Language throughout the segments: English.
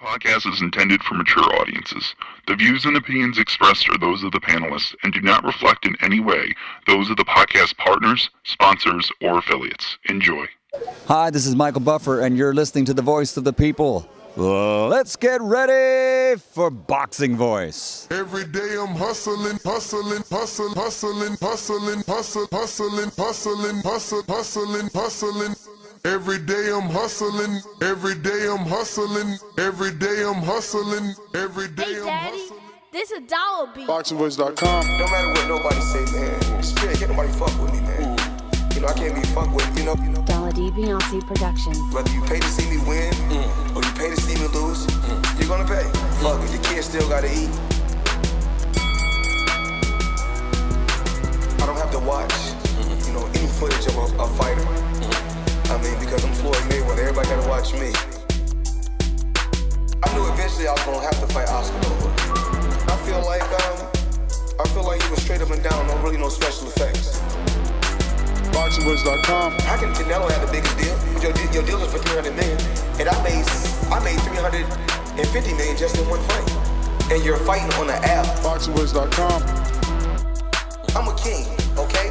Podcast is intended for mature audiences. The views and opinions expressed are those of the panelists and do not reflect in any way those of the podcast partners, sponsors, or affiliates. Enjoy. Hi, this is Michael Buffer, and you're listening to the voice of the people. Let's get ready for Boxing Voice. Every day I'm hustling. Every day I'm hustling. Every day I'm hustling. Every day I'm hustling. Every day Hey, I'm Daddy, hustling. this a dollar beat. BoxingVoice.com. No matter what nobody say, man, spirit, can't nobody fuck with me, man. You know, I can't be fucked with, you know. Dollar D Beyonce Productions. Whether you pay to see me win, or you pay to see me lose, you're gonna pay. Fuck it, your kids still gotta eat. I don't have to watch, you know, any footage of a fighter. I mean, because I'm Floyd Mayweather, everybody gotta watch me. I knew eventually I was gonna have to fight Oscar over. I feel like he was straight up and down, no special effects. BoxingVoice.com. How can Canelo have the biggest deal? Your deal is for $300 million, and I made $350 million just in one fight. And you're fighting on an app. BoxingVoice.com. I'm a king, okay?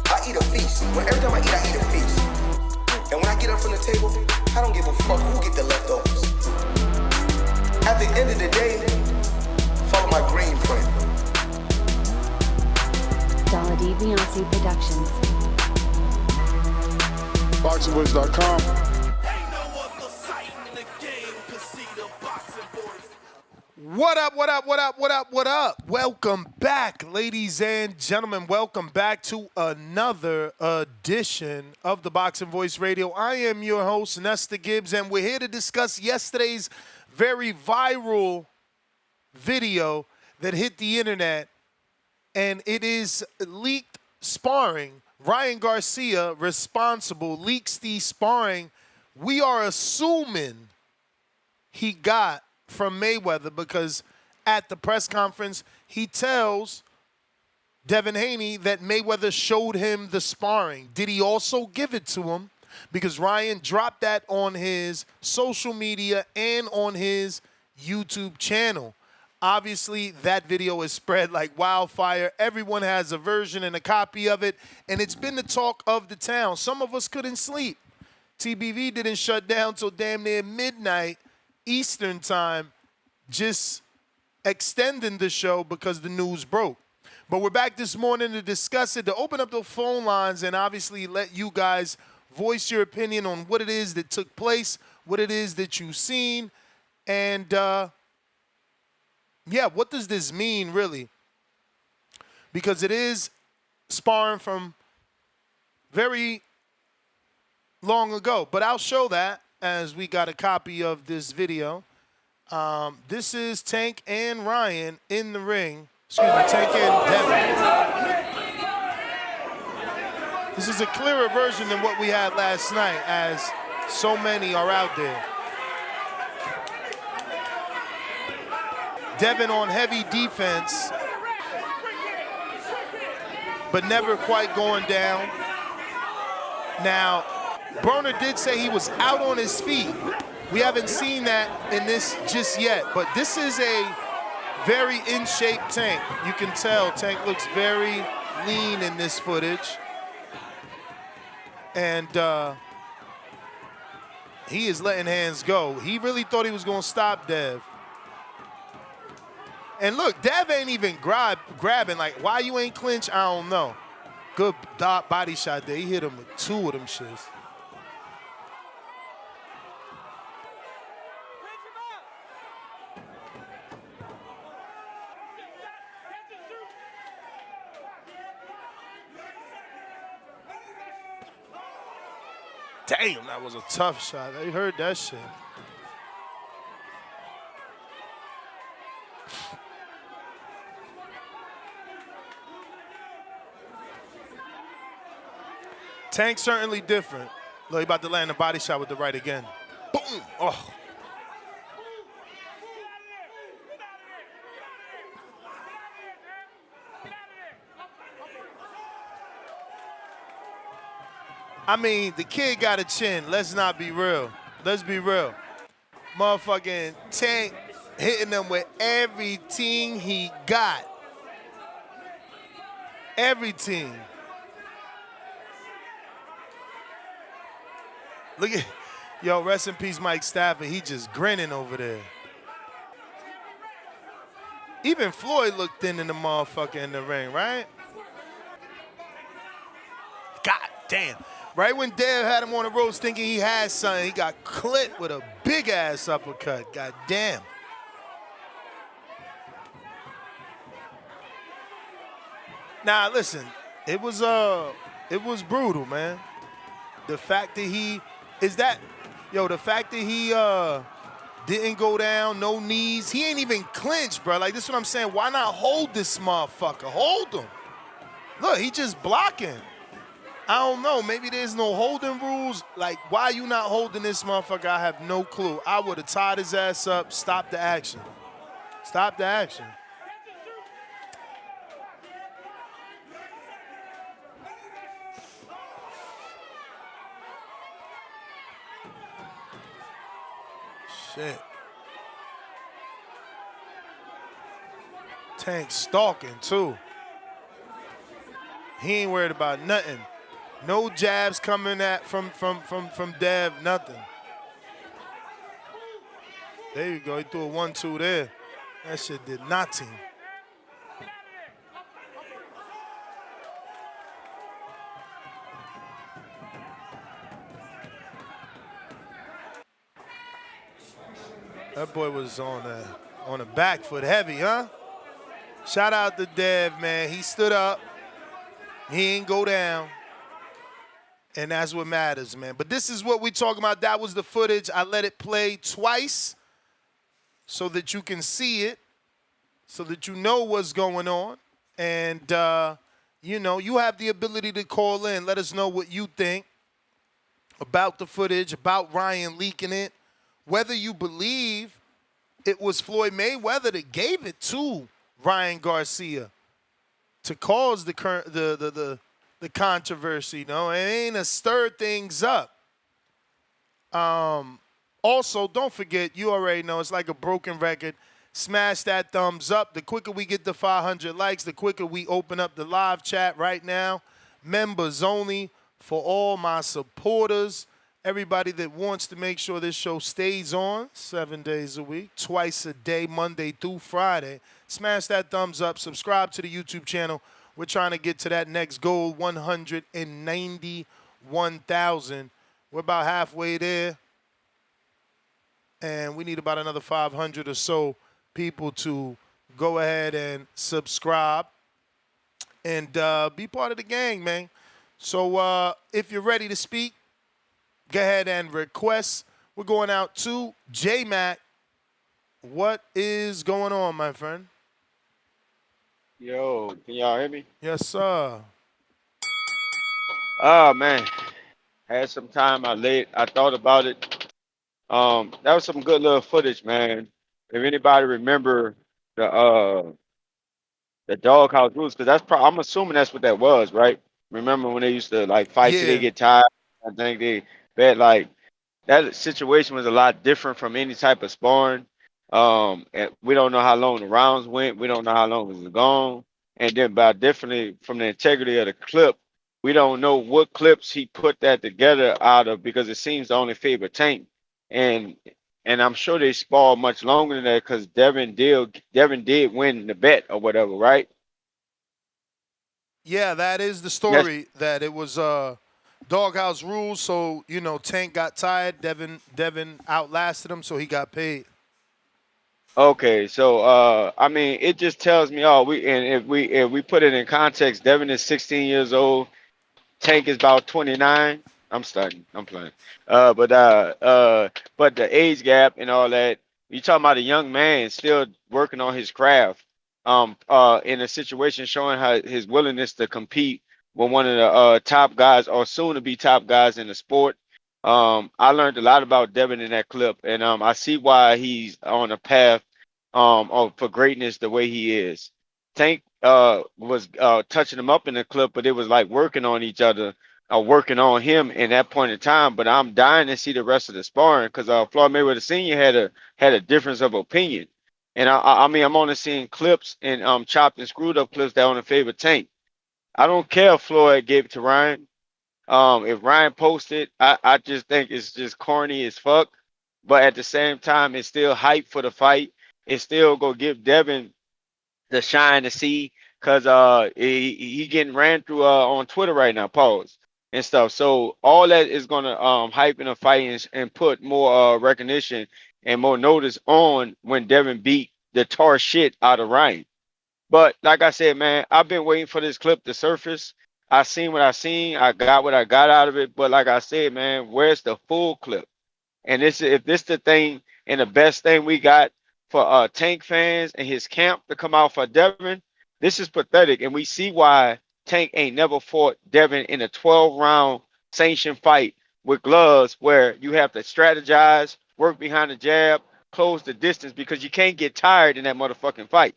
I eat a feast. Every time I eat a feast. And when I get up from the table, I don't give a fuck who get the leftovers. At the end of the day, follow my green print. Dollar D Beyonce Productions. BoxingVoice.com. What up? Welcome back, ladies and gentlemen. Welcome back to another edition of the Boxing Voice Radio. I am your host, Nestor Gibbs, and we're here to discuss yesterday's very viral video that hit the internet, and it is leaked sparring. Ryan Garcia, responsible, leaks the sparring we are assuming he got from Mayweather, because at the press conference, he tells Devin Haney that Mayweather showed him the sparring. Did he also give it to him? Because Ryan dropped that on his social media and on his YouTube channel. Obviously, that video is spread like wildfire. Everyone has a version and a copy of it, and it's been the talk of the town. Some of us couldn't sleep. TBV didn't shut down till damn near midnight Eastern time, just extending the show because the news broke. But we're back this morning to discuss it, to open up the phone lines and obviously let you guys voice your opinion on what it is that took place, what it is that you've seen, and what does this mean really? Because it is sparring from very long ago, but I'll show that as we got a copy of this video. This is Tank and Ryan in the ring. Excuse me, Tank and Devin. This is a clearer version than what we had last night, as so many are out there. Devin on heavy defense, but never quite going down. Now, Broner did say he was out on his feet. We haven't seen that in this just yet, but this is a very in-shape Tank. You can tell Tank looks very lean in this footage. And he is letting hands go. He really thought he was going to stop Dev. And look, Dev ain't even grabbing. Like, why you ain't clinch, I don't know. Good body shot there. He hit him with two of them shits. Damn, that was a tough shot. I heard that shit. Tank's certainly different. Look, he about to land a body shot with the right again. Boom! Oh. I mean, the kid got a chin. Let's not be real. Let's be real. Motherfucking Tank hitting them with everything he got. Everything. Look at, yo, rest in peace, Mike Stafford. He just grinning over there. Even Floyd looked thin in the motherfucker in the ring, right? God damn. Right when Dev had him on the ropes thinking he had something, he got clipped with a big-ass uppercut. God damn. Now, listen, it was brutal, man. The fact that he didn't go down, no knees. He ain't even clinched, bro. Like, this is what I'm saying. Why not hold this motherfucker? Hold him. Look, he just blocking. I don't know. Maybe there's no holding rules. Like, why you not holding this motherfucker? I have no clue. I would have tied his ass up, stopped the action. Stop the action. Shit. Tank stalking, too. He ain't worried about nothing. No jabs coming at from Dev, nothing. There you go. He threw a 1-2 there. That shit did nothing. That boy was on the back foot heavy, huh? Shout out to Dev, man. He stood up. He ain't go down. And that's what matters, man. But this is what we talking about. That was the footage. I let it play twice so that you can see it, so that you know what's going on. And, you have the ability to call in. Let us know what you think about the footage, about Ryan leaking it, whether you believe it was Floyd Mayweather that gave it to Ryan Garcia to cause the controversy. It ain't to stir things up. Also, don't forget, you already know, it's like a broken record. Smash that thumbs up. The quicker we get to 500 likes, the quicker we open up the live chat right now. Members only for all my supporters. Everybody that wants to make sure this show stays on 7 days a week, twice a day, Monday through Friday. Smash that thumbs up. Subscribe to the YouTube channel. We're trying to get to that next goal, 191,000. We're about halfway there. And we need about another 500 or so people to go ahead and subscribe and be part of the gang, man. So if you're ready to speak, go ahead and request. We're going out to J-Mac. What is going on, my friend? Yo, can y'all hear me? Yes, sir. Oh man, had some time. I thought about it. That was some good little footage, man. If anybody remember the doghouse rules, because I'm assuming that's what that was, right? Remember when they used to like fight till they Yeah. get tired? I think they bet like that situation was a lot different from any type of sparring. And we don't know how long the rounds went. We don't know how long it was gone. And then by differently from the integrity of the clip, we don't know what clips he put that together out of because it seems to only favor Tank. And I'm sure they sparred much longer than that because Devin did win the bet or whatever, right? Yeah, that is the story, that it was doghouse rules. So, Tank got tired. Devin outlasted him, so he got paid. Okay, so I mean, it just tells me, if we put it in context, Devin is 16 years old, Tank is about 29. I'm starting. I'm playing. But the age gap and all that, you talking about a young man still working on his craft. In a situation showing how his willingness to compete with one of the top guys or soon to be top guys in the sport. I learned a lot about Devin in that clip, and I see why he's on a path for greatness the way he is. Tank was touching him up in the clip, but it was like working on each other. working on him in that point in time. But I'm dying to see the rest of the sparring because Floyd Mayweather Senior had a difference of opinion. And I mean, I'm only seeing clips and chopped and screwed up clips that only favor Tank. I don't care if Floyd gave it to Ryan. If Ryan posted, I just think it's just corny as fuck. But at the same time, it's still hype for the fight. It's still gonna give Devin the shine to see because he getting ran through on Twitter right now, pause and stuff. So all that is gonna hype in a fight and put more recognition and more notice on when Devin beat the tar shit out of Ryan. But like I said, man, I've been waiting for this clip to surface. I seen what I seen. I got what I got out of it. But like I said, man, where's the full clip? And this, if this the thing and the best thing we got for Tank fans and his camp to come out for Devin, this is pathetic. And we see why Tank ain't never fought Devin in a 12-round sanctioned fight with gloves where you have to strategize, work behind the jab, close the distance because you can't get tired in that motherfucking fight.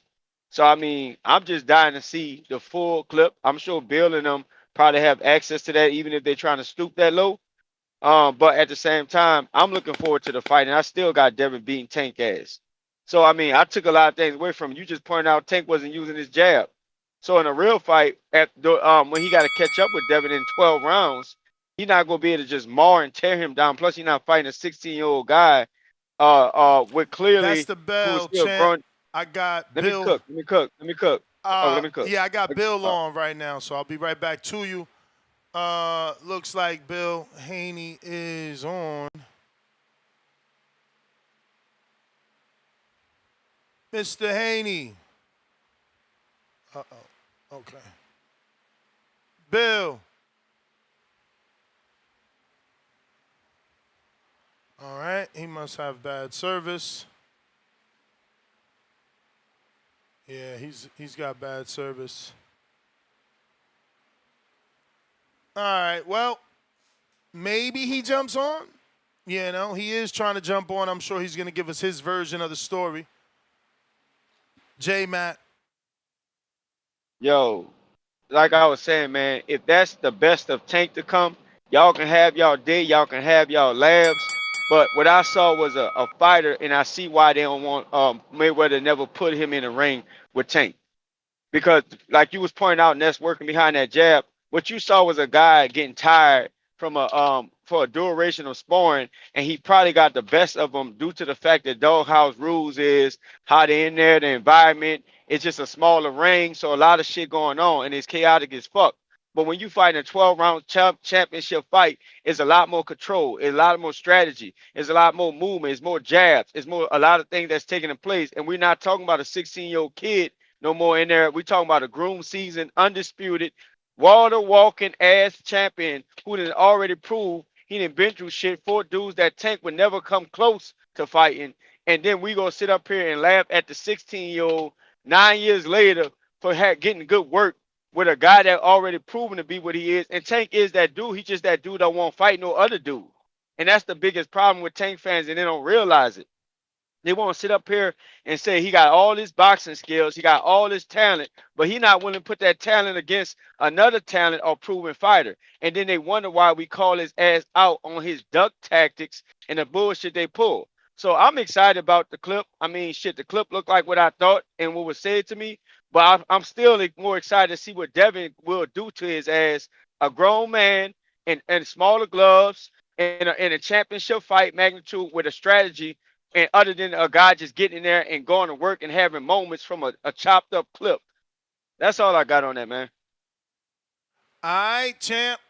So I mean, I'm just dying to see the full clip. I'm sure Bill and them probably have access to that, even if they're trying to stoop that low. But at the same time, I'm looking forward to the fight, and I still got Devin beating Tank ass. So I mean, I took a lot of things away from him. You just pointed out Tank wasn't using his jab. So in a real fight, at the when he got to catch up with Devin in 12 rounds, he's not gonna be able to just maul and tear him down. Plus, he's not fighting a 16-year-old guy, with That's clearly the who is bell, still champ. growing. I got Let me Bill. cook. Let me cook. Let me cook. Oh, let me cook. Yeah, I got Bill Uh, on right now, so I'll be right back to you. Looks like Bill Haney is on. Mr. Haney. Uh-oh. Okay. Bill. All right. He must have bad service. Yeah, he's got bad service. All right. Well, maybe he jumps on. You know, he is trying to jump on. I'm sure he's going to give us his version of the story. J Matt. Yo, like I was saying, man, if that's the best of Tank to come, y'all can have y'all day, y'all can have y'all labs. But what I saw was a fighter, and I see why they don't want Mayweather never put him in the ring with Tank. Because like you was pointing out, Ness working behind that jab, what you saw was a guy getting tired from a for a duration of sparring, and he probably got the best of them due to the fact that doghouse rules is how they in there, the environment. It's just a smaller ring, so a lot of shit going on, and it's chaotic as fuck. But when you fight in a 12-round championship fight, it's a lot more control, it's a lot more strategy, it's a lot more movement, it's more jabs, it's more a lot of things that's taking in place. And we're not talking about a 16-year-old kid no more in there. We talking about a groom season, undisputed, water walking ass champion who done already proved he done been through shit. Four dudes that Tank would never come close to fighting. And then we gonna sit up here and laugh at the 16-year-old 9 years later for getting good work with a guy that already proven to be what he is. And Tank is that dude. He just that dude that won't fight no other dude. And that's the biggest problem with Tank fans, and they don't realize it. They want to sit up here and say he got all his boxing skills, he got all this talent, but he not willing to put that talent against another talent or proven fighter. And then they wonder why we call his ass out on his duck tactics and the bullshit they pull. So I'm excited about the clip. I mean, shit, the clip looked like what I thought and what was said to me, but I'm still more excited to see what Devin will do to his ass, a grown man in smaller gloves in a championship fight magnitude with a strategy, and other than a guy just getting in there and going to work and having moments from a chopped up clip. That's all I got on that, man. All right, champ.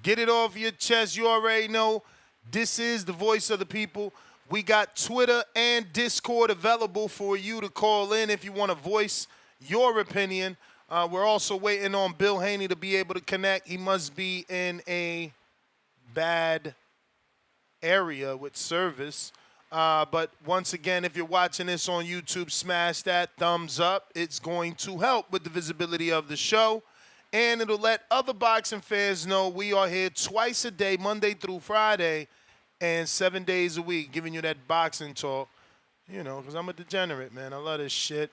Get it off your chest. You already know this is the voice of the people. We got Twitter and Discord available for you to call in if you want to voice your opinion. We're also waiting on Bill Haney to be able to connect. He must be in a bad area with service. But once again, if you're watching this on YouTube, smash that thumbs up. It's going to help with the visibility of the show. And it'll let other boxing fans know we are here twice a day, Monday through Friday, and 7 days a week, giving you that boxing talk. You know, because I'm a degenerate, man. I love this shit.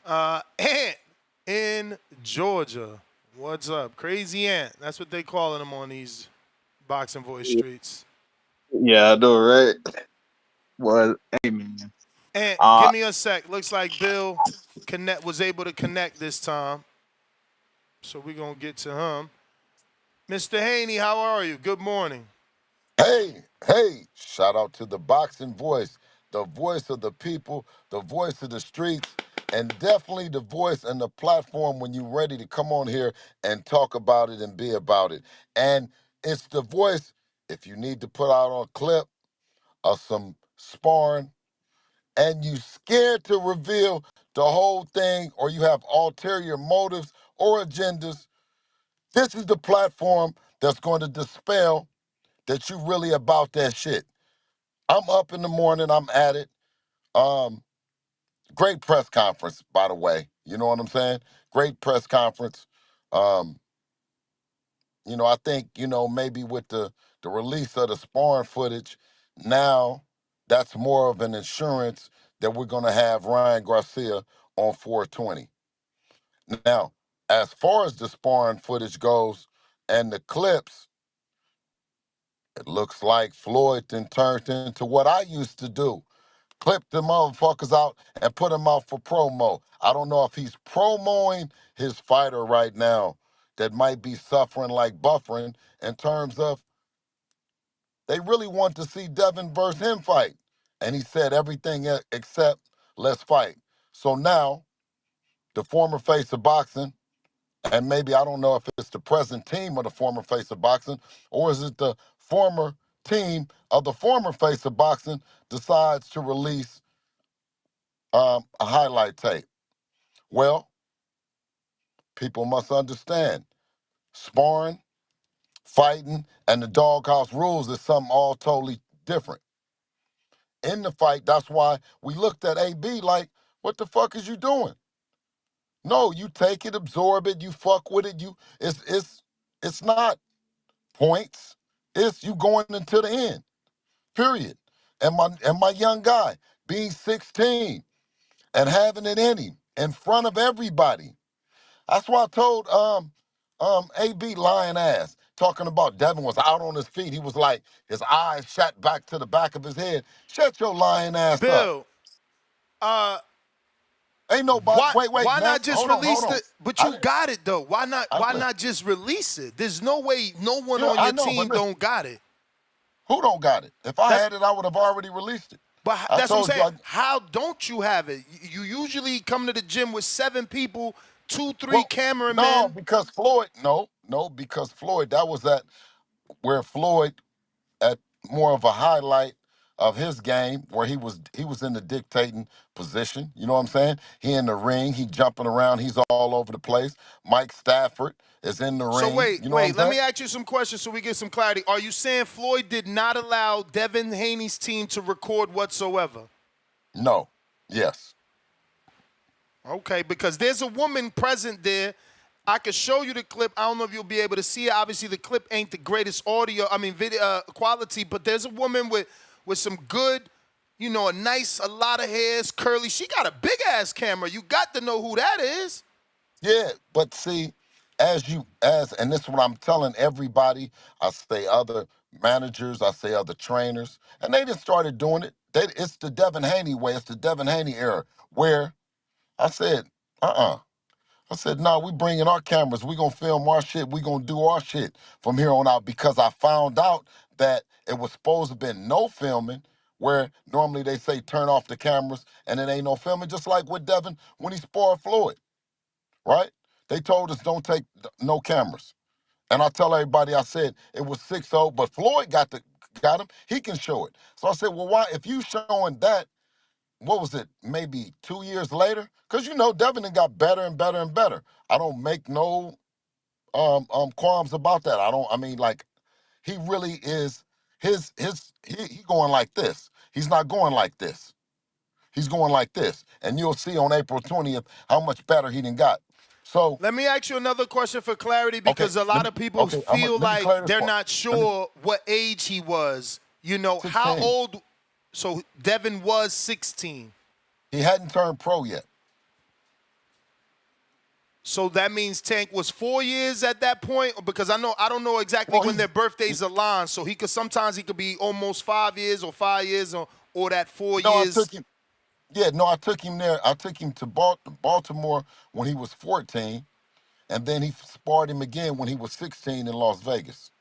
And in Georgia, What's up? Crazy Ant. That's what they calling him on these boxing voice streets. Yeah, I know, right? Well, hey man. And give Uh me a sec. Looks like Bill was able to connect this time. So we're gonna get to him. Mr. Haney, how are you? Good morning. Hey, shout out to the boxing voice, the voice of the people, the voice of the streets, and definitely the voice and the platform when you're ready to come on here and talk about it and be about it. And it's the voice, if you need to put out a clip of some sparring and you scared to reveal the whole thing or you have ulterior motives or agendas, this is the platform that's going to dispel that you really about that shit. I'm up in the morning, I'm at it. Um, Great press conference, by the way. You know what I'm saying? Great press conference. Um, I think, maybe with the release of the sparring footage, now that's more of an insurance that we're gonna have Ryan Garcia on 420. Now, as far as the sparring footage goes and the clips, it looks like Floyd then turned into what I used to do. Clip the motherfuckers out and put them out for promo. I don't know if he's promoting his fighter right now that might be suffering like buffering in terms of they really want to see Devin versus him fight. And he said everything except let's fight. So now the former face of boxing, and maybe I don't know if it's the present team of the former face of boxing, or is it the former team of the former face of boxing decides to release a highlight tape. Well, people must understand sparring, fighting, and the doghouse rules is something all totally different. In the fight, that's why we looked at AB like, what the fuck is you doing? No, you take it, absorb it, you fuck with it. It's not points. It's you going until the end. Period. And my young guy being 16 and having it in him in front of everybody. That's why I told AB lying ass, talking about Devin was out on his feet. He was like, his eyes shot back to the back of his head. Shut your lying ass up. Bill, uh, Ain't nobody, wait, why not next, just hold release on. the but I you didn't, got it though. I Why didn't, not just release it? There's no way no one yeah, on I your know, team but listen, don't got it. who don't got it? If I That's had it, I would have already released it. but I that's what I'm told you, saying. How don't you have it? You usually come to the gym with 7 people, 2, 3 well, no, cameramen. because Floyd, because Floyd, that was that where Floyd at more of a highlight of his game where he was in the dictating position. You know what I'm saying? He in the ring, he jumping around, he's all over the place. Mike Stafford is in the So ring. wait, You know what I'm wait. Let saying? me ask you some questions so we get some clarity. Are you saying Floyd did not allow Devin Haney's team to record whatsoever? No. Yes. Okay, because there's a woman present there. I could show you the clip. I don't know if you'll be able to see it. Obviously, the clip ain't the greatest video quality, but there's a woman with some good, a lot of hairs, curly. She got a big ass camera. You got to know who that is. Yeah, but see, and this is what I'm telling everybody, I say other managers, I say other trainers, and they just started doing it. It's the Devin Haney way, it's the Devin Haney era, where I said, I said, no, we bringing our cameras. We going to film our shit. We going to do our shit from here on out because I found out that it was supposed to have been no filming where normally they say turn off the cameras and it ain't no filming, just like with Devin when he sparred Floyd, right? They told us don't take no cameras. And I tell everybody, I said it was 6-0, but Floyd got him. He can show it. So I said, well, why, if you showing that, what was it, maybe 2 years later? Because Devin done got better and better and better. I don't make no qualms about that. Like he really is he going like this. He's not going like this. He's going like this. And you'll see on April 20th how much better he done got. So, Let me ask you another question for clarity okay, because a lot of people feel let me like clear this they're part. not Let me sure what age he was. How 16. old? So Devin was 16. He hadn't turned pro yet. So that means Tank was 4 years at that point, because I don't know exactly Well, when their birthdays align. So sometimes he could be almost 5 years or 5 years or that 4 no, I years. took him. Yeah, no, I took him there. I took him to Baltimore when he was 14, and then he sparred him again when he was 16 in Las Vegas.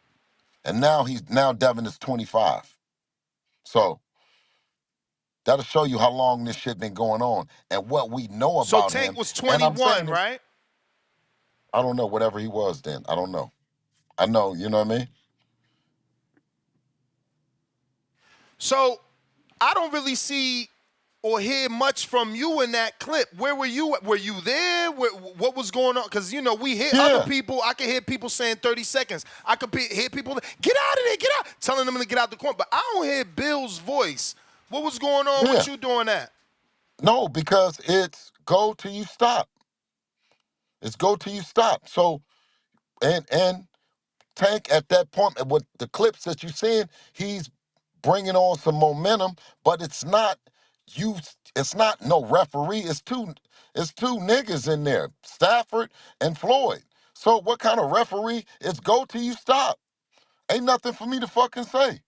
And now Devin is 25. So that'll show you how long this shit been going on and what we know So about Tank him. was And I'm 21, saying this, right? I don't know, whatever he was then. I don't know. I know, you know what I mean? So I don't really see or hear much from you in that clip. Where were you? Were you there? What was going on? Because, we hear other Yeah. people. I can hear people saying 30 seconds. I could hear people, get out of there, get out, telling them to get out the corner. But I don't hear Bill's voice. What was going on Yeah. with you doing that? No, because it's go till you stop. It's go till you stop. So, and Tank at that point, with the clips that you're seeing, he's bringing on some momentum, but it's not you. It's not no referee. It's two niggas in there, Stafford and Floyd. So what kind of referee is go till you stop? Ain't nothing for me to fucking say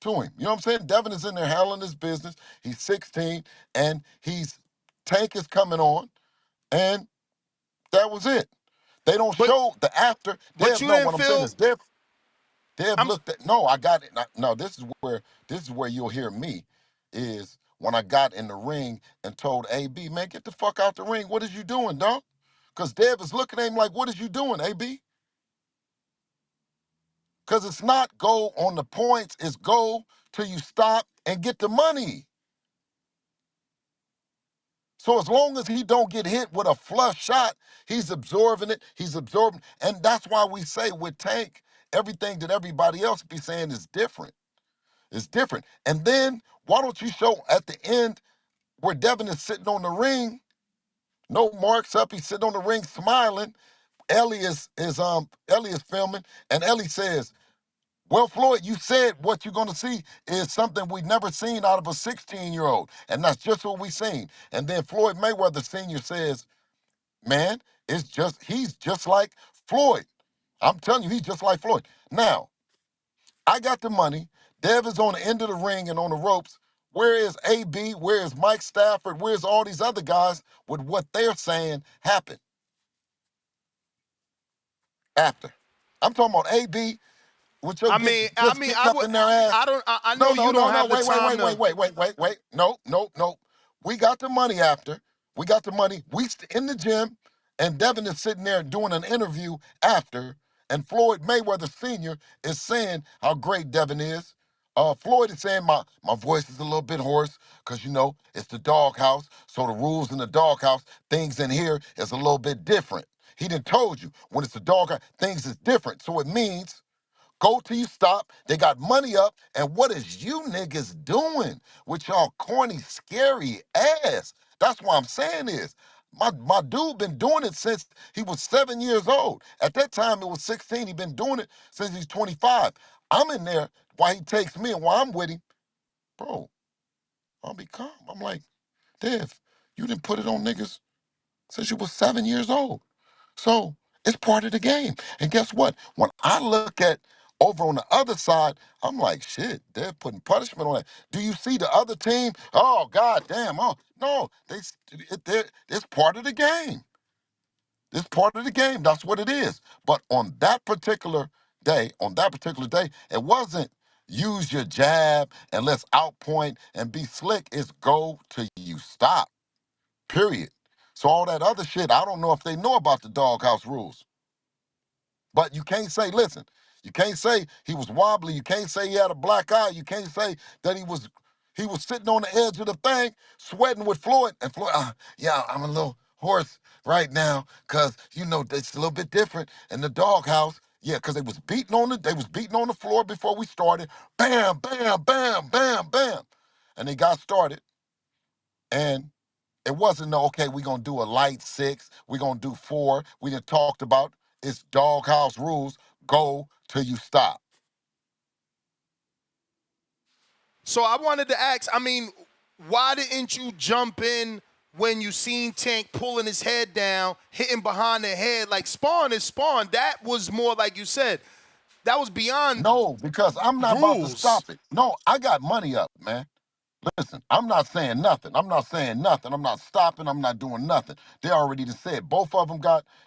to him. You know what I'm saying? Devin is in there handling his business. He's 16, and Tank is coming on, and that was it. They don't But show the after. but Dev, you no, didn't what I'm saying feel. is Dev I'm. looked at. No, I got it. No, this is where you'll hear me is when I got in the ring and told AB, man, get the fuck out the ring. What is you doing, dog? Because Dev is looking at him like, what is you doing, AB? Because it's not go on the points. It's go till you stop and get the money. So as long as he don't get hit with a flush shot, he's absorbing it. He's absorbing. And that's why we say with Tank, everything that everybody else be saying is different. It's different. And then why don't you show at the end where Devin is sitting on the ring, no marks up, he's sitting on the ring smiling. Ellie is filming, and Ellie says, well, Floyd, you said what you're going to see is something we've never seen out of a 16-year-old, and that's just what we seen. And then Floyd Mayweather Sr. says, man, he's just like Floyd. I'm telling you, he's just like Floyd. Now, I got the money. Dev is on the end of the ring and on the ropes. Where is AB? Where is Mike Stafford? Where's all these other guys with what they're saying happened after? I'm talking about AB with your just getting I up would. in their ass. I don't. I No, know no, you no, don't no. have the Wait, wait, time wait, to. wait, wait, wait, wait, wait. No, no, no. We got the money after. We got the money. In the gym, and Devin is sitting there doing an interview after, and Floyd Mayweather Sr. is saying how great Devin is. Floyd is saying my voice is a little bit hoarse because it's the doghouse. So the rules in the doghouse, things in here is a little bit different. He done told you when it's the doghouse, things is different. So it means go till you stop. They got money up. And what is you niggas doing with y'all corny, scary ass? That's what I'm saying is, my dude been doing it since he was 7 years old. At that time, it was 16. He been doing it since he's 25. I'm in there while he takes me and while I'm with him. Bro, I'll be calm. I'm like, Dev, you didn't put it on niggas since you was 7 years old. So it's part of the game. And guess what? When I look at over on the other side, I'm like, shit, they're putting punishment on that. Do you see the other team? Oh, God damn. Oh, no, it's part of the game. It's part of the game. That's what it is. But on that particular day, it wasn't use your jab and let's outpoint and be slick. It's go till you stop. Period. So all that other shit, I don't know if they know about the doghouse rules. But you can't say, listen, you can't say he was wobbly. You can't say he had a black eye. You can't say that he was sitting on the edge of the thing, sweating with Floyd. And Floyd, yeah, I'm a little hoarse right now because it's a little bit different in the doghouse. Yeah, because they was beating on the floor before we started. Bam, bam, bam, bam, bam. And they got started. And it wasn't no, okay, we're going to do a light 6. We're going to do 4. We done talked about it's doghouse rules. Go till you stop. So I wanted to ask. I mean, why didn't you jump in when you seen Tank pulling his head down, hitting behind the head, like sparring is sparring. That was more like you said. That was beyond No, because I'm not about to rules. stop it. No, I got money up, man. Listen, I'm not saying nothing. I'm not saying nothing. I'm not stopping. I'm not doing nothing. They already just said both of them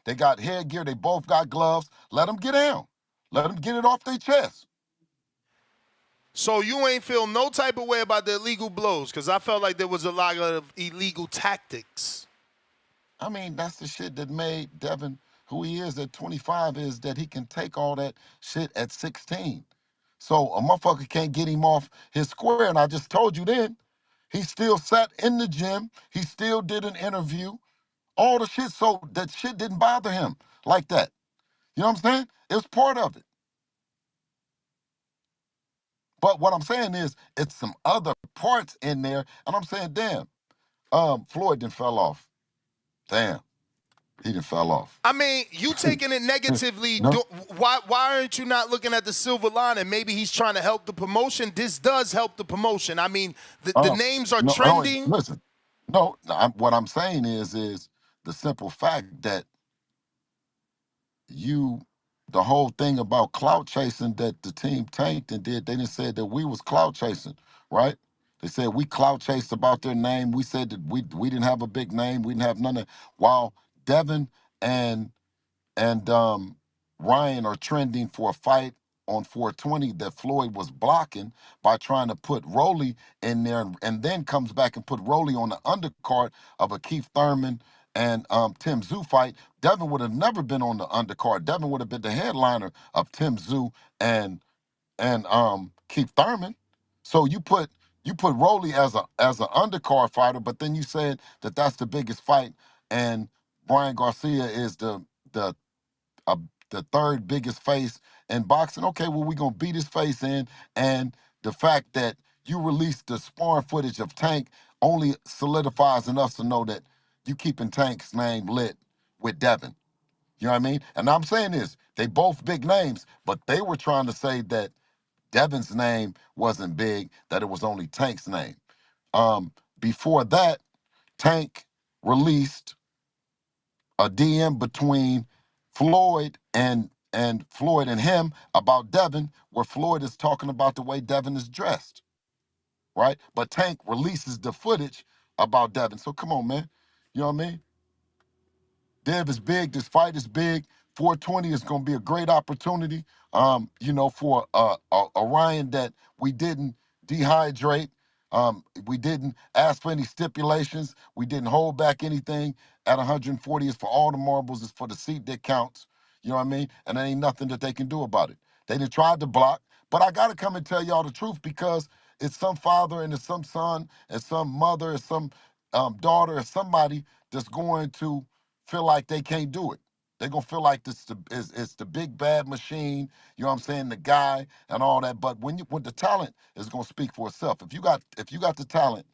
they got headgear. They both got gloves. Let them get down. Let them get it off their chest. So you ain't feel no type of way about the illegal blows, because I felt like there was a lot of illegal tactics. I mean, that's the shit that made Devin who he is at 25 is that he can take all that shit at 16. So a motherfucker can't get him off his square. And I just told you then, he still sat in the gym. He still did an interview. All the shit, so that shit didn't bother him like that. You know what I'm saying? It was part of it. But what I'm saying is, it's some other parts in there, and I'm saying, damn, Floyd done fell off. Damn, he done fell off. I mean, you taking it negatively. No? Why aren't you not looking at the silver lining? Maybe he's trying to help the promotion. This does help the promotion. I mean, the names are trending. Listen, what I'm saying is the simple fact that the whole thing about clout chasing that the team tanked and did, they didn't say that we was clout chasing, right? They said we clout chased about their name. We said that we didn't have a big name. We didn't have none of, while Devin and Ryan are trending for a fight on 420 that Floyd was blocking by trying to put Rolly in there, and then comes back and put Rolly on the undercard of a Keith Thurman and Tim Tszyu fight. Devin would have never been on the undercard. Devin would have been the headliner of Tim Tszyu and Keith Thurman. So you put Rolly as an undercard fighter, but then you said that that's the biggest fight, and Brian Garcia is the uh, the third biggest face in boxing. Okay, well, we're going to beat his face in. And the fact that you released the sparring footage of Tank only solidifies enough to know that you keeping Tank's name lit with Devin. You know what I mean? And I'm saying this, they both big names, but they were trying to say that Devin's name wasn't big, that it was only Tank's name. Before that, Tank released a DM between Floyd and Floyd and him about Devin, where Floyd is talking about the way Devin is dressed, right? But Tank releases the footage about Devin. So come on, man. You know what I mean? Dev is big. This fight is big. 420 is going to be a great opportunity, for a Ryan that we didn't dehydrate. We didn't ask for any stipulations. We didn't hold back anything. At 140 is for all the marbles. It's for the seat that counts. You know what I mean? And there ain't nothing that they can do about it. They done tried to block, but I got to come and tell y'all the truth, because it's some father and it's some son and some mother and some daughter or somebody that's going to feel like they can't do it. They're gonna feel like it's the big bad machine, you know what I'm saying, the guy and all that. But when the talent is gonna speak for itself. If you got the talent,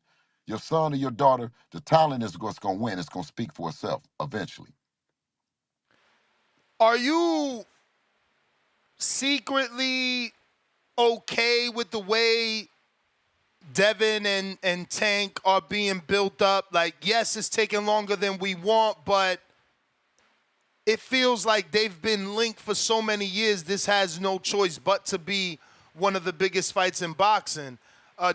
your son or your daughter, the talent is what's gonna win. It's gonna speak for itself eventually. Are you secretly okay with the way Devin and Tank are being built up? Like, yes, it's taking longer than we want, but it feels like they've been linked for so many years. This has no choice but to be one of the biggest fights in boxing.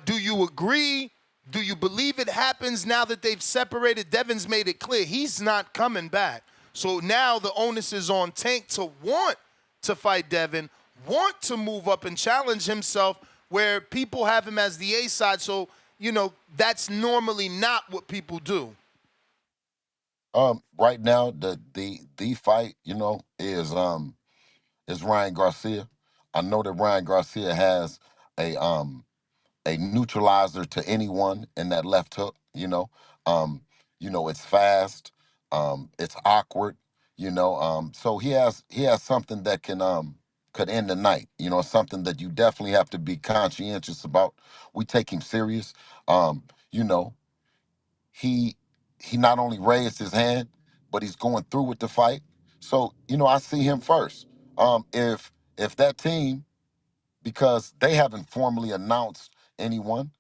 Do you agree? Do you believe it happens now that they've separated? Devin's made it clear he's not coming back. So now the onus is on Tank to want to fight Devin, want to move up and challenge himself, where people have him as the A side. So, that's normally not what people do. Right now, the fight, is Ryan Garcia. I know that Ryan Garcia has a neutralizer to anyone in that left hook. It's fast, it's awkward. So he has something that could end the night. Something that you definitely have to be conscientious about. We take him serious. You know, he not only raised his hand, but he's going through with the fight. So I see him first. If that team, because they haven't formally announced anyone,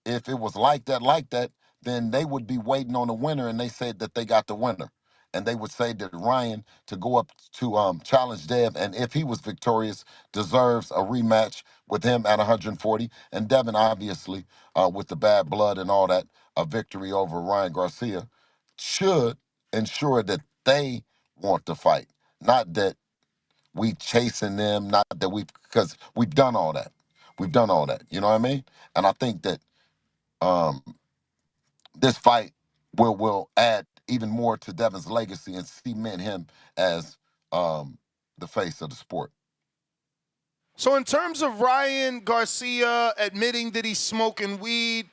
if it was like that, then they would be waiting on the winner, and they said that they got the winner. And they would say that Ryan to go up to challenge Dev, and if he was victorious, deserves a rematch with him at 140. And Devin, obviously, with the bad blood and all that, a victory over Ryan Garcia should ensure that they want to fight, not that we chasing them, not that because we've done all that. We've done all that. You know what I mean? And I think that um, this fight will add even more to Devin's legacy and cement him as the face of the sport. So in terms of Ryan Garcia admitting that he's smoking weed,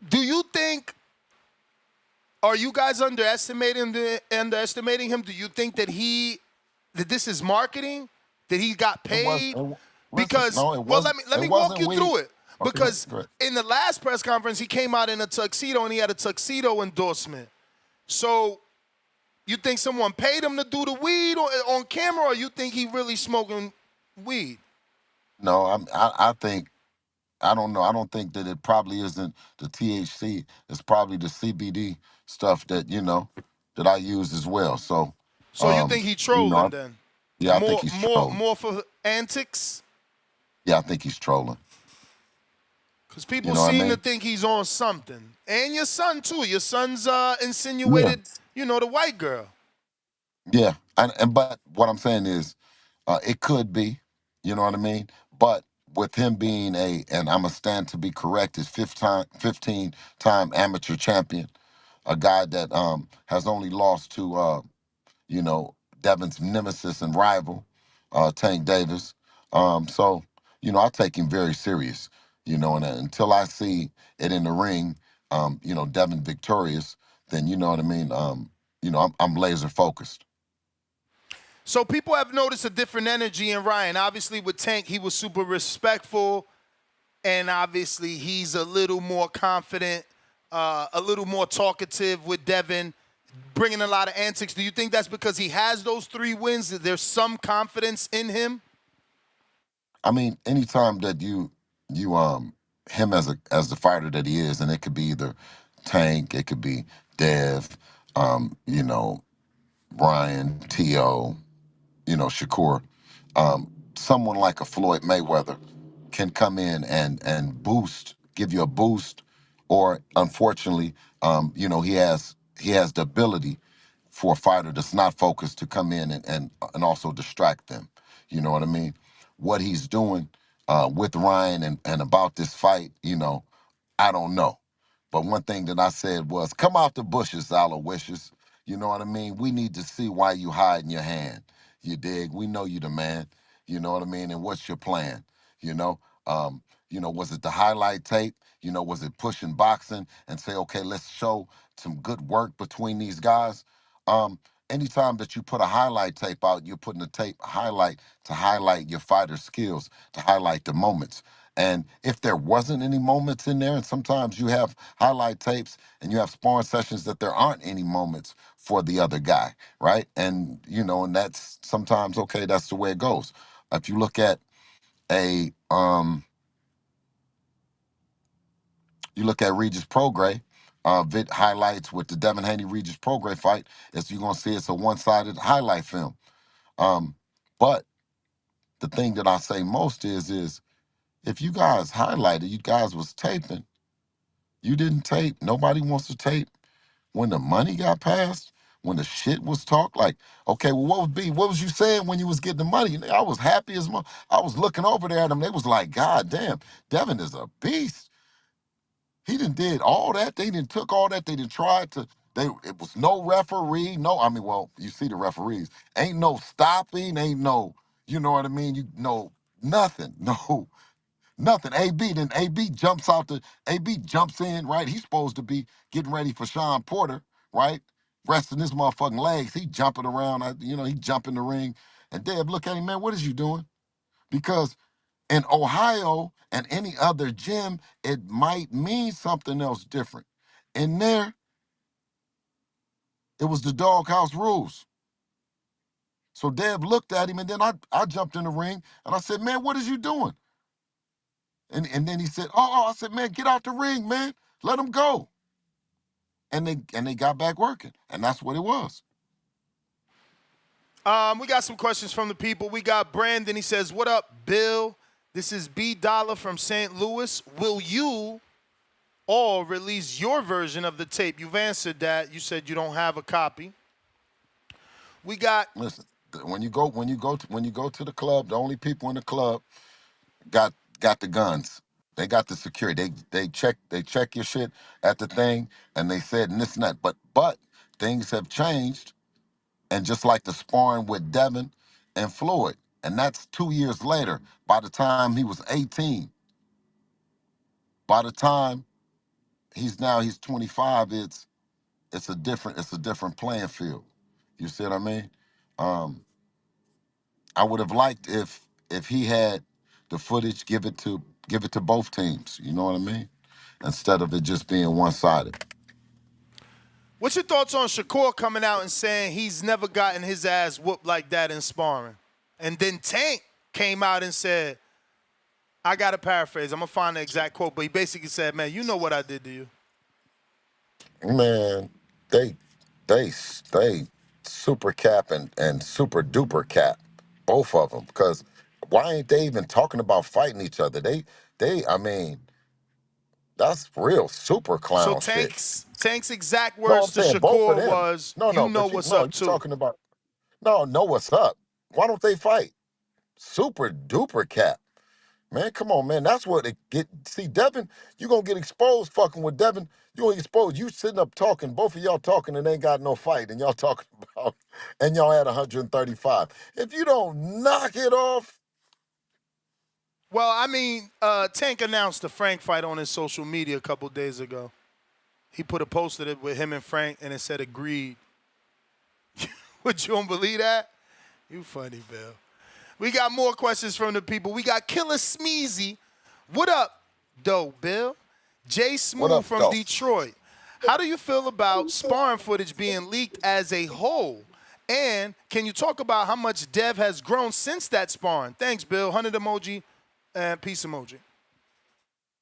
do you think, are you guys underestimating him? Do you think that this is marketing? That he got paid? Because, No, it well, wasn't. let me It walk wasn't you weed. through it. Okay, Because go ahead. in the last press conference, he came out in a tuxedo and he had a tuxedo endorsement. So you think someone paid him to do the weed on camera, or you think he really smoking weed? No, I think, I don't know. I don't think that it probably isn't the THC. It's probably the CBD stuff that, that I use as well. So, So you think he you know, trolling then? yeah, I think he's trolling. More for antics? Yeah, I think he's trolling. Because people You know what I seem to mean? think he's on something. And your son, too. Your son's Yeah. insinuated, the white girl. Yeah. But what I'm saying is, it could be, you know what I mean? But with him being and I'm going to stand to be correct, is 15-time amateur champion, a guy that has only lost to Devin's nemesis and rival, Tank Davis. So, I take him very serious, and until I see it in the ring, Devin victorious, then you know what I mean. I'm laser focused. So people have noticed a different energy in Ryan. Obviously, with Tank, he was super respectful, and obviously he's a little more confident, a little more talkative with Devin, bringing a lot of antics. Do you think that's because he has those 3 wins, that there's some confidence in him? I mean, anytime that you him as the fighter that he is, and it could be either Tank, it could be Dev, Ryan, T.O., Shakur, someone like a Floyd Mayweather can come in and give you a boost, or unfortunately, he has the ability for a fighter that's not focused to come in and also distract them. You know what I mean? What he's doing with Ryan and about this fight, I don't know. But one thing that I said was, come out the bushes, Aloysius. You know what I mean? We need to see why you hiding your hand. You dig? We know you the man. You know what I mean? And what's your plan? You know? Was it the highlight tape? Was it pushing boxing and say, okay, let's show some good work between these guys? Anytime that you put a highlight tape out, you're putting a tape highlight to highlight your fighter's skills, to highlight the moments. And if there wasn't any moments in there, and sometimes you have highlight tapes and you have sparring sessions that there aren't any moments for the other guy, right? And and that's sometimes okay, that's the way it goes. If you look at a Regis Prograis, highlights with the Devin Haney Regis Prograis fight, as you're gonna see it's a one-sided highlight film. But the thing that I say most is if you guys highlighted, you guys was taping, you didn't tape. Nobody wants to tape when the money got passed, when the shit was talked. Like, okay, well, what was you saying when you was getting the money? I was happy as much. I was looking over there at them. They was like, God damn, Devin is a beast. He did all that. They didn't took all that. They didn't try to. It was no referee. No, I mean, well, you see the referees. Ain't no stopping. Ain't no, you know what I mean? Nothing. No, nothing. AB jumps out the AB jumps in, right? He's supposed to be getting ready for Sean Porter, right? Resting his motherfucking legs. He jumping around, he jump in the ring. And Deb, look at him, man, what is you doing? Because in Ohio and any other gym, it might mean something else different. In there, it was the doghouse rules. So Deb looked at him, and then I jumped in the ring, and I said, man, what is you doing? And then he said, I said, man, get out the ring, man. Let them go. And they got back working. And that's what it was. We got some questions from the people. We got Brandon. He says, "What up, Bill? This is B Dollar from St. Louis. Will you all release your version of the tape?" You've answered that. You said you don't have a copy. We got Listen, when you go to the club, the only people in the club got the guns. They got the security. They check your shit at the thing, and they said and this and that. But things have changed, and just like the sparring with Devin and Floyd, and that's 2 years later. By the time he was 18, by the time he's 25, it's a different playing field. You see what I mean? Um, I would have liked if he had the footage, give it to both teams. You know what I mean? Instead of it just being one-sided. What's your thoughts on Shakur coming out and saying he's never gotten his ass whooped like that in sparring? And then Tank came out and said, I got to paraphrase. I'm going to find the exact quote, but he basically said, man, you know what I did to you. Man, they super cap and super duper cap, both of them. Because why ain't they even talking about fighting each other? I mean, that's real super So clown shit. Tank's exact No, I'm words to saying both of Shakur them. was, No, you know but what's up, you're too. talking about, know what's up. Why don't they fight? Super duper cap. Man, come on, man. That's what it get. See, Devin, you gonna get exposed fucking with Devin. You gonna get exposed. You sitting up talking, both of y'all talking and ain't got no fight, and y'all talking about, and y'all had 135. If you don't knock it off. Well, I mean, Tank announced the Frank fight on his social media a couple days ago. He put a post of it with him and Frank, and it said agreed. Would you don't believe that? You funny, Bill. We got more questions from the people. We got Killer Smeezy. What up, though, Bill? Jay Smooth from Detroit. How do you feel about sparring footage being leaked as a whole? And can you talk about how much Dev has grown since that sparring? Thanks, Bill. 100 emoji and peace emoji.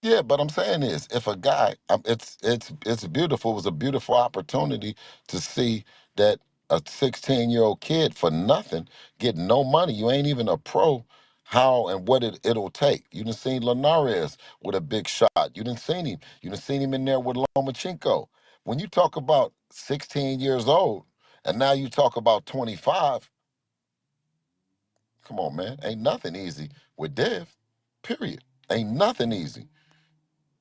Yeah, but I'm saying is, if a guy, it's beautiful. It was a beautiful opportunity to see that a 16-year-old kid for nothing, getting no money. You ain't even a pro. How and what it'll take. You done seen Linares with a big shot. You done seen him. You done seen him in there with Lomachenko. When you talk about 16 years old, and now you talk about 25, come on, man. Ain't nothing easy with Dev. Period. Ain't nothing easy.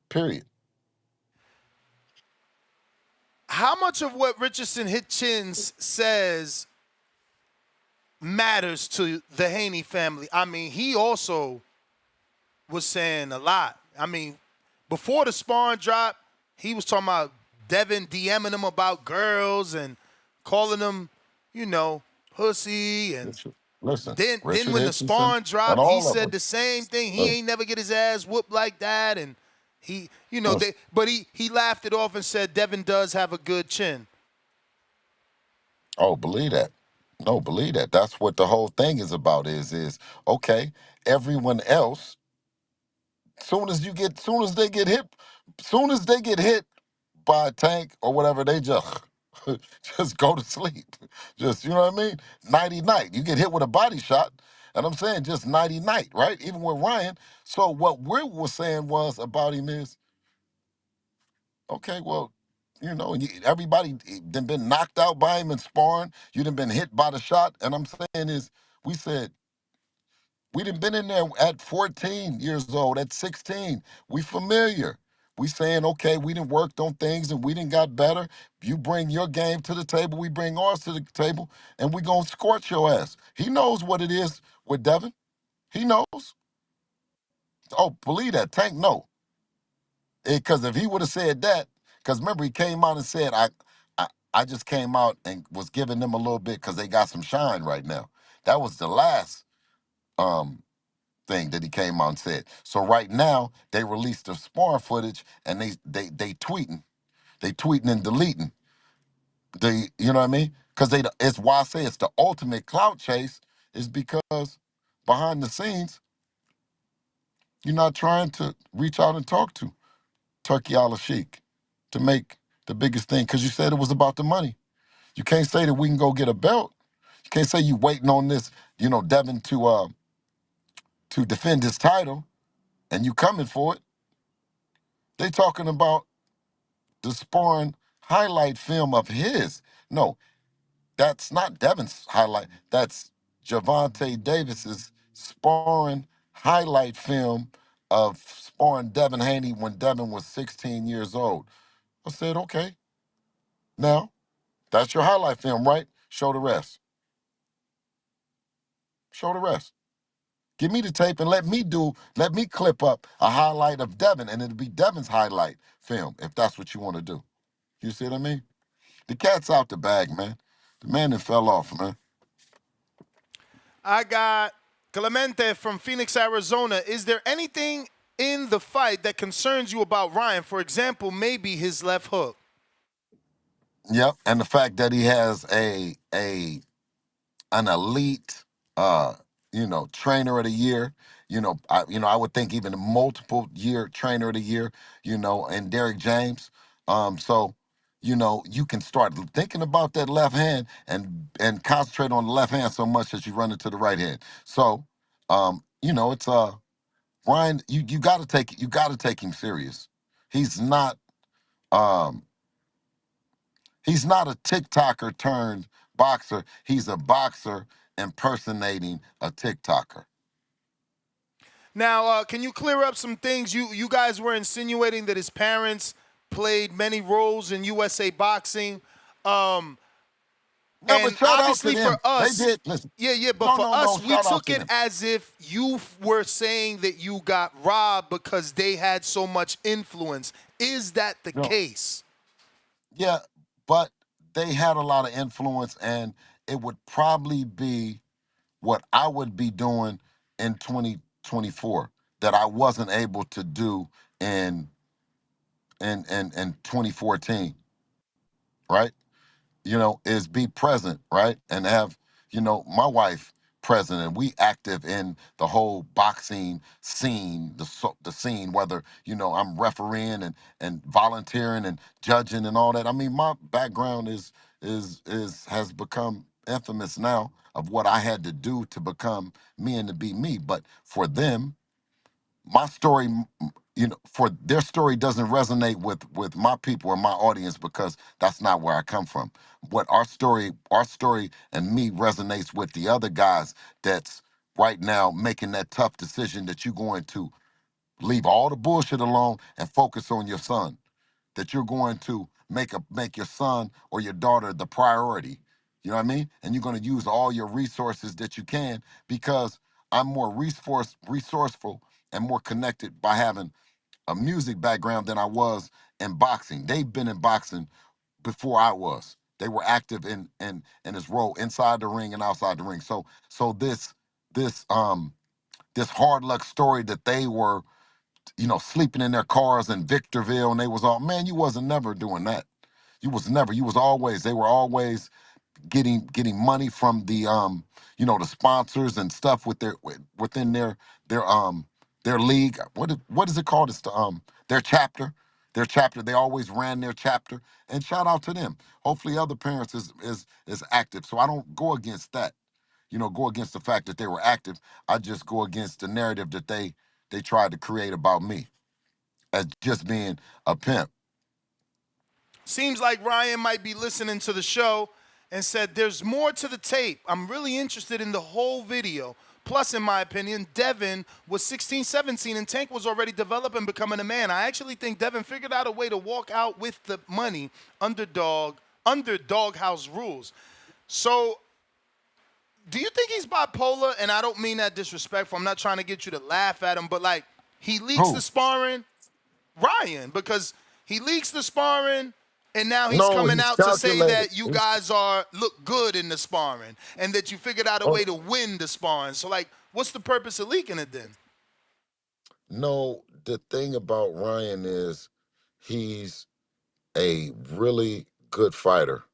Period. How much of what Richardson Hitchens says matters to the Haney family? I mean, he also was saying a lot. I mean, before the sparring drop, he was talking about Devin DMing him about girls and calling him, you know, pussy. And Listen, then Richard when the Hitchens sparring and dropped, he all of said them. the same thing. He ain't never get his ass whooped like that. And he, you know, but he laughed it off and said Devin does have a good chin. Oh, believe that. No, believe that. That's what the whole thing is about is okay, everyone else, soon as they get hit by a tank or whatever, they just just go to sleep. Just, you know what I mean? Nighty night. You get hit with a body shot, and I'm saying just nighty night, right? Even with Ryan. So what we were saying was about him is, okay, well, you know, everybody done been knocked out by him in sparring. You done been hit by the shot. And I'm saying is, we said, we done been in there at 14 years old, at 16. We familiar. We saying, okay, we done worked on things and we done got better. You bring your game to the table, we bring ours to the table, and we gonna scorch your ass. He knows what it is with Devin. He knows. Oh, believe that. Tank, no. Because if he would have said that, because remember he came out and said, I just came out and was giving them a little bit because they got some shine right now. That was the last thing that he came out and said. So right now they released the sparring footage and they tweeting and deleting. You know what I mean? Because it's why I say it's the ultimate clout chase is because behind the scenes you're not trying to reach out and talk to Turkey Al Sheikh. to make the biggest thing because you said it was about the money. You can't say that we can go get a belt. You can't say you waiting on this, Devin to defend his title and you coming for it. They talking about the sparring highlight film of his. No, that's not Devin's highlight. That's Gervonta Davis's sparring highlight film of sparring Devin Haney when Devin was 16 years old. I said, okay, now that's your highlight film, right? Show the rest. Show the rest. Give me the tape and let me clip up a highlight of Devin, and it'll be Devin's highlight film if that's what you want to do. You see what I mean? The cat's out the bag, man. The man that fell off, man. I got Clemente from Phoenix, Arizona. Is there anything in the fight that concerns you about Ryan? For example, maybe his left hook. Yep, and the fact that he has an elite, trainer of the year. I would think even a multiple year trainer of the year. And Derek James. So, you can start thinking about that left hand and concentrate on the left hand so much that you run into the right hand. So, it's Ryan. You got to take him serious. He's not. Um, He's not a TikToker turned boxer. He's a boxer impersonating a TikToker. Now, can you clear up some things? You guys were insinuating that his parents played many roles in USA boxing. No, and but shout obviously out to them. for us, They did. Listen. but for us, we shout out took to it them. as if you were saying that you got robbed because they had so much influence. Is that the case? Yeah, but they had a lot of influence, and it would probably be what I would be doing in 2024 that I wasn't able to do in 2014, right? Is be present, right? And have, my wife present, and we active in the whole boxing scene, the scene, whether, I'm refereeing and volunteering and judging and all that. I mean, my background has become infamous now of what I had to do to become me and to be me. But for them, my story, for their story doesn't resonate with my people or my audience because that's not where I come from. What our story and me resonates with the other guys that's right now making that tough decision that you're going to leave all the bullshit alone and focus on your son. That you're going to make your son or your daughter the priority. You know what I mean? And you're going to use all your resources that you can because I'm more resourceful and more connected by having a music background than I was in boxing. They've been in boxing before I was. They were active in this role inside the ring and outside the ring. So this hard luck story that they were, sleeping in their cars in Victorville and they was all, man, you wasn't never doing that. They were always getting money from the sponsors and stuff within their league. What is it called? It's their chapter. Their chapter. They always ran their chapter. And shout out to them. Hopefully other parents is active. So I don't go against that. Go against the fact that they were active. I just go against the narrative that they tried to create about me as just being a pimp. Seems like Ryan might be listening to the show and said, there's more to the tape. I'm really interested in the whole video. Plus, in my opinion, Devin was 16, 17, and Tank was already developing, becoming a man. I actually think Devin figured out a way to walk out with the money under doghouse rules. So, do you think he's bipolar? And I don't mean that disrespectful. I'm not trying to get you to laugh at him, but like, he leaks the sparring, Ryan, because he leaks the sparring, and now he's coming out to say that you guys look good in the sparring and that you figured out a way to win the sparring. So, like, what's the purpose of leaking it then? No, the thing about Ryan is he's a really good fighter.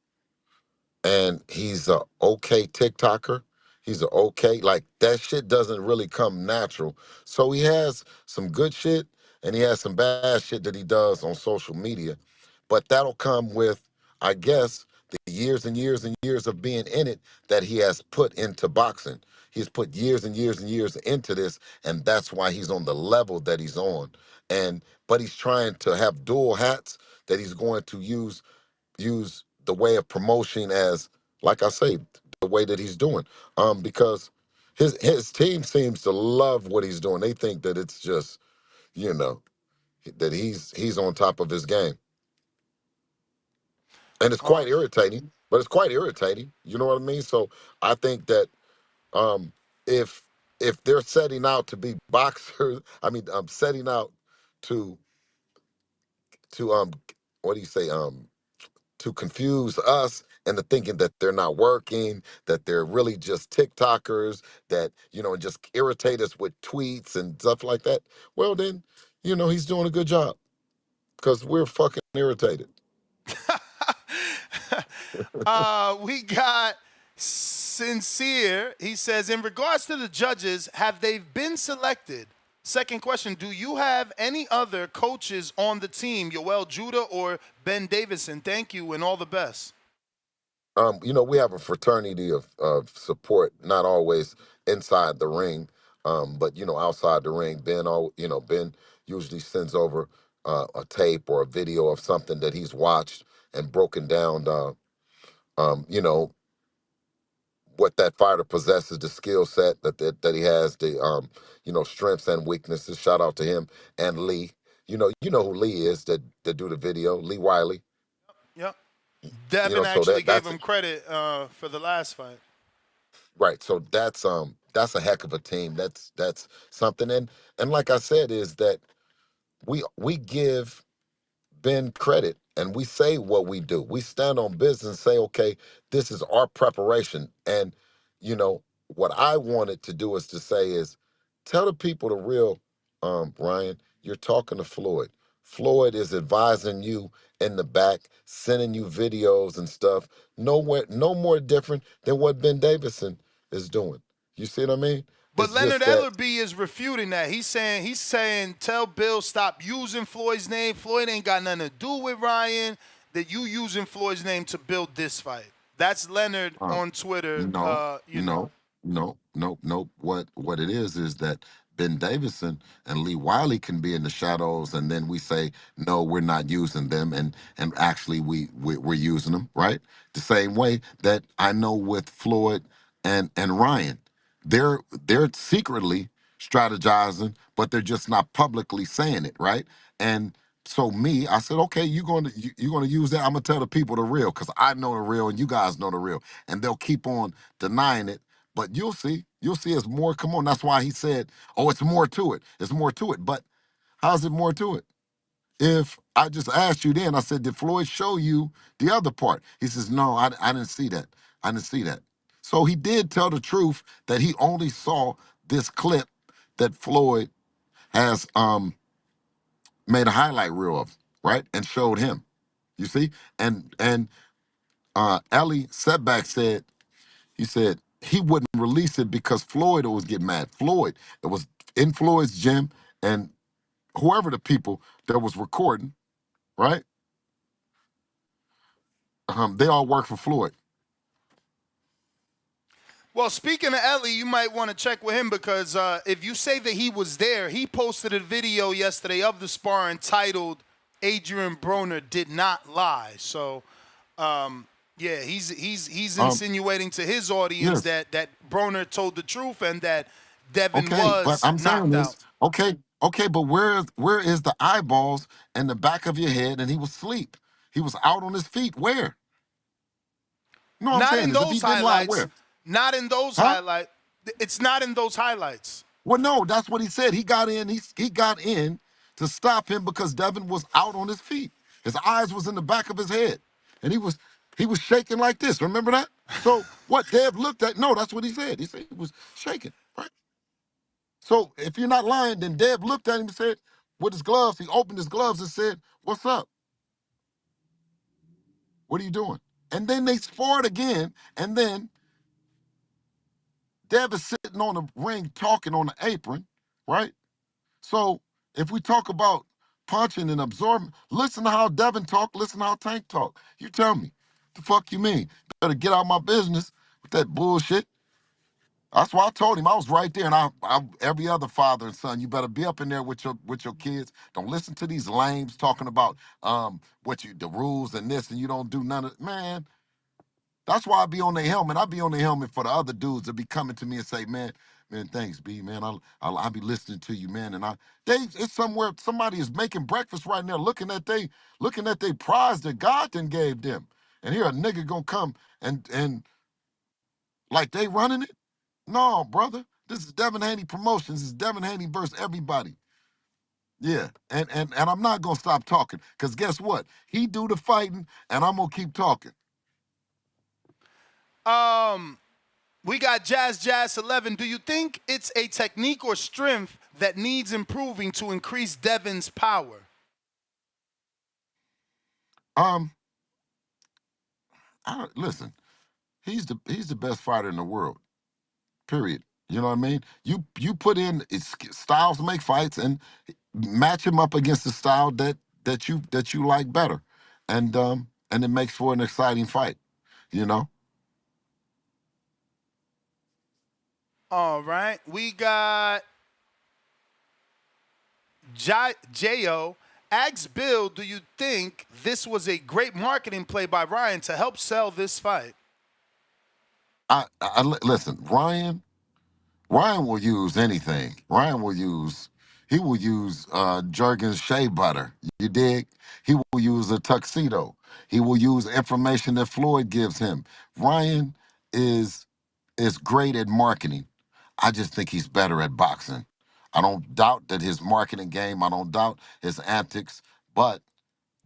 And he's a okay TikToker. He's a okay, like that shit doesn't really come natural. So he has some good shit and he has some bad shit that he does on social media. But that'll come with, I guess, the years and years and years of being in it that he has put into boxing. He's put years and years and years into this, and that's why he's on the level that he's on. But he's trying to have dual hats that he's going to use the way of promotion as, like I say, the way that he's doing. Because his team seems to love what he's doing. They think that it's just, you know, that he's on top of his game. And it's quite irritating, but it's quite irritating. You know what I mean? So I think that um, if they're setting out to be boxers, I mean, setting out to to what do you say to confuse us into thinking that they're not working, that they're really just TikTokers, that just irritate us with tweets and stuff like that. Well, then he's doing a good job because we're fucking irritated. We got Sincere. He says, in regards to the judges, have they been selected? Second question, do you have any other coaches on the team, Yoel Judah or Ben Davison? Thank you and all the best. We have a fraternity of support, not always inside the ring, but outside the ring. Ben usually sends over a tape or a video of something that he's watched and broken down, what that fighter possesses, the skill set that he has, the strengths and weaknesses. Shout out to him and Lee. You know who Lee is that do the video, Lee Wiley. Yep. Devin So actually gave that's him credit for the last fight. right. So that's a heck of a team. That's something. And like I said, is that we give Ben credit and we say what we do. We stand on business and say, okay, this is our preparation. And what I wanted to do is to say is tell the people the real, Ryan, you're talking to Floyd. Floyd is advising you in the back, sending you videos and stuff. No more different than what Ben Davison is doing. You see what I mean? But It's Leonard just that Ellerby is refuting that. He's saying tell Bill stop using Floyd's name. Floyd ain't got nothing to do with Ryan. That you using Floyd's name to build this fight. That's Leonard on Twitter. No. What it is that Ben Davison and Lee Wiley can be in the shadows, and then we say no, we're not using them, and actually we're using them, right? The same way that I know with Floyd and Ryan, they're secretly strategizing, but they're just not publicly saying it, right? And so I said, okay, you're gonna use that. I'm gonna tell the people the real, because I know the real and you guys know the real, and they'll keep on denying it. But you'll see it's more. Come on, that's why he said, oh, it's more to it. It's more to it. But how's it more to it? If I just asked you then, I said, did Floyd show you the other part? He says, no, I didn't see that. I didn't see that. So he did tell the truth that he only saw this clip that Floyd has made a highlight reel of, right? And showed him. You see? And Ellie Setback said, he wouldn't release it because Floyd always get mad. Floyd, it was in Floyd's gym, and whoever the people that was recording, right? They all work for Floyd. Well, speaking of Ellie, you might want to check with him because if you say that he was there, he posted a video yesterday of the sparring titled "Adrian Broner Did Not Lie." So, yeah, he's insinuating to his audience that Broner told the truth and that Devin was but I'm saying knocked out. okay, but where is the eyeballs and the back of your head? And he was asleep. He was out on his feet. Where? No, I'm Not saying in is if he those didn't lie, highlights. where? Not in those Huh? highlights. It's not in those highlights. Well, no, that's what he said. He got in. He got in to stop him because Devin was out on his feet. His eyes was in the back of his head, and he was shaking like this. Remember that? So what Dev looked at? No, that's what he said. He said he was shaking, right? So if you're not lying, then Dev looked at him and said, with his gloves, he opened his gloves and said, "What's up? What are you doing?" And then they sparred again, and then Dev is sitting on the ring talking on the apron, right? So if we talk about punching and absorbing. Listen to how Devin talk. Listen to how Tank talk. You tell me. The fuck you mean? Better get out my business with that bullshit. That's why I told him I was right there, and every other father and son, you better be up in there with your kids. Don't listen to these lames talking about the rules and this, and you don't do none of man. That's why I be on their helmet. I be on their helmet for the other dudes that be coming to me and say, man, thanks, B, man. I'll be listening to you, man. And it's somewhere somebody is making breakfast right now, looking at they prize that God then gave them, and here a nigga gonna come and like they running it. No, brother. This is Devin Haney Promotions. This is Devin Haney versus everybody. Yeah. And I'm not gonna stop talking. Cause guess what? He do the fighting and I'm gonna keep talking. We got Jazz 11. Do you think it's a technique or strength that needs improving to increase Devin's power? Listen, he's the best fighter in the world. Period. You know what I mean? You put in styles to make fights and match him up against the style that you like better, and it makes for an exciting fight. You know. All right. We got J.O. Asks Bill, do you think this was a great marketing play by Ryan to help sell this fight? Listen, Ryan will use anything. He will use Jergens shea butter. You dig? He will use a tuxedo. He will use information that Floyd gives him. Ryan is great at marketing. I just think he's better at boxing. I don't doubt that his marketing game, I don't doubt his antics, but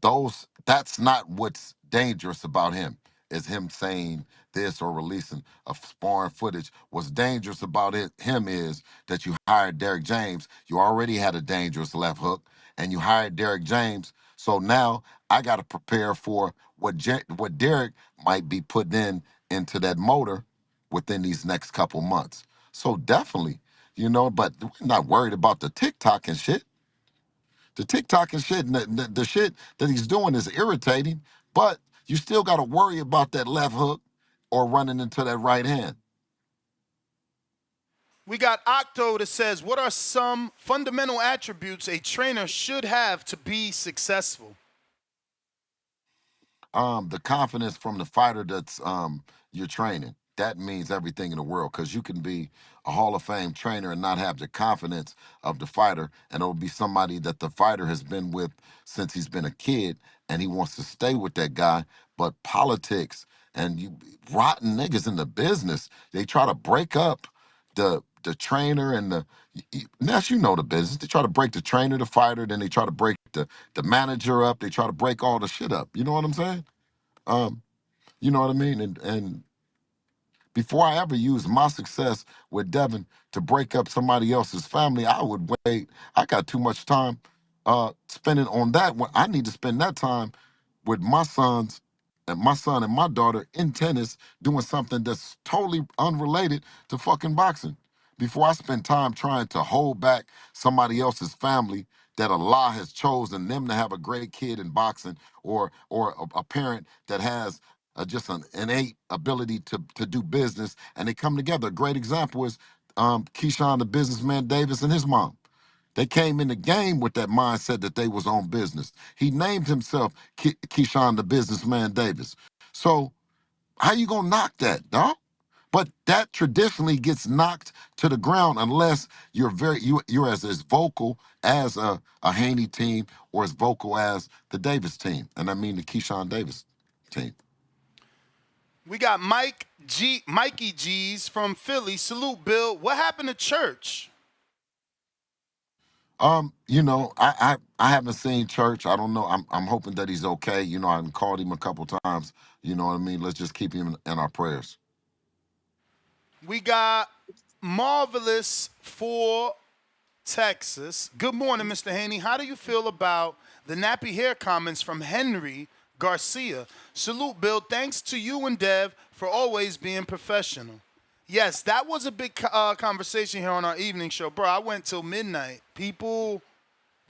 that's not what's dangerous about him, is him saying this or releasing of sparring footage. What's dangerous about him is that you hired Derek James. You already had a dangerous left hook, and you hired Derek James. So now I got to prepare for what Derek might be putting into that motor within these next couple months. So definitely, but we're not worried about the TikTok and shit. The TikTok and shit, and the shit that he's doing is irritating, but you still got to worry about that left hook or running into that right hand. We got Octo that says, what are some fundamental attributes a trainer should have to be successful? The confidence from the fighter that's you're training. That means everything in the world, because you can be a Hall of Fame trainer and not have the confidence of the fighter, and it'll be somebody that the fighter has been with since he's been a kid, and he wants to stay with that guy. But politics and you rotten niggas in the business, they try to break up the trainer and Ness, you know the business. They try to break the trainer, the fighter, then they try to break the manager up. They try to break all the shit up. You know what I'm saying? Um, you know what I mean? And before I ever use my success with Devin to break up somebody else's family, I would wait. I got too much time spending on that. When I need to spend that time with my sons and my son and my daughter in tennis doing something that's totally unrelated to fucking boxing. Before I spend time trying to hold back somebody else's family that Allah has chosen them to have a great kid in boxing, or a parent that has just an innate ability to do business, and they come together. A great example is Keyshawn the businessman Davis and his mom. They came in the game with that mindset that they was on business. He named himself Keyshawn the businessman Davis. So how you gonna knock that, dog? But that traditionally gets knocked to the ground unless you're as vocal as a Haney team or as vocal as the Davis team, and I mean the Keyshawn Davis team. We got Mikey G's from Philly. Salute, Bill. What happened to Church? I haven't seen Church. I don't know. I'm hoping that he's okay. I called him a couple times. You know what I mean? Let's just keep him in our prayers. We got Marvelous for Texas. Good morning, Mr. Haney. How do you feel about the nappy hair comments from Henry Garcia? Salute, Bill. Thanks to you and Dev for always being professional. Yes, that was a big conversation here on our evening show. Bro, I went till midnight. People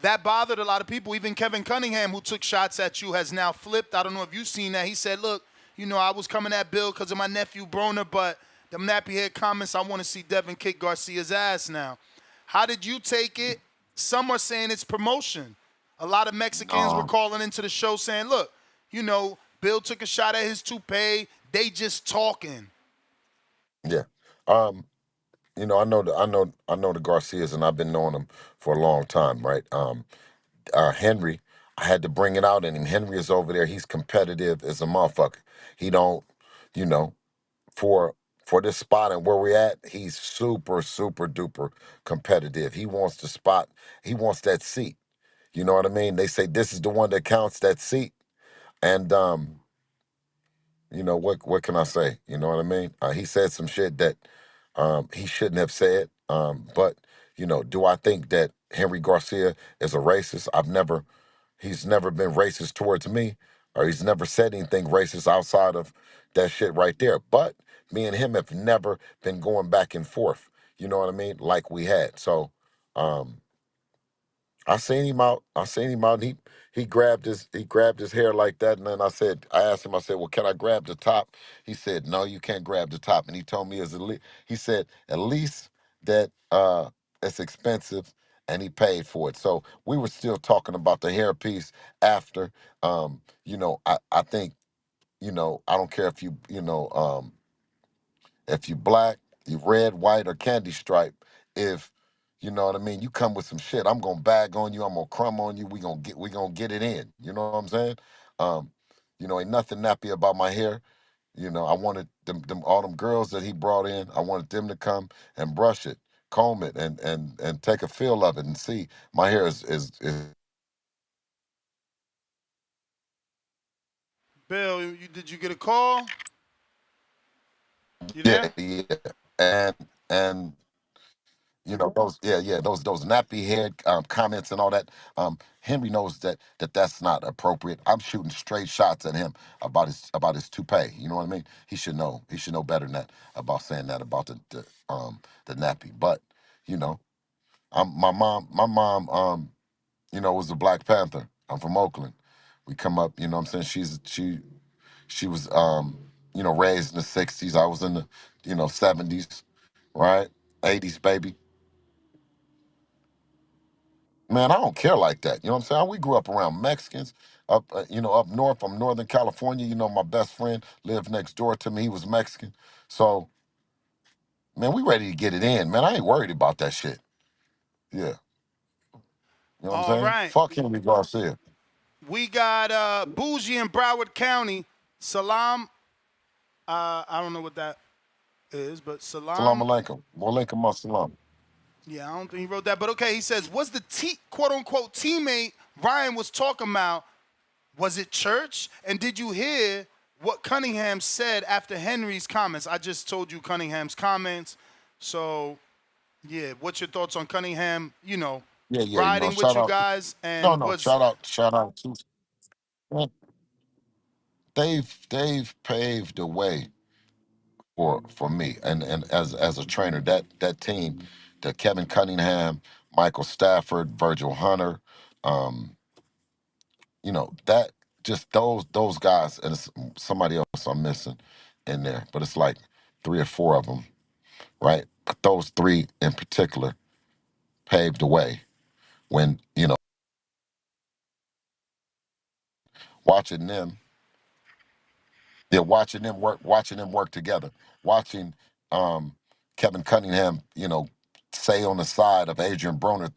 that bothered a lot of people. Even Kevin Cunningham, who took shots at you, has now flipped. I don't know if you've seen that. He said, look, I was coming at Bill because of my nephew Broner, but them nappy head comments, I want to see Devin kick Garcia's ass now. How did you take it? Some are saying it's promotion. A lot of Mexicans were calling into the show saying, look, Bill took a shot at his toupee. They just talking. Yeah. I know the Garcias, and I've been knowing them for a long time, right? Henry, I had to bring it out in him. Henry is over there. He's competitive as a motherfucker. He don't, you know, for this spot and where we're at, he's super, super duper competitive. He wants the spot. He wants that seat. You know what I mean? They say this is the one that counts, that seat. And what can I say? You know what I mean? He said some shit that he shouldn't have said. But do I think that Henry Garcia is a racist? He's never been racist towards me, or he's never said anything racist outside of that shit right there. But me and him have never been going back and forth. You know what I mean? Like we had. So um, I seen him out. And he grabbed his hair like that. And then I asked him, I said, well, can I grab the top? He said, no, you can't grab the top. And he told me he said, at least that it's expensive, and he paid for it. So we were still talking about the hair piece after. I think, I don't care if you black, you red, white, or candy stripe, if you know what I mean, you come with some shit, I'm gonna bag on you, I'm gonna crumb on you, we gonna get it in. You know what I'm saying? Um, ain't nothing nappy about my hair. I wanted them all them girls that he brought in, I wanted them to come and brush it, comb it, and take a feel of it and see my hair is Bill, did you get a call? You yeah, there? yeah. And those nappy head comments and all that. Henry knows that's not appropriate. I'm shooting straight shots at him about his toupee. You know what I mean? He should know. He should know better than that about saying that about the nappy. But you know, my mom was a Black Panther. I'm from Oakland. We come up. You know what I'm saying? She was raised in the '60s. I was in the '70s, right? '80s, baby. Man, I don't care like that. You know what I'm saying? We grew up around Mexicans, up north. I'm Northern California. My best friend lived next door to me. He was Mexican. So, man, we ready to get it in. Man, I ain't worried about that shit. Yeah. You know what I'm All saying? right. Fuck Henry Garcia. We got Bougie in Broward County. Salam. I don't know what that is, but Salam Salam. alaikum. Walaikum assalam. Yeah, I don't think he wrote that. But okay, he says, was the quote unquote teammate Ryan was talking about, was it church? And did you hear what Cunningham said after Henry's comments? I just told you Cunningham's comments. So, yeah, what's your thoughts on Cunningham, Yeah, yeah, riding with shout you out. guys? No, And no, was shout out to well, they've paved the way for me, and as a trainer, that team, the Kevin Cunningham, Michael Stafford, Virgil Hunter, um, that just those guys, and it's somebody else I'm missing in there, but it's like three or four of them, right? But those three in particular paved the way when watching them. Yeah, watching them work together, watching um, Kevin Cunningham, say on the side of Adrian Broner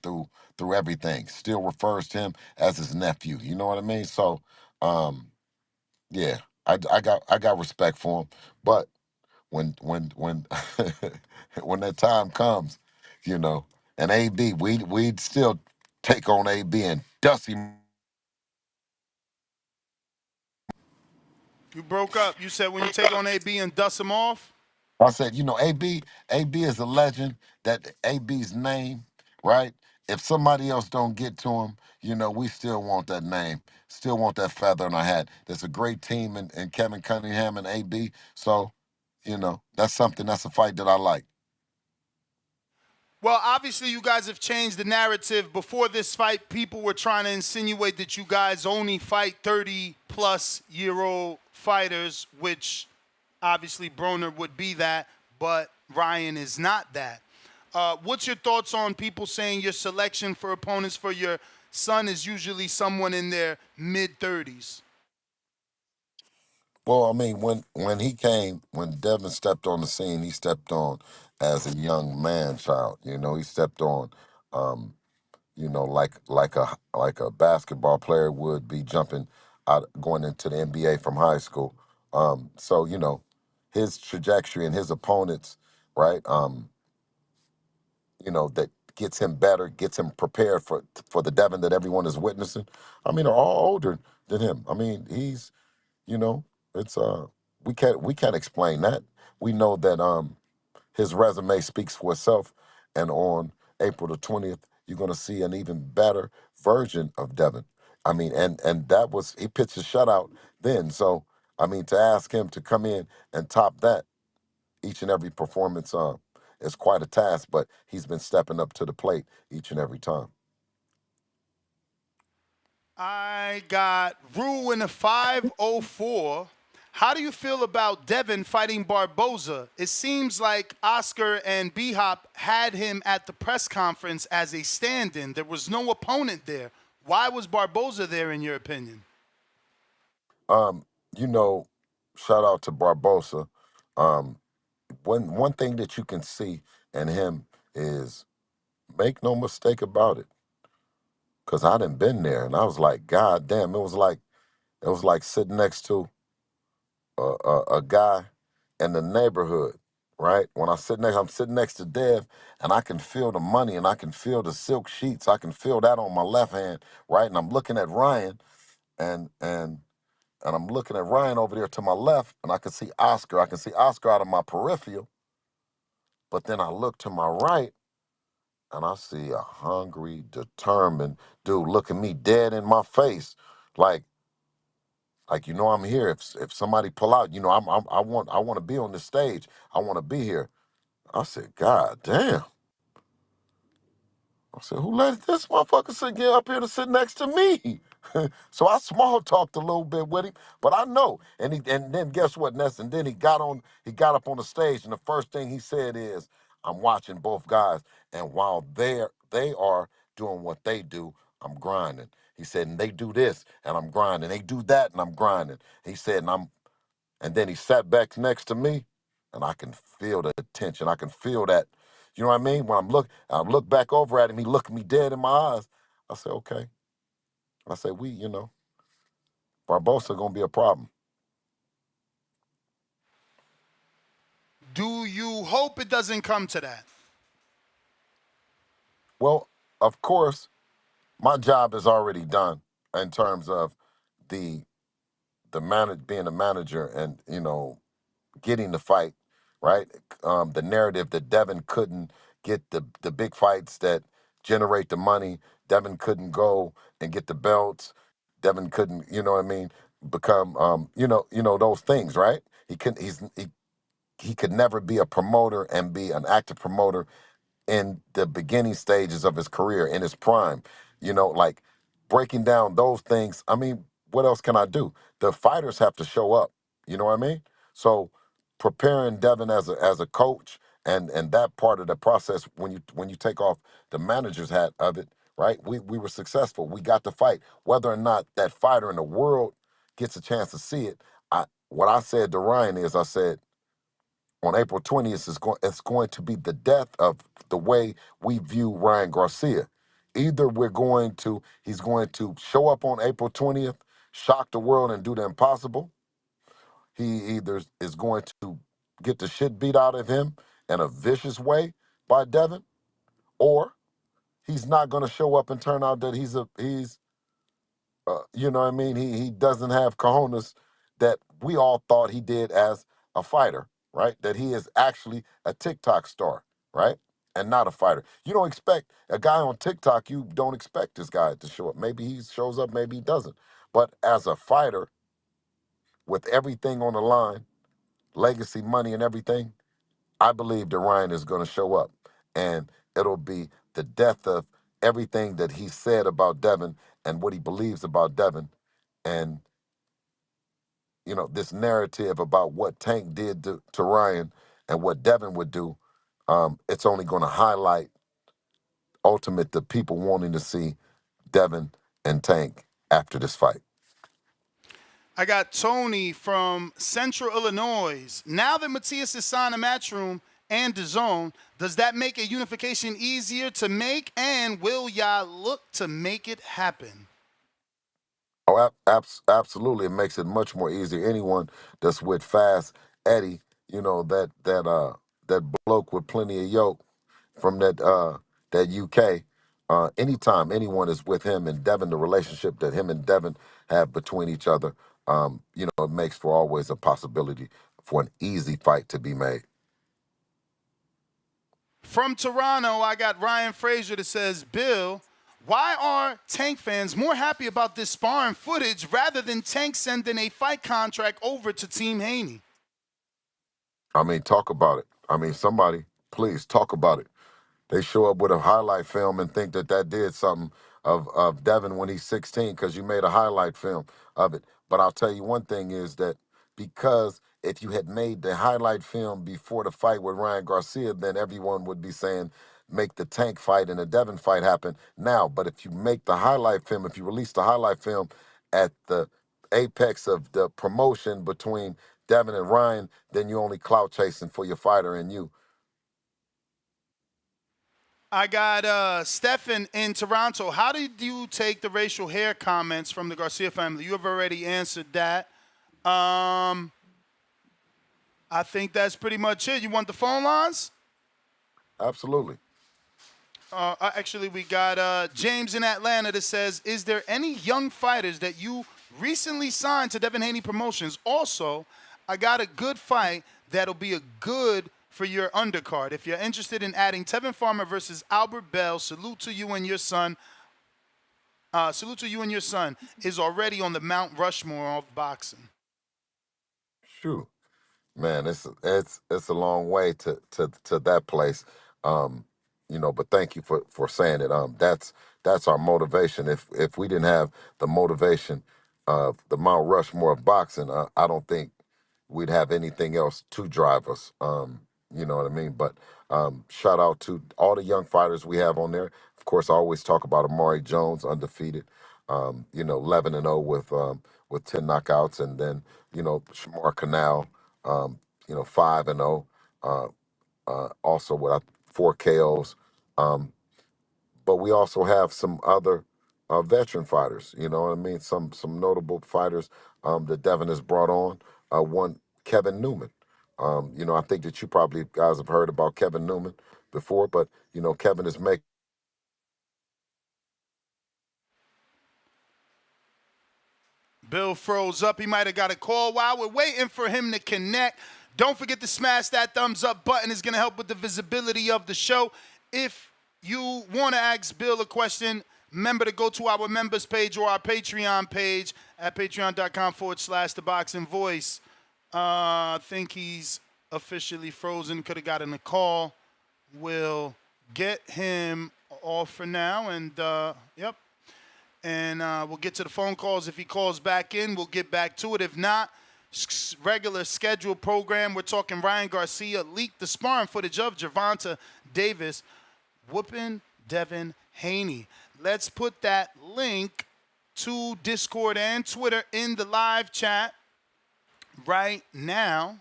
through everything, still refers to him as his nephew. You know what I mean? So, um, yeah, I got respect for him, but when when that time comes, you know, and AB, we'd still take on AB and dust him. you broke up? You said when you take on AB and dust him off? I said, AB is a legend. That AB's name, right? If somebody else don't get to him, we still want that name, still want that feather in our hat. There's a great team in Kevin Cunningham and AB. So, that's something. That's a fight that I like. Well, obviously, you guys have changed the narrative. Before this fight, people were trying to insinuate that you guys only fight 30-plus-year-old fighters, which obviously Broner would be that, but Ryan is not that. What's your thoughts on people saying your selection for opponents for your son is usually someone in their mid-30s? Well, I mean, when Devin stepped on the scene, he stepped on as a young man child. You know, he stepped on, um, like a basketball player would be jumping out, going into the NBA from high school. So his trajectory and his opponents, right? That gets him better, gets him prepared for the Devin that everyone is witnessing. I mean, are all older than him. I mean, he's you know, it's we can't explain that. We know that his resume speaks for itself, and on April the 20th, you're gonna see an even better version of Devin. I mean, and that was he pitched a shutout then. So I mean, to ask him to come in and top that each and every performance is quite a task, but he's been stepping up to the plate each and every time. I got Rue in a 504. How do you feel about Devin fighting Barboza? It seems like Oscar and B-Hop had him at the press conference as a stand-in. There was no opponent there. Why was Barboza there, in your opinion? Um, you know, Shout out to Barbosa. Um, one thing that you can see in him is make no mistake about it. Cause I done been there, and I was like, God damn! It was like sitting next to a guy in the neighborhood, right? I'm sitting next to Dev, and I can feel the money, and I can feel the silk sheets. I can feel that on my left hand, right? And I'm looking at Ryan, and I'm looking at Ryan over there to my left, and I can see Oscar. I can see Oscar out of my peripheral, but then I look to my right, and I see a hungry, determined dude looking me dead in my face, like I'm here. If somebody pull out, I want to be on this stage. I want to be here. I said, God damn. I said, who let this motherfucker get up here to sit next to me? So I small talked a little bit with him, but I know. And then guess what, Ness? And then he got up on the stage, and the first thing he said is, I'm watching both guys, and while they are doing what they do, I'm grinding. He said, and they do this, and I'm grinding. They do that, and I'm grinding. He said, and then he sat back next to me, and I can feel the tension. I can feel that. You know what I mean? When I look back over at him, he looked me dead in my eyes. I said, okay. I said, Barbosa gonna be a problem. Do you hope it doesn't come to that? Well, of course, my job is already done in terms of the being a manager and getting the fight right. The narrative that Devin couldn't get the big fights that generate the money. Devin couldn't go and get the belts. Devin couldn't, you know what I mean, become those things, right? He could never be a promoter and be an active promoter in the beginning stages of his career, in his prime, like breaking down those things. I mean, what else can I do? The fighters have to show up. You know what I mean? So preparing Devin as a coach and that part of the process, when you take off the manager's hat of it, right? We were successful. We got the fight. Whether or not that fighter in the world gets a chance to see it, what I said to Ryan is, I said, on April 20th, it's going to be the death of the way we view Ryan Garcia. Either he's going to show up on April 20th, shock the world and do the impossible. He either is going to get the shit beat out of him in a vicious way by Devin, or he's not going to show up and turn out that he's you know what I mean? He doesn't have cojones that we all thought he did as a fighter, right? That he is actually a TikTok star, right? And not a fighter. You don't expect a guy on TikTok, you don't expect this guy to show up. Maybe he shows up, maybe he doesn't. But as a fighter, with everything on the line, legacy, money, and everything, I believe that Ryan is going to show up. And It'll be the death of everything that he said about Devin and what he believes about Devin, and this narrative about what Tank did to Ryan and what Devin would do. It's only going to highlight the people wanting to see Devin and Tank after this fight. I got Tony from Central Illinois. Now that Matias has signed a Matchroom and DAZN, does that make a unification easier to make? And will y'all look to make it happen? Oh, absolutely. It makes it much more easier. Anyone that's with Fast Eddie, that bloke with plenty of yoke from that UK. Anytime anyone is with him and Devin, the relationship that him and Devin have between each other, it makes for always a possibility for an easy fight to be made. From Toronto, I got Ryan Frazier that says, Bill, why are Tank fans more happy about this sparring footage rather than Tank sending a fight contract over to Team Haney? I mean, talk about it. I mean, somebody, please talk about it. They show up with a highlight film and think that did something of Devin when he's 16 because you made a highlight film of it. But I'll tell you one thing is that because if you had made the highlight film before the fight with Ryan Garcia, then everyone would be saying make the Tank fight and the Devin fight happen now. But if you make the highlight film, if you release the highlight film at the apex of the promotion between Devin and Ryan, then you're only clout chasing for your fighter and you. I got Stefan in Toronto. How did you take the racial hair comments from the Garcia family? You have already answered that. I think that's pretty much it. You want the phone lines? Absolutely. Actually, we got James in Atlanta that says, is there any young fighters that you recently signed to Devin Haney Promotions? Also, I got a good fight that'll be a good for your undercard. If you're interested in adding Tevin Farmer versus Albert Bell, salute to you and your son. Salute to you and your son is already on the Mount Rushmore of boxing. Shoot, man, it's a long way to that place. But thank you for saying it. That's our motivation. If we didn't have the motivation of the Mount Rushmore of boxing, I don't think we'd have anything else to drive us. You know what I mean? But shout out to all the young fighters we have on there. Of course, I always talk about Amari Jones, undefeated. 11-0 with 10 knockouts, and then Shamar Canal, 5-0. Also with 4 KOs. But we also have some other veteran fighters. You know what I mean? Some notable fighters that Devin has brought on. One, Kevin Newman. I think that you probably guys have heard about Kevin Newman before, but Kevin is making. Bill froze up. He might have got a call. While we're waiting for him to connect, don't forget to smash that thumbs up button. It's going to help with the visibility of the show. If you want to ask Bill a question, remember to go to our members page or our Patreon page at patreon.com/The Boxing Voice. I think he's officially frozen. Could have gotten a call. We'll get him off for now. And, yep. And we'll get to the phone calls. If he calls back in, we'll get back to it. If not, regular scheduled program. We're talking Ryan Garcia leaked the sparring footage of Gervonta Davis whooping Devin Haney. Let's put that link to Discord and Twitter in the live chat right now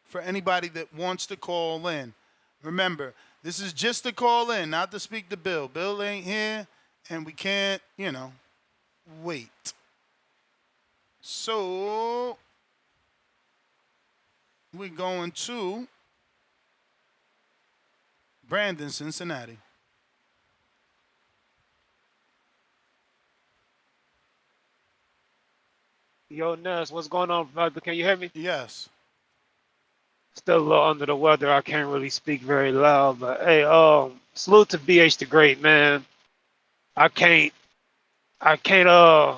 for anybody that wants to call in. Remember, this is just to call in, not to speak to Bill. Bill ain't here. And we can't, wait. So, we're going to Brandon, Cincinnati. Yo, Ness, what's going on, brother? Can you hear me? Yes. Still a little under the weather. I can't really speak very loud, but hey, salute to BH the Great, man. I can't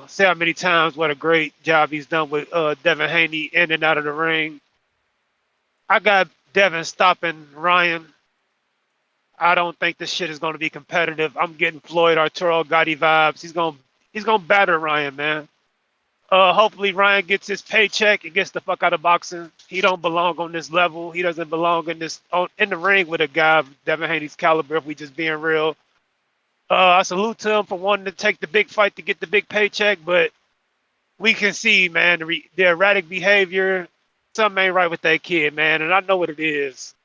say how many times what a great job he's done with Devin Haney in and out of the ring. I got Devin stopping Ryan I don't think this shit is going to be competitive. I'm getting Floyd Arturo Gotti vibes. He's gonna batter Ryan, man. Hopefully Ryan gets his paycheck and gets the fuck out of boxing. He don't belong on this level. He doesn't belong in the ring with a guy of Devin Haney's caliber. If we just being real, I salute to him for wanting to take the big fight to get the big paycheck, but we can see, man, the erratic behavior. Something ain't right with that kid, man, and I know what it is.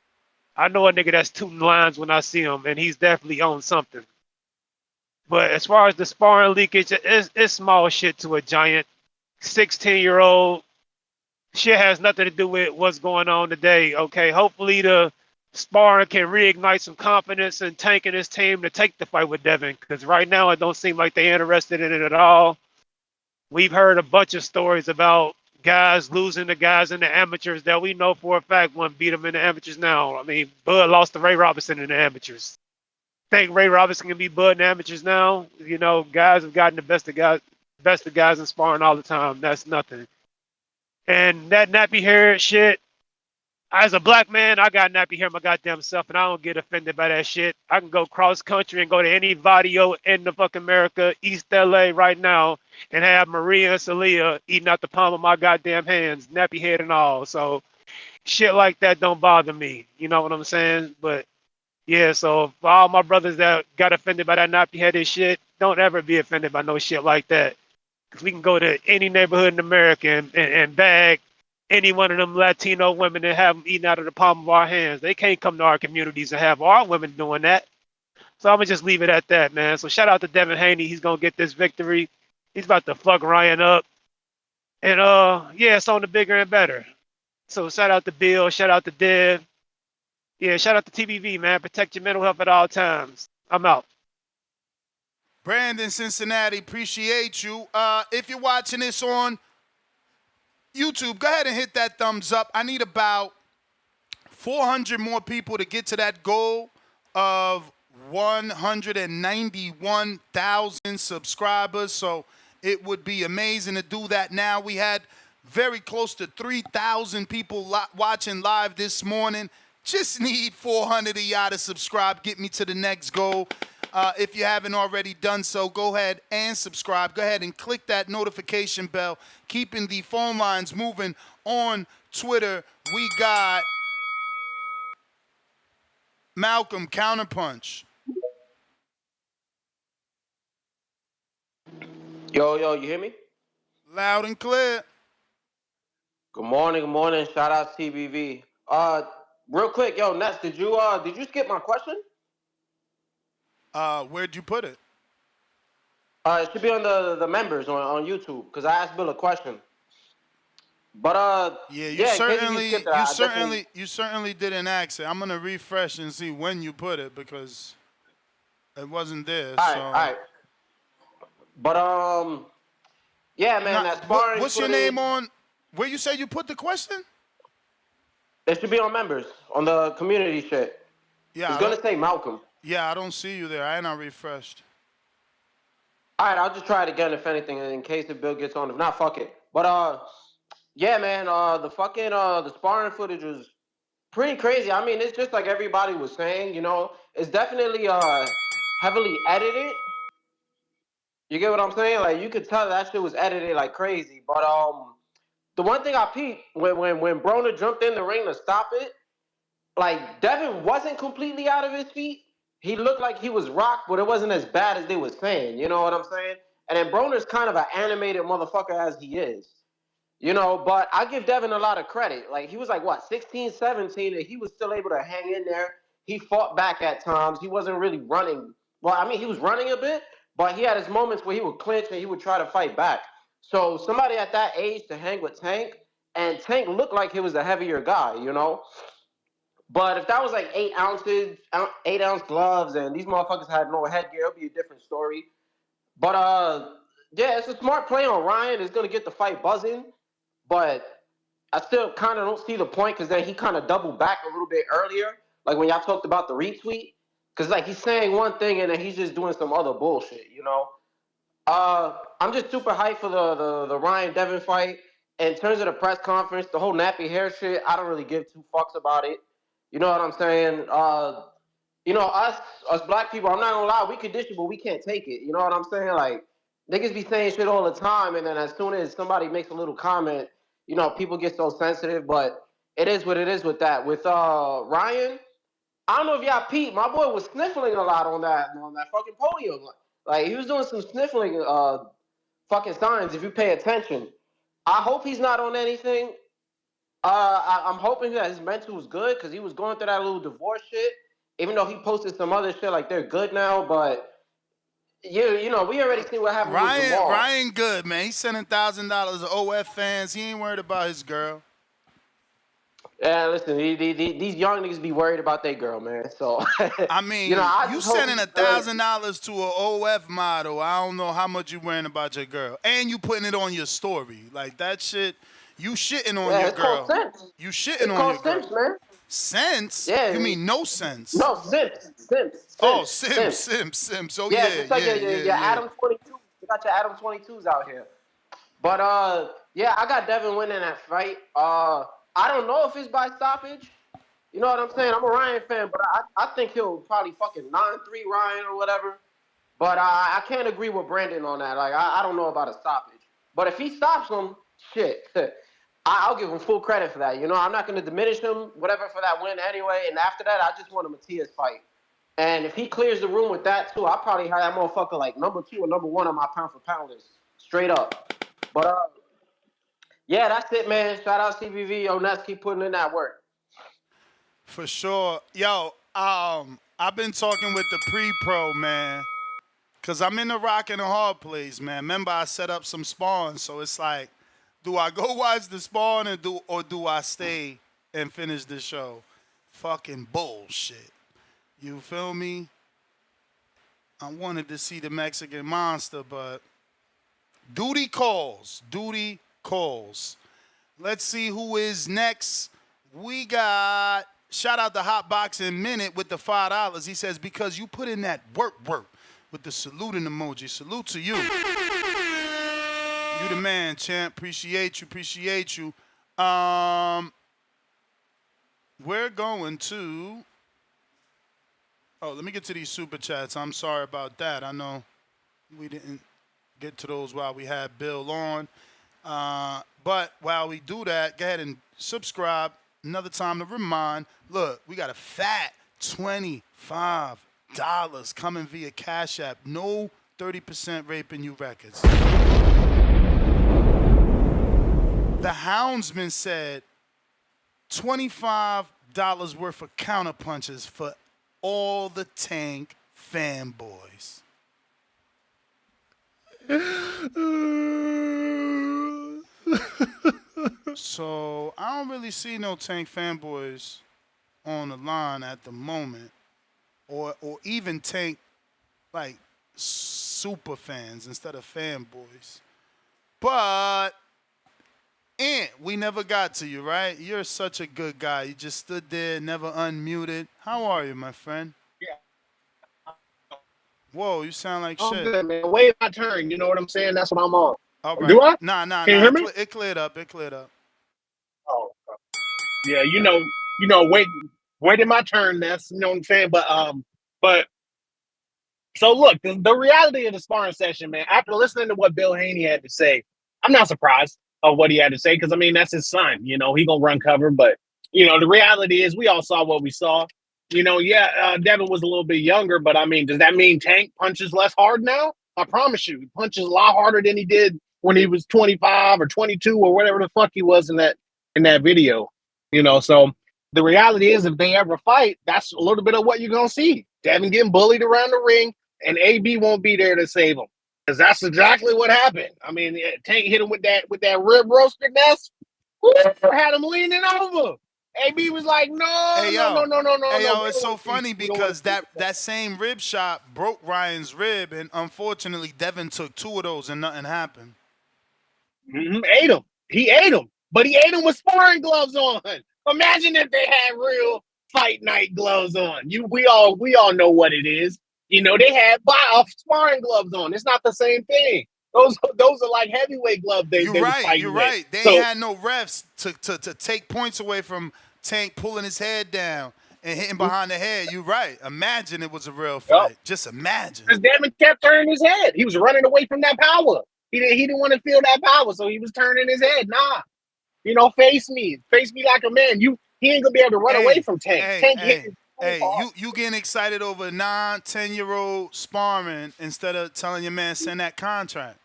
I know a nigga that's tooting lines when I see him, and he's definitely on something. But as far as the sparring leakage, it's small shit to a giant 16-year-old. Shit has nothing to do with what's going on today. Okay, hopefully the sparring can reignite some confidence in Tank and his team to take the fight with Devin. Because right now it don't seem like they're interested in it at all. We've heard a bunch of stories about guys losing to guys in the amateurs that we know for a fact wouldn't beat them in the amateurs now. I mean, Bud lost to Ray Robinson in the amateurs. Think Ray Robinson can be Bud in the amateurs now? You know, guys have gotten the best of guys in sparring all the time. That's nothing. And that nappy hair shit, as a black man, I got nappy hair my goddamn self, and I don't get offended by that shit. I can go cross country and go to any video in the fucking America, East LA right now, and have Maria and Celia eating out the palm of my goddamn hands, nappy head and all. So shit like that don't bother me. You know what I'm saying? But yeah, so for all my brothers that got offended by that nappy headed shit, don't ever be offended by no shit like that. Because we can go to any neighborhood in America and bag any one of them Latino women and have them eating out of the palm of our hands. They can't come to our communities and have our women doing that. So I'm going to just leave it at that, man. So shout out to Devin Haney. He's going to get this victory. He's about to fuck Ryan up. And yeah, it's on the bigger and better. So shout out to Bill. Shout out to Dev. Yeah, shout out to TBV, man. Protect your mental health at all times. I'm out. Brandon, Cincinnati, appreciate you. If you're watching this on YouTube, go ahead and hit that thumbs up. I need about 400 more people to get to that goal of 191,000 subscribers. So it would be amazing to do that now. We had very close to 3,000 people watching live this morning. Just need 400 of y'all to subscribe. Get me to the next goal. If you haven't already done so, go ahead and subscribe. Go ahead and click that notification bell. Keeping the phone lines moving on Twitter. We got Malcolm, Counterpunch. Yo, you hear me? Loud and clear. Good morning. Shout out CBV. Real quick, yo, Ness, did you skip my question? Where'd you put it? It should be on the members on YouTube because I asked Bill a question. But you certainly didn't ask it. I'm gonna refresh and see when you put it because it wasn't there. All right. But yeah, man, that sparring. What's your name on? Where you say you put the question? It should be on members on the community shit. Yeah, it's gonna say Malcolm. Yeah, I don't see you there. I ain't not refreshed. All right, I'll just try it again if anything, in case if Bill gets on. If not, fuck it. But yeah, man, the sparring footage was pretty crazy. I mean, it's just like everybody was saying, you know, it's definitely heavily edited. You get what I'm saying? Like you could tell that shit was edited like crazy. But the one thing I peeped when Broner jumped in the ring to stop it, like Devin wasn't completely out of his feet. He looked like he was rocked, but it wasn't as bad as they were saying. You know what I'm saying? And then Broner's kind of an animated motherfucker as he is. You know, but I give Devin a lot of credit. Like, he was like, what, 16, 17, and he was still able to hang in there. He fought back at times. He wasn't really running. Well, I mean, he was running a bit, but he had his moments where he would clinch and he would try to fight back. So somebody at that age to hang with Tank, and Tank looked like he was a heavier guy, you know? But if that was like 8 ounce gloves, and these motherfuckers had no headgear, it would be a different story. But yeah, it's a smart play on Ryan. It's gonna get the fight buzzing, but I still kind of don't see the point because then he kind of doubled back a little bit earlier, like when y'all talked about the retweet, because like he's saying one thing and then he's just doing some other bullshit, you know. I'm just super hyped for the Ryan Devin fight. In terms of the press conference, the whole nappy hair shit, I don't really give 2 fucks about it. You know what I'm saying? you know, us black people, I'm not gonna lie, we conditioned, but we can't take it. You know what I'm saying? Like, niggas be saying shit all the time, and then as soon as somebody makes a little comment, you know, people get so sensitive. But it is what it is with that. With Ryan, I don't know if y'all peeped, my boy was sniffling a lot on that fucking podium. Like he was doing some sniffling fucking signs if you pay attention. I hope he's not on anything. I'm hoping that his mental is good because he was going through that little divorce shit. Even though he posted some other shit like they're good now, but you know, we already see what happened with Jamal. Ryan good, man. He's sending $1,000 to OF fans. He ain't worried about his girl. Yeah, listen, these young niggas be worried about their girl, man. So I mean, you know, you sending $1,000 to an OF model. I don't know how much you worrying about your girl, and you putting it on your story like that shit. You shitting on your girl. Called sense. You shitting on your girl. Sense, man. Sense? Yeah. You mean no sense? No, simps. Oh, simps. Oh, yeah. Just like your Adam 22. You got your Adam 22s out here. But, yeah, I got Devin winning that fight. I don't know if it's by stoppage. You know what I'm saying? I'm a Ryan fan, but I think he'll probably fucking 9-3 Ryan or whatever. But I can't agree with Brandon on that. Like, I don't know about a stoppage. But if he stops him, shit. I'll give him full credit for that. You know, I'm not going to diminish him, whatever, for that win anyway. And after that, I just want a Matias fight. And if he clears the room with that, too, I'll probably have that motherfucker like number 2 or number 1 on my pound-for-pound list. Straight up. But, yeah, that's it, man. Shout out CBV. Onets, keep putting in that work. For sure. Yo, I've been talking with the pre-pro, man. Because I'm in the rock and the hard place, man. Remember, I set up some spawns, so it's like, do I go watch the spawn or do I stay and finish the show? Fucking bullshit. You feel me? I wanted to see the Mexican monster, but duty calls. Duty calls. Let's see who is next. We got, shout out to Hot Boxing Minute with the $5. He says, because you put in that work with the saluting emoji. Salute to you. You the man, champ. Appreciate you. We're going to... Oh, let me get to these super chats. I'm sorry about that. I know we didn't get to those while we had Bill on. But while we do that, go ahead and subscribe. Another time to remind. Look, we got a fat $25 coming via Cash App. No 30% raping you records. The Houndsman said $25 worth of counterpunches for all the Tank fanboys. So I don't really see no Tank fanboys on the line at the moment, or even Tank like super fans instead of fanboys. But we never got to you, right? You're such a good guy. You just stood there, never unmuted. How are you, my friend? Yeah. Whoa, you sound like I'm shit. good, man. Wait my turn. You know what I'm saying? That's what I'm on. All right. Do I? Nah. Can you hear me? It cleared up. Oh, yeah. You know. Waiting my turn. That's, you know what I'm saying. But so look, the reality of the sparring session, man. After listening to what Bill Haney had to say, I'm not surprised of what he had to say, because I mean, that's his son. You know, he gonna run cover, but you know, the reality is we all saw what we saw. You know, Devin was a little bit younger, but I mean, does that mean Tank punches less hard now? I promise you, he punches a lot harder than he did when he was 25 or 22 or whatever the fuck he was in that video. You know, so the reality is, if they ever fight, that's a little bit of what you're gonna see. Devin getting bullied around the ring, and AB won't be there to save him. Because that's exactly what happened. I mean, Tank hit him with that rib roaster nest. Had him leaning over. AB was like, no. Hey, yo, it's so funny because that same rib shot broke Ryan's rib, and unfortunately, Devin took 2 of those and nothing happened. Ate him. He ate him. But he ate him with sparring gloves on. Imagine if they had real fight night gloves on. We all know what it is. You know, they had sparring gloves on. It's not the same thing. Those are like heavyweight gloves. You're right. They ain't had no refs to take points away from Tank pulling his head down and hitting behind the head. You're right. Imagine it was a real Yup. fight. Just imagine. Because Devin kept turning his head. He was running away from that power. He didn't want to feel that power, so he was turning his head. Nah, face me like a man. He ain't gonna be able to run away from Tank. Tank hit his you getting excited over a 9, 10-year-old sparring instead of telling your man send that contract.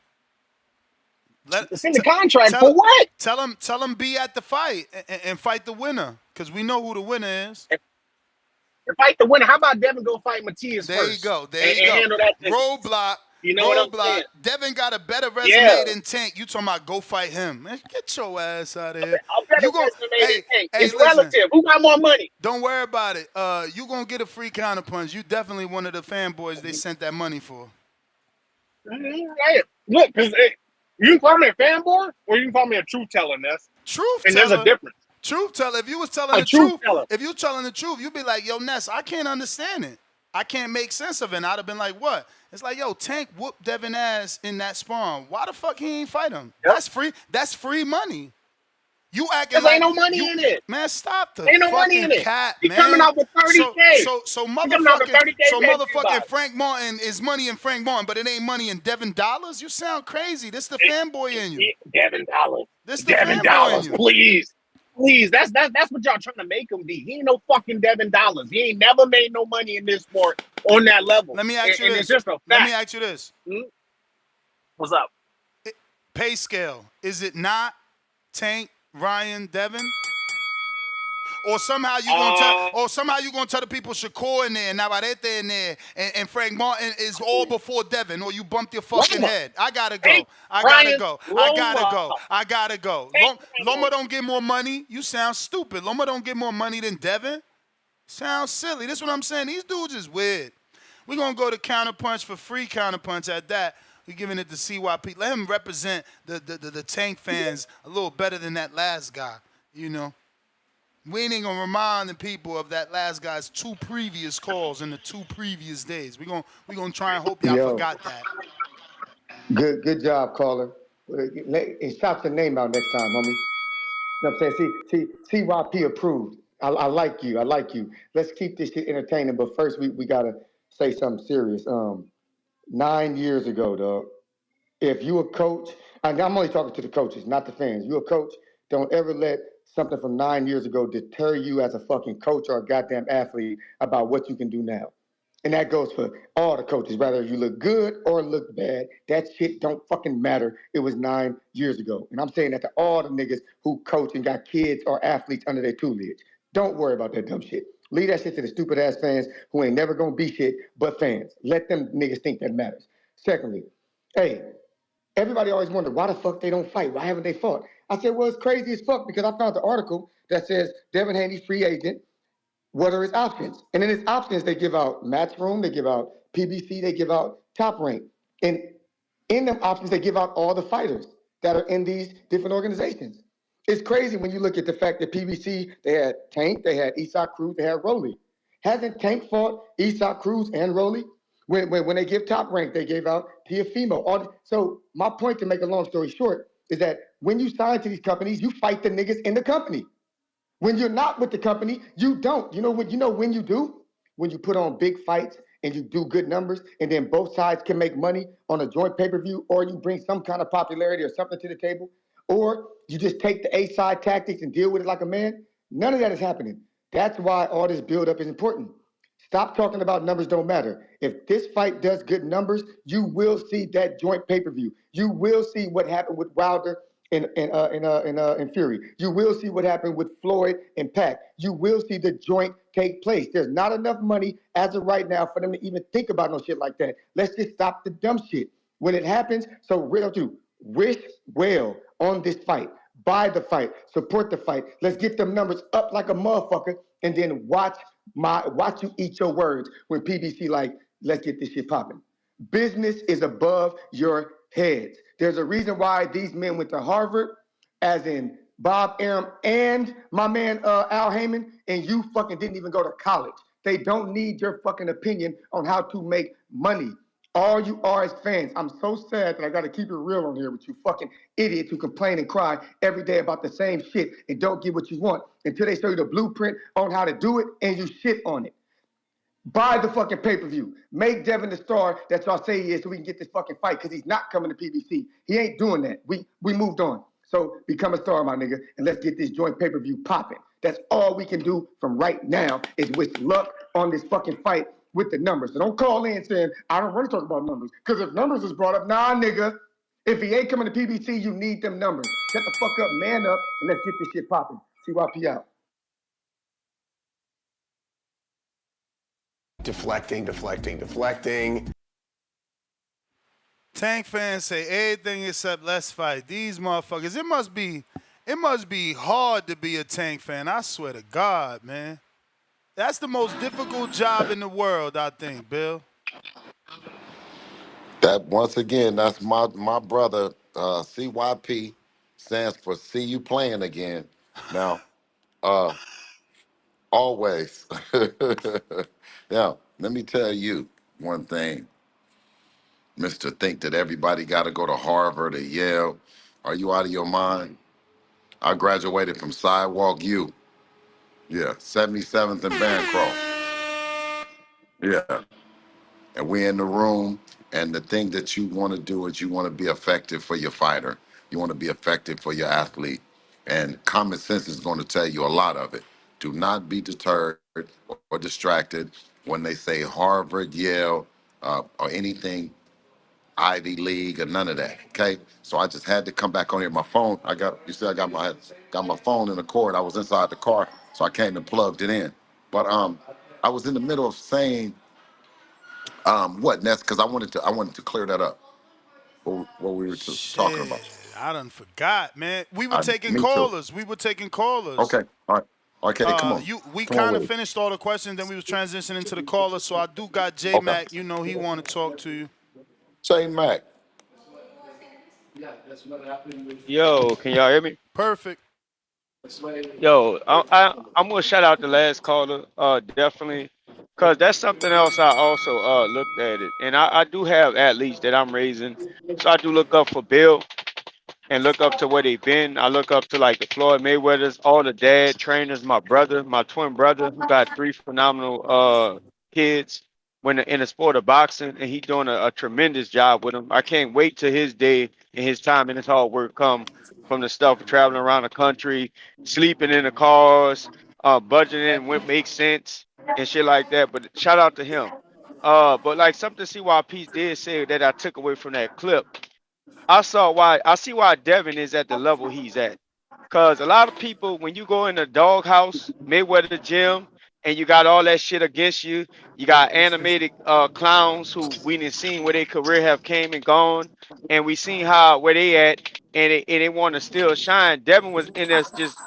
Send the contract for what? Tell him be at the fight and fight the winner, because we know who the winner is. And fight the winner. How about Devin go fight Matias there first? You go. There and you go. Handle that roadblock. You know what I'm roadblock. saying? Devin got a better resume than Tank. You talking about go fight him? Man, get your ass out of here. It's relative. Who got more money? Don't worry about it. You gonna get a free counterpunch. You definitely one of the fanboys they sent that money for. Hey, look, because you can call me a fanboy or you can call me a truth teller, Ness. Truth and teller. There's a difference. Truth teller. If you was telling the truth, if you telling the truth, you'd be like, yo, Ness, I can't understand it. I can't make sense of it. And I'd have been like, what? It's like, yo, Tank whooped Devin ass in that spawn. Why the fuck he ain't fight him? Yep. That's free money. You acting like ain't no money in it. Man, stop the ain't no fucking money in it. cat, He's man. coming out with 30K. So motherfucking Frank Martin is money in Frank Martin, but it ain't money in Devin dollars? You sound crazy. This the fanboy in you. Devin dollars. This the Devin fanboy dollars, in you. Please. That's what y'all trying to make him be. He ain't no fucking Devin dollars. He ain't never made no money in this sport on that level. Let me ask you this. It's just a fact. Let me ask you this. What's up? Pay scale. Is it not Tank, Ryan, Devin? Or somehow you gonna tell the people Shakur in there, Navarrete in there, and Frank Martin is all before Devin, or you bumped your fucking head. I gotta go. Loma don't get more money. You sound stupid. Loma don't get more money than Devin. Sounds silly. This is what I'm saying. These dudes is weird. We're gonna go to Counterpunch for free counterpunch at that. We're giving it to CYP. Let him represent the Tank fans a little better than that last guy, you know. We ain't gonna remind the people of that last guy's 2 previous calls in the 2 previous days. We're gonna try and hope y'all forgot that. Good job, caller. And shout your name out next time, homie. You know what I'm saying? See, CYP approved. I like you. Let's keep this shit entertaining, but first we gotta say something serious. 9 years ago, dog, if you a coach, and I'm only talking to the coaches, not the fans. You a coach, don't ever let something from 9 years ago deter you as a fucking coach or a goddamn athlete about what you can do now. And that goes for all the coaches, whether you look good or look bad. That shit don't fucking matter. It was 9 years ago. And I'm saying that to all the niggas who coach and got kids or athletes under their tutelage. Don't worry about that dumb shit. Leave that shit to the stupid ass fans who ain't never gonna be shit but fans. Let them niggas think that matters. Secondly, hey, everybody always wonder why the fuck they don't fight. Why haven't they fought? I said, well, it's crazy as fuck because I found the article that says Devin Haney, free agent. What are his options? And in his options, they give out Matchroom, they give out PBC, they give out Top Rank. And in them options, they give out all the fighters that are in these different organizations. It's crazy when you look at the fact that PBC, they had Tank, they had Isak Cruz, they had Rolly. Hasn't Tank fought Isak Cruz and Rolly? When they give Top Rank, they gave out Teofimo. So my point, to make a long story short, is that when you sign to these companies, you fight the niggas in the company. When you're not with the company, you don't. You know when you do? When you put on big fights and you do good numbers, and then both sides can make money on a joint pay-per-view, or you bring some kind of popularity or something to the table, or you just take the A-side tactics and deal with it like a man. None of that is happening. That's why all this build-up is important. Stop talking about numbers don't matter. If this fight does good numbers, you will see that joint pay-per-view. You will see what happened with Wilder and Fury. You will see what happened with Floyd and Pac. You will see the joint take place. There's not enough money as of right now for them to even think about no shit like that. Let's just stop the dumb shit. When it happens, so wish well on this fight. Buy the fight. Support the fight. Let's get them numbers up like a motherfucker, and then watch you eat your words when PBC like, let's get this shit popping. Business is above your heads. There's a reason why these men went to Harvard, as in Bob Arum and my man Al Heyman, and you fucking didn't even go to college. They don't need your fucking opinion on how to make money. All you are is fans. I'm so sad that I got to keep it real on here with you fucking idiots who complain and cry every day about the same shit and don't get what you want until they show you the blueprint on how to do it and you shit on it. Buy the fucking pay-per-view. Make Devin the star that y'all say he is so we can get this fucking fight because he's not coming to PBC. He ain't doing that. We moved on. So become a star, my nigga, and let's get this joint pay-per-view popping. That's all we can do from right now is wish luck on this fucking fight with the numbers. So don't call in saying, I don't want to talk about numbers. Because if numbers is brought up, nah, nigga. If he ain't coming to PBC, you need them numbers. Shut the fuck up, man up, and let's get this shit popping. CYP out. Deflecting. Tank fans say everything except let's fight. These motherfuckers, it must be hard to be a Tank fan. I swear to God, man. That's the most difficult job in the world, I think, Bill. That once again, that's my brother, CYP, stands for see you playing again. Now, always. Now, let me tell you one thing, Mr. Think that everybody got to go to Harvard or Yale. Are you out of your mind? I graduated from Sidewalk U. Yeah, 77th and Bancroft. Yeah. And we're in the room, and the thing that you want to do is you want to be effective for your fighter. You want to be effective for your athlete. And common sense is going to tell you a lot of it. Do not be deterred or distracted when they say Harvard, Yale, or anything Ivy League or none of that. Okay, so I just had to come back on here. My phone, I got my phone in the cord. I was inside the car, so I came and plugged it in. But I was in the middle of saying what Ness? Because I wanted to clear that up. What we were talking Shit, about. I done forgot, man. We were taking Me too. callers. Okay, all right. Okay, come on. We Come on kind of with it. finished all the questions, then we was transitioning to the callers. So I do got J Okay. Mac. You know he want to talk to you. Say Mac. Yo, can y'all hear me? Perfect. Yo, I'm gonna shout out the last caller, definitely, cause that's something else I also looked at it, and I do have athletes that I'm raising, so I do look up for Bill and look up to where they've been. I look up to like the Floyd Mayweathers, all the dad trainers, my brother, my twin brother, who got three phenomenal kids when in the sport of boxing, and he doing a tremendous job with them. I can't wait till his day and his time and his hard work come from the stuff of traveling around the country, sleeping in the cars, budgeting what makes sense and shit like that. But shout out to him. But like something CYP did say that I took away from that clip, I see why Devin is at the level he's at. Cause a lot of people, when you go in the doghouse, Mayweather gym, and you got all that shit against you, you got animated clowns who we didn't seen where their career have came and gone, and we seen how where they at, and they want to still shine. Devin was in there just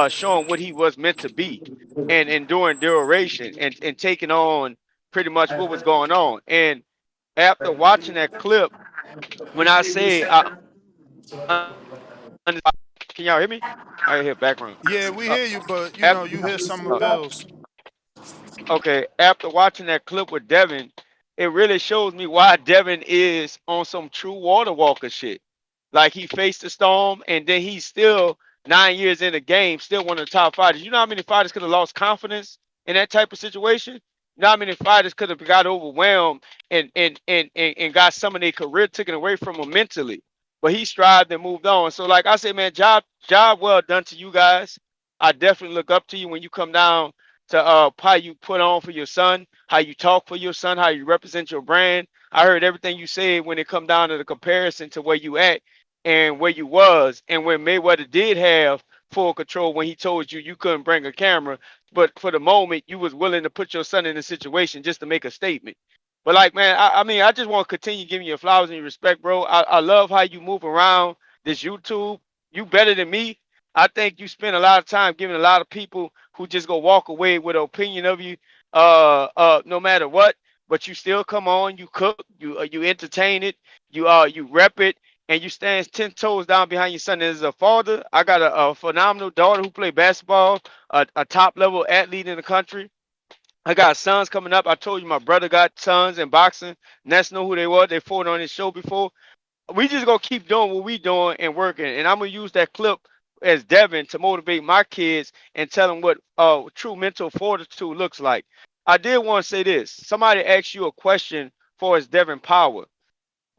showing what he was meant to be, and enduring duration and taking on pretty much what was going on. And after watching that clip, when I say can y'all hear me? I hear background. Yeah, we Uh, hear you, but you know after, you hear some of Bill's. okay, after watching that clip with Devin, it really shows me why Devin is on some true water walker shit. Like he faced the storm, and then he's still 9 years in the game, still one of the top fighters. You know how many fighters could have lost confidence in that type of situation? You know how many fighters could have got overwhelmed and got some of their career taken away from them mentally? But he strived and moved on. So like I said, man, job well done to you guys. I definitely look up to you when you come down to how you put on for your son, how you talk for your son, how you represent your brand. I heard everything you said when it come down to the comparison to where you at and where you was, and when Mayweather did have full control when he told you you couldn't bring a camera, but for the moment you was willing to put your son in a situation just to make a statement. But like, man, I mean, I just want to continue giving you flowers and your respect, bro. I love how you move around this YouTube. You better than me. I think you spend a lot of time giving a lot of people who just go walk away with an opinion of you, no matter what. But you still come on, you cook, you entertain it, you rep it, and you stand 10 toes down behind your son. As a father, I got a phenomenal daughter who play basketball, a top level athlete in the country, I got sons coming up. I told you my brother got sons in boxing. Ness know who they were. They fought on his show before. We just gonna keep doing what we doing and working. And I'm gonna use that clip as Devin to motivate my kids and tell them what true mental fortitude looks like. I did want to say this. Somebody asked you a question for as Devin Power.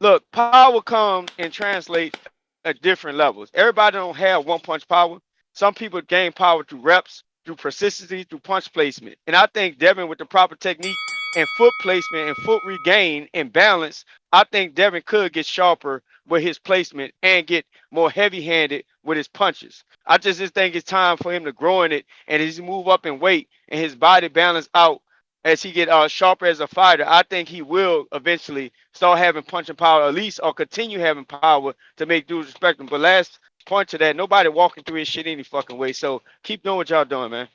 Look, power comes and translates at different levels. Everybody don't have one punch power. Some people gain power through reps, through persistency, through punch placement. And I think Devin, with the proper technique and foot placement and foot regain and balance, I think Devin could get sharper with his placement and get more heavy-handed with his punches. I just think it's time for him to grow in it and as he move up in weight and his body balance out as he get sharper as a fighter, I think he will eventually start having punching power, at least, or continue having power to make dudes respect him. But last point to that, nobody walking through his shit any fucking way. So keep doing what y'all doing, man.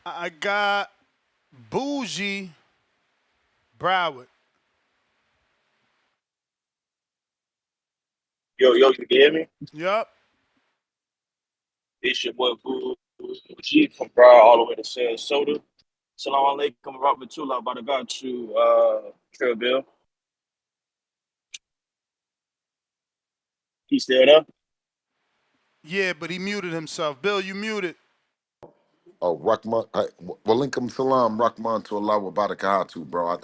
I got Bougie Broward. Yo, you can hear me? Yup. It's your boy Boo from Broward all the way to Sarasota. Salam alaikum, rahmatullah, barakatuh, Trail Bill. He still there? Yeah, but he muted himself. Bill, you muted. Oh, Rahman. Walaikum salam, Rahman to Allah wa barakatuh, bro.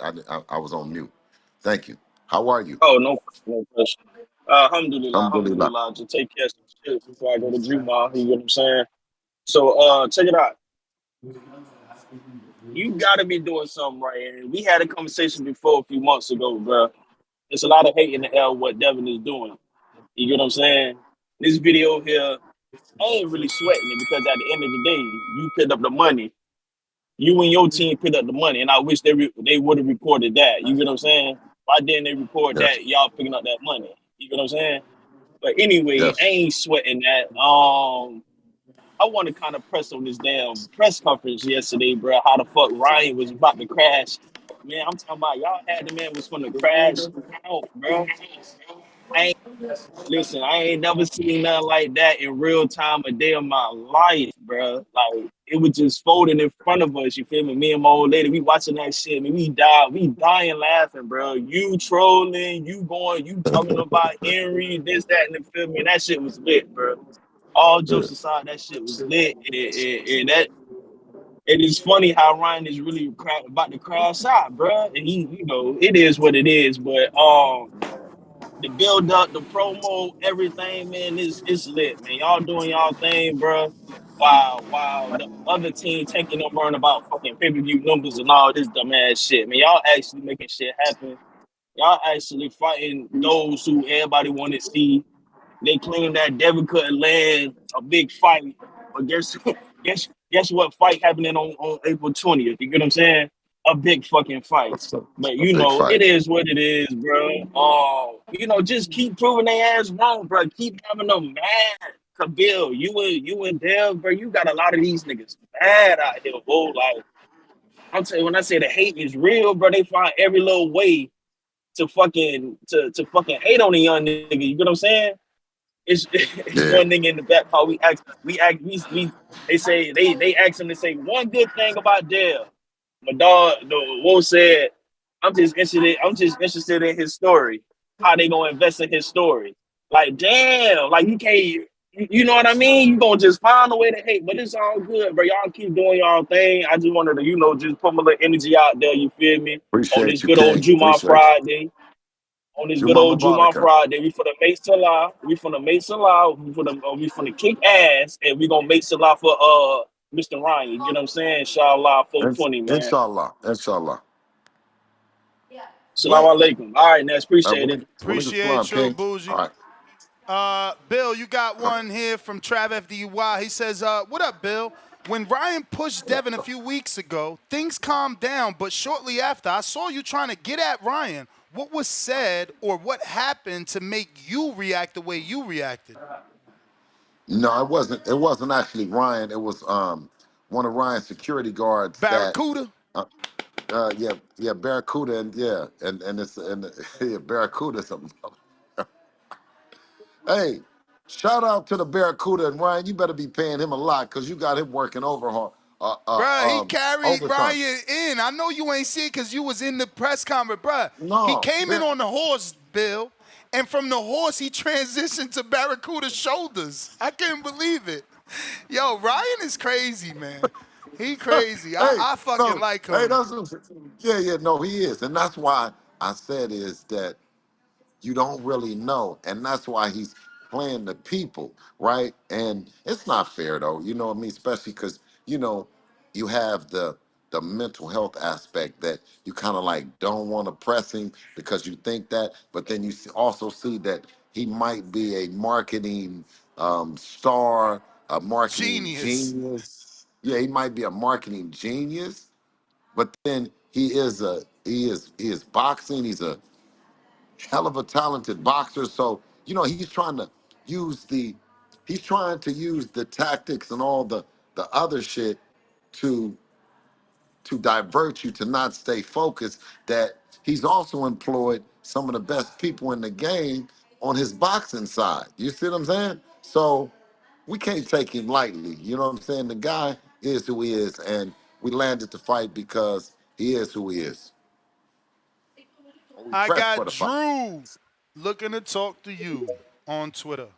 I was on mute. Thank you. How are you? Oh, no question. Alhamdulillah, Alhamdulillah. alhamdulillah. Just take care of some shit before I go to Juma. You know what I'm saying? So, check it out. You gotta be doing something right. And we had a conversation before a few months ago, bro. There's a lot of hate in the air what Devin is doing. You get what I'm saying? This video here, I ain't really sweating it because at the end of the day, you picked up the money. You and your team picked up the money, and I wish they would have reported that. You get what I'm saying? Why didn't they report Yes. that y'all picking up that money? You get what I'm saying? But anyway, I Yes. ain't sweating that. I want to kind of press on this damn press conference yesterday, bro. How the fuck Ryan was about to crash? Man, I'm talking about y'all had the man was going to crash out, bro. Listen, I ain't never seen nothing like that in real time a day of my life, bro. Like, it was just folding in front of us, you feel me? Me and my old lady, we watching that shit, man. We dying laughing, bro. You trolling, you talking about Henry, this, that, and the feel me? And that shit was lit, bro. All Yeah. jokes aside, that shit was lit. And that it is funny how Ryan is really about to crash out, bro. And he, it is what it is. But the build up, the promo, everything, man, it's lit, man. Y'all doing y'all thing, bro. Wow. The other team taking no burn about fucking pay-per-view numbers and all this dumbass shit, man. Y'all actually making shit happen. Y'all actually fighting those who everybody want to see. They claim that Devin couldn't land a big fight, but guess what fight happening on April 20th? You get what I'm saying? A big fucking fight. But A big it fight. is what it is, bro. Just keep proving their ass wrong, bro. Keep having them mad. Kabil, you and Dev, bro, you got a lot of these niggas mad out here, bro. Like, I'm telling you, when I say the hate is real, bro, they find every little way to fucking hate on a young nigga. You get what I'm saying? It's Yeah. one thing in the back part. They say they ask him to say one good thing about Dale. My dog, the Wolf said, I'm just interested in his story. How they gonna invest in his story? Like, damn, like you can't, you know what I mean? You gonna just find a way to hate, but it's all good, bro. Y'all keep doing y'all thing. I just wanted to, just put my little energy out there. You feel me? On Appreciate this you, good old King. Juma Appreciate you. Friday. On this good Juma old Juma Mubaraka. Friday, we finna make Salah. We finna kick ass, and we gonna make Salah for Mr. Ryan. You know what I'm saying? Inshallah, 420, man. Inshallah. Inshallah. Salam alaikum. All right, Ness, appreciate it. Appreciate you, King. Bougie. All right. Bill, you got one here from Trav FDUY. He says, what up, Bill? When Ryan pushed Devin a few weeks ago, things calmed down, but shortly after, I saw you trying to get at Ryan. What was said or what happened to make you react the way you reacted? No, it wasn't. It wasn't actually Ryan. It was one of Ryan's security guards that. Barracuda? Yeah, Barracuda, and it's yeah, Barracuda. Something. Hey, shout out to the Barracuda and Ryan. You better be paying him a lot because you got him working Bruh, he carried overtime. Ryan in. I know you ain't see it because you was in the press conference, bruh. He No, came in on the horse, Bill, and from the horse he transitioned to Barracuda's shoulders. I couldn't believe it. Yo, Ryan is crazy, man. He crazy. hey, I fucking no, like hey, him. that's yeah, no, he is, and that's why I said is that you don't really know, and that's why he's playing the people, right? And it's not fair though, you know what I mean? Especially because you have the mental health aspect that you kind of like don't want to press him because you think that, but then you also see that he might be a marketing star, a marketing Genius. genius. Yeah, he might be a marketing genius, but then he is boxing. He's a hell of a talented boxer. So, use the he's trying to use the tactics and all the other shit to divert you to not stay focused. That he's also employed some of the best people in the game on his boxing side. You see what I'm saying? So we can't take him lightly. You know what I'm saying? The guy is who he is, and we landed the fight because he is who he is. We I pressed for got the fight. Drew looking to talk to you on Twitter.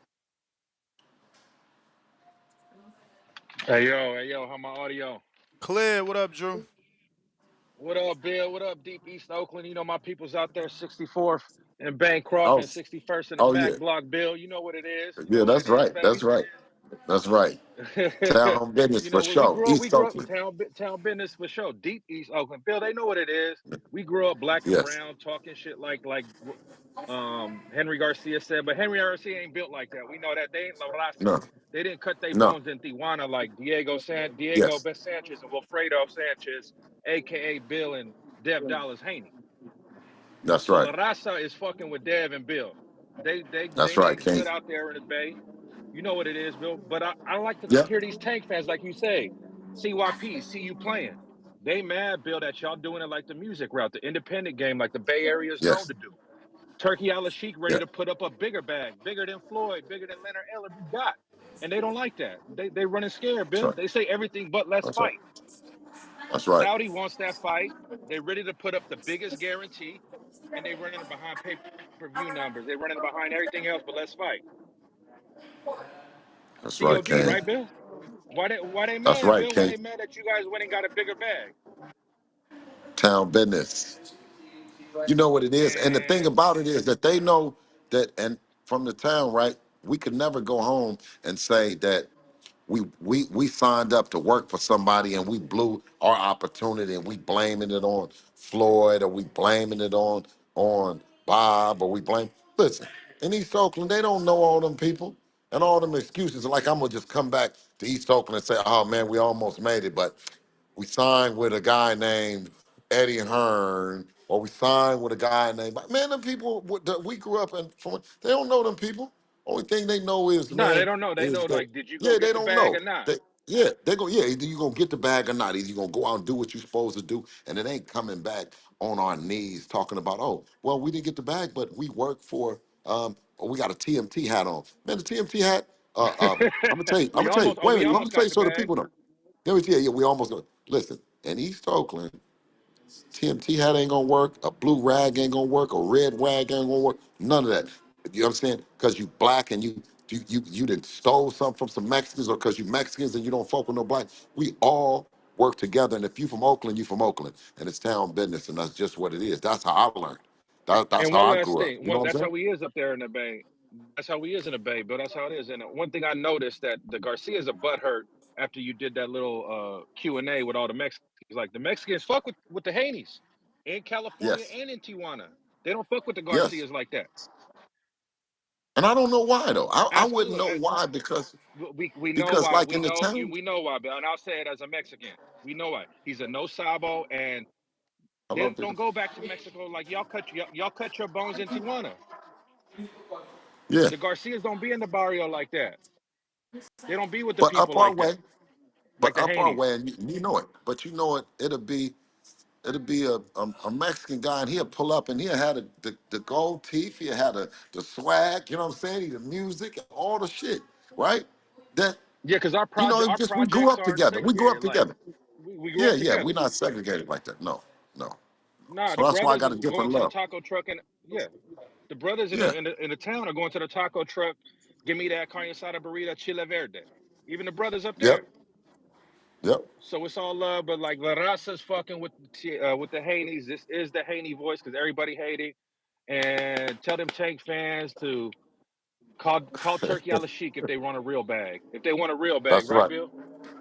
Hey yo, how my audio? Clear, what up, Drew? What up, Bill? What up, Deep East Oakland? You know my people's out there, 64th and Bancroft Oh, and 61st and the oh yeah. Mac Block, Bill. You know what it is. You know Yeah, what it that's is, right. baby. That's right. That's right. Town business You for know what we sure. grew up. We East grew up Oakland. town business for sure. Deep East Oakland, Bill. They know what it is. We grew up black and Yes. brown, talking shit like Henry Garcia said, but Henry Garcia ain't built like that. We know that. They ain't La Raza. No. They didn't cut their No. bones in Tijuana like Diego Yes. Best Sanchez and Wilfredo Sanchez, aka Bill and Dev Dallas Haney. That's So right. La Raza is fucking with Dev and Bill. They That's right, names King. good out there in the Bay. You know what it is, Bill. But I like to Yep. hear these Tank fans, like you say, CYP, see you playing. They mad, Bill, that y'all doing it like the music route, the independent game, like the Bay Area is known Yes. to do. Turkey Al Sheik ready Yeah. to put up a bigger bag, bigger than Floyd, bigger than Leonard Eller you got. And they don't like that. They running scared, That's Bill. right. They say everything but let's That's right. fight. That's right. Saudi wants that fight. They ready to put up the biggest guarantee, and they running behind pay-per-view numbers. They running behind everything else, but let's fight. That's right, COD, King. right, Bill? Why they That's mad, right, Bill? Why King. they mad that you guys went and got a bigger bag? Town business. You know what it is. And the thing Man, about it is that they know that, and from the town, right? We could never go home and say that we signed up to work for somebody and we blew our opportunity and we blaming it on Floyd or we blaming it on Bob or we blame. Listen, in East Oakland, they don't know all them people and all them excuses. Like I'm gonna just come back to East Oakland and say, "Oh man, we almost made it," but we signed with a guy named Eddie Hearn, or we signed with a guy named man. Them people that we grew up in, they don't know them people. Only thing they know is nah, they man don't know. They is know, that like, did you go yeah, get they the don't bag know. or not? Either you gonna get the bag or not. Either you gonna go out and do what you're supposed to do, and it ain't coming back on our knees talking about, oh, well, we didn't get the bag, but we work for or we got a TMT hat on. Man, the TMT hat, I'm gonna tell you, wait a We minute, let me almost tell got you the so the bag. people know. Let me tell you, yeah, we almost listen, in East Oakland, TMT hat ain't gonna work, a blue rag ain't gonna work, a red rag ain't gonna work, none of that. You know what I'm saying? Because you black and you done stole something from some Mexicans, or because you Mexicans and you don't fuck with no black. We all work together, and if you from Oakland, you from Oakland, and it's town business, and that's just what it is. That's how I learned. That's And how one I last grew up. thing, You know what I'm that's how saying? we is up there in the Bay. That's how we is in the Bay, but that's how it is. And one thing I noticed that the Garcia's a butthurt after you did that little Q&A with all the Mexicans. Like the Mexicans fuck with the Haneys in California Yes. and in Tijuana. They don't fuck with the Yes. Garcias like that. And I don't know why though. I wouldn't Absolutely. know why because We know because why. like We in the know town. we know why, and I'll say it as a Mexican. We know why. He's a no sabo, and Hello, they people. don't go back to Mexico like y'all cut your bones in Tijuana. Yeah. The Garcias don't be in the barrio like that. They don't be with the But people up our like that, way. like But the up our Haneys. way, and you know it. But you know it. It'll be a Mexican guy, and he'll pull up, and he'll have the gold teeth. He'll have the swag. You know what I'm saying? The music, all the shit, right? That Yeah, because You know, our just we grew projects up aren't together. We grew up segregated. Like together. we grew Yeah, up yeah. together. We're not segregated like that. No, no. Nah, So the that's why I brothers got is a going different to the love. taco truck and yeah, the brothers Yeah. in the town are going to the taco truck. Give me that carne asada burrito chile verde. Even the brothers up Yep. there. Yep. So it's all love, but like La Raza's fucking with the Haneys. This is the Haney voice because everybody hating. And tell them Tank fans to call Turkey a Sheik if they want a real bag. If they want a real bag, That's right, right. Bill?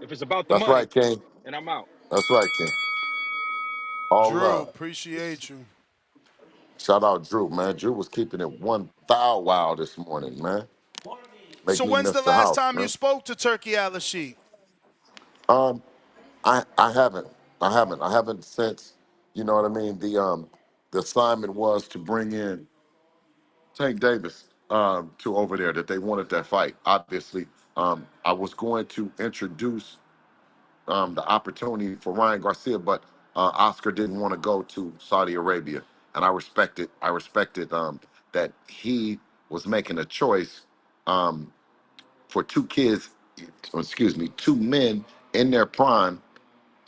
If it's about the That's right, money, King. and I'm out. That's right, King. All Drew, love. appreciate you. Shout out Drew, man. Drew was keeping it 1,000 this morning, man. Make So me when's miss the the last house, time you man. spoke to Turkey Al-Rashid? Um, I haven't. I haven't since, you know what I mean? The assignment was to bring in Tank Davis to over there that they wanted that fight. Obviously, I was going to introduce the opportunity for Ryan Garcia, but Oscar didn't want to go to Saudi Arabia, and I respected. That he was making a choice for two kids, excuse me, two men in their prime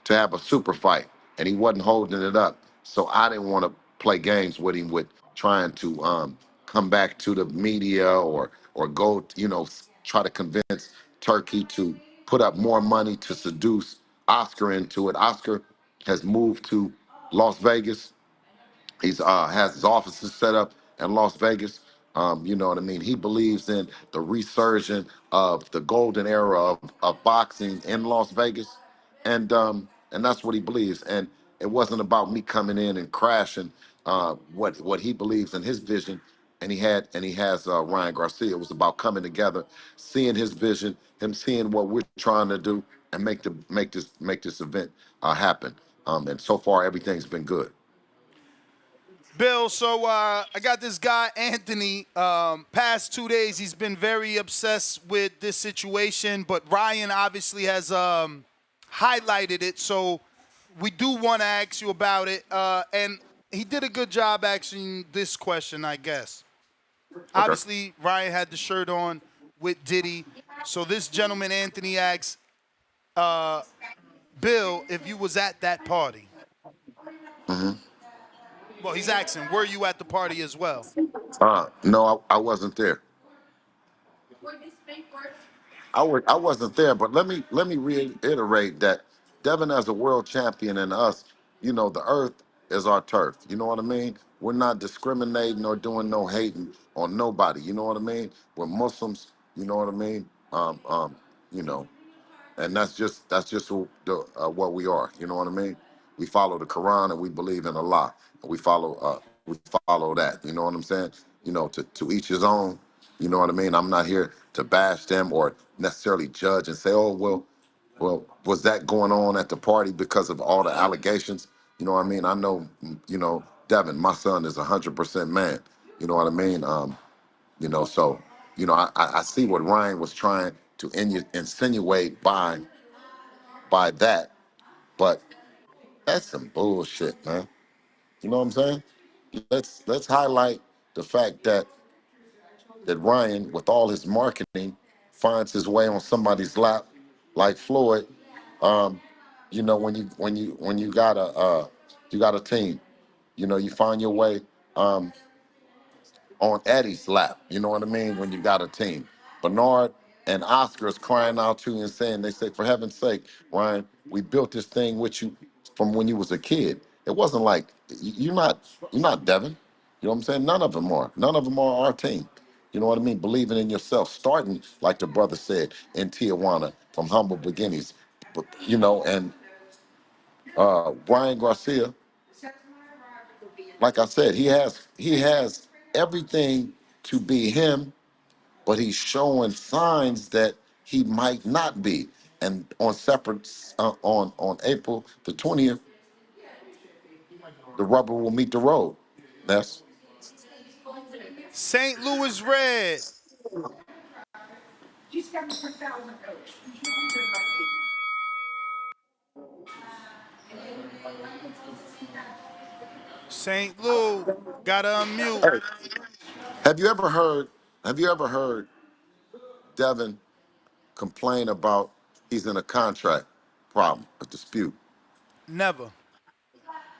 to have a super fight, and he wasn't holding it up. So I didn't want to play games with him with trying to come back to the media or go, try to convince Turkey to put up more money to seduce Oscar into it. Oscar has moved to Las Vegas. He's has his offices set up in Las Vegas. You know what I mean? He believes in the resurgence of the golden era of boxing in Las Vegas, and that's what he believes. And it wasn't about me coming in and crashing what he believes in his vision. And he has Ryan Garcia. It was about coming together, seeing his vision, him seeing what we're trying to do, and make this event happen. And so far, everything's been good. Bill, so I got this guy, Anthony. Past 2 days, he's been very obsessed with this situation, but Ryan obviously has highlighted it, so we do want to ask you about it. And he did a good job asking this question, I guess. Okay. Obviously, Ryan had the shirt on with Diddy. So this gentleman, Anthony, asks, Bill, if you was at that party. hmm Well, he's asking, were you at the party as well? No, I wasn't there. I wasn't there, but let me reiterate that Devin as a world champion and us, the earth is our turf. You know what I mean? We're not discriminating or doing no hating on nobody. You know what I mean? We're Muslims. You know what I mean? You know, and that's just what we are. You know what I mean? We follow the Quran and we believe in Allah. And we follow that. You know what I'm saying? To each his own. You know what I mean? I'm not here to bash them or necessarily judge and say, oh well, was that going on at the party because of all the allegations? You know what I mean? I know, Devin, my son is 100% man. You know what I mean? So, I see what Ryan was trying to insinuate by that, but that's some bullshit, man. You know what I'm saying? Let's highlight the fact that Ryan, with all his marketing, finds his way on somebody's lap, like Floyd. Um, when you got a team, you find your way. On Eddie's lap. You know what I mean? When you got a team. Bernard and Oscar is crying out to you and saying, they say, for heaven's sake, Ryan, we built this thing with you from when you was a kid. It wasn't like you're not Devin. You know what I'm saying? None of them are. None of them are our team. You know what I mean? Believing in yourself, starting like the brother said in Tijuana from humble beginnings. But and Brian Garcia, like I said, he has everything to be him, but he's showing signs that he might not be. And on separate on April the 20th, the rubber will meet the road. That's St. Louis Red. St. Lou, gotta unmute. have you ever heard Devin complain about he's in a contract problem, a dispute. Never.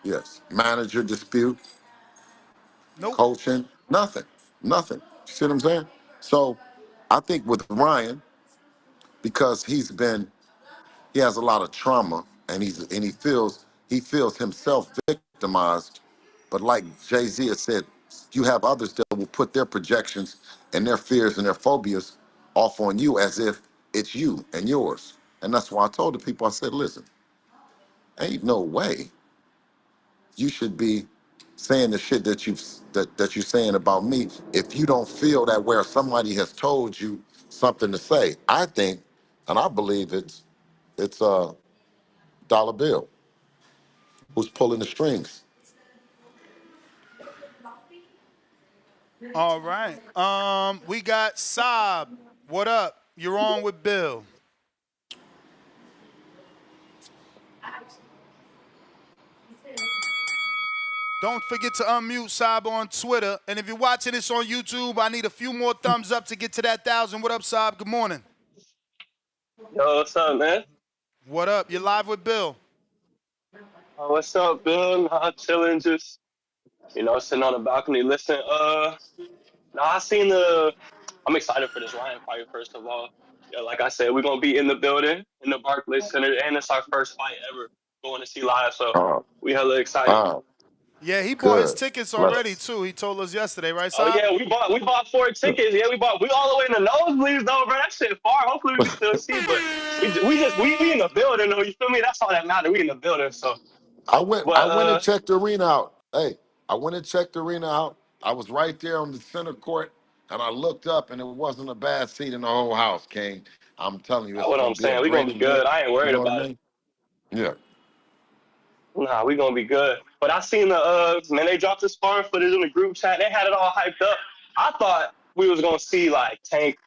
Yes. Manager dispute, Nope. coaching, nothing. Nothing. You see what I'm saying? So I think with Ryan, because he has a lot of trauma and he feels himself victimized. But like Jay-Z has said, you have others that will put their projections and their fears and their phobias off on you as if it's you and yours. And that's why I told the people, I said, listen, ain't no way you should be saying the shit that you're saying about me if you don't feel that where somebody has told you something to say. I think, and I believe it's Dollar Bill who's pulling the strings. All right. We got Saab. What up? You're on with Bill. Don't forget to unmute Saab on Twitter. And if you're watching this on YouTube, I need a few more thumbs up to get to that 1,000. What up, Saab? Good morning. Yo, what's up, man? What up? You're live with Bill. What's up, Bill? Not chilling, just sitting on the balcony listening. No, I'm excited for this Ryan fight. First of all, yeah, like I said, we're gonna be in the building in the Barclays Center, and it's our first fight ever going to see live. So Oh, we hella excited. wow, Yeah, he bought his good. tickets already Bless. too. He told us yesterday, right, Oh Saab? yeah, we bought 4 tickets. Yeah, we all the way in the nosebleeds though, bro. That shit far. Hopefully we can still see, but we in the building though. You feel me? That's all that matters. We in the building. So, I but went and checked the arena out. Hey, I went and checked the arena out. I was right there on the center court, and I looked up, and it wasn't a bad seat in the whole house, King. I'm telling you, that's it's what going I'm to be a saying. We gonna great be good. event. I ain't You worried know what I about it. mean? Yeah. Nah, we gonna be good. But I seen the man, they dropped the sparring footage in the group chat. They had it all hyped up. I thought we was gonna see like Tank,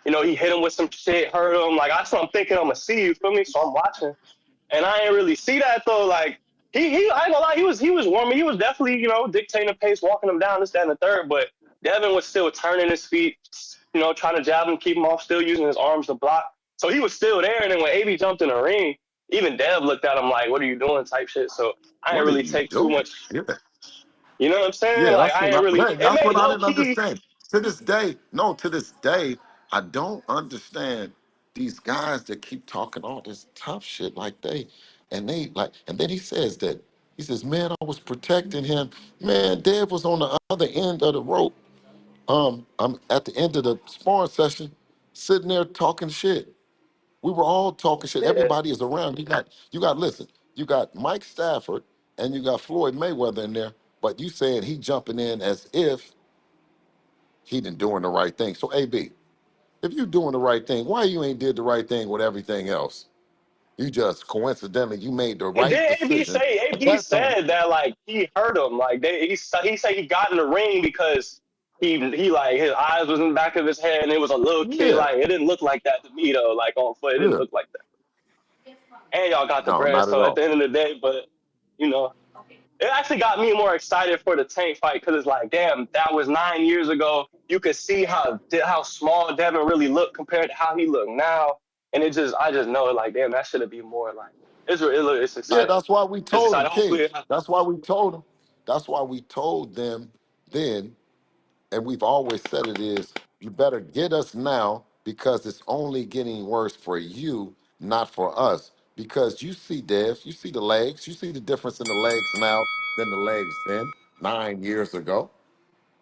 he hit him with some shit, hurt him. Like that's what I'm thinking I'm gonna see, you feel me? So I'm watching. And I ain't really see that though. Like he I ain't gonna lie, he was warming. He was definitely, dictating the pace, walking him down, this, that, and the third. But Devin was still turning his feet, trying to jab him, keep him off, still using his arms to block. So he was still there. And then when AB jumped in the ring, even Dev looked at him like, "What are you doing?" type shit. So I ain't What are really you take too doing? much. Yeah. You know what I'm saying? Yeah, Like I ain't really. It that's made what I low didn't key. understand. To this day, no, to this day, I don't understand these guys that keep talking all this tough shit and then he says that. He says, man, I was protecting him. Man, Dave was on the other end of the rope. I'm at the end of the sparring session, sitting there talking shit. We were all talking shit. Yeah. Everybody is around. Listen, you got Mike Stafford and you got Floyd Mayweather in there, but you saying he jumping in as if he done doing the right thing. So AB, if you doing the right thing, why you ain't did the right thing with everything else? You just coincidentally you made the And right then AB decision say at AB that time. said that like he hurt him. Like he said he got in the ring because he like his eyes was in the back of his head and it was a little kid. Yeah, Like it didn't look like that to me though. Like on foot, it didn't yeah. look like that. And y'all got the No, bread. not at So at all. the end of the day, but you know, it actually got me more excited for the Tank fight because it's like, damn, that was 9 years ago. You could see how small Devin really looked compared to how he looked now, and I just know like, damn, that should have been more like it's Yeah, exciting. that's why we It's told him, exciting. King. Hopefully, it happens. That's why we told him. That's why we told them then, and we've always said it is, you better get us now because it's only getting worse for you, not for us. Because you see, Dev, you see the legs, you see the difference in the legs now than the legs then, 9 years ago.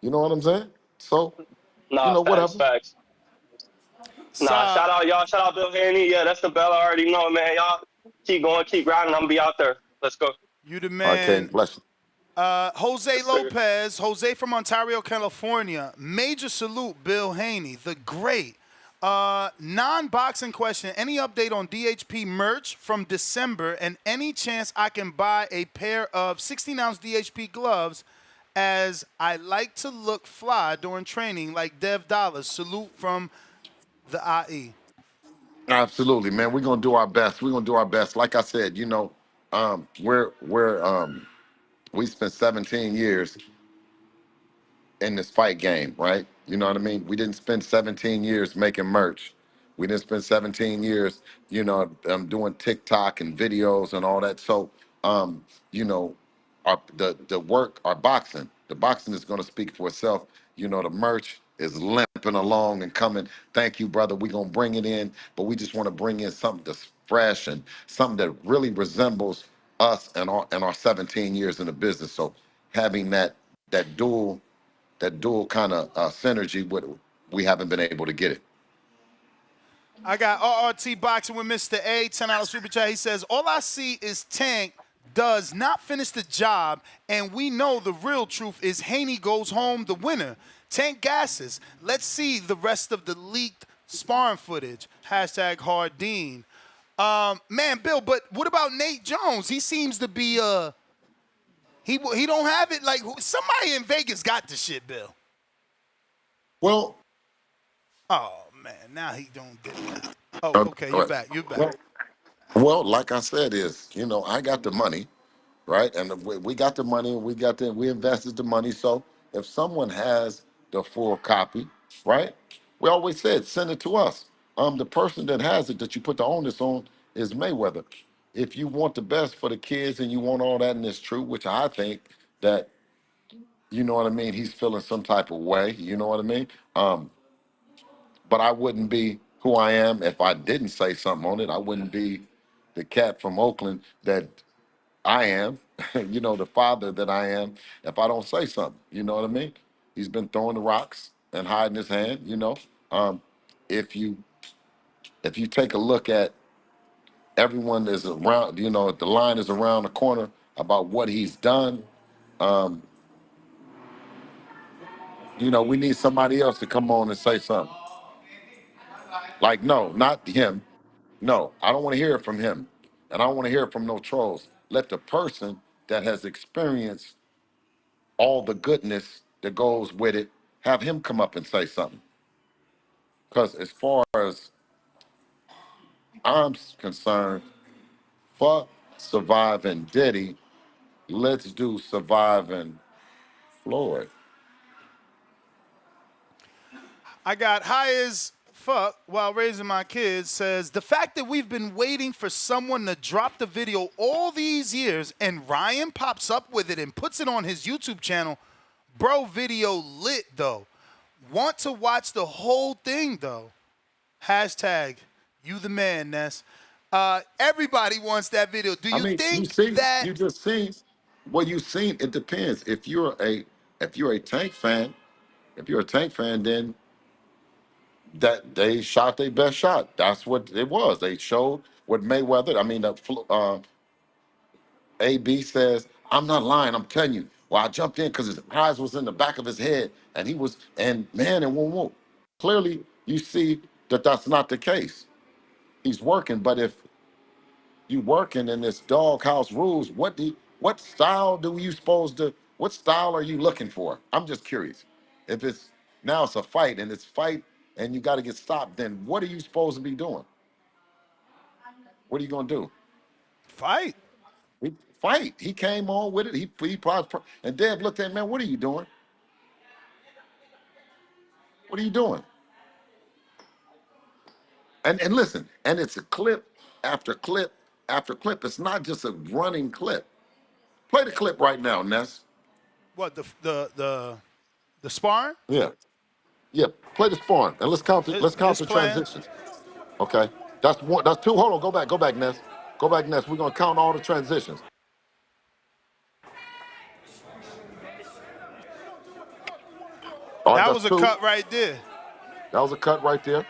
You know what I'm saying? So, Nah, facts, whatever. facts. Nah, Saab, shout out y'all. Shout out Bill Haney. Yeah, that's the bell. I already know, man. Y'all keep going, keep grinding. I'm gonna be out there. Let's go. you the All right, King, man. bless you. Jose Yes, sir. Lopez, Jose from Ontario, California. Major salute, Bill Haney, the great. Non-boxing question. Any update on DHP merch from December and any chance I can buy a pair of 16-ounce DHP gloves as I like to look fly during training like Dev Dollars. Salute from the IE. Absolutely, man. We're gonna do our best. We're gonna do our best. Like I said, we spent 17 years in this fight game, right? You know what I mean? We didn't spend 17 years making merch. We didn't spend 17 years, doing TikTok and videos and all that. So, you know, the work, the boxing is going to speak for itself. The merch is limping along and coming. Thank you, brother. We're going to bring it in, but we just want to bring in something that's fresh and something that really resembles us and our 17 years in the business. So having that dual kind of synergy, we haven't been able to get it. I got RRT Boxing with Mr. A, $10 super chat. He says, all I see is Tank does not finish the job, and we know the real truth is Haney goes home the winner. Tank gasses. Let's see the rest of the leaked sparring footage. Hashtag Hardeen. Man, Bill, but what about Nate Jones? He seems to be, he don't have it. Like, somebody in Vegas got the shit, Bill. Well. Oh, man, now he don't get it. Oh, okay, you're back. You're back. Well, like I said, I got the money, right? And we got the money, and we invested the money. So if someone has the full copy, right? We always said send it to us. The person that has it that you put the onus on is Mayweather. If you want the best for the kids and you want all that, and it's true, which I think that, you know what I mean, he's feeling some type of way. You know what I mean? But I wouldn't be who I am if I didn't say something on it. I wouldn't be the cat from Oakland that I am, the father that I am, if I don't say something. You know what I mean? He's been throwing the rocks and hiding his hand. If you take a look at everyone that's around, the line is around the corner about what he's done. We need somebody else to come on and say something. Like, no, not him. No, I don't want to hear it from him. And I don't want to hear it from no trolls. Let the person that has experienced all the goodness that goes with it, have him come up and say something. Because as far as I'm concerned, fuck surviving Diddy. Let's do surviving Floyd. I got high as fuck while raising my kids. Says the fact that we've been waiting for someone to drop the video all these years and Ryan pops up with it and puts it on his YouTube channel. Bro, video lit though. Want to watch the whole thing though. Hashtag you the man, Ness. Everybody wants that video. Do you think that? You just seen what you seen. It depends. If you're a Tank fan, then that they shot their best shot. That's what it was. They showed what Mayweather. I mean, AB says, "I'm not lying. I'm telling you." Well, I jumped in because his eyes was in the back of his head, and he was, and man, and whoa. Clearly, you see that that's not the case. He's working, but if you working in this doghouse rules, what style do you supposed to? What style are you looking for? I'm just curious. If it's now it's a fight and it's fight and you got to get stopped, then what are you supposed to be doing? What are you gonna do? Fight. Fight. He came on with it. He probably and Dev looked at him, man. What are you doing? What are you doing? And listen, and it's a clip after clip after clip. It's not just a running clip. Play the clip right now, Ness. What the sparring? Yeah. Yeah, play the sparring and let's count It's the playing. transitions. Okay, that's one. That's two. Hold on, go back, Ness. Go back, Ness. We're gonna count all the transitions. All right, That that's was a two. cut right there. That was a cut right there.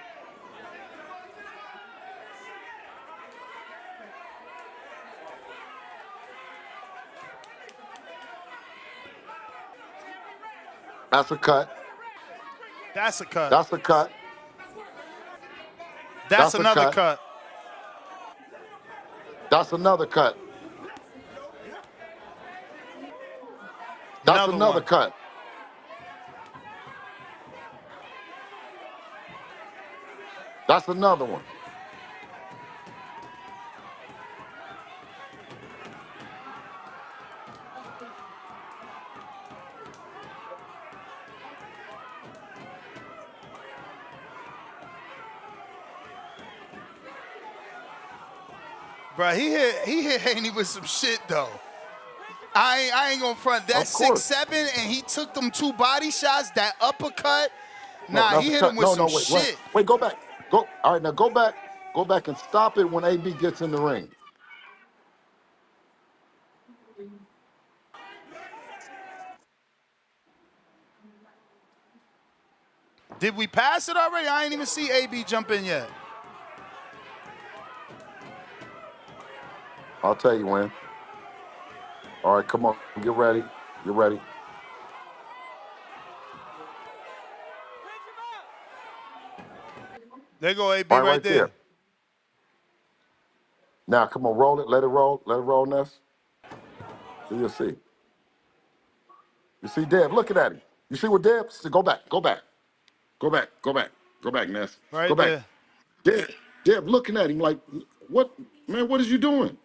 That's a cut. That's a cut. That's a cut. That's That's a another cut. cut. That's another cut. That's another one. cut. That's another one. Bro, he hit Haney with some shit though. I ain't gonna front. That Of course. 6'7", and he took them 2 body shots. That uppercut. No, Nah, he hit him with some wait, shit. wait, go back. Go. All right, now go back and stop it when AB gets in the ring. Did we pass it already? I ain't even see AB jump in yet. I'll tell you when. All right, come on, get ready. Get ready. There go AB All right, right right there. there. Now, come on, roll it. Let it roll, Ness. So you'll see. You see Deb looking at him. You see what Deb? Go back, go back, go back, go back, go back, Ness. Go Right back. there. Deb looking at him like, what, man, what is you doing?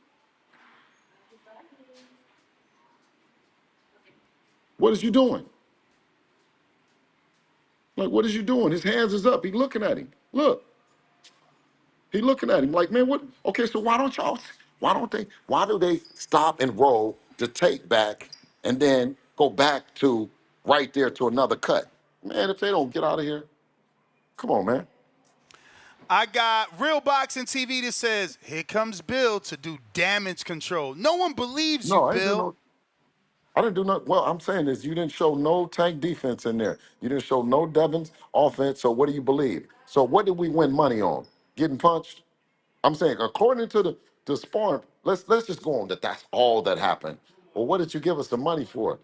What is you doing? Like, what is you doing? His hands is up. He looking at him. Look. He looking at him like, man, what? Okay, so why do they stop and roll the take back and then go back to right there to another cut? Man, if they don't get out of here, come on, man. I got Real Boxing TV that says, here comes Bill to do damage control. No one believes you, No, Bill. I didn't do nothing. Well, I'm saying is you didn't show no Tank defense in there. You didn't show no Devin's offense. So what do you believe? So what did we win money on? Getting punched? I'm saying according to the sparring, let's just go on that that's all that happened. Well, what did you give us the money for?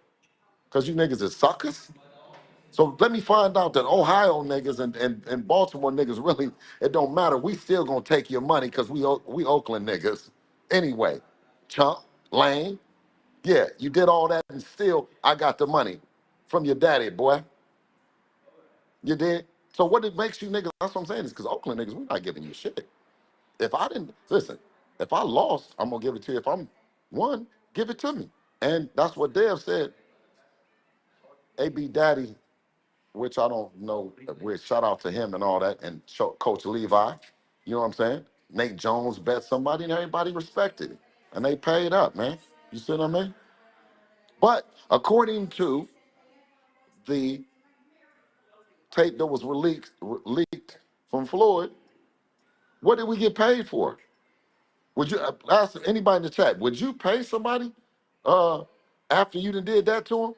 Because you niggas is suckers? So let me find out that Ohio niggas and Baltimore niggas really, it don't matter. We still gonna take your money because we Oakland niggas. Anyway, chump, lame. Yeah, you did all that and still I got the money from your daddy, boy. You did? So what it makes you niggas, that's what I'm saying, is because Oakland niggas, we not giving you shit. If I didn't, listen, if I lost, I'm gonna give it to you. If I'm won, give it to me. And that's what Dev said. AB Daddy, which I don't know, which shout out to him and all that, and Coach Levi, you know what I'm saying? Nate Jones bet somebody and everybody respected it. And they paid up, man. You see what I mean? But according to the tape that was leaked from Floyd, what did we get paid for? Would you ask anybody in the chat? Would you pay somebody after you done did that to him?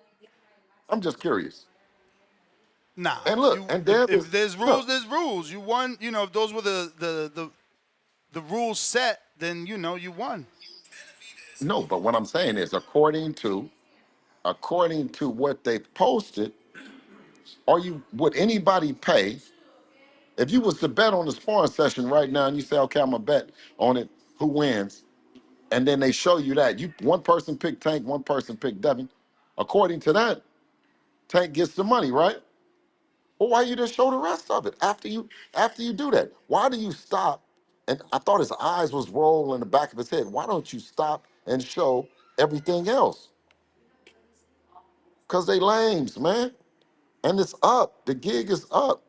I'm just curious. Nah, And look, and Deb if is there's rules, look. there's rules. You won. You know, if those were the rules set, then you know you won. No, but what I'm saying is, according to what they posted, would anybody pay if you was to bet on the sparring session right now and you say, okay, I'm gonna bet on it, who wins? And then they show you that one person picked Tank, one person picked Devin. According to that, Tank gets the money, right? Well, why you didn't show the rest of it after you do that? Why do you stop? And I thought his eyes was rolling in the back of his head. Why don't you stop and show everything else? Because they lames, man. And it's up. The gig is up.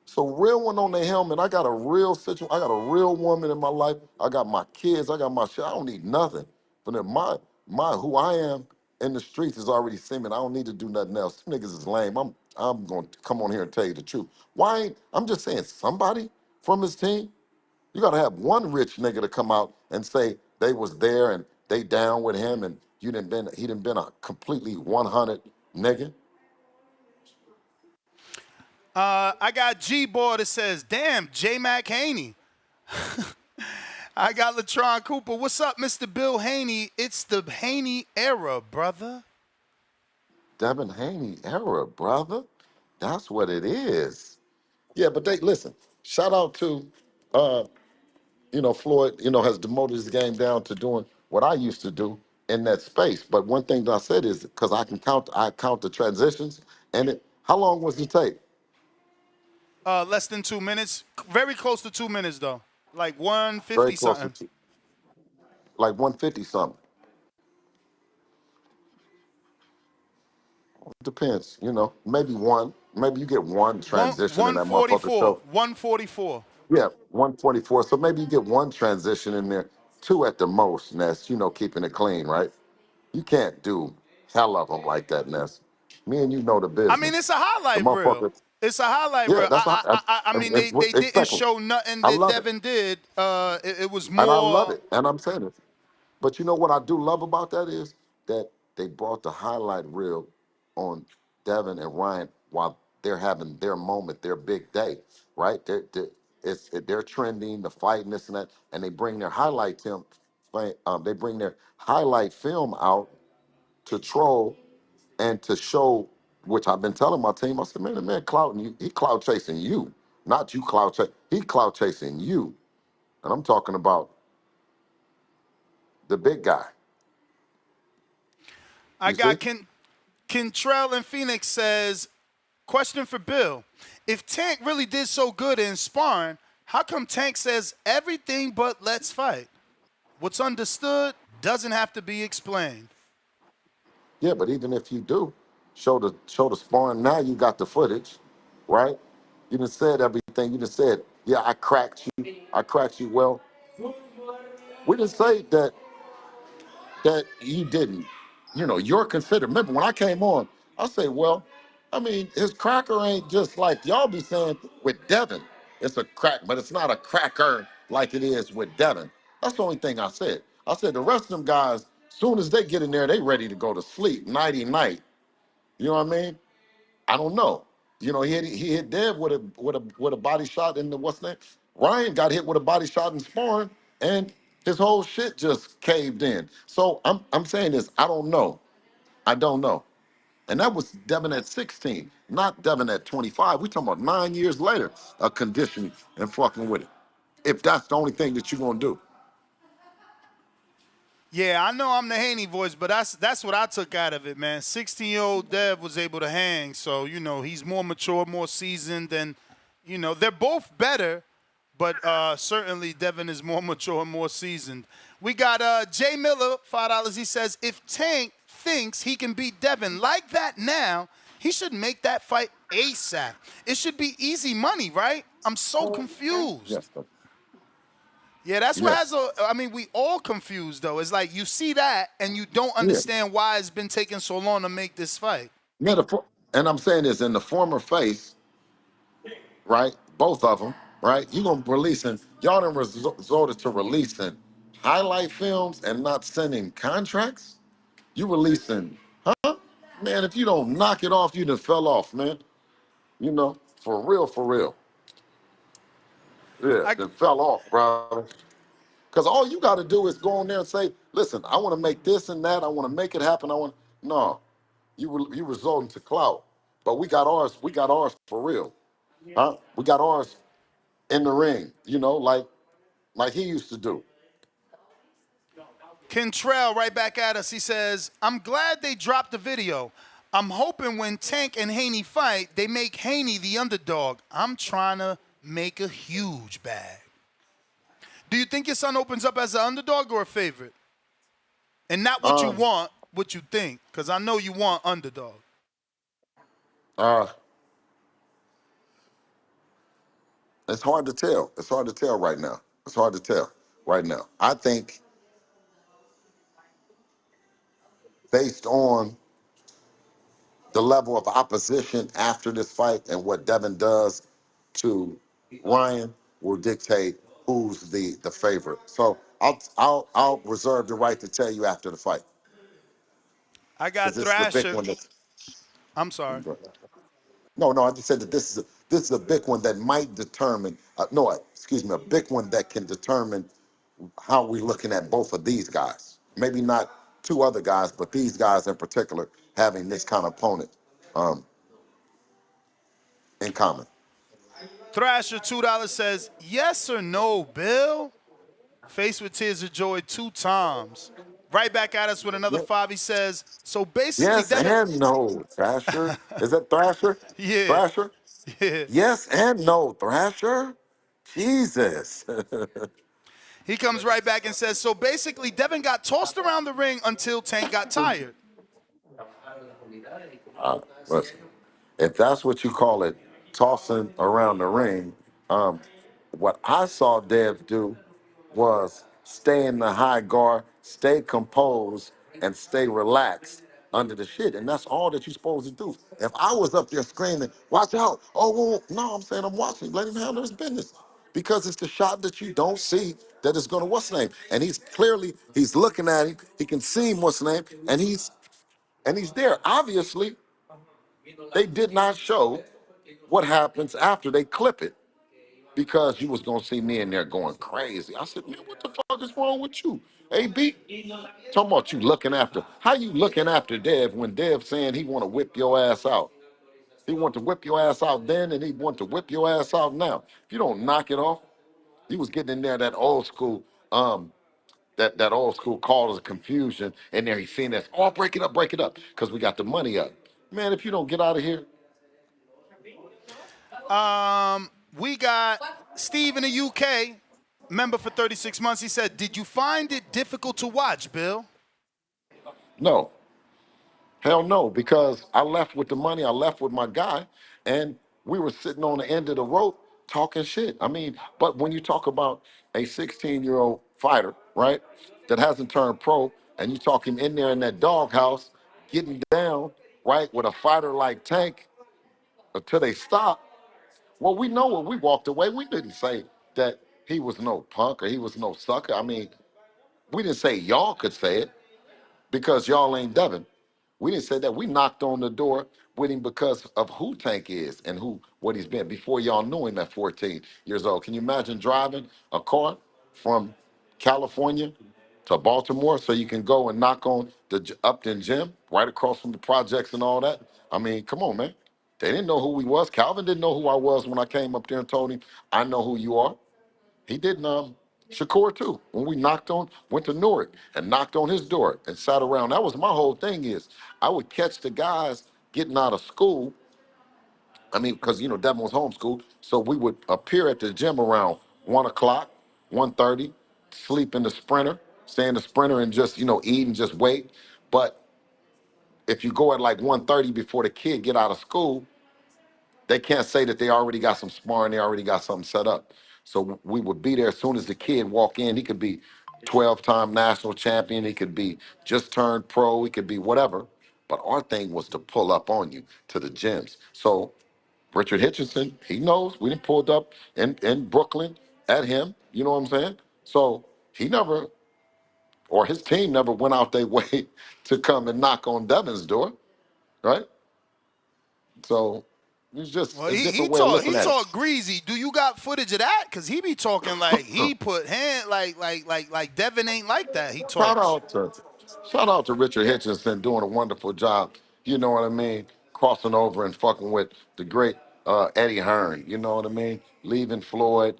So real one on the helmet. I got a real situation. I got a real woman in my life. I got my kids. I got my shit. I don't need nothing. But then my who I am in the streets is already seeming. I don't need to do nothing else. Them niggas is lame. I'm gonna come on here and tell you the truth. Why ain't I'm just saying somebody from his team? You gotta have one rich nigga to come out and say they was there and they down with him and he done been a completely 100 nigga. I got G-Boy that says, damn, J-Mac Haney. I got Latron Cooper. What's up, Mr. Bill Haney? It's the Haney era, brother. Devin Haney era, brother. That's what it is. Yeah, but they listen. Shout out to Floyd, has demoted his game down to doing what I used to do in that space. But one thing that I said is because I count the transitions and how long was the tape? Less than 2 minutes. Very close to 2 minutes, though. Like Very 150 close to something. like 150 something. Depends, maybe one. Maybe you get one transition in that motherfucker 144. show. 144. Yeah, 144. So maybe you get one transition in there, two at the most, Ness, keeping it clean, right? You can't do hell of them like that, Ness. Me and you know the I mean, business. it's a The highlight reel. motherfucker, It's a highlight yeah, reel. that's not, I mean, they didn't exactly. show nothing I that love it. Devin did. It was And I love more. it. And I'm saying it. But you know what I do love about that is that they brought the highlight reel on Devin and Ryan while they're having their moment, their big day, right? They're trending, the fight and this and that, and they bring their they bring their highlight film out to troll and to show, which I've been telling my team. I said, man, the man clouding you, he cloud chasing you, not you cloud chasing. He cloud chasing you, and I'm talking about the big guy. I You see? got Kentrell in Phoenix says, question for Bill. If Tank really did so good in sparring, how come Tank says everything but let's fight? What's understood doesn't have to be explained. Yeah, but even if you do show the sparring, now you got the footage, right? You done said everything. You done said, yeah, I cracked you. I cracked you. Well, we didn't say that you didn't. You're considered. Remember when I came on, I say, well, I mean, his cracker ain't just like y'all be saying with Devin. It's a crack, but it's not a cracker like it is with Devin. That's the only thing I said. I said the rest of them guys, soon as they get in there, they ready to go to sleep, nighty night. You know what I mean? I don't know. He hit Dev with a body shot in the what's name. Ryan got hit with a body shot in sparring, and his whole shit just caved in. So I'm saying this. I don't know. I don't know. And that was Devin at 16, not Devin at 25. We talking about 9 years later of conditioning and fucking with it. If that's the only thing that you're gonna do. Yeah, I know I'm the Haney voice, but that's what I took out of it, man. 16-year-old Dev was able to hang, so he's more mature, more seasoned, and they're both better, but certainly Devin is more mature and more seasoned. We got Jay Miller, $5. He says if Tank thinks he can beat Devin like that now, he should make that fight ASAP. It should be easy money, right? I'm so confused. Yes, sir. Yeah, that's what Yes. has I mean, we all confused though. It's like you see that and you don't Yeah. understand why it's been taking so long to make this fight. And I'm saying this in the former face, right? Both of them, right? You gonna releasing y'all done resorted to releasing highlight films and not sending contracts. You releasing, huh? Man, if you don't knock it off, you done fell off, man. For real, for real. Yeah, then fell off, brother. Because all you got to do is go in there and say, listen, I want to make this and that. I want to make it happen. No, you resulting to clout. But we got ours. We got ours for real, huh? We got ours in the ring. Like he used to do. Kentrell right back at us. He says, I'm glad they dropped the video. I'm hoping when Tank and Haney fight, they make Haney the underdog. I'm trying to make a huge bag. Do you think your son opens up as an underdog or a favorite? And not what you Um, want, what you think. Because I know you want underdog. uh, it's hard to tell. It's hard to tell right now. It's hard to tell right now. I think based on the level of opposition after this fight and what Devin does to Ryan will dictate who's the favorite. So I'll reserve the right to tell you after the fight I because got this is a big Thrasher. one. I'm sorry. No, I just said that this is a big one that might determine. No, excuse me, a big one that can determine how we're looking at both of these guys. Maybe not two other guys, but these guys in particular having this kind of opponent um, in common. Thrasher, $2 says, yes or no, Bill? Faced with tears of joy 2 times. Right back at us with another 5. He says, so basically, Yes Devin. and no, Thrasher. Is that Thrasher? Yeah. Thrasher? Yeah. Yes and no, Thrasher. Jesus. He comes right back and says, so basically, Devin got tossed around the ring until Tank got tired. Listen, if that's what you call it, tossing around the ring, What I saw Dev do was stay in the high guard, stay composed, and stay relaxed under the shit. And that's all that you're supposed to do. If I was up there screaming, watch out, oh, whoa, whoa," no, I'm saying I'm watching, let him handle his business. Because it's the shot that you don't see that is gonna what's the name. And he's looking at him, he can see him, what's the name, and he's there. Obviously, they did not show what happens after they clip it because you was gonna see me in there going crazy. I said, man, what the fuck is wrong with you? AB, talking about you looking after. How you looking after Dev when Dev saying he want to whip your ass out? He want to whip your ass out then, and he want to whip your ass out now. If you don't knock it off, he was getting in there that old school, that old school call of confusion. And there he's seeing that, oh, break it up, because we got the money up. Man, if you don't get out of here, We got Steve in the UK, member for 36 months. He said, did you find it difficult to watch, Bill? no. Hell no, because I left with the money, I left with my guy, and we were sitting on the end of the rope talking shit. I mean, but when you talk about a 16-year-old fighter, right, that hasn't turned pro, and you talk him in there in that doghouse, getting down, right, with a fighter like Tank until they stop, well, we know when we walked away, we didn't say that he was no punk or he was no sucker. I mean, we didn't say y'all could say it because y'all ain't Devin. We didn't say that. We knocked on the door with him because of who Tank is and what he's been before y'all knew him at 14 years old. Can you imagine driving a car from California to Baltimore so you can go and knock on the Upton Gym right across from the projects and all that? I mean, come on, man. They didn't know who he was. Calvin didn't know who I was when I came up there and told him, I know who you are. He didn't. Shakur too. When we went to Newark and knocked on his door and sat around. That was my whole thing. Is I would catch the guys getting out of school. I mean, because Devin was homeschooled, so we would appear at the gym around 1 o'clock, 1:30, sleep in the Sprinter, stay in the Sprinter, and just eat and just wait. But if you go at like 1:30 before the kid get out of school, they can't say that they already got some sparring, they already got something set up. So we would be there as soon as the kid walk in. He could be 12-time national champion. He could be just turned pro. He could be whatever. But our thing was to pull up on you to the gyms. So Richard Hitchinson, he knows. We done pulled up in Brooklyn at him. You know what I'm saying? So he never, or his team never went out their way to come and knock on Devin's door, right? So it's just Well, a he different way of talk looking he at it. talk greasy. Do you got footage of that? Cause he be talking like he put hand like Devin ain't like that. He Shout talks. out to shout out to Richard Hitchinson doing a wonderful job. You know what I mean? Crossing over and fucking with the great Eddie Hearn. You know what I mean? Leaving Floyd,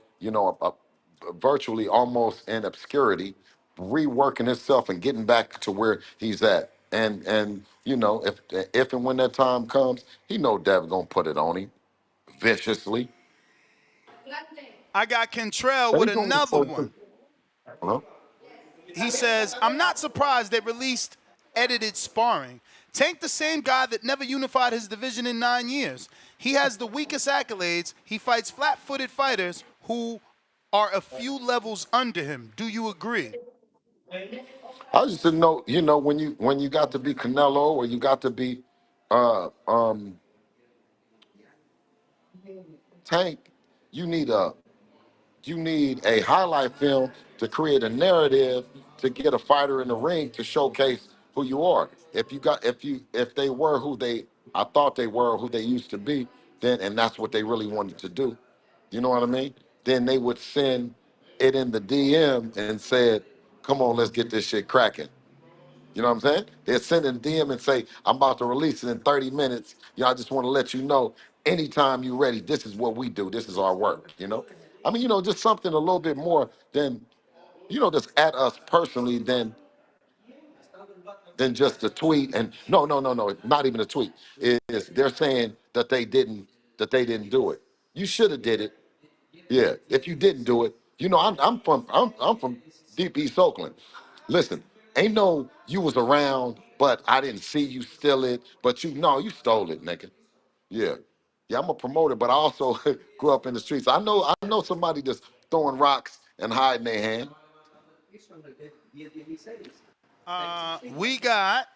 virtually almost in obscurity, reworking himself and getting back to where he's at. And if and when that time comes, he know Dev gonna put it on him viciously. I got Kentrell And with he doing it another so one. too. Huh? He says, I'm not surprised they released edited sparring. Tank the same guy that never unified his division in 9 years. He has the weakest accolades. He fights flat-footed fighters who are a few levels under him. Do you agree? I just didn't know, when you got to be Canelo or you got to be uh um Tank, you need a highlight film to create a narrative to get a fighter in the ring to showcase who you are. If they were who I thought they were who they used to be, then and that's what they really wanted to do. You know what I mean? Then they would send it in the DM and said, "Come on, let's get this shit cracking." You know what I'm saying? They'll send in DM and say, I'm about to release it in 30 minutes. I just want to let you know, anytime you're ready, this is what we do. This is our work. I mean, just something a little bit more than, just at us personally than just a tweet. And no, not even a tweet. Is they're saying that they didn't do it. You should have did it. Yeah. If you didn't do it, I'm from deep East Oakland. Listen, ain't no you was around, but I didn't see you steal it. But you stole it, nigga. Yeah. Yeah, I'm a promoter, but I also grew up in the streets. I know somebody that's throwing rocks and hiding their hand. We got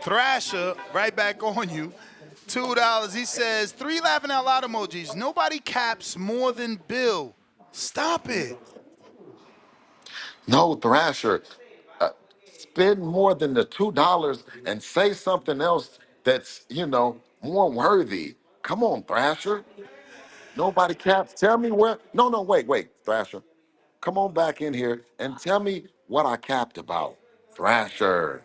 Thrasher right back on you. $2. He says, 3 laughing out loud emojis. Nobody caps more than Bill. Stop it. No, Thrasher, spend more than the $2 and say something else that's more worthy. Come on, Thrasher. Nobody caps. Tell me where. No, no, wait, Thrasher. Come on back in here and tell me what I capped about. Thrasher.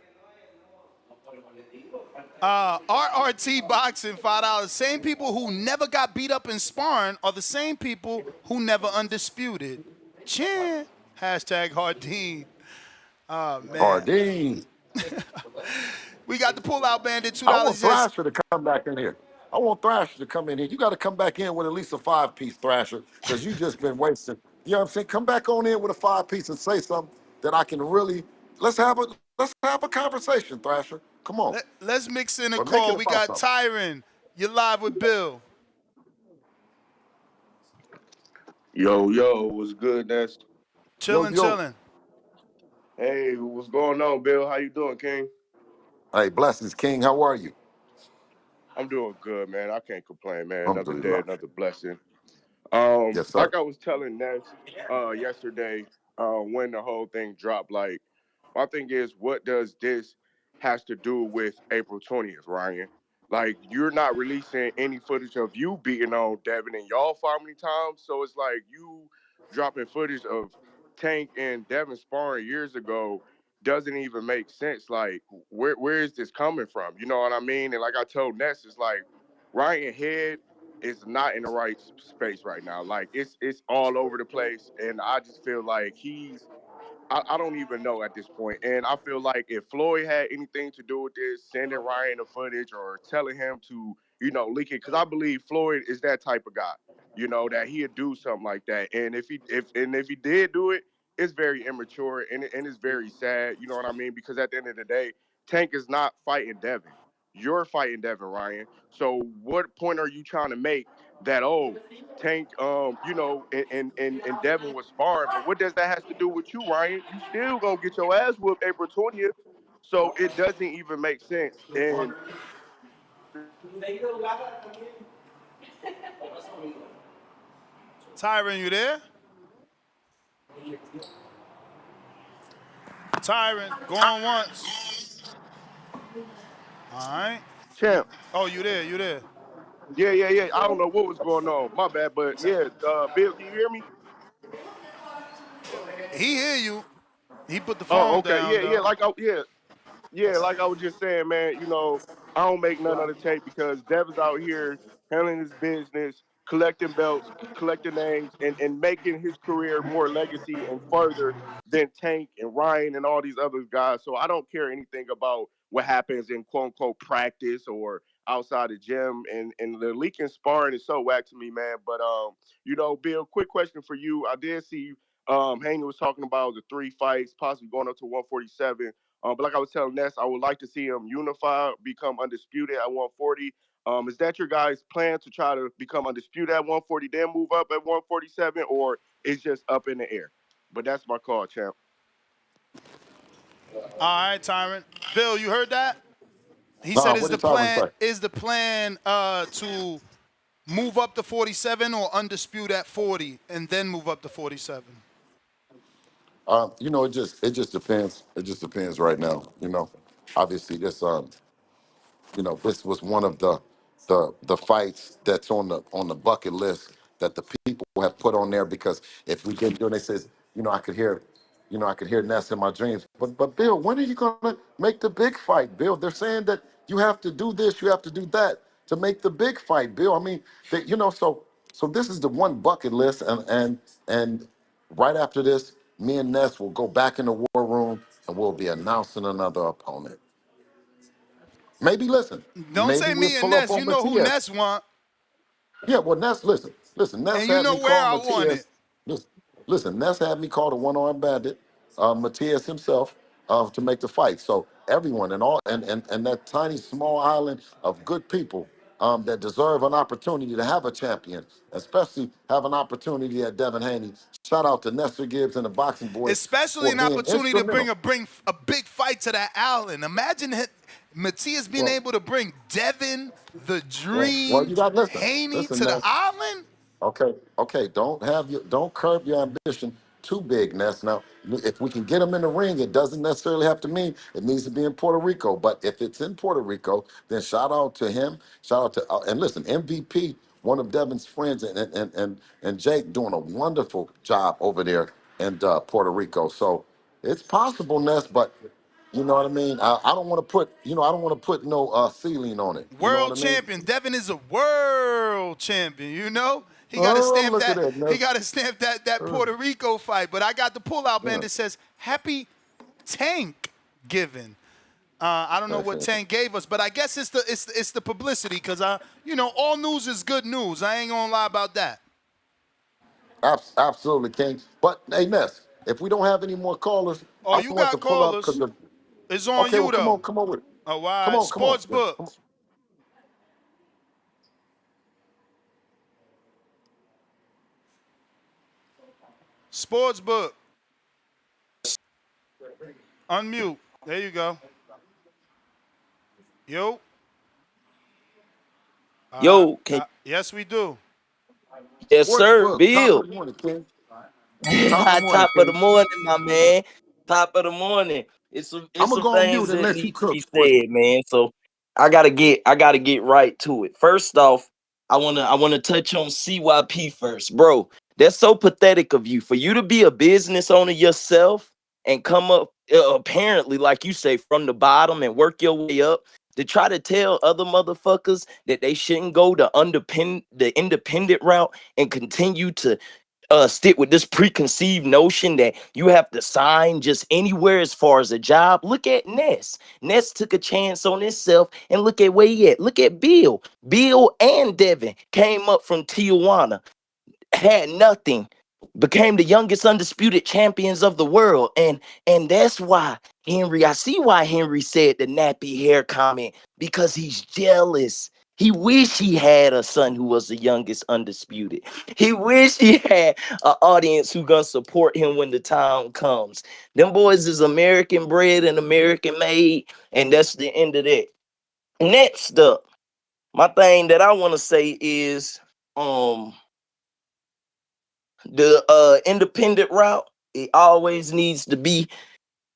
RRT Boxing, $5. Same people who never got beat up in sparring are the same people who never undisputed. Chin. Hashtag Hardeen. Oh, man. Hardeen. We got the pull-out bandit, $2. I He want says, Thrasher to come back in here. I want Thrasher to come in here. You got to come back in with at least a 5-piece, Thrasher, because you just been wasting. You know what I'm saying? Come back on in with a 5-piece and say something that I can really. Let's have a conversation, Thrasher. Come on. let's mix in a Or make it call. We about got something. Tyron. You're live with Bill. Yo, what's good, Nest? Yo, Chilling, yo. chilling. Hey, what's going on, Bill? How you doing, King? Hey, blessings, King. How are you? I'm doing good, man. I can't complain, man. Another day, Alhamdulillah. another blessing. Yes, sir. Like I was telling Ness yesterday, when the whole thing dropped, like my thing is, what does this has to do with April 20th, Ryan? Like, you're not releasing any footage of you beating on Devin and y'all far many times, so it's like you dropping footage of Tank and Devin sparring years ago doesn't even make sense. Like, where is this coming from? You know what I mean? And like I told Ness, it's like Ryan Head is not in the right space right now. Like, it's all over the place, and I just feel like I don't even know at this point. And I feel like if Floyd had anything to do with this, sending Ryan the footage or telling him to, leak it, because I believe Floyd is that type of guy, that he'd do something like that. And if he did do it, it's very immature and it's very sad. You know what I mean? Because at the end of the day, Tank is not fighting Devin. You're fighting Devin, Ryan. So what point are you trying to make that, oh, Tank, and Devin was sparring, but what does that has to do with you, Ryan? You still gonna get your ass whooped April 20th, so it doesn't even make sense. And Tyron, you there? Tyron, going once. All right. champ, Oh, you there. yeah. I don't know what was going on, my bad, but yeah, Bill, can you hear me? He hear you. He put the Oh, phone okay, down, though. Yeah, like I was just saying, man, I don't make none of the tape because Dev's out here handling his business, collecting belts, collecting names, and making his career more legacy and further than Tank and Ryan and all these other guys. So I don't care anything about what happens in quote unquote practice or outside the gym. And the leaking sparring is so whack to me, man. But Bill, quick question for you. I did see Haney was talking about the 3 fights, possibly going up to 147. But like I was telling Ness, I would like to see him unify, become undisputed at 140. Is that your guys' plan to try to become undisputed at 140, then move up at 147, or it's just up in the air? But that's my call, champ. All right, Tyron. Bill, you heard that? He said, Nah, "Is what the did Tyron plan say? to move up to 47 or undisputed at 40 and then move up to 47?" It just depends. It just depends right now. Obviously this was one of the fights that's on the bucket list that the people have put on there because if we get doing, they says, I could hear Ness in my dreams. But Bill, when are you gonna make the big fight, Bill? They're saying that you have to do this, you have to do that to make the big fight, Bill. I mean, so this is the one bucket list, and right after this, me and Ness will go back in the war room and we'll be announcing another opponent. Maybe Don't maybe say we'll me and pull up Ness. on You know who Matias. Ness want, Yeah, well, listen. Ness and you had know me where call I want it. Matias. Listen, Ness had me call the one-armed bandit, Matias himself, to make the fight. So everyone and all and that tiny small island of good people that deserve an opportunity to have a champion, especially have an opportunity at Devin Haney. Shout out to Nestor Gibbs and the Boxing Boys Especially for an being opportunity to instrumental. bring a big fight to that island. Imagine Matias being Well, able to bring Devin, the well, Dream, you got Haney listen, to the Ness. island. Okay. Don't curb your ambition too big, Ness. Now, if we can get him in the ring, it doesn't necessarily have to mean it needs to be in Puerto Rico. But if it's in Puerto Rico, then shout out to him. Shout out to and listen, MVP, one of Devin's friends, and Jake doing a wonderful job over there in Puerto Rico. So it's possible, Ness, but you know what I mean. I don't want to put I don't want to put no ceiling on it. You know what World I mean? champion. Devin is a world champion, you know? He got to Oh, stamp look at that. that, He Ness. got to stamp that Puerto Rico fight. But I got the pull-out band Yeah. that says Happy Tank given. I don't know what Tank gave us, but I guess it's the publicity because all news is good news. I ain't gonna lie about that. Absolutely, King. But hey, Ness, if we don't have any more callers, Oh, I you want to got pull up because callers. It's on okay, well, you though. come on with it. Oh, why? Come on. Sports book. Come on. Sports book. Unmute. There you go. Yo. Yo, can Yes, we do. yes, Sports sir, book, top of Bill. the morning, King. Top of the morning, Top of the King. morning, my man. Top of the morning. I'm It's gonna some go on things mute and that let you need to cook, be sports book. said, man. So I gotta get right to it. First off, I wanna touch on CYP first, bro. That's so pathetic of you for you to be a business owner yourself and come up apparently, like you say, from the bottom and work your way up to try to tell other motherfuckers that they shouldn't go the independent route and continue to stick with this preconceived notion that you have to sign just anywhere as far as a job. Look at Ness. Ness took a chance on himself and look at where he at. Look at Bill. Bill and Devin came up from Tijuana, had nothing, became the youngest undisputed champions of the world. And that's why I see why Henry said the nappy hair comment, because he's jealous. He wish he had a son who was the youngest undisputed. He wish he had an audience who gonna support him when the time comes. Them boys is American bred and American made, and that's the end of that. Next up, my thing that I want to say is the independent route, it always needs to be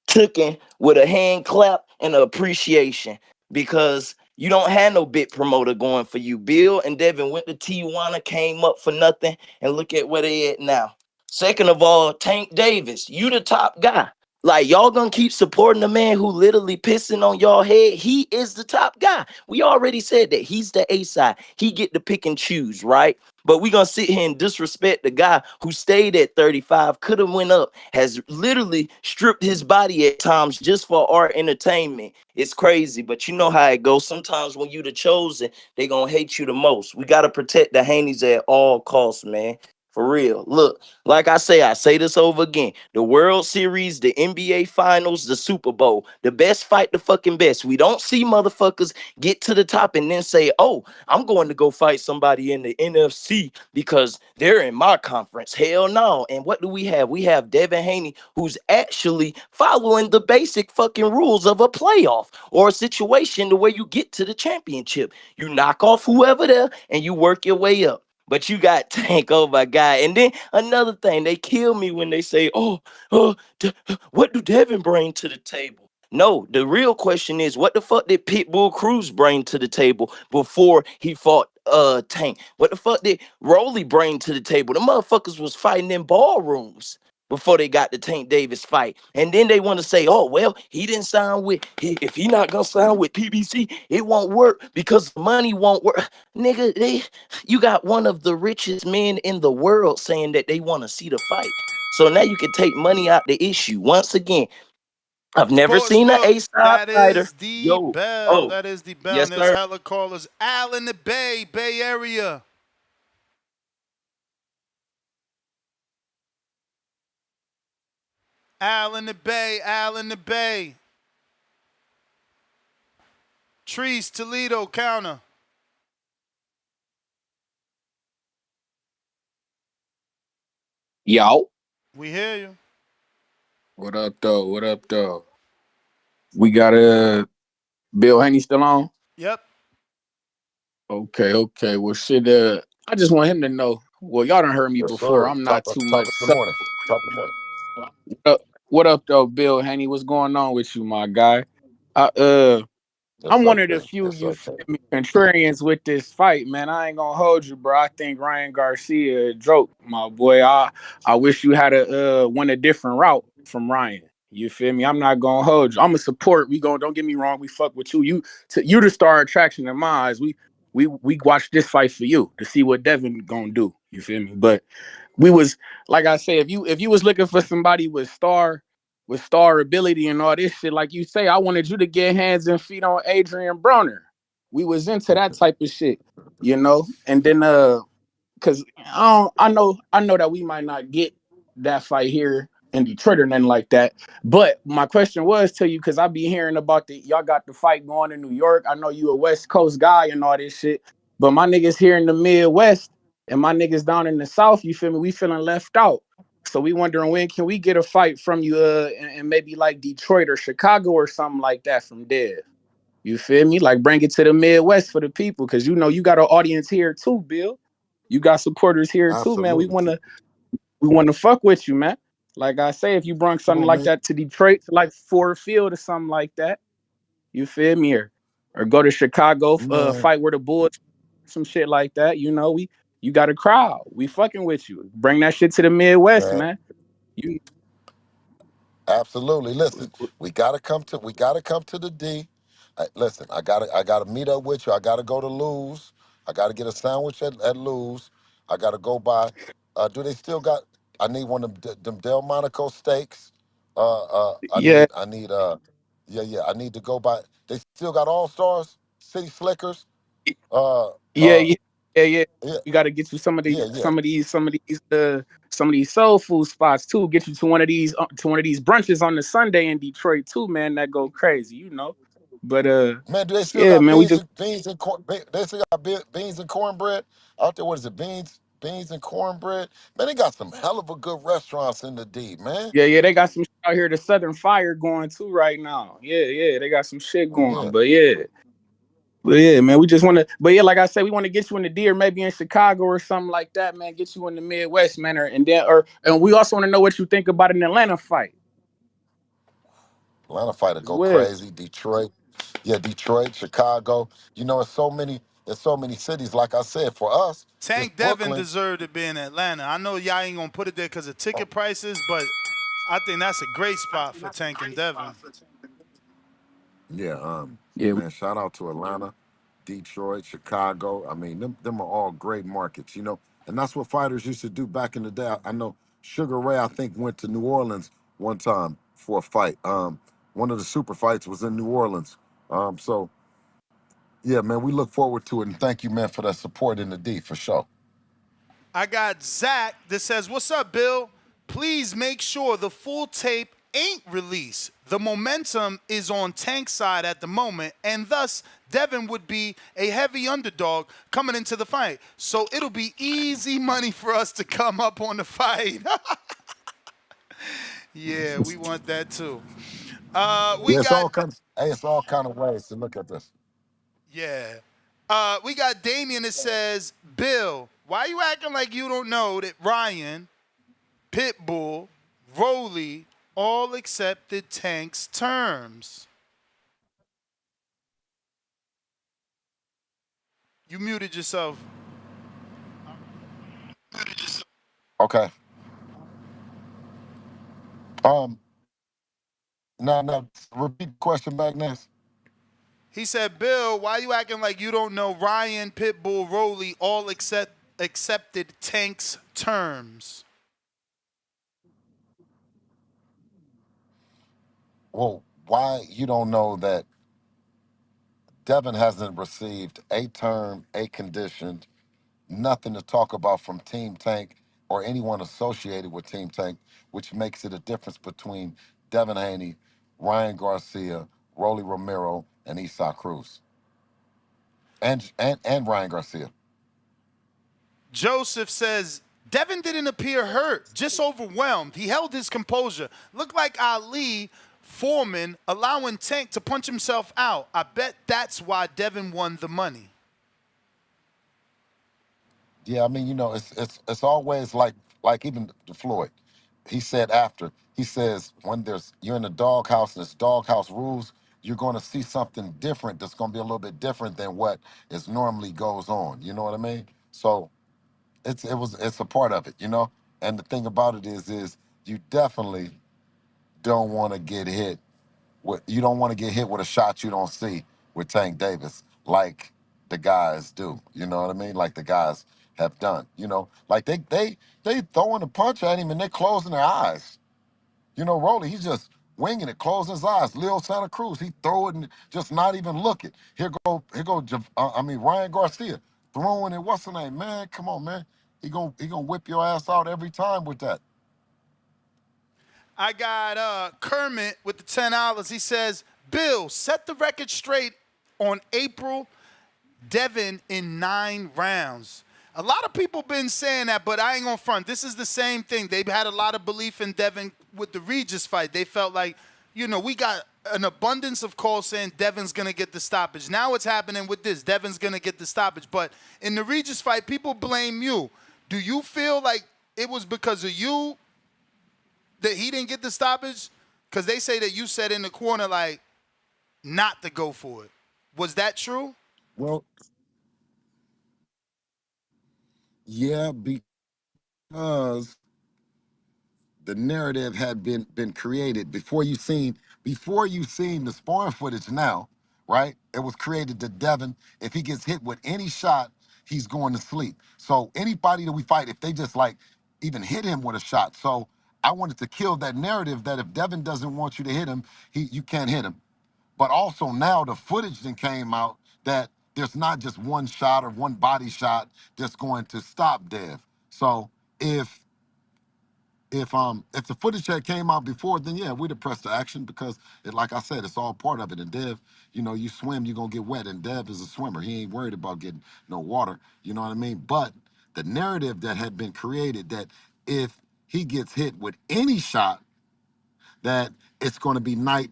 taken with a hand clap and an appreciation, because you don't have no big promoter going for you. Bill and Devin went to Tijuana, came up for nothing, and look at where they at now. Second of all, Tank Davis, you the top guy. Like, y'all gonna keep supporting the man who literally pissing on y'all head? He is the top guy. We already said that. He's the A side. He get to pick and choose, right? But we gonna sit here and disrespect the guy who stayed at 35, could have went up, has literally stripped his body at times just for our entertainment. It's crazy, but you know how it goes. Sometimes when you the chosen, they gonna hate you the most. We gotta protect the Haneys at all costs, man. For real. Look, like I say this over again. The World Series, the NBA Finals, the Super Bowl. The best fight the fucking best. We don't see motherfuckers get to the top and then say, oh, I'm going to go fight somebody in the NFC because they're in my conference. Hell no. And what do we have? We have Devin Haney, who's actually following the basic fucking rules of a playoff or a situation to where you get to the championship. You knock off whoever there and you work your way up. But you got Tank, oh my God. And then another thing, they kill me when they say, what do Devin bring to the table? No, the real question is, what the fuck did Pitbull Cruz bring to the table before he fought Tank? What the fuck did Rolly bring to the table? The motherfuckers was fighting in ballrooms before they got the Tank Davis fight. And then they want to say, oh, well, he didn't sign with, if he not gonna sign with PBC, it won't work because money won't work. Nigga, you got one of the richest men in the world saying that they want to see the fight. So now you can take money out the issue. Once again, I've never Sports seen an book. A-side That fighter. is the Yo, bell. oh, That is the bell. yes, And there's sir. hella callers. Al in the Bay Area. Al in the Bay. Trees, Toledo, counter. Yo. We hear you. What up, though? What up, though? We got Bill Haney still on? Yep. Okay, okay. Well, shit. I just want him to know. Well, y'all done heard me Yes, before. sir. I'm Top not too top much. of the morning. Top of the morning. What up, though, Bill Haney? What's going on with you, my guy? I Yes, I'm sir, one of the King. few Yes, you sir, feel King. me, contrarians with this fight, man. I ain't gonna hold you, bro. I think Ryan Garcia a joke, my boy. I wish you had a went a different route from Ryan. You feel me? I'm not gonna hold you. I'm a support. We going. Don't get me wrong. We fuck with you. You the star attraction in my eyes. We watched this fight for you to see what Devin gonna do. You feel me? But we was like I say, if you was looking for somebody with star ability and all this shit, like you say, I wanted you to get hands and feet on Adrian Broner. We was into that type of shit, you know. And then because I know that we might not get that fight here in Detroit or nothing like that. But my question was to you, because I be hearing about y'all got the fight going in New York. I know you a West Coast guy and all this shit, but my niggas here in the Midwest and my niggas down in the South, you feel me? We feeling left out. So we wondering when can we get a fight from you and maybe like Detroit or Chicago or something like that from there. You feel me? Like bring it to the Midwest for the people, because you know you got an audience here too, Bill. You got supporters here too, man. We Absolutely. wanna fuck with you, man. Like I say, if you bring Come something on, like man. that to Detroit, to like Ford Field or something like that, you feel me? Or go to Chicago, Man, fight where the Bulls, some shit like that. You know, you got a crowd. We fucking with you. Bring that shit to the Midwest, man. man. You Absolutely. Listen, we gotta come to the D. Listen, I gotta meet up with you. I gotta go to Lou's. I gotta get a sandwich at Lou's. I gotta go by. Do they still got? I need one of them Delmonico steaks. I yeah, need yeah. I need to go by. They still got All Stars, City Slickers. Uh yeah, uh yeah, yeah. yeah You got to get you some of the yeah. some of these soul food spots too. Get you to one of these brunches on the Sunday in Detroit too, man. That go crazy, you know. But Man, do they still yeah, got man. We just beans and corn? They still got beans and cornbread out there. What is it? Beans and cornbread. Man, they got some hell of a good restaurants in the D, man. yeah. They got some shit out here. The Southern Fire going too right now. Yeah. They got some shit Oh going. yeah. But yeah, man, we just want to. But yeah, like I said, we want to get you in the D or maybe in Chicago or something like that, man. Get you in the Midwest, man, and we also want to know what you think about an Atlanta fight Atlanta fight to as go well. crazy. Detroit, yeah, Detroit, Chicago. You know, it's so many cities. Like I said, for us, it's Tank Devin Brooklyn. deserved to be in Atlanta. I know y'all ain't gonna put it there because of ticket prices, but I think that's a great spot for Tank and Devin. Yeah, Yeah, man, shout out to Atlanta, Detroit, Chicago. I mean, them are all great markets, you know, and that's what fighters used to do back in the day. I know Sugar Ray, I think, went to New Orleans one time for a fight. One of the super fights was in New Orleans. So yeah, man, we look forward to it, and thank you, man, for that support in the D for sure. I got Zach that says, "What's up, Bill? Please make sure the full tape ain't released. The momentum is on Tank's side at the moment, and thus Devin would be a heavy underdog coming into the fight. So it'll be easy money for us to come up on the fight." Yeah, we want that too. We Yeah, it's got all kinds. Hey, it's all kind of ways to look at this. Yeah. We got Damien that says, "Bill, why you acting like you don't know that Ryan, Pitbull, Rolly all accepted Tank's terms?" You muted yourself. Okay. Um. Now, repeat the question back, Ness. He said, "Bill, why you acting like you don't know Ryan, Pitbull, Rolly all accepted Tank's terms?" Well, why you don't know that Devin hasn't received a term, a condition, nothing to talk about from Team Tank or anyone associated with Team Tank, which makes it a difference between Devin Haney, Ryan Garcia, Rolly Romero, and Esau Cruz. and Ryan Garcia. Joseph says, Devin didn't appear hurt, just overwhelmed. He held his composure. Looked like Ali Foreman allowing Tank to punch himself out. I bet that's why Devin won the money. Yeah, I mean, it's always like even the Floyd. He said after he says when you're in the doghouse and it's doghouse rules, you're going to see something different. That's going to be a little bit different than what is normally goes on. You know what I mean? So it's a part of it. And the thing about it is you definitely don't want to get hit. You don't want to get hit with a shot you don't see with Tank Davis, like the guys do. You know what I mean? Like the guys have done. Like they throwing a punch at him and they're closing their eyes. Rolly, he's just winging it, closing his eyes. Leo Santa Cruz, he throw it and just not even looking. Ryan Garcia throwing it. What's the name, man? Come on, man. He gonna whip your ass out every time with that. I got Kermit with the $10. He says, Bill, set the record straight on April. Devin in 9 rounds. A lot of people been saying that, but I ain't gonna front. This is the same thing. They've had a lot of belief in Devin with the Regis fight. They felt like, we got an abundance of calls saying Devin's gonna get the stoppage. Now it's happening with this. Devin's gonna get the stoppage. But in the Regis fight, people blame you. Do you feel like it was because of you that he didn't get the stoppage? Because they say that you said in the corner, like, not to go for it. Was that true? Well, yeah, because the narrative had been created before you seen the sparring footage now, right? It was created that Devin, if he gets hit with any shot, he's going to sleep. So anybody that we fight, if they just like even hit him with a shot. So I wanted to kill that narrative that if Devin doesn't want you to hit him, you can't hit him. But also now the footage then came out that there's not just one shot or one body shot that's going to stop Dev. So if if the footage had came out before, then yeah, we'd have pressed the action because like I said, it's all part of it. And Dev, you swim, you're gonna get wet. And Dev is a swimmer. He ain't worried about getting no water. You know what I mean? But the narrative that had been created that if he gets hit with any shot, that it's gonna be night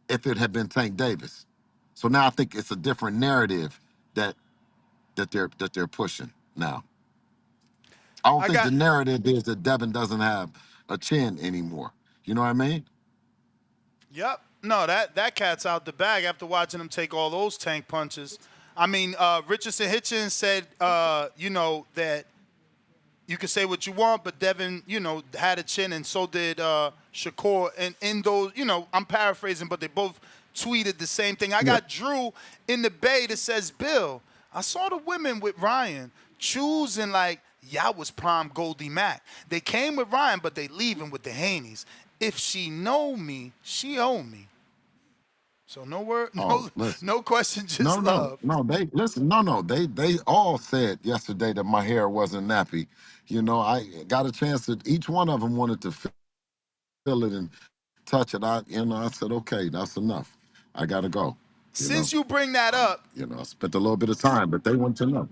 if it had been Tank Davis. So now I think it's a different narrative that they're pushing now. I don't think the narrative is that Devin doesn't have a chin anymore. You know what I mean? Yep. No, that cat's out the bag after watching him take all those Tank punches. I mean, Richardson Hitchens said, that you can say what you want, but Devin, had a chin, and so did Shakur. And in those, I'm paraphrasing, but they both tweeted the same thing. I got Drew in the Bay that says, Bill, I saw the women with Ryan choosing like, y'all was prime Goldie Mac. They came with Ryan, but they leaving with the Haneys. If she know me, she owe me. So no word, no question, just love. They listen. They all said yesterday that my hair wasn't nappy. I got a chance to. Each one of them wanted to feel it and touch it. I said, okay, that's enough. I gotta go. Since you bring that up, I spent a little bit of time, but they want to know.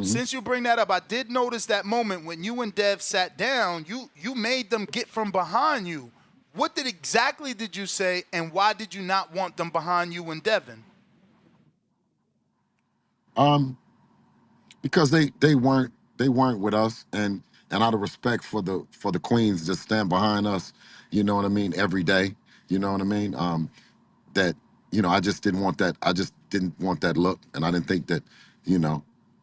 Since you bring that up, I did notice that moment when you and Dev sat down. You made them get from behind you. What exactly did you say, and why did you not want them behind you and Devin? Because they weren't with us, and out of respect for the queens that stand behind us, you know what I mean, every day. You know what I mean. That I just didn't want that. I just didn't want that look, and I didn't think that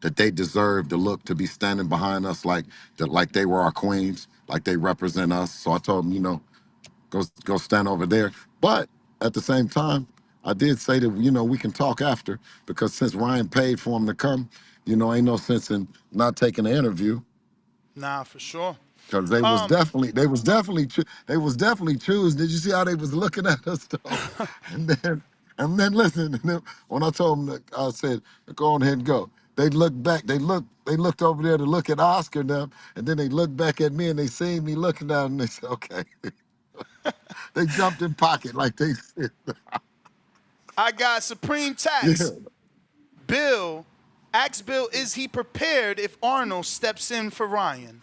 that they deserved the look to be standing behind us like that, like they were our queens, like they represent us. So I told them, go stand over there. But at the same time, I did say that we can talk after, because since Ryan paid for him to come, ain't no sense in not taking the interview. Nah, for sure. Because they was definitely choosing. Did you see how they was looking at us though? and then listen. And then when I told them, I said, "Go on ahead and go." They looked back. They looked over there to look at Oscar and them, and then they looked back at me and they seen me looking down and they said, "Okay." They jumped in pocket like they said. I got Supreme Tax. Bill, ask Bill, is he prepared if Arnold steps in for Ryan?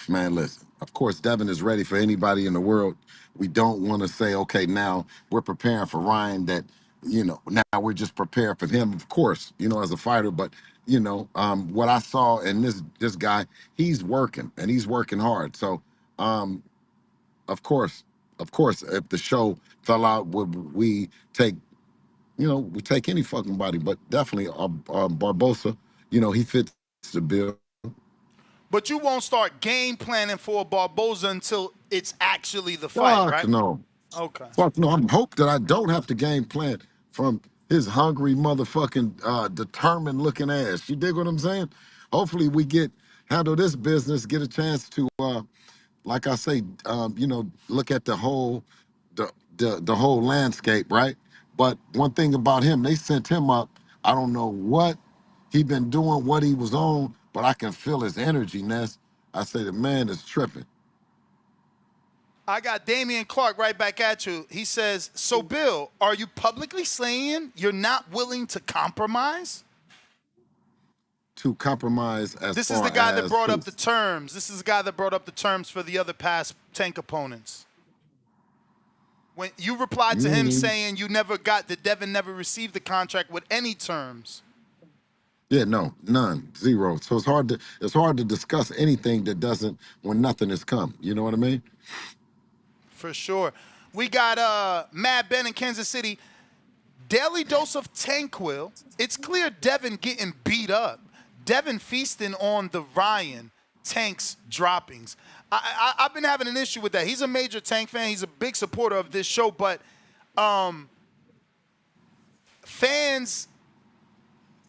Man, listen. Of course, Devin is ready for anybody in the world. We don't want to say, okay, now we're preparing for Ryan. That now we're just prepared for him. Of course, as a fighter. But what I saw in this guy, he's working and he's working hard. So, of course, if the show fell out, would we take? We take any fucking body, but definitely Barbosa. He fits the bill. But you won't start game planning for Barboza until it's actually the fight, Fuck right? no. Okay. Fuck no. I'm hope that I don't have to game plan from his hungry motherfucking determined looking ass. You dig what I'm saying? Hopefully we handle this business, get a chance to like I say, look at the whole landscape, right? But one thing about him, they sent him up. I don't know what he been doing, what he was on, but I can feel his energy, Ness. I say the man is tripping. I got Damian Clark right back at you. He says, so Bill, are you publicly saying you're not willing to compromise? To compromise as This far is the guy that as brought who? up the terms. This is the guy that brought up the terms for the other past Tank opponents. When you replied to him Meaning, saying that Devin never received the contract with any terms. yeah, no, none, zero. So it's hard to discuss anything that doesn't when nothing has come. You know what I mean? For sure. We got Mad Ben in Kansas City. Daily dose of Tanquil. It's clear Devin getting beat up. Devin feasting on the Ryan Tank's droppings. I've been having an issue with that. He's a major Tank fan. He's a big supporter of this show, but fans,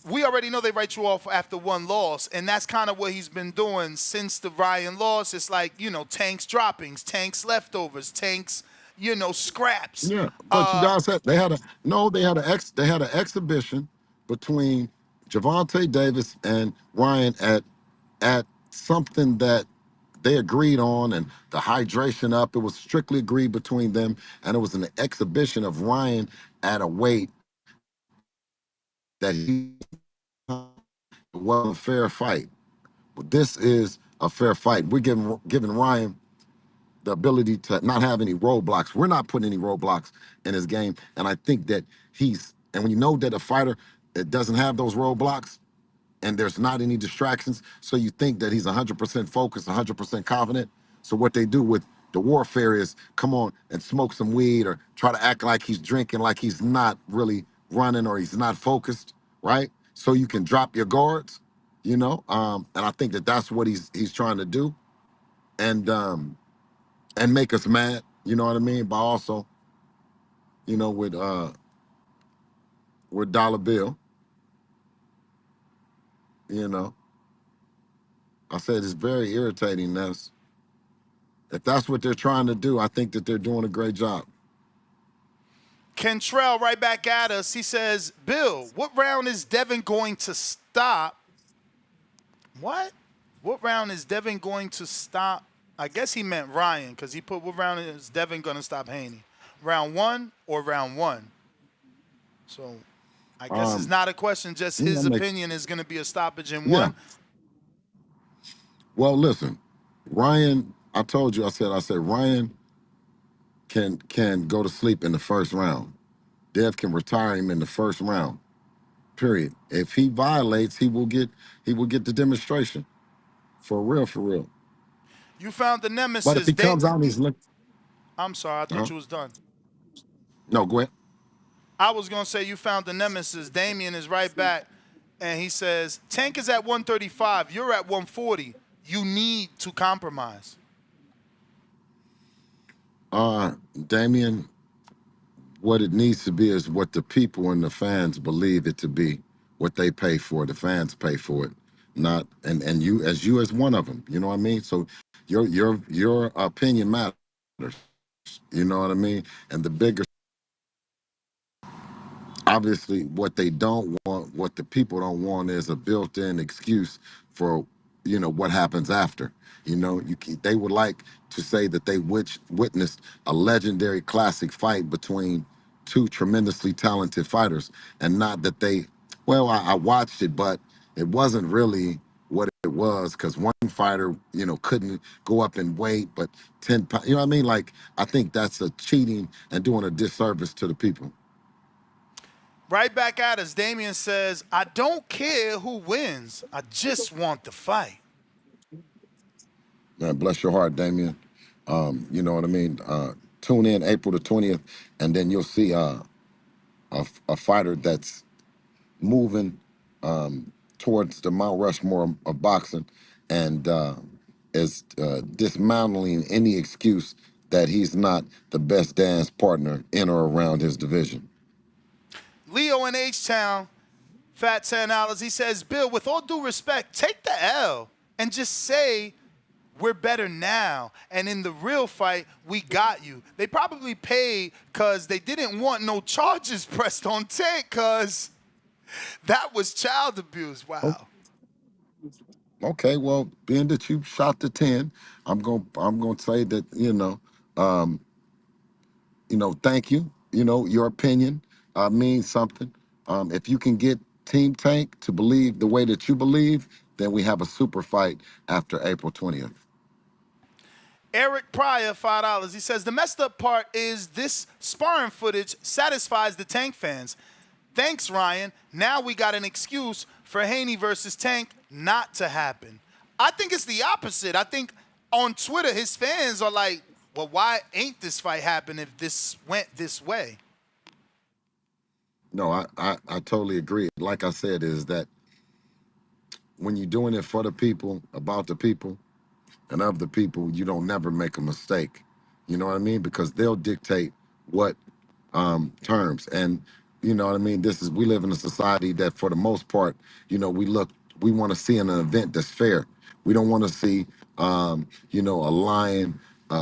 we already know they write you off after one loss, and that's kind of what he's been doing since the Ryan loss. It's like, Tank's droppings, Tank's leftovers, Tank's, scraps. Yeah, but you guys had an exhibition between Gervonta Davis and Ryan at something that they agreed on, and the hydration up. It was strictly agreed between them, and it was an exhibition of Ryan at a weight that he it wasn't a fair fight. But this is a fair fight. We're giving Ryan the ability to not have any roadblocks. We're not putting any roadblocks in his game. And I think that and when you know that a fighter that doesn't have those roadblocks and there's not any distractions, so you think that he's 100% focused, 100% confident. So what they do with the warfare is come on and smoke some weed or try to act like he's drinking, like he's not really running or he's not focused, right? So you can drop your guards, and I think that that's what he's trying to do. And make us mad, you know what I mean? But also, with Dollar Bill, you know, I said it's very irritating. If that's what they're trying to do, I think that they're doing a great job. Kentrell right back at us. He says, Bill, what round is Devin going to stop? What? What round is Devin going to stop? I guess he meant Ryan because he put, what round is Devin going to stop Haney? Round 1 or round 1? So I guess it's not a question, just his opinion is going to be a stoppage in 1. Well, listen, Ryan, I told you, I said Ryan can go to sleep in the first round. Dev can retire him in the first round. Period. If he violates, he will get the demonstration. For real, for real. You found the nemesis. But if he comes out and he's I'm sorry, I thought you was done. No, go ahead. I was going to say you found the nemesis. Damian is right back, and he says, Tank is at 135. You're at 140. You need to compromise. Damian, what it needs to be is what the people and the fans believe it to be, what they pay for. The fans pay for it, not and you as one of them. You know what I mean? So your opinion matters. You know what I mean? And the bigger, obviously, what they don't want, what the people don't want, is a built-in excuse for what happens after. They would like to say that they witnessed a legendary classic fight between two tremendously talented fighters, and not that they. Well, I watched it, but it wasn't really what it was because one fighter, couldn't go up in weight, but 10 pounds. You know what I mean? Like I think that's a cheating and doing a disservice to the people. Right back at us, Damian says, I don't care who wins. I just want the fight. Man, bless your heart, Damien. You know what I mean? Tune in April the 20th, and then you'll see a fighter that's moving towards the Mount Rushmore of boxing and is dismantling any excuse that he's not the best dance partner in or around his division. Leo in H-Town, fat $10. He says, Bill, with all due respect, take the L and just say we're better now. And in the real fight, we got you. They probably paid because they didn't want no charges pressed on Tank because that was child abuse. Wow. Okay, well, being that you shot the 10, I'm gonna say that, thank you. Your opinion means something. If you can get Team Tank to believe the way that you believe, then we have a super fight after April 20th. Eric Pryor, $5. He says, the messed up part is this sparring footage satisfies the Tank fans. Thanks, Ryan. Now we got an excuse for Haney versus Tank not to happen. I think it's the opposite. I think on Twitter, his fans are like, well, why ain't this fight happen if this went this way? No, I totally agree. Like I said, is that when you're doing it for the people, about the people, and of the people, you don't never make a mistake. You know what I mean? Because they'll dictate what terms. And you know what I mean? We live in a society that for the most part, we want to see in an event that's fair. We don't want to see, a lion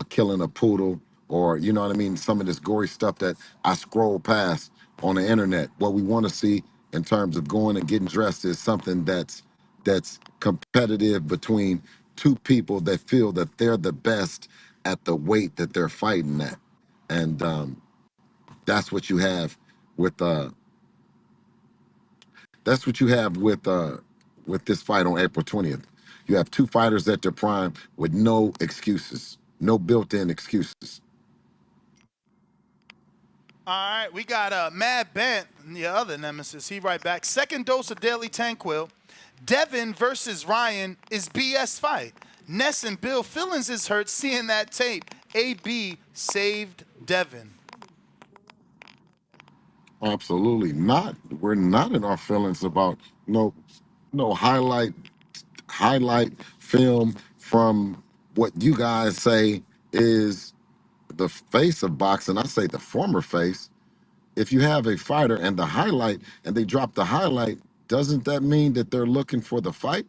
killing a poodle or, you know what I mean? Some of this gory stuff that I scroll past on the internet. What we want to see in terms of going and getting dressed is something that's competitive between two people that feel that they're the best at the weight that they're fighting at. And that's what you have with with this fight on April 20th. You have two fighters at their prime with no excuses, no built-in excuses. All right, we got Mad Bent, the other nemesis. He right back. Second dose of Daily Tanquil. Devin versus Ryan is BS fight. Ness and Bill feelings is hurt seeing that tape. AB saved Devin. Absolutely not. We're not in our feelings about no highlight film from what you guys say is the face of boxing. I say the former face. If you have a fighter and the highlight and they drop the highlight, doesn't that mean that they're looking for the fight?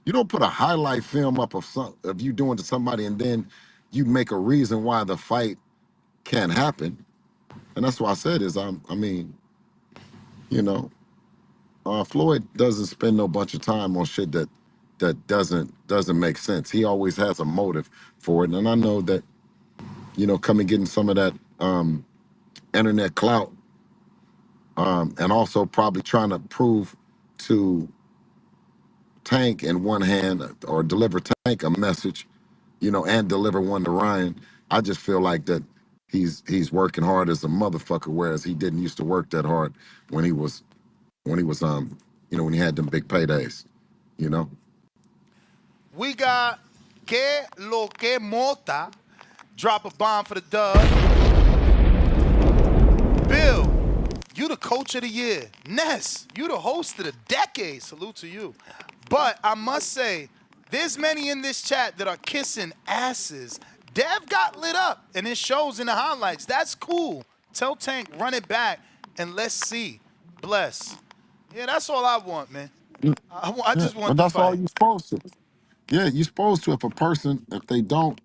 You don't put a highlight film up of you doing to somebody and then you make a reason why the fight can't happen. And that's why I said is you know, Floyd doesn't spend no bunch of time on shit that doesn't make sense. He always has a motive for it. And I know that, coming getting some of that internet clout, and also probably trying to prove to Tank in one hand or deliver Tank a message, and deliver one to Ryan. I just feel like that he's working hard as a motherfucker, whereas he didn't used to work that hard when he was when he had them big paydays, We got Que Lo Que Mota. Drop a bomb for the dub. Bill, you the coach of the year. Ness, you the host of the decade. Salute to you. But I must say, there's many in this chat that are kissing asses. Dev got lit up, and it shows in the highlights. That's cool. Tell Tank, run it back, and let's see. Bless. Yeah, that's all I want, man. I just want but the that's all fight. you're supposed to. Yeah, you're supposed to.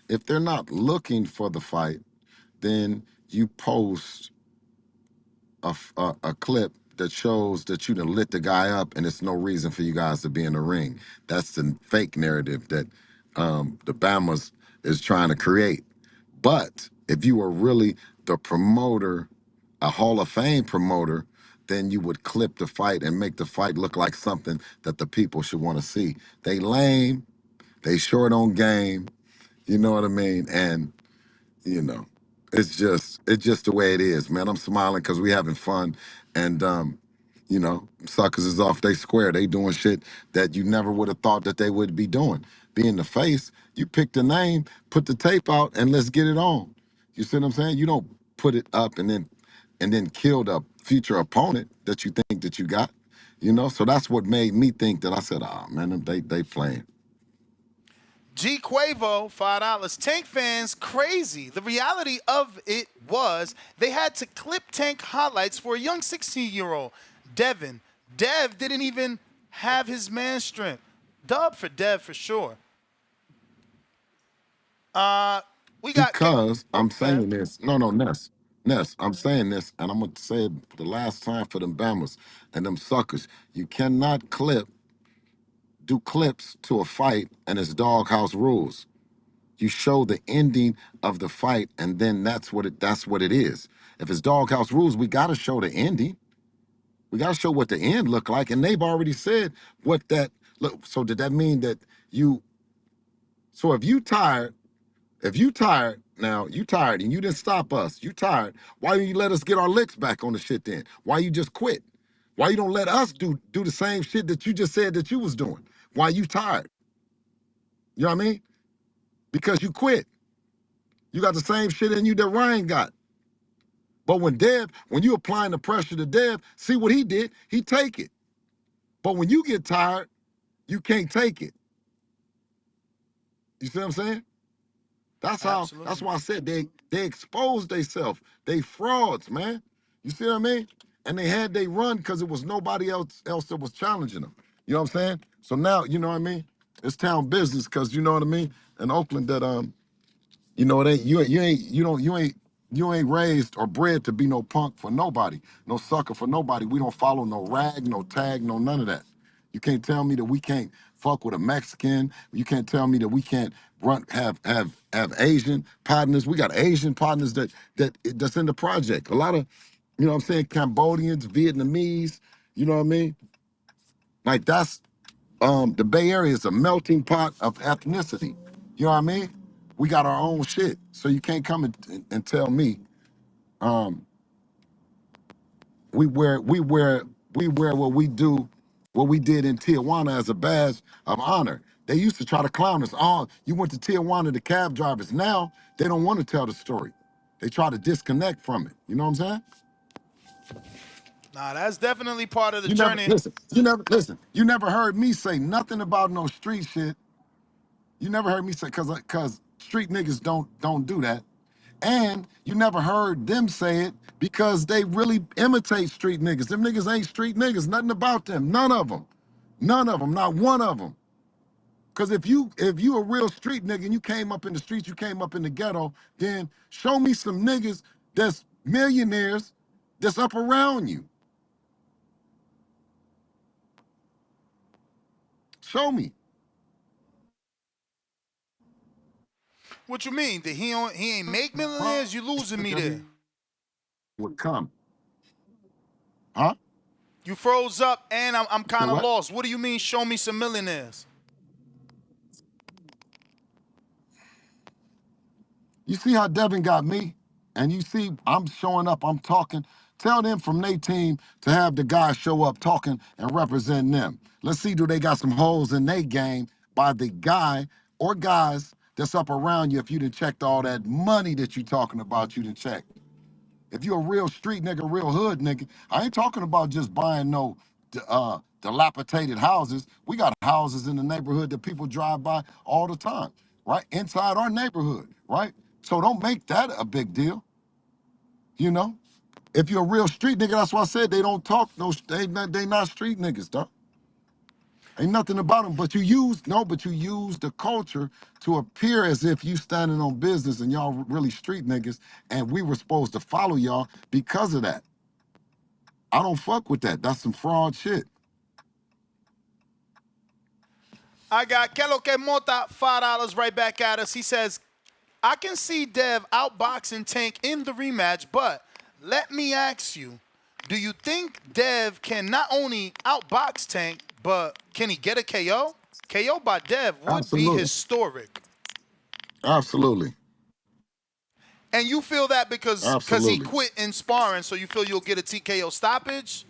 If they're not looking for the fight, then you post a clip that shows that you done lit the guy up and it's no reason for you guys to be in the ring. That's the fake narrative that the Bamas is trying to create. But if you are really the promoter a Hall of Fame promoter, then you would clip the fight and make the fight look like something that the people should want to see. They lame, they short on game, you know what I mean? And you know, it's just the way it is, man. I'm smiling because we having fun, and suckers is off they square. They doing shit that you never would have thought that they would be doing. Being the face, you pick the name, put the tape out, and let's get it on. You see what I'm saying? You don't put it up and then kill the future opponent that you think that you got. So that's what made me think that I said, "Ah, man, they playing." G Quavo, $5. Tank fans crazy. The reality of it was they had to clip Tank highlights for a young 16-year-old. Devin. Dev didn't even have his man strength. Dub for Dev for sure. We got Because I'm go ahead. saying this. No, Ness, I'm saying this, and I'm gonna say it for the last time for them Bammers and them suckers. You cannot do clips to a fight and it's doghouse rules. You show the ending of the fight, and then that's what it is. If it's doghouse rules, we gotta show the ending. We gotta show what the end looked like, and they've already said what that look. So did that mean that you? So if you tired now, you tired and you didn't stop us, you tired, why didn't you let us get our licks back on the shit then? Why you just quit? Why you don't let us do the same shit that you just said that you was doing? Why you tired? You know what I mean? Because you quit. You got the same shit in you that Ryan got. But when you applying the pressure to Dev, see what he did? He take it. But when you get tired, you can't take it. You see what I'm saying? That's Absolutely. why I said they exposed themselves. They frauds, man. You see what I mean? And they had they run because it was nobody else that was challenging them. You know what I'm saying? So now, you know what I mean? It's town business because you know what I mean? In Oakland that it ain't you ain't raised or bred to be no punk for nobody, no sucker for nobody. We don't follow no rag, no tag, no none of that. You can't tell me that we can't fuck with a Mexican. You can't tell me that we can't have Asian partners. We got Asian partners that's in the project. A lot of, what I'm saying, Cambodians, Vietnamese, you know what I mean? Like that's the Bay Area is a melting pot of ethnicity. You know what I mean? We got our own shit. So you can't come and tell me um, we wear what we did in Tijuana as a badge of honor. They used to try to clown us. Oh, you went to Tijuana, the cab drivers. Now they don't want to tell the story. They try to disconnect from it. You know what I'm saying? Nah, that's definitely part of the You never journey. listen. You never listen. You never heard me say nothing about no street shit. You never heard me say cause street niggas don't do that. And you never heard them say it because they really imitate street niggas. Them niggas ain't street niggas. Nothing about them. None of them. None of them. Not one of them. Cause if you a real street nigga and you came up in the streets, you came up in the ghetto, then show me some niggas that's millionaires that's up around you. Show me. What you mean? That he ain't make millionaires? You losing me there. Would come. Huh? You froze up and I'm Say kind of what? lost. What do you mean show me some millionaires? You see how Devin got me? And you see I'm showing up, I'm talking. Tell them from their team to have the guys show up talking and represent them. Let's see, do they got some holes in their game by the guy or guys that's up around you if you done checked all that money that you talking about, you done checked. If you a real street nigga, real hood nigga, I ain't talking about just buying no dilapidated houses. We got houses in the neighborhood that people drive by all the time, right? Inside our neighborhood, right? So don't make that a big deal, you know? If you're a real street nigga, that's why I said they don't talk, they not street niggas, dog. Ain't nothing about them, but you use the culture to appear as if you standing on business and y'all really street niggas, and we were supposed to follow y'all because of that. I don't fuck with that. That's some fraud shit. I got Kelo Que Mota, $5 right back at us. He says, I can see Dev outboxing Tank in the rematch, but let me ask you, do you think Dev can not only outbox Tank, but can he get a KO? KO by Dev would be Absolutely. historic. Absolutely. And you feel that because he Absolutely. quit in sparring, so you feel you'll get a TKO stoppage?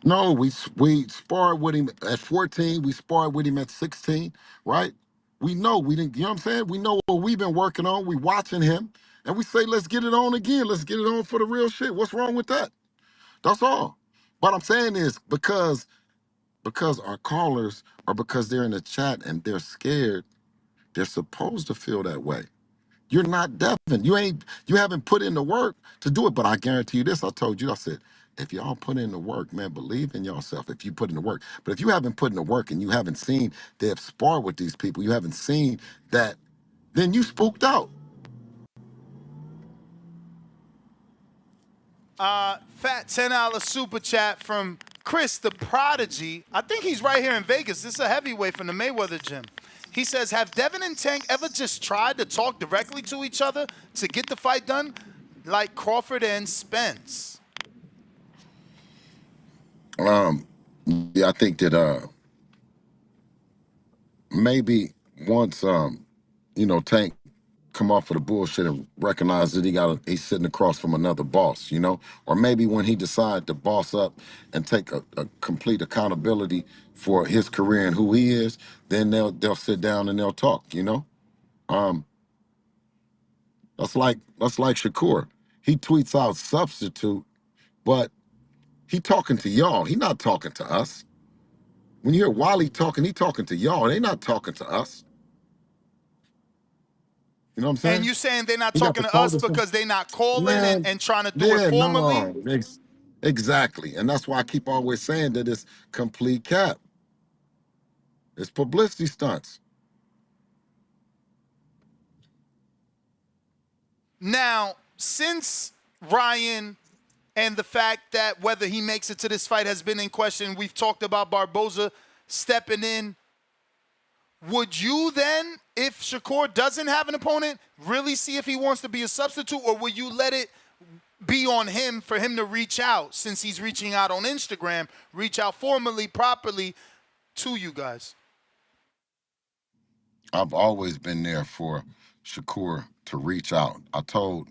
No, we sparred with him at 14. We sparred with him at 16, right? We know we didn't, you know what I'm saying? We know what we've been working on. We watching him. And we say, let's get it on again. Let's get it on for the real shit. What's wrong with that? That's all. What I'm saying is because our callers or because they're in the chat and they're scared, they're supposed to feel that way. You're not Devin. You haven't put in the work to do it. But I guarantee you this, I told you, I said, if y'all put in the work, man, believe in yourself if you put in the work. But if you haven't put in the work and you haven't seen Dev spar with these people, you haven't seen that, then you spooked out. Fat $10 super chat from Chris the Prodigy. I think he's right here in Vegas. This is a heavyweight from the Mayweather gym. He says, have Devin and Tank ever just tried to talk directly to each other to get the fight done like Crawford and Spence? Yeah, I think that maybe once Tank come off of the bullshit and recognize that he's sitting across from another boss, or maybe when he decide to boss up and take a complete accountability for his career and who he is, then they'll sit down and they'll talk. Um, that's like Shakur. He tweets out substitute, but he talking to y'all. He not talking to us. When you hear Wally talking, he talking to y'all. They not talking to us. You know what I'm And saying? you saying they're not He got talking the to us call to because they not calling man. and trying to do it Yeah, formally? no, exactly. And that's why I keep always saying that it's complete cap. It's publicity stunts. Now, since Ryan and the fact that whether he makes it to this fight has been in question, we've talked about Barboza stepping in. Would you then, if Shakur doesn't have an opponent, really see if he wants to be a substitute, or will you let it be on him for him to reach out, since he's reaching out on Instagram, reach out formally, properly to you guys? I've always been there for Shakur to reach out. I told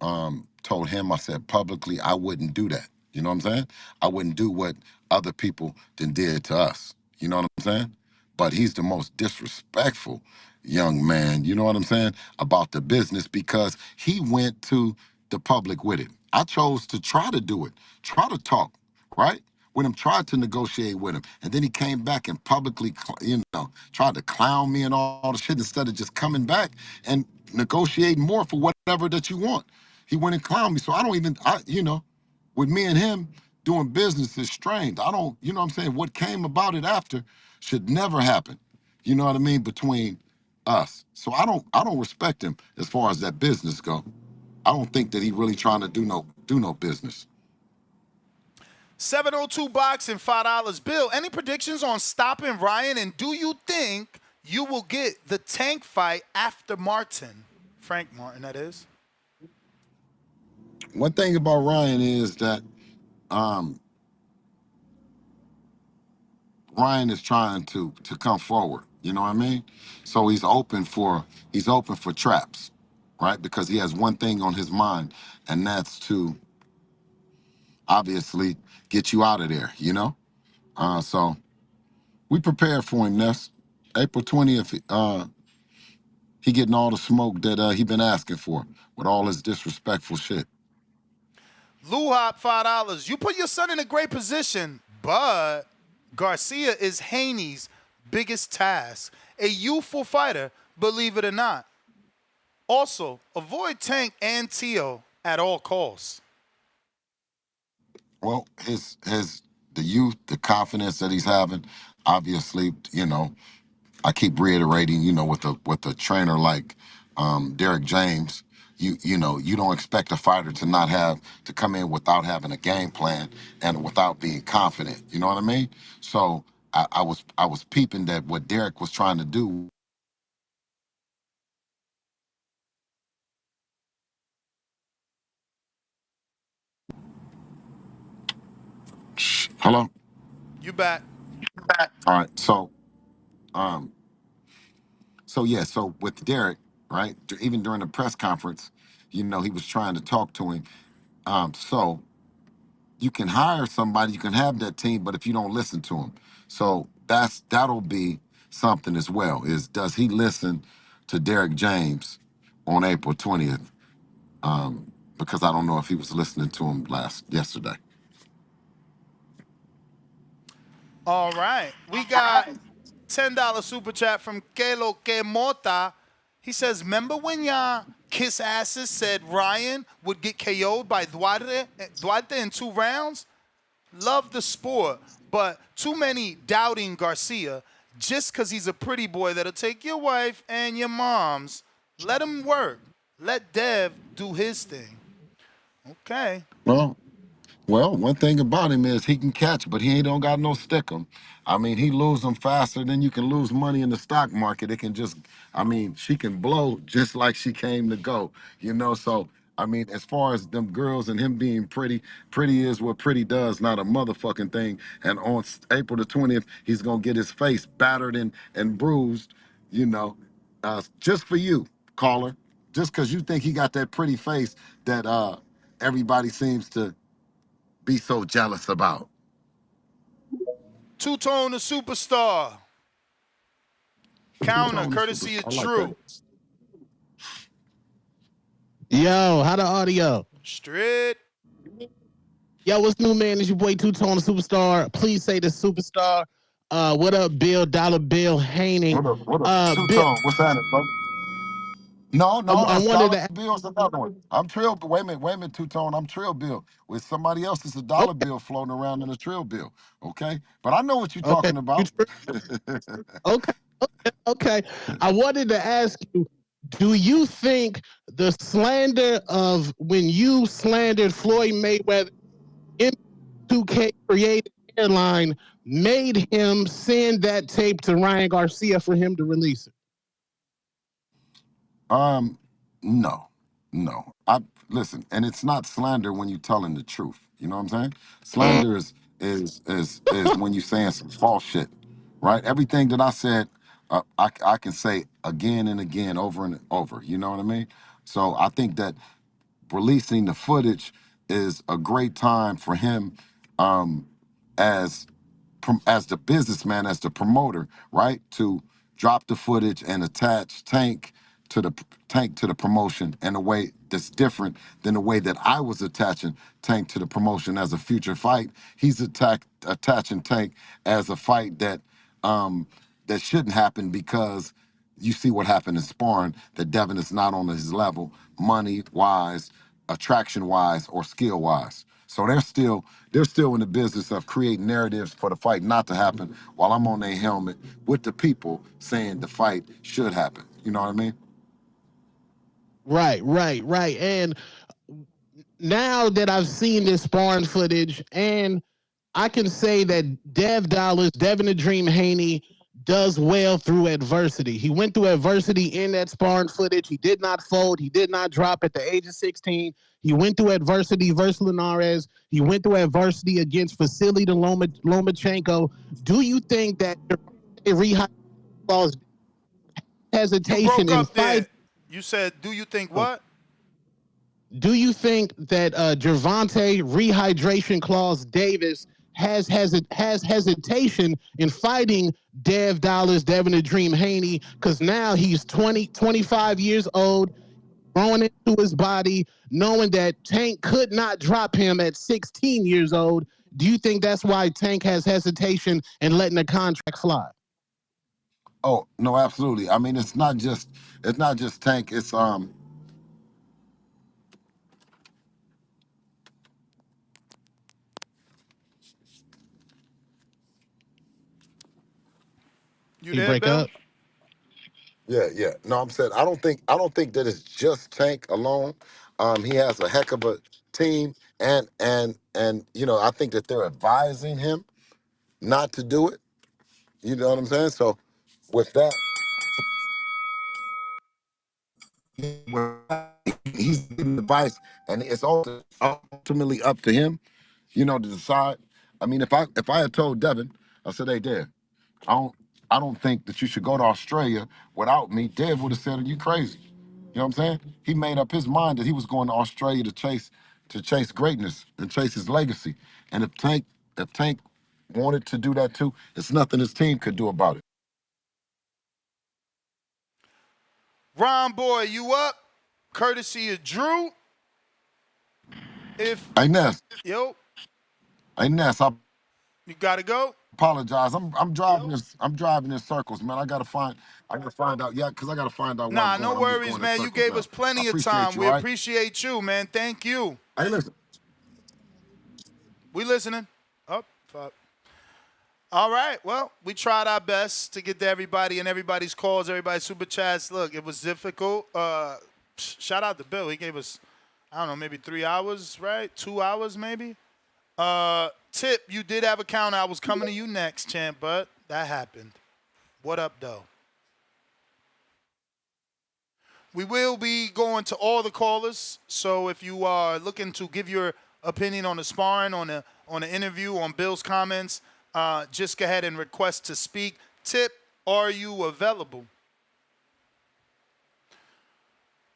him, I said publicly, I wouldn't do that. You know what I'm saying? I wouldn't do what other people did to us. You know what I'm saying? But he's the most disrespectful young man, you know what I'm saying, about the business because he went to the public with it. I chose to try to do it, try to talk, right? With him, tried to negotiate with him. And then he came back and publicly, tried to clown me and all the shit instead of just coming back and negotiating more for whatever that you want. He went and clowned me. So with me and him doing business is strange. I don't, you know what I'm saying? What came about it after should never happen. You know what I mean? Between us. So I don't respect him as far as that business go. I don't think that he really trying to do no business. 702 boxing, $5. Bill, any predictions on stopping Ryan, and do you think you will get the Tank fight after Martin? Frank Martin, that is. One thing about Ryan is that Ryan is trying to come forward. You know what I mean? So he's open for traps, right? Because he has one thing on his mind, and that's to obviously get you out of there. So we prepared for him. Ness. April 20th. He getting all the smoke that he been asking for with all his disrespectful shit. Lou Hop, $5. You put your son in a great position, but Garcia is Haney's biggest task. A youthful fighter, believe it or not. Also, avoid Tank and Tio at all costs. Well, the youth, the confidence that he's having, obviously, I keep reiterating, with a trainer like Derek James, you don't expect a fighter to not have to come in without having a game plan and without being confident. You know what I mean? So I was peeping that what Derek was trying to do. Hello. You back. All right. Um, so with Derek, right? Even during the press conference, he was trying to talk to him. So you can hire somebody, you can have that team, but if you don't listen to them, so that'll be something as well. Is does he listen to Derek James on April 20th? Because I don't know if he was listening to him yesterday. All right. We got $10 super chat from Kelo Que Mota. He says, remember when y'all kiss asses said Ryan would get KO'd by Duarte in 2 rounds? Love the sport, but too many doubting Garcia just because he's a pretty boy that'll take your wife and your mom's. Let him work. Let Dev do his thing. Okay. Well, one thing about him is he can catch, but he ain't don't got no stick 'em. I mean, he lose them faster than you can lose money in the stock market. It can just, I mean, she can blow just like she came to go. So, I mean, as far as them girls and him being pretty, pretty is what pretty does, not a motherfucking thing. And on April the 20th, he's going to get his face battered and bruised, you know, just for you, caller. Just because you think he got that pretty face that everybody seems to be so jealous about. Two-Tone the superstar. Counter, Two-Tone the courtesy superstar. of I like that. True. Yo, how the audio? Straight. Yo, what's new, man? It's your boy Two-Tone the superstar. Please say the superstar. What up, Bill? Dollar Bill Haney. What up? What up? Bill, Two-Tone, what's happening, bro? No, I it's wanted Dollar to. Bill's another one. I'm Trill. Wait a minute, Two-Tone. I'm Trill Bill. With somebody else, it's a dollar Okay, bill floating around in a Trill Bill. Okay? But I know what you're okay, talking about. okay, okay. I wanted to ask you, do you think the slander of when you slandered Floyd Mayweather in 2K created airline made him send that tape to Ryan Garcia for him to release it? No, no. I listen, and it's not slander when you're telling the truth. You know what I'm saying? Slander is when you're saying some false shit, right? Everything that I said, I can say again and again, over and over. You know what I mean? So I think that releasing the footage is a great time for him, as as the businessman, as the promoter, right? To drop the footage and attach Tank to the promotion in a way that's different than the way that I was attaching Tank to the promotion as a future fight. He's attaching Tank as a fight that shouldn't happen because you see what happened in sparring, that Devin is not on his level, money wise, attraction wise, or skill wise. So they're still in the business of creating narratives for the fight not to happen while I'm on their helmet with the people saying the fight should happen. You know what I mean? Right. And now that I've seen this sparring footage, and I can say that Devin the Dream Haney, does well through adversity. He went through adversity in that sparring footage. He did not fold. He did not drop at the age of 16. He went through adversity versus Linares. He went through adversity against Vasily Lomachenko. Do you think that rehab clause You hesitation broke in up fight? there. You said, do you think what? Do you think that Gervonta rehydration clause Davis has hesitation in fighting Devin the Dream Haney, because now he's 25 years old, growing into his body, knowing that Tank could not drop him at 16 years old? Do you think that's why Tank has hesitation in letting the contract fly? Oh no, absolutely. I mean, it's not just Tank. It's You You there, break Bill? up? Yeah. No, I'm saying I don't think that it's just Tank alone. He has a heck of a team, and I think that they're advising him not to do it. You know what I'm saying? So with that, he's giving advice, and it's ultimately up to him, to decide. I mean, if I had told Devin, I said, hey, Dev, I don't think that you should go to Australia without me. Dev would have said, are you crazy? You know what I'm saying? He made up his mind that he was going to Australia to chase greatness and chase his legacy. And if Tank wanted to do that too, it's nothing his team could do about it. Ron Boy, you up? Courtesy of Drew. If Hey Ness, yo, I you gotta go. apologize. I'm driving in circles, man. I gotta find out. Yeah, because I gotta find out where I'm Nah, going. no I'm just worries, going in man. You circles gave now. us I plenty of appreciate time. you, We all right? appreciate you, man. Thank you. Hey, listen. We listening. Oh, fuck. All right. Well, we tried our best to get to everybody and everybody's calls, everybody's super chats. Look, it was difficult. Shout out to Bill. He gave us, I don't know, maybe 3 hours, right? 2 hours, maybe. Tip, you did have a count. I was coming to you next, champ, but that happened. What up, though? We will be going to all the callers. So if you are looking to give your opinion on the sparring, on the interview, on Bill's comments, just go ahead and request to speak. Tip, are you available?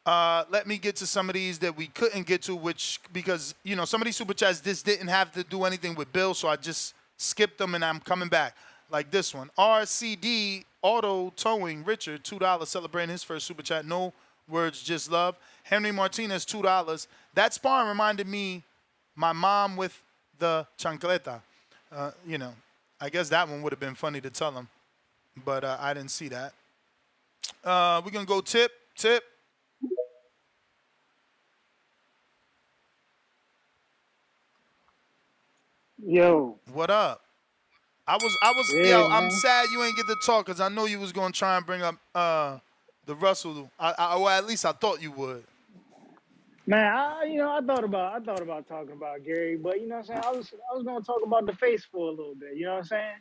Let me get to some of these that we couldn't get to, which because some of these super chats this didn't have to do anything with Bill, so I just skipped them and I'm coming back. Like this one, RCD Auto Towing Richard, $2 celebrating his first super chat. No words, just love. Henry Martinez, $2. That sparring reminded me my mom with the chancleta. I guess that one would have been funny to tell him, but I didn't see that. We're gonna go Tip. Yo. What up? Yeah, I'm man. sad you ain't get to talk because I know you was gonna try and bring up the Russell. Or at least I thought you would. Man, I thought about talking about Gary, but you know what I'm saying? I was gonna talk about the face for a little bit, you know what I'm saying?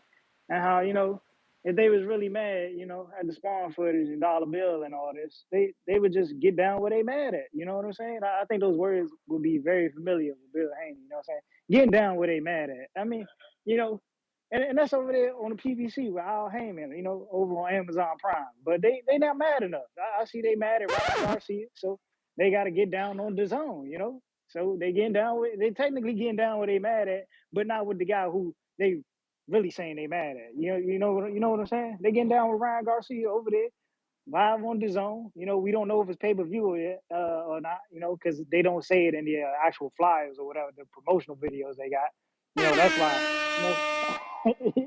And how, if they was really mad, at the spawn footage and Dollar Bill and all this, they would just get down where they mad at, you know what I'm saying? I think those words would be very familiar with Bill Haney, you know what I'm saying? Getting down where they mad at. I mean, and that's over there on the PPC with Al Heyman, over on Amazon Prime. But they not mad enough. I see they mad at Ryan Garcia, so they got to get down on the zone, So they technically getting down where they mad at, but not with the guy who they really saying they mad at. You know what I'm saying? They getting down with Ryan Garcia over there, live on the zone. We don't know if it's pay-per-view yet, or not, because they don't say it in the actual flyers or whatever, the promotional videos they got. That's why,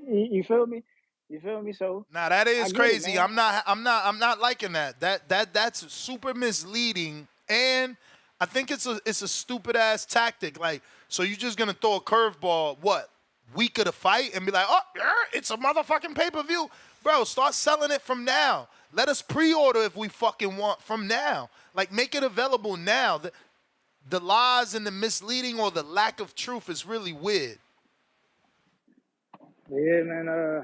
you feel me? You feel me? So Nah, that I is get it, crazy. man. I'm not liking that. That's super misleading, and I think it's a stupid ass tactic. Like, so you're just gonna throw a curveball, what, week of the fight, and be like, oh, it's a motherfucking pay-per-view, bro. Start selling it from now. Let us pre-order if we fucking want from now. Like, make it available now. The lies and the misleading or the lack of truth is really weird. Yeah, man.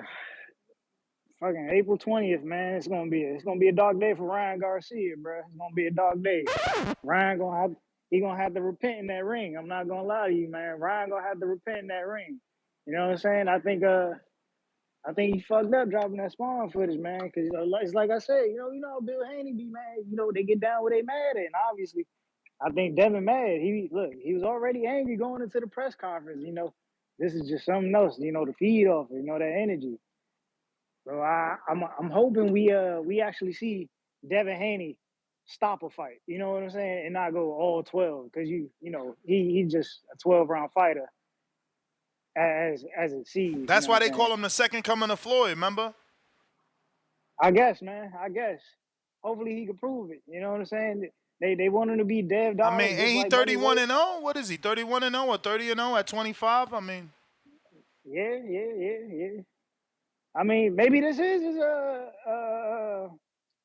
Fucking April 20th, man. It's gonna be a dark day for Ryan Garcia, bro. It's gonna be a dark day. Ryan gonna have to repent in that ring. I'm not gonna lie to you, man. Ryan gonna have to repent in that ring. You know what I'm saying? I think he fucked up dropping that spawn footage, man. Because it's like I said, how Bill Haney be mad. They get down where they mad at, and obviously, I think Devin mad. He was already angry going into the press conference. This is just something else. To feed off. That energy. So I'm hoping we actually see Devin Haney stop a fight. You know what I'm saying, and not go all 12 because he's just a 12-round fighter as it seems. You That's know what why I'm they saying? call him the second coming of Floyd. Remember? I guess, man. I guess. Hopefully he can prove it. You know what I'm saying? They want him to be Dev I Dollar mean, just ain't he like Buddy 31 Rose. and 0? What is he? 31 and 0 or 30 and 0 at 25? I mean, Yeah. I mean, maybe this is his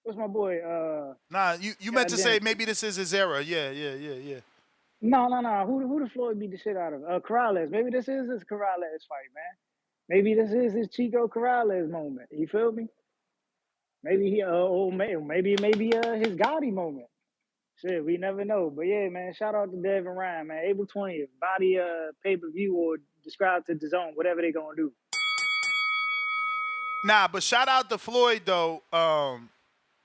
what's my boy? nah, you meant to say Goddamn. maybe this is his era. Yeah. No. Who the Floyd beat the shit out of? Corrales. Maybe this is his Corrales fight, man. Maybe this is his Chico Corrales moment. You feel me? Maybe maybe his Gotti moment. Shit, we never know. But yeah, man, shout out to Devin Ryan, man. April 20th, body pay-per-view or describe to the zone, whatever they gonna do. Nah, but shout out to Floyd though,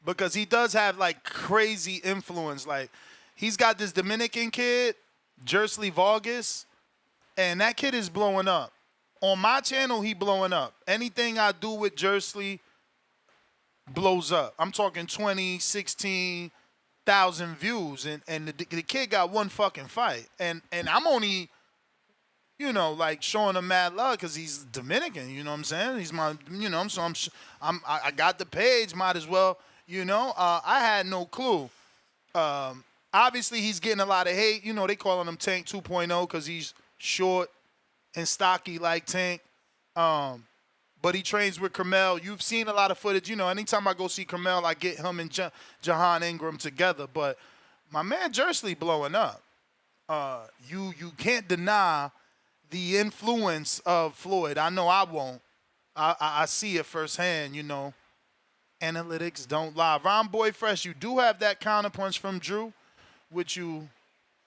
because he does have like crazy influence. Like he's got this Dominican kid, Jersley Vargas, and that kid is blowing up. On my channel, he blowing up. Anything I do with Jersley blows up. I'm talking 20, 16,000 views, and the kid got one fucking fight, and I'm only, you know, like showing him mad love because he's Dominican. You know what I'm saying? He's my, you know, I got the page. Might as well, you know. I had no clue. Obviously, he's getting a lot of hate. You know, they calling him Tank 2.0 because he's short and stocky like Tank. But he trains with Carmel. You've seen a lot of footage. You know, anytime I go see Carmel, I get him and Jahan Ingram together. But my man Jersley blowing up. You can't deny the influence of Floyd. I know I won't. I see it firsthand, you know. Analytics don't lie. Ron Boy Fresh, you do have that counterpunch from Drew, which you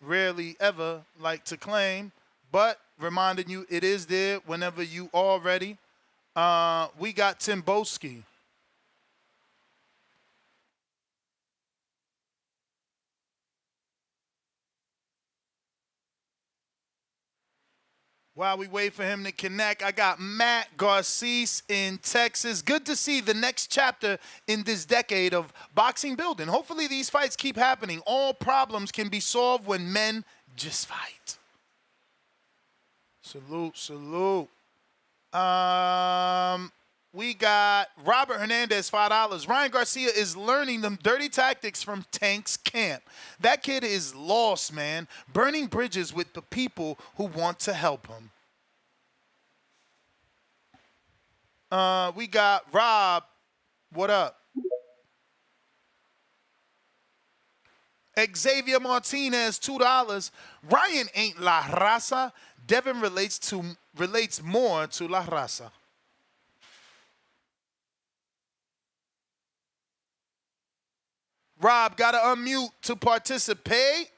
rarely ever like to claim. But reminding you, it is there whenever you are ready. We got Tim Boski. While we wait for him to connect, I got Matt Garcia in Texas. Good to see the next chapter in this decade of boxing building. Hopefully these fights keep happening. All problems can be solved when men just fight. Salute, salute. We got Robert Hernandez, $5. Ryan Garcia is learning them dirty tactics from Tank's camp. That kid is lost, man. Burning bridges with the people who want to help him. We got Rob. What up? Xavier Martinez, $2. Ryan ain't La Raza. Devin relates more to La Raza. Rob, gotta unmute to participate.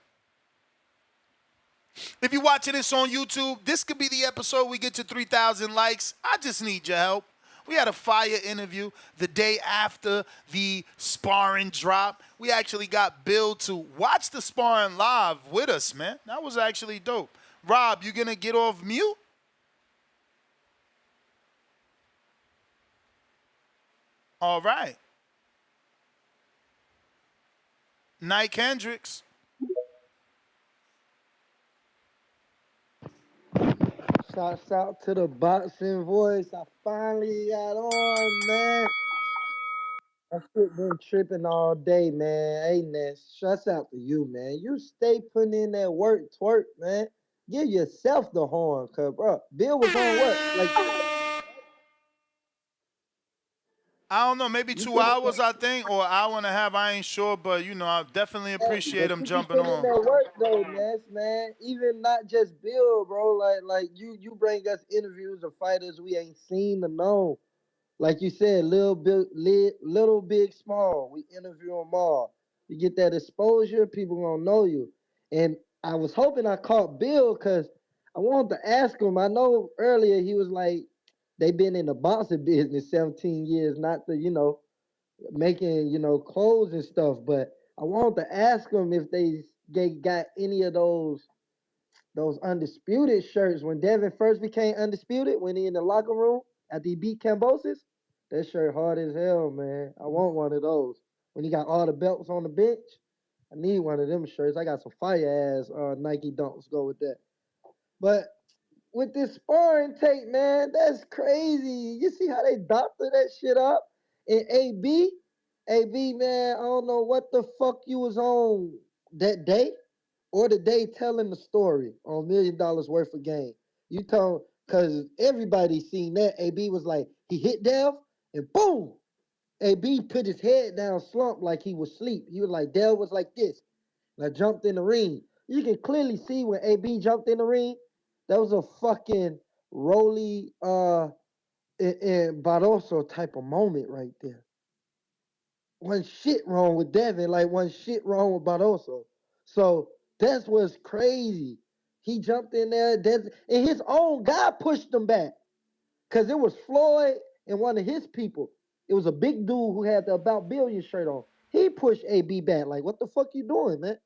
If you're watching this on YouTube, this could be the episode we get to 3,000 likes. I just need your help. We had a fire interview the day after the sparring drop. We actually got Bill to watch the sparring live with us, man. That was actually dope. Rob, you gonna get off mute? All right. Nike Hendricks. Shouts out to the boxing voice. I finally got on, man. That shit been tripping all day, man. Hey, Ness, shouts out to you, man. You stay putting in that work, twerk, man. Give yourself the horn, cuz, bro. Bill was on what? Like, I don't know, maybe 2 hours, I think, or an hour and a half. I ain't sure, but, you know, I definitely appreciate but him you be jumping putting in on. that work, though, Ness, man. Even not just Bill, bro. Like you bring us interviews of fighters we ain't seen or known. Like you said, little big, small. We interview them all. You get that exposure, people gonna know you. And I was hoping I caught Bill because I wanted to ask him. I know earlier he was like, they been in the boxing business 17 years, not the, making, clothes and stuff. But I wanted to ask him if they got any of those undisputed shirts when Devin first became undisputed, when he in the locker room after he beat Cambosis. That shirt hard as hell, man. I want one of those. When he got all the belts on the bench, I need one of them shirts. I got some fire ass Nike Dunks. Go with that. But with this sparring tape, man, that's crazy. You see how they doctor that shit up? And AB, man, I don't know what the fuck you was on that day or the day telling the story on $1 million worth of game. You told, because everybody seen that. AB was like, he hit Dev and boom. AB put his head down, slumped like he was asleep. He was like, Dev was like this. And I jumped in the ring. You can clearly see when AB jumped in the ring, that was a fucking Rolly and Barroso type of moment right there. One shit wrong with Devin, like one shit wrong with Barroso. So that's what's crazy. He jumped in there, and his own guy pushed him back. Because it was Floyd and one of his people. It was a big dude who had the About Billion shirt on. He pushed AB back. Like, what the fuck you doing, man?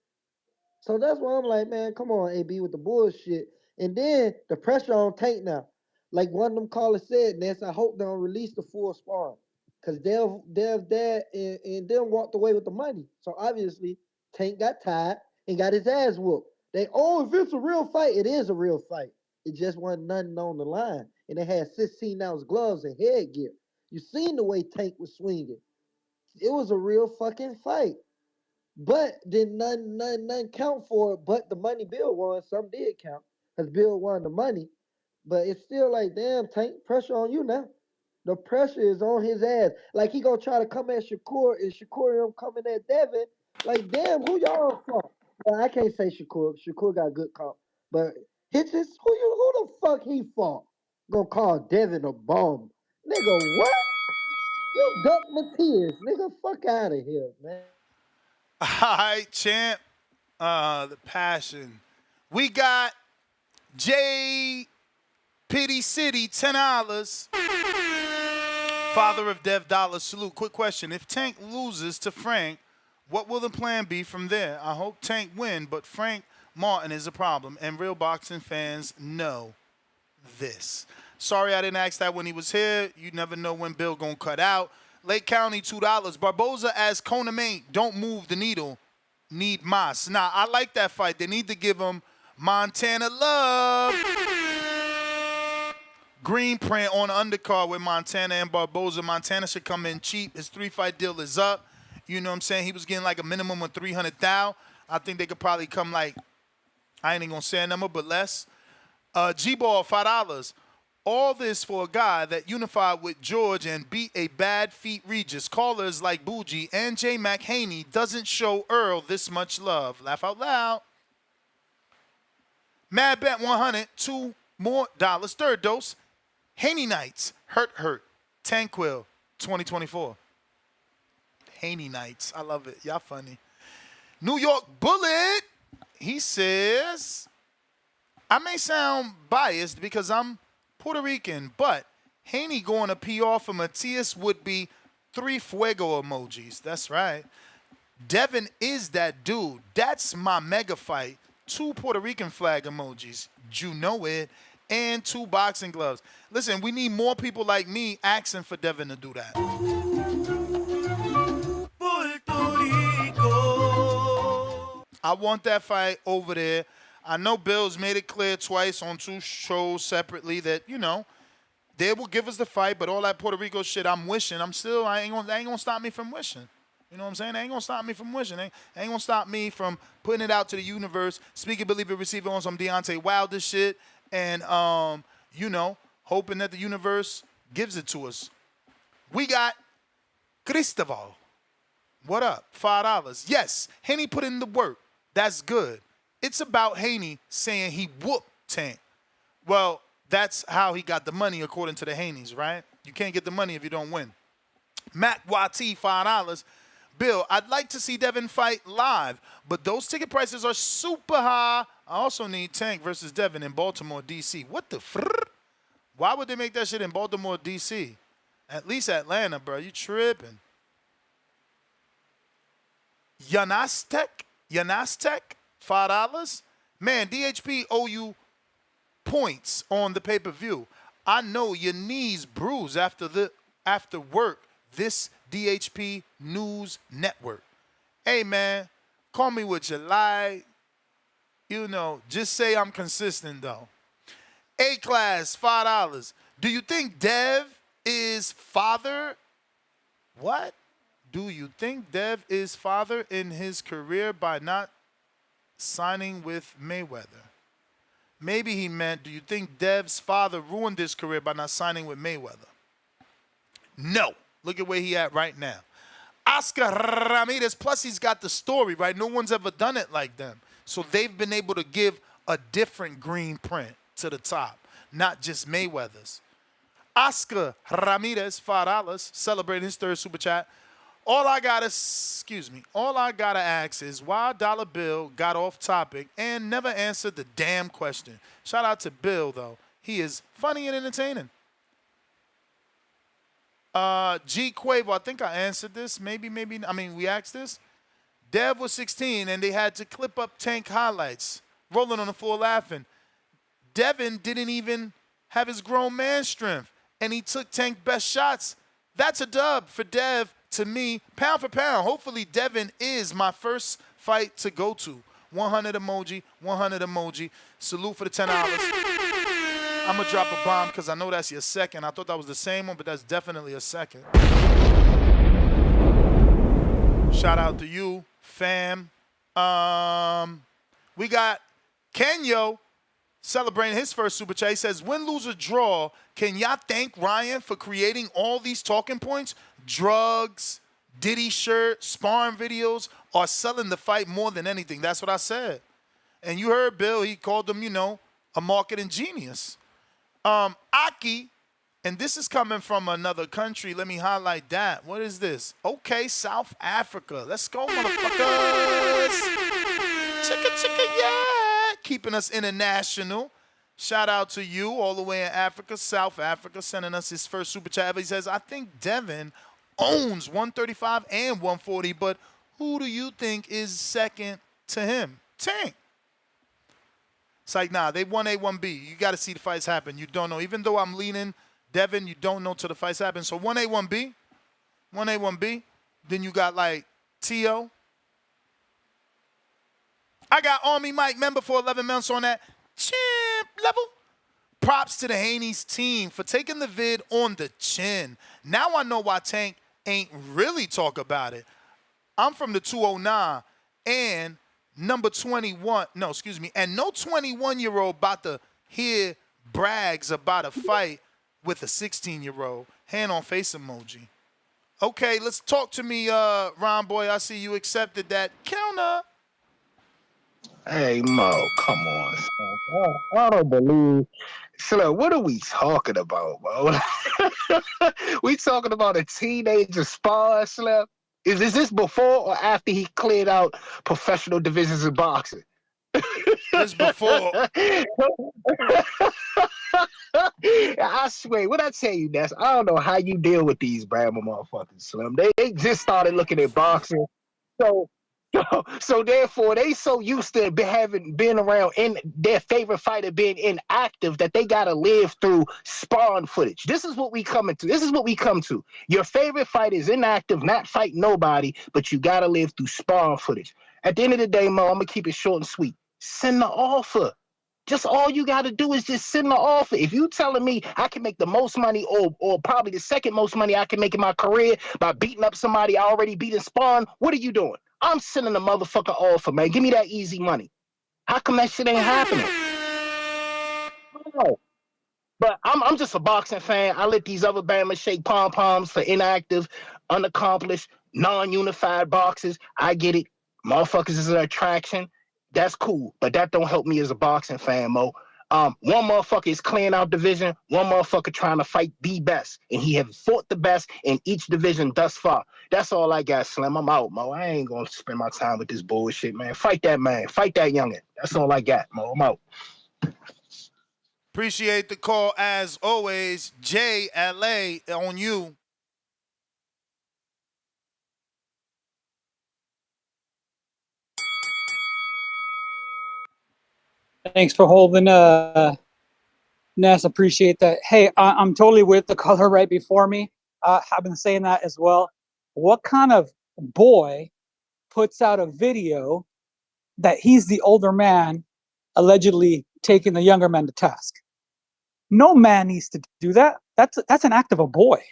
So that's why I'm like, man, come on, AB, with the bullshit. And then the pressure on Tank now. Like one of them callers said, Ness, I hope they don't release the full sparring. Because Dev's dad and them walked away with the money. So obviously, Tank got tired and got his ass whooped. If it's a real fight, it is a real fight. It just wasn't nothing on the line. And they had 16-ounce gloves and headgear. You seen the way Tank was swinging. It was a real fucking fight. But did none count for it but the money Bill won. Some did count because Bill won the money. But it's still like, damn, Tank, pressure on you now. The pressure is on his ass. Like he gonna try to come at Shakur and Shakur him coming at Devin. Like, damn, who y'all from? Well, I can't say Shakur. Shakur got good comp. But it's just who the fuck he fought? Gonna call Devin a bum. Nigga, what? You duck my tears. Nigga, fuck out of here, man. All right, champ. The passion. We got J. Pity City, $10. Father of Dev Dollar, salute. Quick question. If Tank loses to Frank, what will the plan be from there? I hope Tank win, but Frank Martin is a problem, and real boxing fans know this. Sorry I didn't ask that when he was here. You never know when Bill gonna cut out. Lake County, $2. Barboza as Kona Mate, don't move the needle. Need Mas. Nah, I like that fight. They need to give him Montana love. Green print on the undercard with Montana and Barboza. Montana should come in cheap. His 3-fight deal is up. You know what I'm saying? He was getting like a minimum of 300,000. I think they could probably come like, I ain't even gonna say a number, but less. G-Ball, $5. All this for a guy that unified with George and beat a bad feet Regis. Callers like Bougie and J. Mac Haney doesn't show Earl this much love. Laugh out loud. Mad Bet 100, $2 more. Third dose. Haney Nights, Hurt, Tanquil, 2024. Haney Nights, I love it. Y'all funny. New York Bullet, he says, I may sound biased because I'm Puerto Rican, but Haney going to PR for Matias would be 3 fuego emojis. That's right. Devin is that dude. That's my mega fight. 2 Puerto Rican flag emojis. You know it. And 2 boxing gloves. Listen, we need more people like me asking for Devin to do that. I want that fight over there. I know Bill's made it clear twice on 2 shows separately that, you know, they will give us the fight, but all that Puerto Rico shit I'm wishing, I ain't gonna stop me from wishing. You know what I'm saying? They ain't gonna stop me from wishing. They ain't gonna stop me from putting it out to the universe, speak it, believe it, receive it on some Deontay Wilder shit. And, you know, hoping that the universe gives it to us. We got Cristobal. What up? $5. Yes, Haney put in the work. That's good. It's about Haney saying he whooped Tank. Well, that's how he got the money according to the Haneys, right? You can't get the money if you don't win. Mac YT, $5. Bill, I'd like to see Devin fight live, but those ticket prices are super high. I also need Tank versus Devin in Baltimore, D.C. What the frick? Why would they make that shit in Baltimore, D.C.? At least Atlanta, bro. You tripping. Yanastek, $5. Man, DHP owe you points on the pay-per-view. I know your knees bruise after work. This DHP News Network. Hey, man, call me what you like. You know, just say I'm consistent, though. A-Class, $5. Do you think Dev is father? What? Do you think Dev is father in his career by not signing with Mayweather? Maybe he meant, do you think Dev's father ruined his career by not signing with Mayweather? No. Look at where he at right now. Oscar Ramirez, plus he's got the story, right? No one's ever done it like them. So they've been able to give a different green print to the top, not just Mayweather's. Oscar Ramirez, $5, celebrating his 3rd super chat. All I gotta ask is why Dollar Bill got off topic and never answered the damn question. Shout out to Bill though. He is funny and entertaining. G Quavo, I think I answered this. Maybe. I mean, we asked this. Dev was 16 and they had to clip up Tank highlights, rolling on the floor laughing. Devin didn't even have his grown man strength, and he took Tank best shots. That's a dub for Dev to me, pound for pound. Hopefully, Devin is my first fight to go to. 100 emoji, 100 emoji. Salute for the $10. I'm going to drop a bomb because I know that's your second. I thought that was the same one, but that's definitely a second. Shout out to you, fam. We got Kenyo celebrating his first super chat. He says, win, lose, or draw, can y'all thank Ryan for creating all these talking points? Drugs, Diddy shirt, sparring videos, or selling the fight more than anything. That's what I said. And you heard Bill, he called him, a marketing genius. Aki, and this is coming from another country. Let me highlight that. What is this? Okay, South Africa. Let's go, motherfuckers. Chicka, yeah. Keeping us international. Shout out to you all the way in Africa, South Africa, sending us his first super chat. He says, I think Devin owns 135 and 140, but who do you think is second to him? Tank. It's like, nah, they 1A, 1B. You got to see the fights happen. You don't know. Even though I'm leaning Devin, you don't know till the fights happen. So 1A, 1B. 1A, 1B. Then you got like T.O. I got Army Mike member for 11 months on that champ level. Props to the Haney's team for taking the vid on the chin. Now I know why Tank ain't really talk about it. I'm from the 209 and number 21. No, excuse me. And no 21-year-old about to hear brags about a fight with a 16-year-old. Hand on face emoji. Okay, let's talk to me, Ron Boy. I see you accepted that counter. Hey Mo, come on, son. I don't believe. So what are we talking about, Mo? We talking about a teenager spar slap? Is this before or after he cleared out professional divisions of boxing? It's before. I swear, what I tell you, Ness, I don't know how you deal with these Bama motherfuckers, Slim. They just started looking at boxing. So therefore, they so used to having been around in their favorite fighter being inactive that they gotta live through sparring footage. This is what we come to. This is what we come to. Your favorite fighter is inactive, not fighting nobody, but you gotta live through sparring footage. At the end of the day, Mo, I'm gonna keep it short and sweet. Send the offer. Just all you got to do is just send the offer. If you telling me I can make the most money or probably the second most money I can make in my career by beating up somebody I already beat in sparring, what are you doing? I'm sending a motherfucking offer, man. Give me that easy money. How come that shit ain't happening? No. But I'm just a boxing fan. I let these other Bama shake pom-poms for inactive, unaccomplished, non-unified boxers. I get it. Motherfuckers is an attraction. That's cool, but that don't help me as a boxing fan, Mo. One motherfucker is clearing out division, one motherfucker trying to fight the best, and he have fought the best in each division thus far. That's all I got, Slim. I'm out, Mo. I ain't gonna spend my time with this bullshit, man. Fight that man. Fight that youngin'. That's all I got, Mo. I'm out. Appreciate the call as always. JLA on you. Thanks for holding, Ness. Appreciate that. Hey, I'm totally with the caller right before me. I've been saying that as well. What kind of boy puts out a video that he's the older man allegedly taking the younger man to task? No man needs to do that. That's an act of a boy.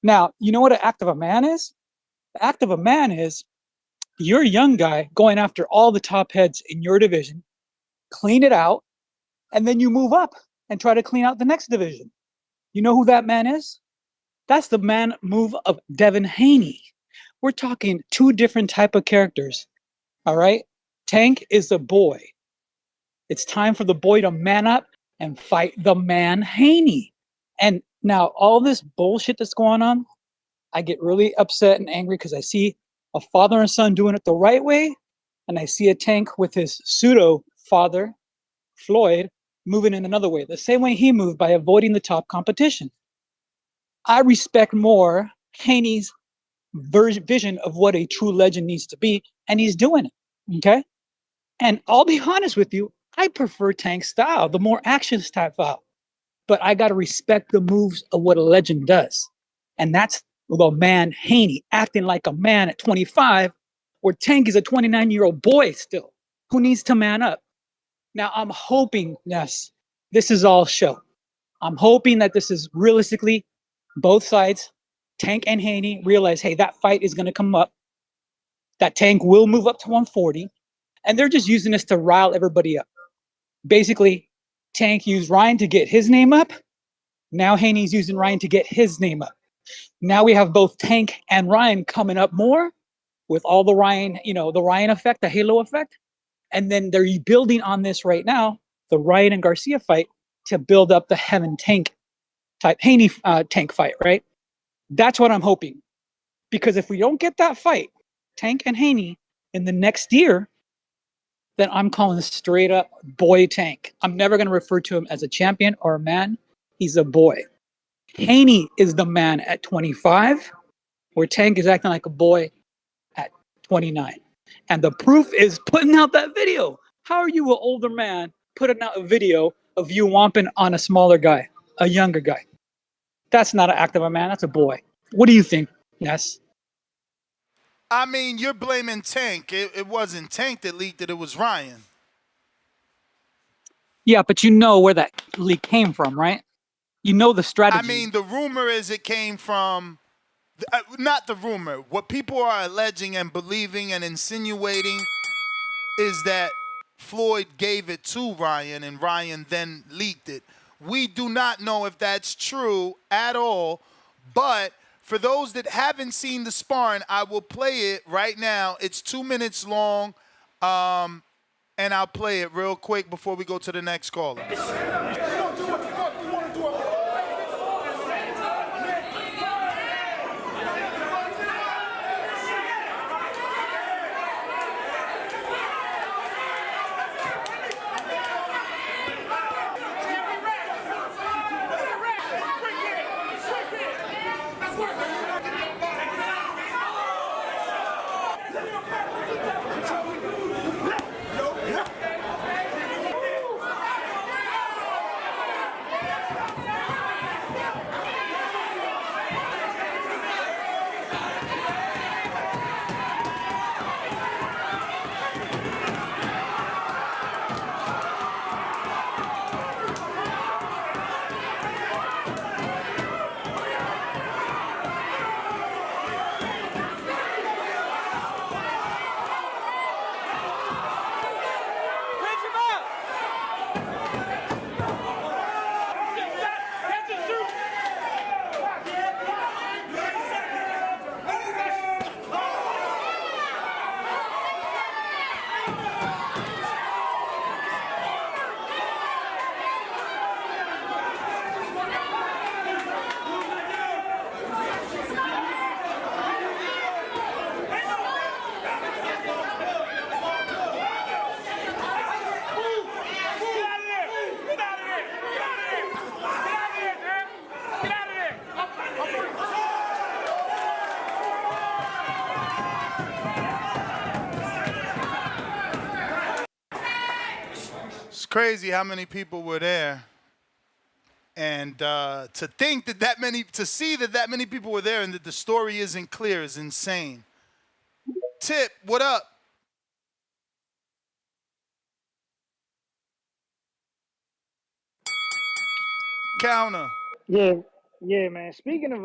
Now, you know what an act of a man is? The act of a man is you're a young guy going after all the top heads in your division, clean it out, and then you move up and try to clean out the next division. You know who that man is? That's the man move of Devin Haney. We're talking two different type of characters, all right? Tank is the boy. It's time for the boy to man up and fight the man Haney. And now all this bullshit that's going on, I get really upset and angry because I see a father and son doing it the right way, and I see a Tank with his pseudo father, Floyd, moving in another way, the same way he moved by avoiding the top competition. I respect more Haney's vision of what a true legend needs to be, and he's doing it. Okay. And I'll be honest with you, I prefer Tank style, the more action style. But I got to respect the moves of what a legend does. And that's the man Haney acting like a man at 25, where Tank is a 29-year-old boy still who needs to man up. Now, I'm hoping, yes, this is all show. I'm hoping that this is realistically both sides, Tank and Haney, realize, hey, that fight is going to come up. That Tank will move up to 140. And they're just using this to rile everybody up. Basically, Tank used Ryan to get his name up. Now Haney's using Ryan to get his name up. Now we have both Tank and Ryan coming up more with all the Ryan, the Ryan effect, the halo effect. And then they're building on this right now, the Ryan and Garcia fight, to build up the Heaven Tank type Haney Tank fight, right? That's what I'm hoping. Because if we don't get that fight, Tank and Haney, in the next year, then I'm calling this straight up boy Tank. I'm never going to refer to him as a champion or a man. He's a boy. Haney is the man at 25, where Tank is acting like a boy at 29. And the proof is putting out that video. How are you, an older man, putting out a video of you womping on a smaller guy, a younger guy? That's not an act of a man. That's a boy. What do you think, Ness? I mean, you're blaming Tank. It wasn't Tank that leaked it. It was Ryan. Yeah, but you know where that leak came from, right? You know the strategy. I mean, the rumor is it came from, not the rumor. What people are alleging and believing and insinuating is that Floyd gave it to Ryan and Ryan then leaked it. We do not know if that's true at all, but for those that haven't seen the sparring, I will play it right now. It's 2 minutes long, and I'll play it real quick before we go to the next caller. It's crazy how many people were there, and to think to see that many people were there and that the story isn't clear is insane. Tip, what up? Counter. Yeah, man. Speaking of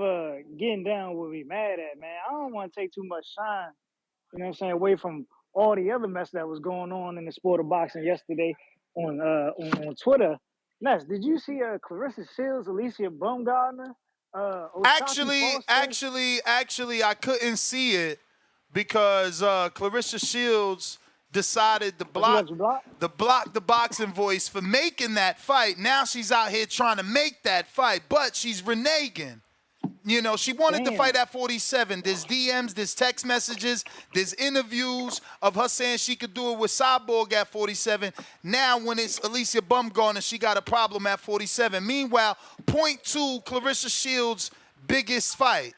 getting down what we mad at, man, I don't want to take too much shine, away from all the other mess that was going on in the sport of boxing yesterday on Twitter. Ness, did you see Clarissa Shields, Alicia Baumgartner, Oshaki Actually, I couldn't see it because Clarissa Shields decided to block the boxing voice for making that fight. Now she's out here trying to make that fight, but she's reneging. You know, she wanted to Damn. fight at 47. There's DMs, there's text messages, there's interviews of her saying she could do it with Cyborg at 47. Now, when it's Alicia Bumgarner, she got a problem at 47. Meanwhile, point two, Clarissa Shields' biggest fight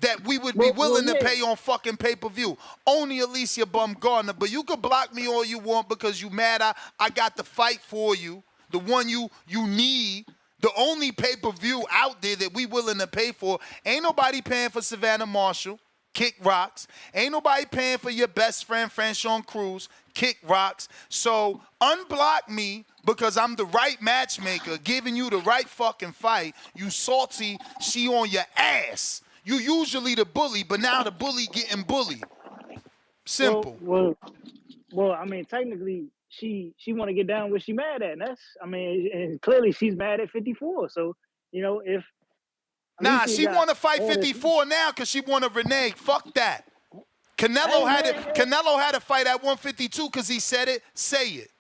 that we would be willing to pay on fucking pay-per-view. Only Alicia Bumgarner. But you could block me all you want because you mad I got the fight for you, the one you need. The only pay-per-view out there that we willing to pay for. Ain't nobody paying for Savannah Marshall, kick rocks. Ain't nobody paying for your best friend, Franchon Cruz, kick rocks. So unblock me because I'm the right matchmaker, giving you the right fucking fight. You salty, she on your ass. You usually the bully, but now the bully getting bullied. Simple. Well, I mean, technically, she want to get down where she mad at. And that's, I mean, and clearly she's mad at 54. So, you know, if Nah, Alicia she got want to fight all this- 54 now because she want to renege. Fuck that. Canelo had to fight at 152 because he said it. Say it.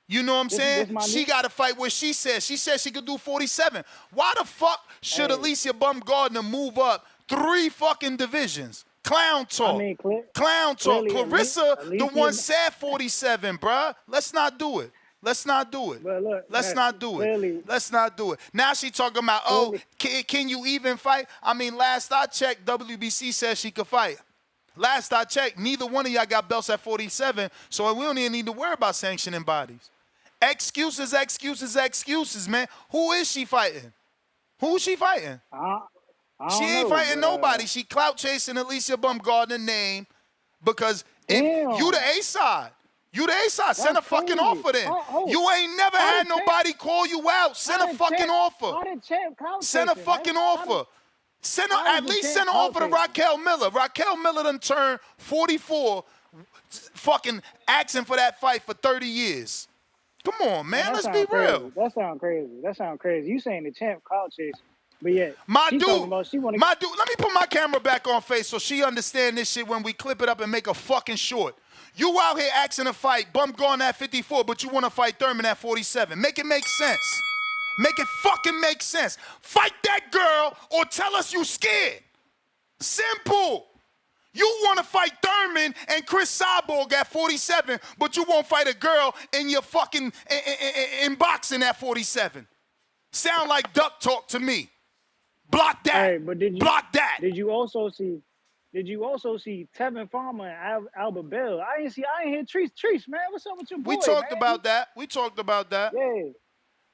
You know what I'm saying? She got to fight where she said. She said she could do 47. Why the fuck should Alicia Bumgarner move up 3 fucking divisions? Clown talk. I mean, Clown talk. clearly, Clarissa, the Alicia- one said 47, bruh. Let's not do it. Let's not do it. But look, Let's not do clearly- it. Let's not do it. Now she talking about, oh, can you even fight? I mean, last I checked, WBC said she could fight. Last I checked, neither one of y'all got belts at 47, so we don't even need to worry about sanctioning bodies. Excuses, excuses, excuses, man. Who is she fighting? Who is she fighting? I She don't ain't know, fighting but, nobody. She clout chasing Alicia Bumgarner name because if you the A side. You the A side. Send a fucking offer then. You ain't never had nobody call you out. Send a fucking offer. Send a fucking offer. Send a, at least send an offer to Raquel Miller. Raquel Miller done turned 44 fucking asking for that fight for 30 years. Come on, man. Let's be real. That sound crazy. That sound crazy. You saying the champ clout chasing. But yeah, my she dude, talking about she wanna... let me put my camera back on face so she understand this shit when we clip it up and make a fucking short. You out here asking to fight Bumgarner at 54, but you want to fight Thurman at 47. Make it make sense. Make it fucking make sense. Fight that girl or tell us you scared. Simple. You want to fight Thurman and Chris Cyborg at 47, but you won't fight a girl in your fucking in boxing at 47. Sound like duck talk to me. Block that. Hey, but block that. Did you also see Tevin Farmer and Albert Bell? I ain't hear Treese, man. What's up with your boy? We talked about that. Yeah.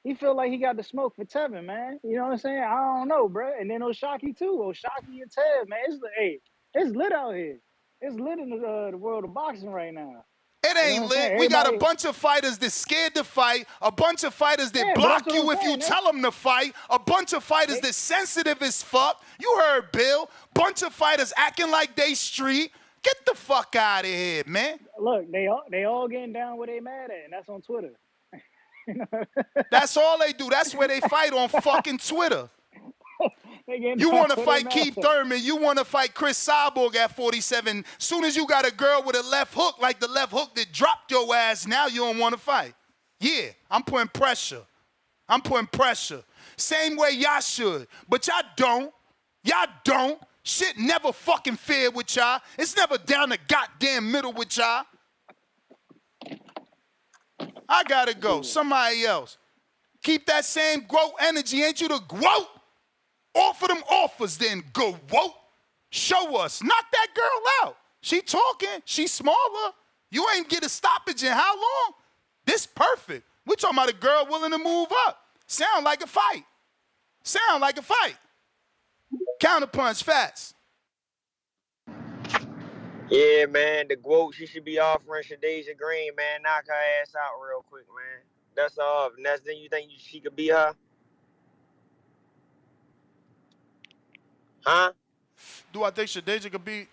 He feel like he got the smoke for Tevin, man. You know what I'm saying? I don't know, bro. And then Oshaki too. Oshaki and Tev, man. It's lit out here. It's lit in the world of boxing right now. It ain't lit. We got a bunch of fighters that's scared to fight, a bunch of fighters that block you if you tell them to fight, a bunch of fighters that's sensitive as fuck. You heard Bill. Bunch of fighters acting like they street. Get the fuck out of here, man. Look, they all getting down where they mad at, and that's on Twitter. That's all they do. That's where they fight, on fucking Twitter. You want to fight Keith Thurman. You want to fight Chris Cyborg at 47. Soon as you got a girl with a left hook, like the left hook that dropped your ass, now you don't want to fight. Yeah, I'm putting pressure. Same way y'all should. But y'all don't. Shit never fucking fair with y'all. It's never down the goddamn middle with y'all. I gotta go. Somebody else. Keep that same growth energy. Ain't you the growth? Offer them offers, then go. Whoa. Show us. Knock that girl out. She talking. She smaller. You ain't get a stoppage in how long? This perfect. We talking about a girl willing to move up. Sound like a fight. Counterpunch fast. Yeah, man, the GWOAT, she should be offering Shadeja Green, man. Knock her ass out real quick, man. That's all. And that's then you think she could be her? Huh? Do I think Shadeja could be?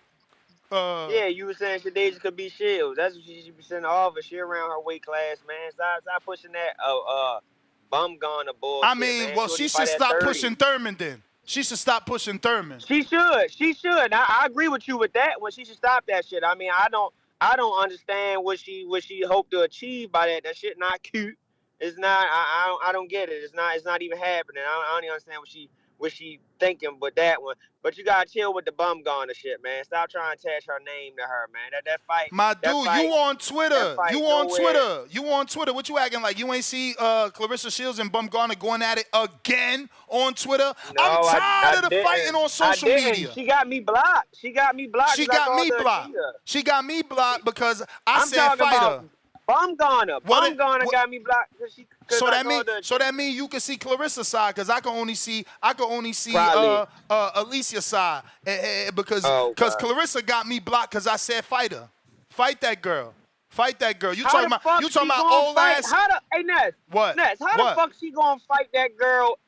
Yeah, you were saying Shadeja could be Shields. That's what she should be sending offer. She around her weight class, man. Stop pushing that Bumgarner bullshit. I mean, man. well, Shorty she fight should at stop 30. pushing Thurman then. She should stop pushing Thurman. She should. I agree with you with that. When she should stop that shit. I mean, I don't understand what she hoped to achieve by that. That shit not cute. It's not. I don't get it. It's not even happening. I don't even understand what she thinking with that one. But you gotta chill with the bum goner shit, man. Stop trying to attach her name to her, man. That fight. My that dude, fight, you on Twitter. fight You on nowhere. Twitter. You on Twitter. What you acting like? You ain't see Clarissa Shields and Bumgarner going at it again on Twitter? No, I'm tired I of the didn't. fighting on social I didn't. media. She got me blocked. She got me blocked. She 'cause I got called me her a blocked. cheater. She got me blocked because I I'm said talking fight about her. Bumgarner. What Bumgarner got me blocked because she. So that mean you can see Clarissa's side because I can only see Probably. Alicia's side because Oh, God. Clarissa got me blocked because I said fight her. Fight that girl. Fight that girl. You How talking the about fuck you talking she about gonna old fight? ass? Hey Ness. What? Ness, how What? the fuck she gonna fight that girl?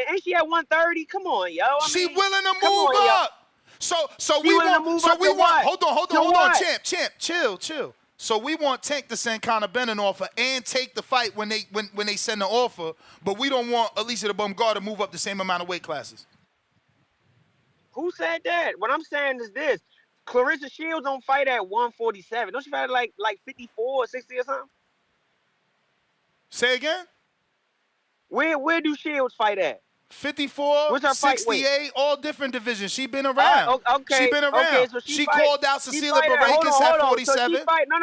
Ain't she at 130? Come on, yo. She willing to come move on, yo. up. So She we willing to want. move So up we to want. what? Hold To on, what? champ, chill. So we want Tank to send Conor Benn an offer and take the fight when they send the offer, but we don't want Alicia the Bumgar to move up the same amount of weight classes. Who said that? What I'm saying is this: Clarissa Shields don't fight at 147. Don't she fight at like 54 or 60 or something? Say again? Where do Shields fight at? 54, What's her fight weight? 68, all different divisions. She been around. Okay. She been around. Okay, so she fight, called out she Cecilia fight at, Barrancas at 47. So she fight, no.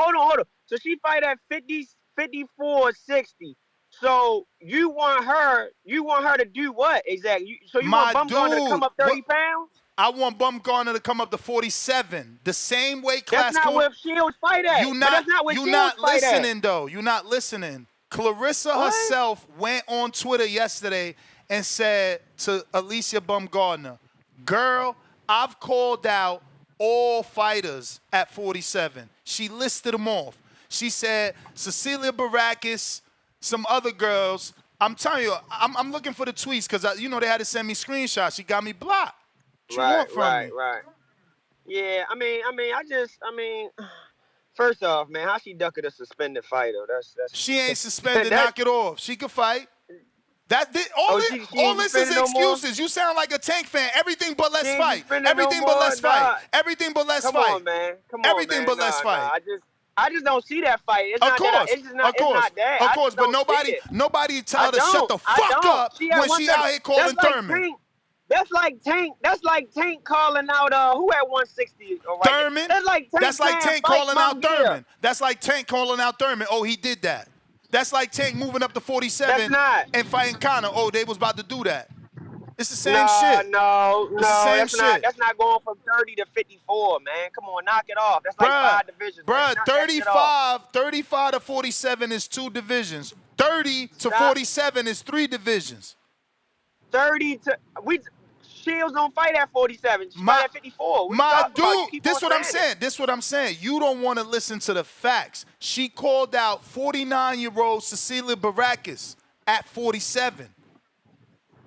Hold on. So she fight at 54, 60. So you want her to do what exactly? So you want Bumgarner to come up 30 pounds? I want Bumgarner to come up to 47. The same weight class. That's not where Shields fight at. That's not where Shields fight at. Listening though. You're not listening. Clarissa herself went on Twitter yesterday and said to Alicia Bumgarner, girl, I've called out all fighters at 47. She listed them off. She said Cecilia Barrancas, some other girls. I'm telling you, I'm looking for the tweets because they had to send me screenshots. She got me blocked. What you want from me? Right. Yeah, I mean, first off, man, how she ducking a suspended fighter? That's she ain't suspended. Knock it off. She could fight. All this is excuses. You sound like a Tank fan. Everything but let's fight. Everything but let's fight. Everything but let's fight. Come on, man. Everything but let's fight. I just don't see that fight. It's of not course, that. It's just not. Of course, it's not that. of course. But nobody tell her to shut the fuck up when she out here calling Thurman. That's like Tank. That's like Tank calling out who at 160. Right? Thurman. That's like Tank calling out Thurman. That's like Tank calling out Thurman. Oh, he did that. That's like Tank moving up to 47 and fighting Conor. Oh, they was about to do that. It's the same shit. No, that's that's not going from 30 to 54, man. Come on, knock it off. That's like 5 divisions. Bruh, 35 to 47 is 2 divisions. 30 to 47 is 3 divisions. 30 to Shields don't fight at 47. She fight at 54. My dude, this what I'm saying. You don't want to listen to the facts. She called out 49-year-old Cecilia Barrancas at 47.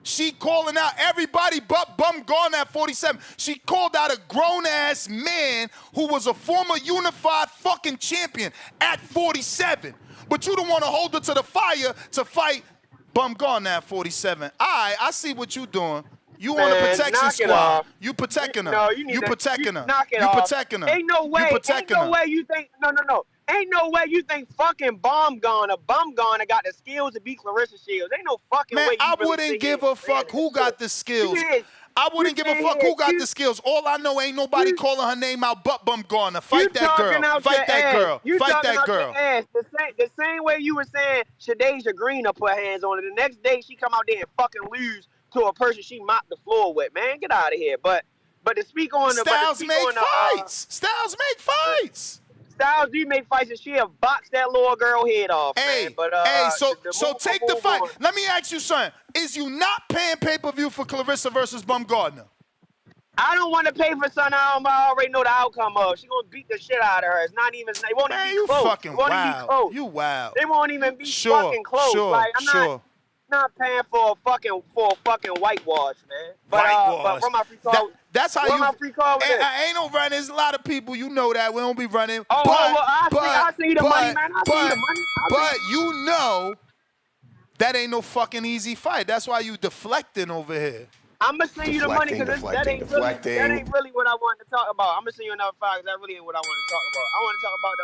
She calling out everybody but Bumgarner at 47. She called out a grown-ass man who was a former unified fucking champion at 47. But you don't want to hold her to the fire to fight Bumgarner at 47. I see what you doing. You on the protection squad. You protecting her. No, you protecting her. Knock it you off. protecting her. Ain't no way. You think no. Ain't no way you think fucking Bumgarner got the skills to beat Clarissa Shields. Ain't no fucking way. I wouldn't give a fuck who got the skills. I wouldn't give a fuck who got the skills. All I know ain't nobody calling her name out but Bumgarner. Fight that girl. Fight that girl. Fight that girl. The same way you were saying Shadeja Green will put hands on her. The next day she come out there and fucking lose to a person she mopped the floor with. Man, get out of here. But to speak on the Styles make fights. Styles make fights. Styles do make fights, and she'll box that little girl head off. Hey, man. But so take the fight. Let me ask you something. Is you not paying pay-per-view for Clarissa versus Bumgarner? I don't want to pay for something I already know the outcome of. She's gonna beat the shit out of her. It's not even. It won't even be close. Fucking wild. You wild. They won't even be fucking close. I'm not paying for a fucking whitewash, man. But from my free call. That's how my free call with I ain't no running. There's a lot of people, you know that. We don't be running. I see the money, man. I see the money. But you know that ain't no fucking easy fight. That's why you deflecting over here. I'm gonna send you the money because that ain't really what I wanted to talk about. I'm gonna send you another fight because that really ain't what I want to talk about. I want to talk about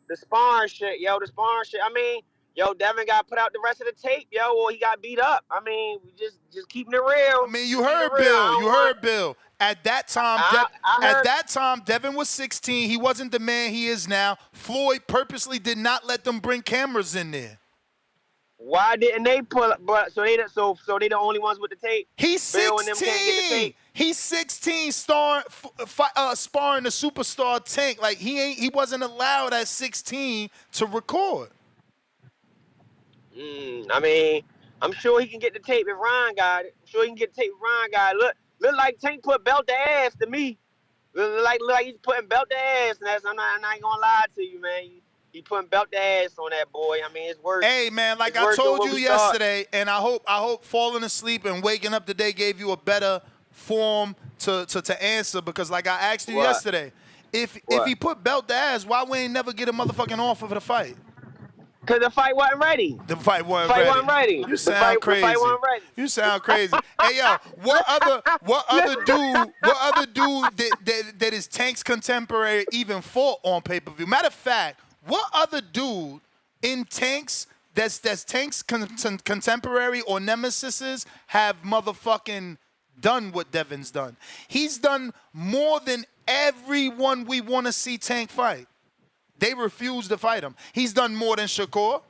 the sparring shit, yo. The sparring shit. I mean, yo, Devin got put out the rest of the tape, yo, or he got beat up. I mean, we just keeping it I real. mean, Just you keeping it heard real. Bill. I You don't want. heard Bill. At that time, Devin was 16. He wasn't the man he is now. Floyd purposely did not let them bring cameras in there. Why didn't they pull up? But so they the only ones with the tape. He's Bill and them can't get the 16. tape. He's 16, sparring the superstar Tank. Like he wasn't allowed at 16 to record. I mean, I'm sure he can get the tape if Ryan got it. I'm sure he can get the tape if Ryan got it. Look like Tank put belt to ass to me. Look like he's putting belt to ass. And I'm not gonna lie to you, man. He putting belt to ass on that boy. I mean, it's worse. Hey man, like I told you yesterday, and I hope falling asleep and waking up today gave you a better form to answer, because like I asked you yesterday, if he put belt to ass, why we ain't never get a motherfucking offer for the fight? Cause the fight wasn't ready. The fight wasn't ready. You sound crazy. The fight wasn't ready. You sound crazy. Hey yo, what other dude that is Tank's contemporary even fought on pay-per-view? Matter of fact, what other dude in Tank's that's Tank's contemporary or nemesises have motherfucking done what Devin's done? He's done more than everyone we want to see Tank fight. They refuse to fight him. He's done more than Shakur.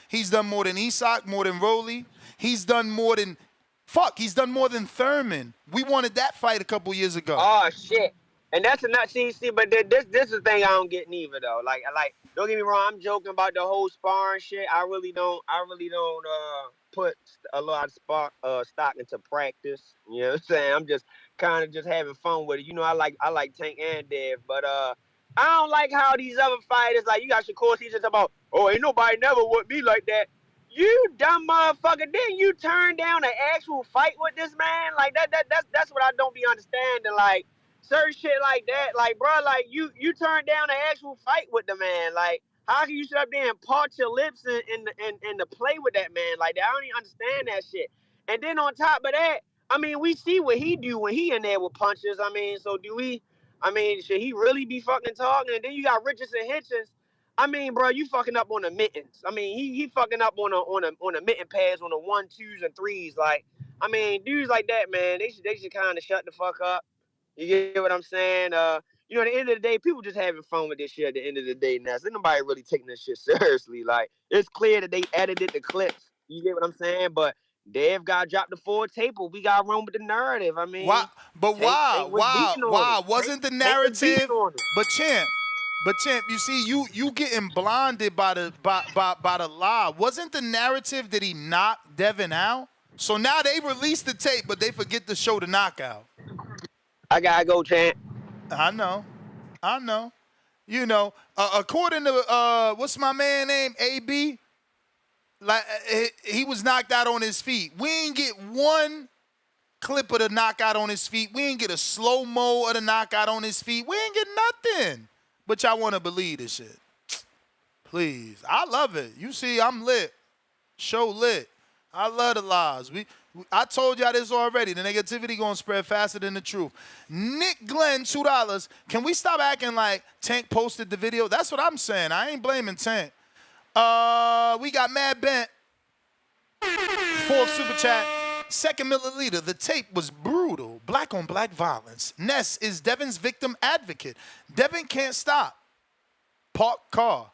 He's done more than Isak, more than Rolly. He's done more than Thurman. We wanted that fight a couple years ago. Oh shit. And that's a not see, but this is the thing I don't get neither though. Like don't get me wrong, I'm joking about the whole sparring shit. I really don't put a lot of stock into practice. You know what I'm saying? I'm just kind of just having fun with it. You know, I like Tank and Dev, but I don't like how these other fighters, like you got Shakur Stevenson talking about, oh, ain't nobody never with me like that. You dumb motherfucker! Didn't you turn down an actual fight with this man? Like that's what I don't be understanding. Like certain shit like that, like bro, like you turned down an actual fight with the man. Like how can you sit up there and part your lips and to play with that man like that? I don't even understand that shit. And then on top of that, I mean, we see what he do when he in there with punches. I mean, so do we? I mean, should he really be fucking talking? And then you got Richardson Hitchens. I mean, bro, you fucking up on the mittens. I mean, he fucking up on the mitten pads on the 1, 2s, and 3s. Like, I mean, dudes like that, man, they should kind of shut the fuck up. You get what I'm saying? You know, at the end of the day, people just having fun with this shit. At the end of the day, now, so nobody really taking this shit seriously. Like, it's clear that they edited the clips. You get what I'm saying? But Dev got dropped the forward table. We got room with the narrative. I mean, why? But Tank why wasn't the narrative? But champ, you see, you getting blinded by the lie. Wasn't the narrative that he knocked Devin out? So now they release the tape, but they forget to show the knockout. I gotta go, champ. I know. You know, according to what's my man name, AB. Like he was knocked out on his feet. We ain't get one clip of the knockout on his feet. We ain't get a slow-mo of the knockout on his feet. We ain't get nothing. But y'all want to believe this shit. Please. I love it. You see, I'm lit. Show lit. I love the lies. I told y'all this already. The negativity gonna spread faster than the truth. Nick Glenn, $2. Can we stop acting like Tank posted the video? That's what I'm saying. I ain't blaming Tank. We got Mad Bent. 4th super chat. 2nd milliliter. The tape was brutal. Black on black violence. Ness is Devin's victim advocate. Devin can't stop. Parked car.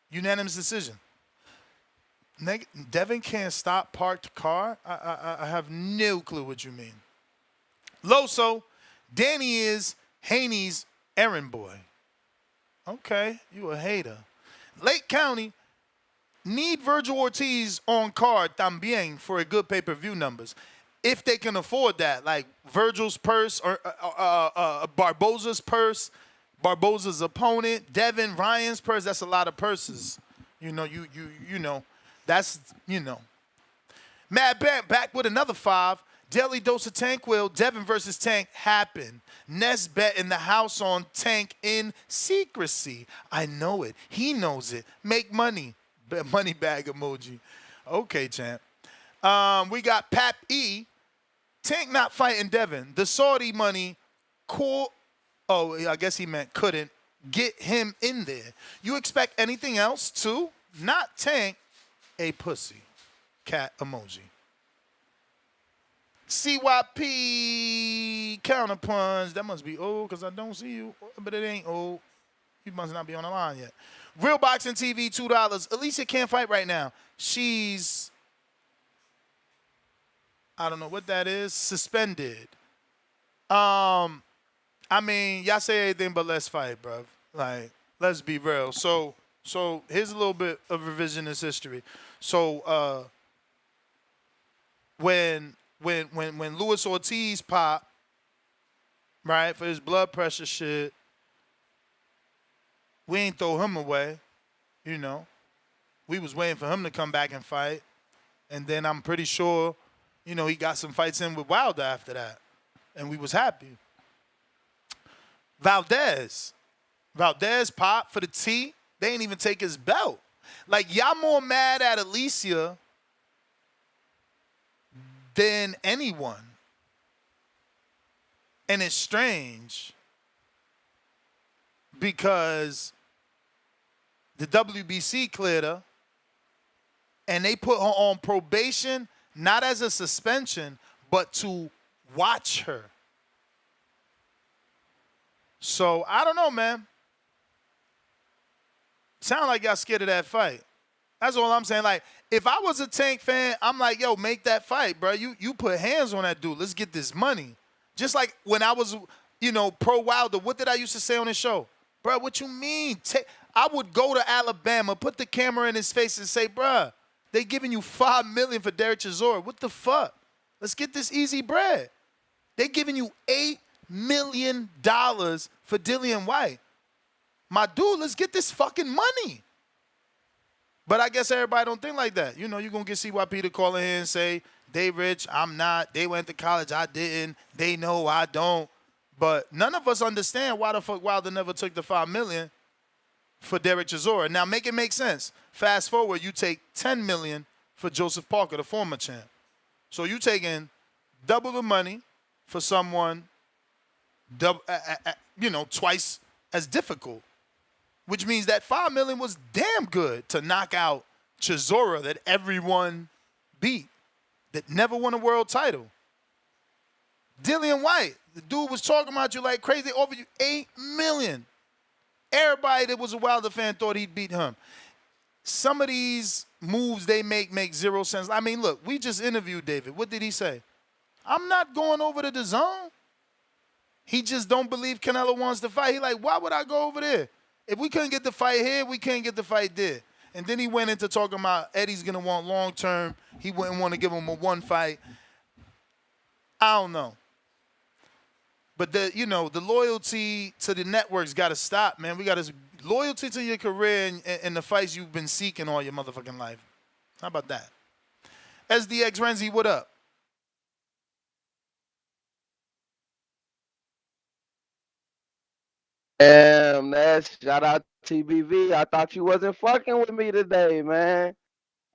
Unanimous decision. Devin can't stop parked car? I have no clue what you mean. Loso. Danny is Haney's errand boy. Okay, you a hater. Lake County. Need Virgil Ortiz on card también for a good pay-per-view numbers. If they can afford that, like Virgil's purse or Barboza's purse, Barboza's opponent, Devin, Ryan's purse, that's a lot of purses. You know, you know, that's, you know. Mad Bant back with another 5. Daily dose of Tank will. Devin versus Tank happen. Ness bet in the house on Tank in secrecy. I know it. He knows it. Make money. Money bag emoji. Okay, champ. We got Pap E. Tank not fighting Devin. The Saudi money, cool. Oh, I guess he meant couldn't get him in there. You expect anything else too? Not Tank. a pussy. Cat emoji. CYP counterpunch. That must be old because I don't see you, but it ain't old. You must not be on the line yet. Real Boxing TV, $2. Alicia can't fight right now. She's, I don't know what that is, suspended. I mean, y'all say anything but let's fight, bro. Like, let's be real. So here's a little bit of revisionist history. So when Luis Ortiz popped, right, for his blood pressure shit, we ain't throw him away, you know. We was waiting for him to come back and fight. And then I'm pretty sure, you know, he got some fights in with Wilder after that. And we was happy. Valdez popped for the T. They ain't even take his belt. Like, y'all more mad at Alicia than anyone. And it's strange because the WBC cleared her and they put her on probation, not as a suspension, but to watch her. So, I don't know, man. Sound like y'all scared of that fight. That's all I'm saying. Like, if I was a Tank fan, I'm like, yo, make that fight, bro. You put hands on that dude. Let's get this money. Just like when I was, you know, pro Wilder, what did I used to say on the show? Bro, what you mean? I would go to Alabama, put the camera in his face and say, bro, they giving you $5 million for Derek Chisora. What the fuck? Let's get this easy bread. They giving you $8 million for Dillian White. My dude, let's get this fucking money. But I guess everybody don't think like that. You know, you're going to get CYP to call in here and say, they rich, I'm not. They went to college, I didn't. They know I don't. But none of us understand why the fuck Wilder never took the $5 million for Derek Chisora. Now, make it make sense. Fast forward, you take $10 million for Joseph Parker, the former champ. So you taking double the money for someone, you know, twice as difficult. Which means that $5 million was damn good to knock out Chisora that everyone beat, that never won a world title. Dillian White, the dude was talking about you like crazy, offered you $8 million. Everybody that was a Wilder fan thought he'd beat him. Some of these moves they make zero sense. I mean, look, we just interviewed David. What did he say? I'm not going over to the zone. He just don't believe Canelo wants to fight. He like, why would I go over there? If we couldn't get the fight here, we can't get the fight there. And then he went into talking about Eddie's going to want long-term. He wouldn't want to give him a one fight. I don't know. But, the loyalty to the network's got to stop, man. We got to loyalty to your career and the fights you've been seeking all your motherfucking life. How about that? SDX Renzi, what up? Damn, Nash, shout out TBV. I thought you wasn't fucking with me today, man.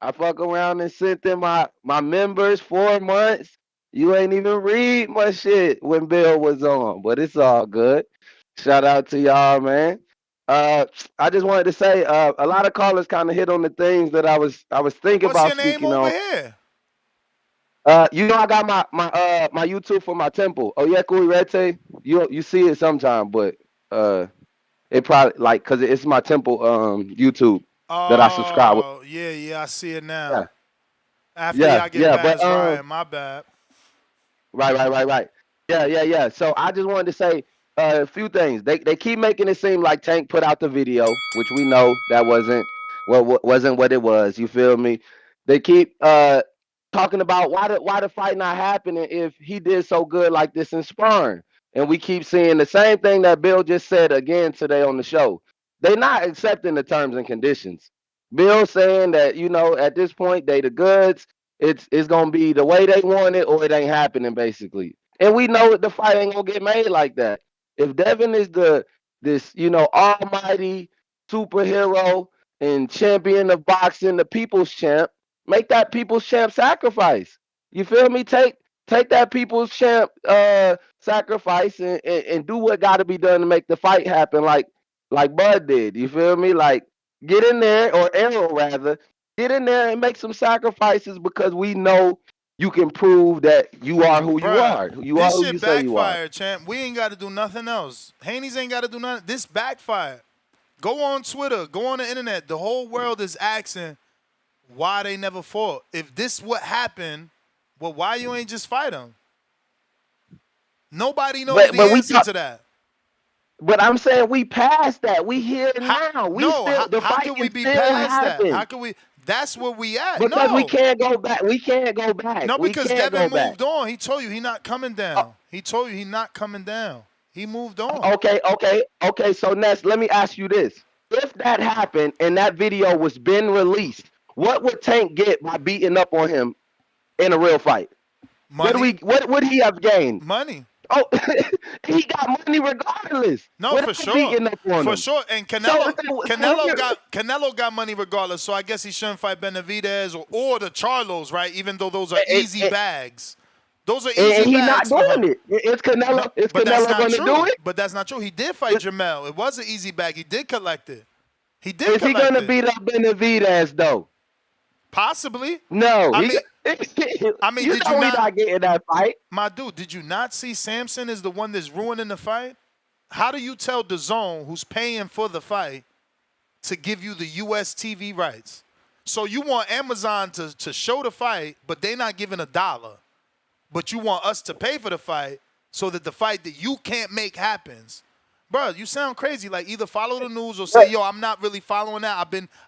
I fuck around and sent them my members 4 months. You ain't even read my shit when Bill was on, but it's all good. Shout out to y'all, man. I just wanted to say a lot of callers kind of hit on the things that I was thinking What's about your name speaking over on. here? I got my YouTube for my temple. Oyeku Irete. You see it sometime, but it probably cause it's my temple YouTube that I subscribe with. Oh, yeah, I see it now. Yeah. After y'all get But past Ryan, my bad. Right. Yeah. So I just wanted to say a few things. They keep making it seem like Tank put out the video, which we know that wasn't what it was. You feel me? They keep talking about why the fight not happening if he did so good like this in sparring. And we keep seeing the same thing that Bill just said again today on the show. They're not accepting the terms and conditions. Bill saying that, at this point, they the goods. It's gonna be the way they want it or it ain't happening, basically. And we know the fight ain't gonna get made like that. If Devin is this almighty superhero and champion of boxing, the people's champ, make that people's champ sacrifice. You feel me? Take that people's champ sacrifice and do what got to be done to make the fight happen, like Bud did. You feel me? Like get in there, or Arrow rather, Get in there and make some sacrifices because we know you can prove that you are who you Bruh, are. You are this who you shit say you are. backfired, champ. We ain't got to do nothing else. Haney's ain't got to do nothing. This backfired. Go on Twitter. Go on the internet. The whole world is asking why they never fought. If this what happened, well, why you ain't just fight him? Nobody knows the But we answer talk, to that. but I'm saying we passed that. We here How, now. We no, still the how fight could we can be still past that? How happen could we? That's where we at. because we No, can't go back. We can't go back. no, We because can't Devin go back. moved on. He told you he not coming down. He told you he not coming down. He moved on. Okay. So Ness, let me ask you this: if that happened and that video was been released, what would Tank get by beating up on him in a real fight? Money, What would he have gained? money. Oh, he got money regardless No, for without sure, beating up on for him. sure. And Canelo got money regardless. So I guess he shouldn't fight Benavidez or the Charlos, right? Even though those are easy bags. Those are easy and he not bags for him. doing it. It's No, Canelo. Is but that's Canelo not going to do true. it? But that's not true. He did fight Jamel. It was an easy bag. He did collect it. He did Is he going collect to it. beat up Benavidez though? Possibly. No. I He. mean, You did know you we not, not getting that fight. my dude? Did you not see Samson is the one that's ruining the fight? How do you tell DAZN, who's paying for the fight, to give you the U.S. TV rights? So you want Amazon to show the fight, but they not giving $1. But you want us to pay for the fight so that the fight that you can't make happens. Bro, you sound crazy. Like either follow the news or say, yo, I'm not really following that.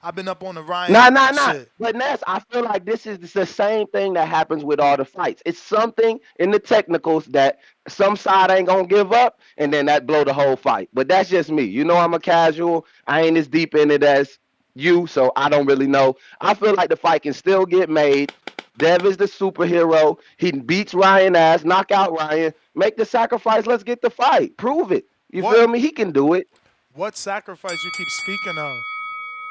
I've been up on the Ryan Nah. shit. But Ness, I feel like this is the same thing that happens with all the fights. It's something in the technicals that some side ain't gonna give up, and then that blow the whole fight. But that's just me. You know, I'm a casual. I ain't as deep in it as you, so I don't really know. I feel like the fight can still get made. Dev is the superhero. He beats Ryan ass, knock out Ryan, make the sacrifice. Let's get the fight. Prove it. You feel me? He can do it. What sacrifice you keep speaking of?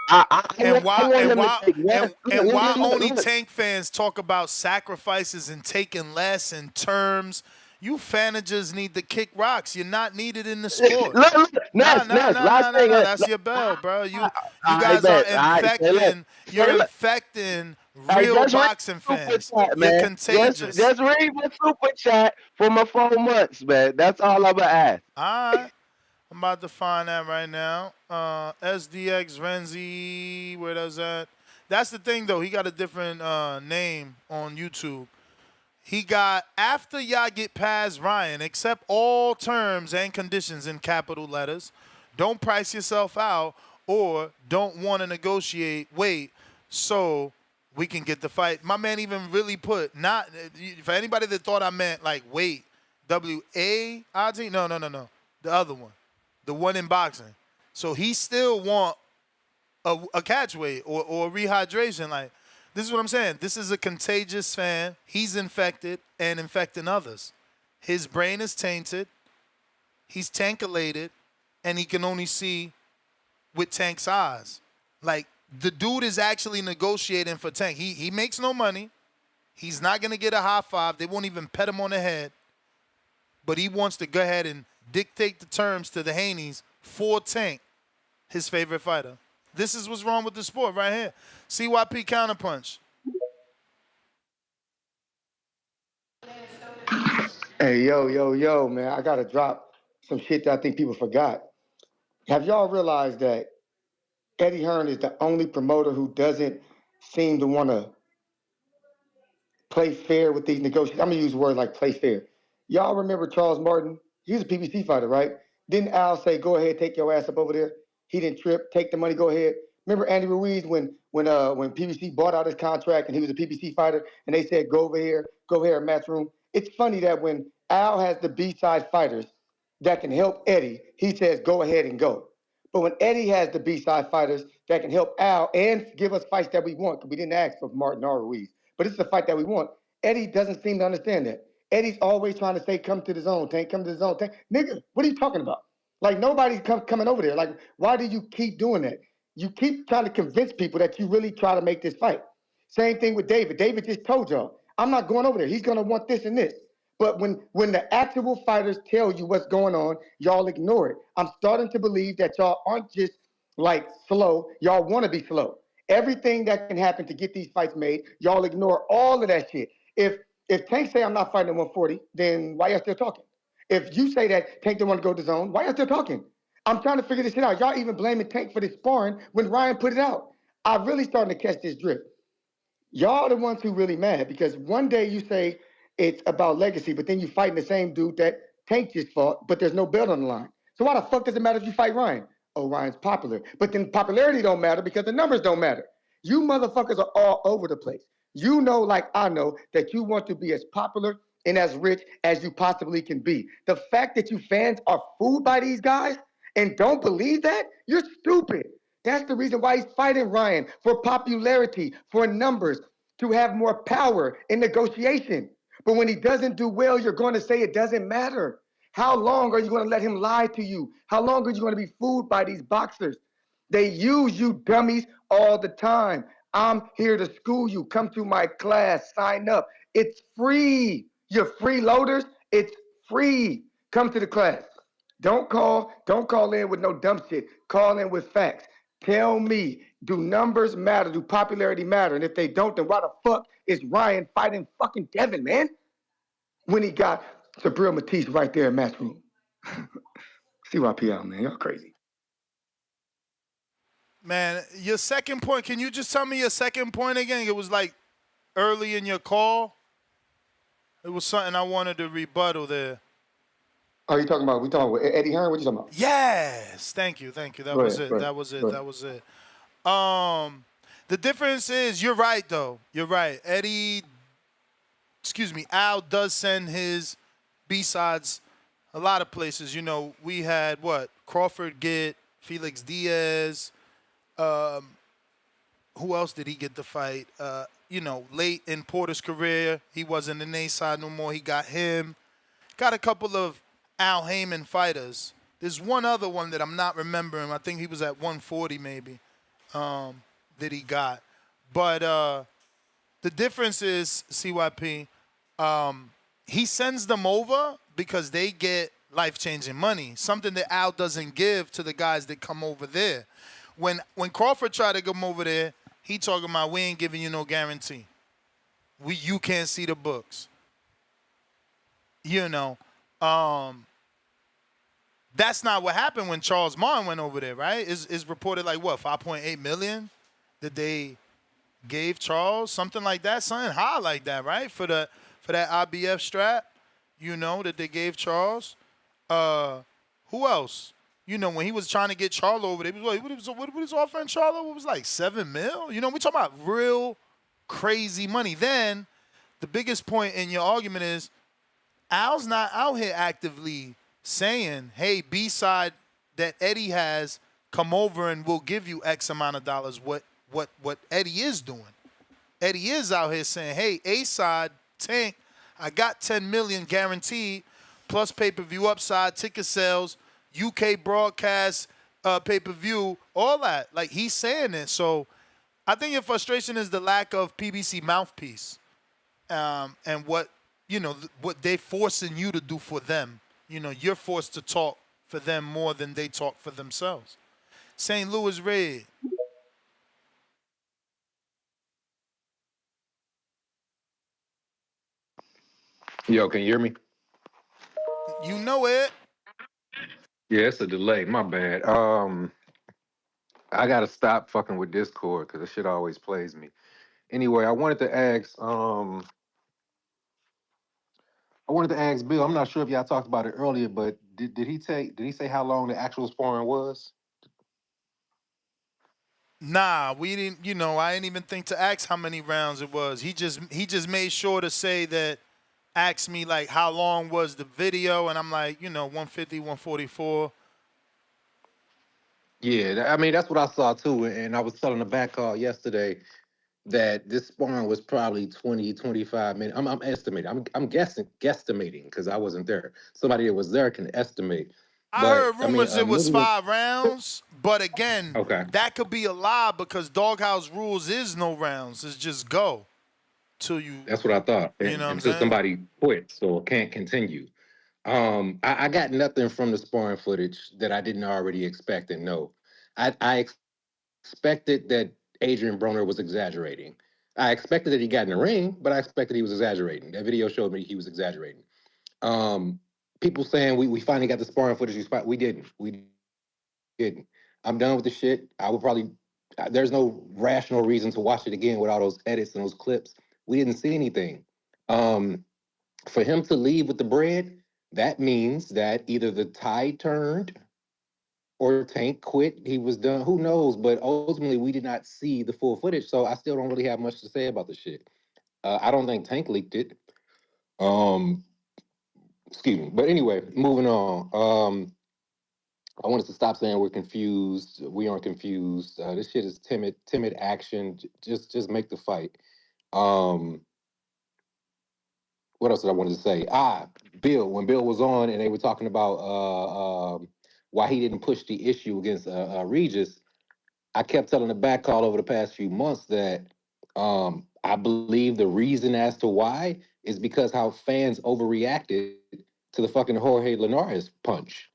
I And why want and him to why take one. and why only Look. Tank fans talk about sacrifices and taking less and terms? You fanagers need to kick rocks. You're not needed in the sport. Ness, last thing. That's your bell, bro. You I guys are bet. All right, infecting. You're say look. infecting Hey, real just read boxing my super fans. chat, You're man. contagious. Just read my super chat for my 4 months, man. That's all I'm gonna ask. All right. I'm about to find that right now. SDX Renzi, where does that? That's the thing though. He got a different name on YouTube. He got after y'all get past Ryan, accept all terms and conditions in capital letters. Don't price yourself out or don't want to negotiate. Wait, so we can get the fight. My man even really put not for anybody that thought I meant like wait, WAIT. No. The other one. The one in boxing. So he still want a catch weight or rehydration. Like, this is what I'm saying. This is a contagious fan. He's infected and infecting others. His brain is tainted. He's tankulated. And he can only see with Tank's eyes. Like, the dude is actually negotiating for Tank. He makes no money. He's not going to get a high five. They won't even pet him on the head. But he wants to go ahead and dictate the terms to the Haneys for Tank, his favorite fighter. This is what's wrong with the sport right here. CYP counterpunch. Hey, yo, man, I gotta drop some shit that I think people forgot. Have y'all realized that Eddie Hearn is the only promoter who doesn't seem to want to play fair with these negotiations? I'm gonna use words like play fair. Y'all remember Charles Martin? He was a PBC fighter, right? Didn't Al say, "Go ahead, take your ass up over there"? He didn't trip. Take the money, go ahead. Remember Andy Ruiz when PBC bought out his contract and he was a PBC fighter and they said, "Go over here, match room." It's funny that when Al has the B-side fighters that can help Eddie, he says, "Go ahead and go." But when Eddie has the B-side fighters that can help Al and give us fights that we want, because we didn't ask for Martin or Ruiz, but it's the fight that we want, Eddie doesn't seem to understand that. Eddie's always trying to say, "Come to the zone, Tank, come to the zone, Tank." Nigga, what are you talking about? Like, nobody's coming over there. Like, why do you keep doing that? You keep trying to convince people that you really try to make this fight. Same thing with David. David just told y'all, "I'm not going over there. He's going to want this and this." But when the actual fighters tell you what's going on, y'all ignore it. I'm starting to believe that y'all aren't just like slow. Y'all want to be slow. Everything that can happen to get these fights made, y'all ignore all of that shit. If Tank say I'm not fighting at 140, then why y'all still talking? If you say that Tank don't want to go to zone, why y'all still talking? I'm trying to figure this shit out. Y'all even blaming Tank for this sparring when Ryan put it out. I'm really starting to catch this drift. Y'all the ones who really mad because one day you say it's about legacy, but then you fighting the same dude that Tank just fought, but there's no belt on the line. So why the fuck does it matter if you fight Ryan? Oh, Ryan's popular. But then popularity don't matter because the numbers don't matter. You motherfuckers are all over the place. You know, like I know, that you want to be as popular and as rich as you possibly can be. The fact that you fans are fooled by these guys and don't believe that, you're stupid. That's the reason why he's fighting Ryan, for popularity, for numbers, to have more power in negotiation. But when he doesn't do well, you're going to say it doesn't matter. How long are you going to let him lie to you? How long are you going to be fooled by these boxers? They use you dummies all the time. I'm here to school you. Come to my class, sign up. It's free. You're freeloaders. It's free. Come to the class. Don't call in with no dumb shit. Call in with facts. Tell me, do numbers matter? Do popularity matter? And if they don't, then why the fuck is Ryan fighting fucking Devin, man? When he got Sabril Matisse right there in match room. CYPL, man, y'all crazy. Man, your second point, can you just tell me your second point again? It was like early in your call. It was something I wanted to rebuttal there. Oh, we talking about Eddie Hearn? What you talking about? Yes. Thank you. That was it. That was it. The difference is, you're right, though. You're right. Al does send his B-sides a lot of places. You know, we had, Crawford get, Felix Diaz. Who else did he get to fight? Late in Porter's career, he wasn't in A side no more. He got him. Got a couple of Al Heyman fighters. There's one other one that I'm not remembering. I think he was at 140 maybe that he got. But the difference is, CYP, he sends them over because they get life-changing money, something that Al doesn't give to the guys that come over there. When Crawford tried to come over there, he talking about, we ain't giving you no guarantee. You can't see the books. That's not what happened when Charles Martin went over there, right? Is reported like, 5.8 million that they gave Charles, something like that, something high like that, right? For that IBF strap, that they gave Charles. Who else? When he was trying to get Charlo over there, what was offering Charlo? It was like 7 mil. We talking about real crazy money. Then the biggest point in your argument is Al's not out here actively saying, hey, B-side that Eddie has, come over and we'll give you X amount of dollars. What Eddie is doing. Eddie is out here saying, hey, A-side, Tank, I got 10 million guaranteed, plus pay-per-view upside, ticket sales, UK broadcast, pay-per-view, all that. Like, he's saying it. So I think your frustration is the lack of PBC mouthpiece and what they're forcing you to do for them. You're forced to talk for them more than they talk for themselves. St. Louis Red. Yo, can you hear me? You know it. Yeah, it's a delay. My bad. I gotta stop fucking with Discord because the shit always plays me. Anyway, I wanted to ask Bill. I'm not sure if y'all talked about it earlier, but did he say how long the actual sparring was? Nah, we didn't. I didn't even think to ask how many rounds it was. He just made sure to say that. Asked me like how long was the video, and I'm like, 150, 144. Yeah, I mean that's what I saw too, and I was telling the back call yesterday that this sparring was probably 20, 25 minutes. I'm estimating. I'm guesstimating because I wasn't there. Somebody that was there can estimate. I But heard I mean, rumors it was 5 rounds, but again, okay, that could be a lie because Doghouse rules is no rounds. It's just go till you. that's what I thought. You know what I'm Until saying? somebody quits or can't continue. I got nothing from the sparring footage that I didn't already expect and know. I expected that Adrian Broner was exaggerating. I expected that he got in the ring, but I expected he was exaggerating. That video showed me he was exaggerating. People saying we finally got the sparring footage. We didn't. We didn't. I'm done with the shit. I would probably. There's no rational reason to watch it again with all those edits and those clips. We didn't see anything. For him to leave with the bread, that means that either the tide turned or Tank quit. He was done. Who knows? But ultimately, we did not see the full footage, so I still don't really have much to say about the shit. I don't think Tank leaked it. Um, excuse me. But anyway, moving on. I wanted to stop saying we're confused. We aren't confused. This shit is timid action. Just make the fight. Um, what else did I want to say? Bill. When Bill was on and they were talking about why he didn't push the issue against Regis, I kept telling the back call over the past few months that I believe the reason as to why is because how fans overreacted to the fucking Jorge Linares punch.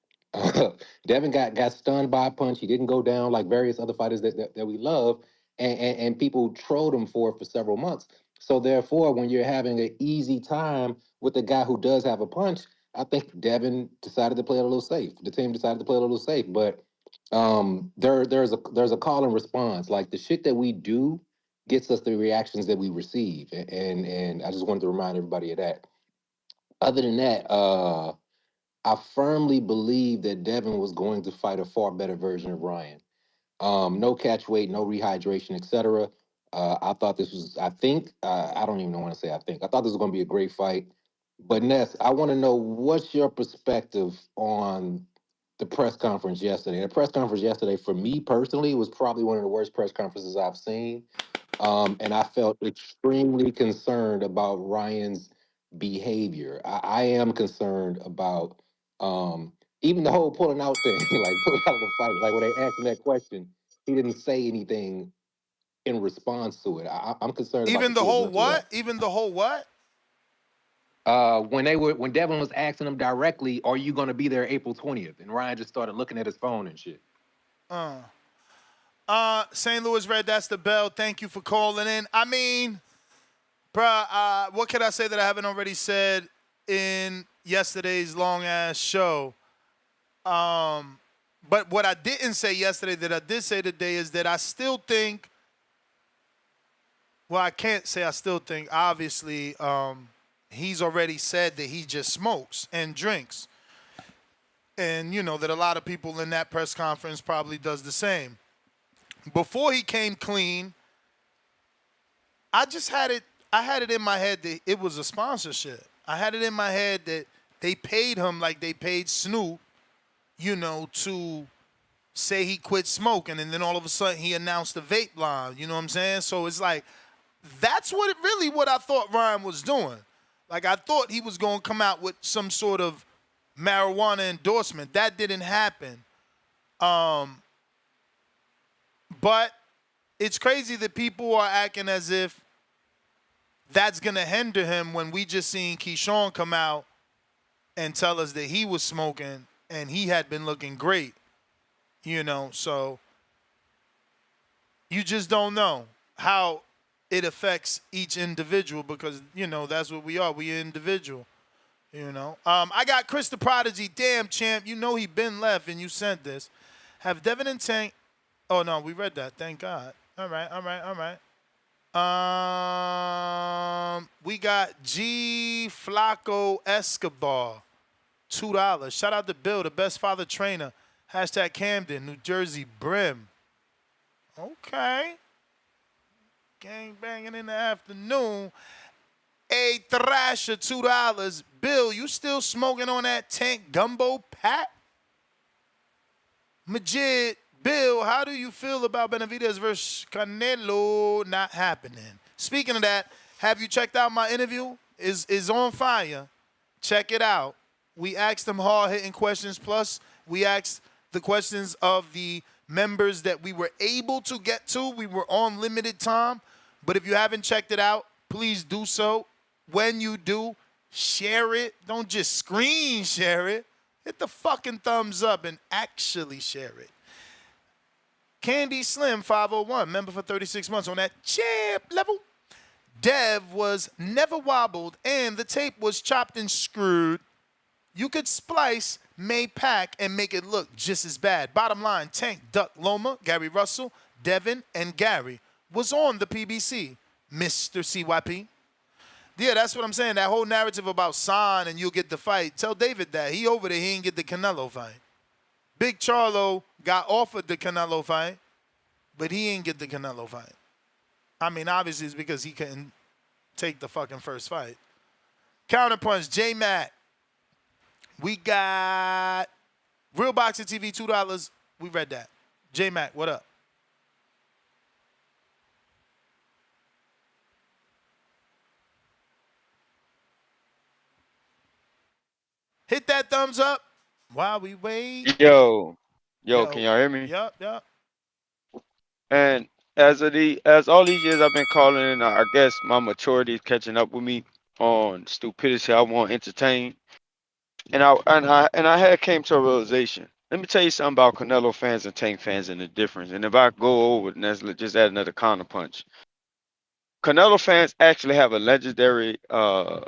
Devin got stunned by a punch. He didn't go down like various other fighters that we love, and people trolled him for it for several months. So therefore, when you're having an easy time with a guy who does have a punch, I think Devin decided to play it a little safe. The team decided to play it a little safe, but there's a call and response. Like the shit that we do gets us the reactions that we receive, and I just wanted to remind everybody of that. Other than that, I firmly believe that Devin was going to fight a far better version of Ryan. No catch weight, no rehydration, etc. I thought this was. I think I don't even want to say. I think I thought this was going to be a great fight. But Ness, I want to know what's your perspective on the press conference yesterday. The press conference yesterday, for me personally, was probably one of the worst press conferences I've seen. And I felt extremely concerned about Ryan's behavior. I am concerned about even the whole pulling out thing, like pulling out of the fight. Like when they asked him that question, he didn't say anything in response to it. I'm concerned about the Even the kid's whole mental what? health. Even the whole what? When Devin was asking him directly, "Are you going to be there April 20th?" and Ryan just started looking at his phone and shit. St. Louis Red, that's the bell. Thank you for calling in. I mean, bruh, what can I say that I haven't already said in yesterday's long ass show? But what I didn't say yesterday that I did say today is that I still think. Well, I can't say I still think. Obviously, he's already said that he just smokes and drinks, and you know that a lot of people in that press conference probably does the same. Before he came clean, I just had it. I had it in my head that it was a sponsorship. I had it in my head that they paid him like they paid Snoop, you know, to say he quit smoking, and then all of a sudden he announced the vape line. You know what I'm saying? So it's like that's what I thought Ryan was doing. Like I thought he was going to come out with some sort of marijuana endorsement. That didn't happen. But it's crazy that people are acting as if that's going to hinder him when we just seen Keyshawn come out and tell us that he was smoking and he had been looking great. You know, so you just don't know how it affects each individual because, you know, that's what we are. We individual, you know. I got Chris the Prodigy. Damn, champ. You know he been left and you sent this. Have Devin and Tank. Oh, no, we read that. Thank God. All right. We got G Flaco Escobar, $2. Shout out to Bill, the best father trainer. Hashtag Camden, New Jersey Brim. Okay. Gang banging in the afternoon. A Thrasher, $2. Bill, you still smoking on that Tank Gumbo Pat? Majid, Bill, how do you feel about Benavidez versus Canelo not happening? Speaking of that, have you checked out my interview? Is on fire. Check it out. We asked them hard-hitting questions, plus we asked the questions of the members that we were able to get to. We were on limited time, but if you haven't checked it out, please do so. When you do, share it. Don't just screen share it. Hit the fucking thumbs up and actually share it. Candy Slim 501, member for 36 months on that chip level. Dev was never wobbled and the tape was chopped and screwed. You could splice, May pack, and make it look just as bad. Bottom line, Tank, Duck, Loma, Gary Russell, Devin, and Gary was on the PBC. Mr. CYP. Yeah, that's what I'm saying. That whole narrative about Son and you'll get the fight. Tell David that. He over there, he ain't get the Canelo fight. Big Charlo got offered the Canelo fight, but he ain't get the Canelo fight. I mean, obviously it's because he couldn't take the fucking first fight. Counterpunch, J-Mac. We got Real Boxing TV, $2. We read that. J-Mac, what up? Hit that thumbs up while we wait. Yo, can y'all hear me? Yup. And as all these years I've been calling in, I guess my maturity is catching up with me on stupidity I want to entertain. And I had came to a realization. Let me tell you something about Canelo fans and Tank fans and the difference. And if I go over it, and let's just add another counterpunch. Canelo fans actually have a legendary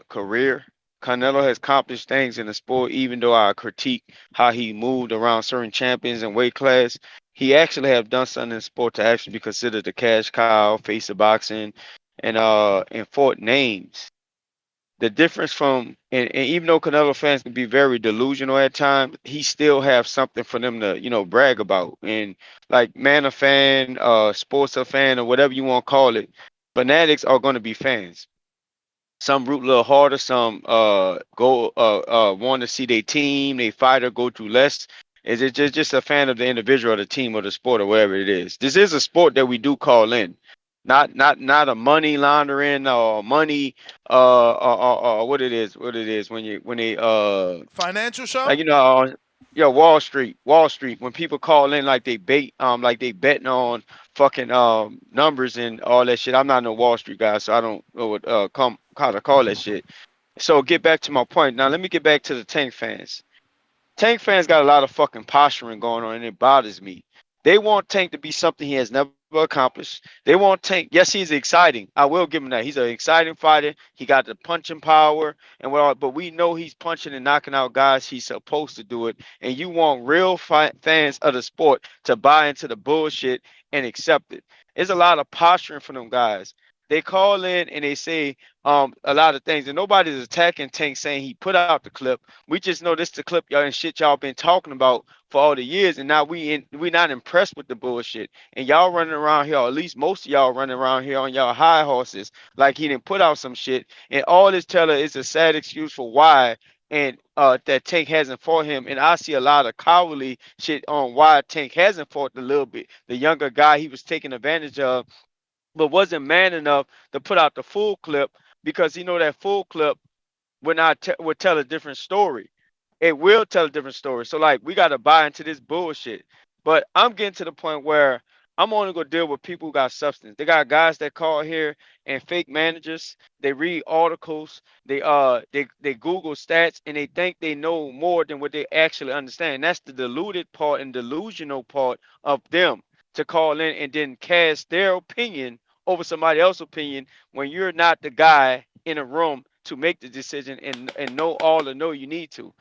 career. Canelo has accomplished things in the sport, even though I critique how he moved around certain champions and weight class. He actually have done something in the sport to actually be considered the cash cow, face of boxing, and fought names. The difference from and even though Canelo fans can be very delusional at times, he still have something for them to brag about. And like man a fan, sports a fan, or whatever you want to call it, fanatics are going to be fans. Some root a little harder, some go want to see their team, they fighter go through less. Is it just a fan of the individual or the team or the sport or whatever it is? This is a sport that we do call in. Not a money laundering or money what it is when they Financial show? like yeah, Wall Street when people call in like they betting on fucking numbers and all that shit. I'm not no Wall Street guy, so I don't know what how to call that shit. So get back to my point. Now let me get back to the Tank fans. Tank fans got a lot of fucking posturing going on, and it bothers me. They want Tank to be something he has never accomplished. They want Tank. Yes, he's exciting. I will give him that. He's an exciting fighter. He got the punching power, and but we know he's punching and knocking out guys. He's supposed to do it. And you want real fans of the sport to buy into the bullshit and accept it. There's a lot of posturing for them guys. They call in and they say a lot of things, and nobody's attacking Tank saying he put out the clip. We just know this the clip y'all and shit y'all been talking about for all the years, and now we not impressed with the bullshit. And y'all running around here, or at least most of y'all running around here on y'all high horses, like he didn't put out some shit. And all this teller is a sad excuse for why and that Tank hasn't fought him. And I see a lot of cowardly shit on why Tank hasn't fought the younger guy he was taking advantage of, but wasn't man enough to put out the full clip because he know that full clip would tell a different story. It will tell a different story. So like we gotta buy into this bullshit. But I'm getting to the point where I'm only gonna deal with people who got substance. They got guys that call here and fake managers. They read articles. They Google stats and they think they know more than what they actually understand. That's the deluded part and delusional part of them to call in and then cast their opinion over somebody else's opinion when you're not the guy in a room to make the decision and know all the know you need to.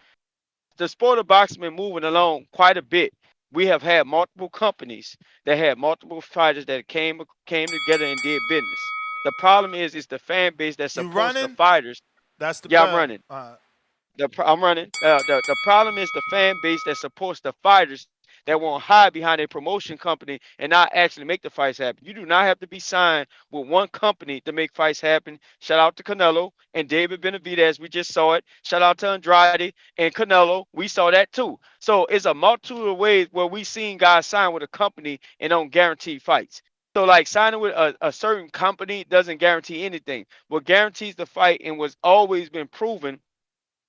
The sport of boxing been moving along quite a bit. We have had multiple companies that had multiple fighters that came together and did business. The problem is the fan base that You supports the running? fighters. That's the Yeah, I'm bell. running. I'm running. The problem is the fan base that supports the fighters that won't hide behind a promotion company and not actually make the fights happen. You do not have to be signed with one company to make fights happen. Shout out to Canelo and David Benavidez. We just saw it. Shout out to Andrade and Canelo. We saw that too. So it's a multitude of ways where we seen guys sign with a company and don't guarantee fights. So like signing with a certain company doesn't guarantee anything. What guarantees the fight and what's always been proven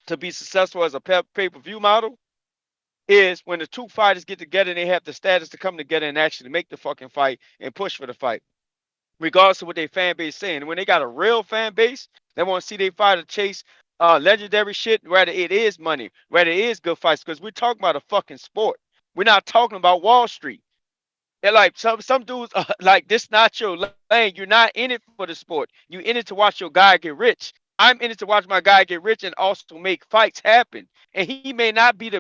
to be successful as a pay-per-view model is when the two fighters get together and they have the status to come together and actually make the fucking fight and push for the fight, regardless of what their fan base is saying. And when they got a real fan base, they want to see their fighter chase legendary shit, rather it is money, rather it is good fights, because we're talking about a fucking sport. We're not talking about Wall Street. And like some dudes like this not your lane. You're not in it for the sport. You in it to watch your guy get rich. I'm in it to watch my guy get rich and also make fights happen. And he may not be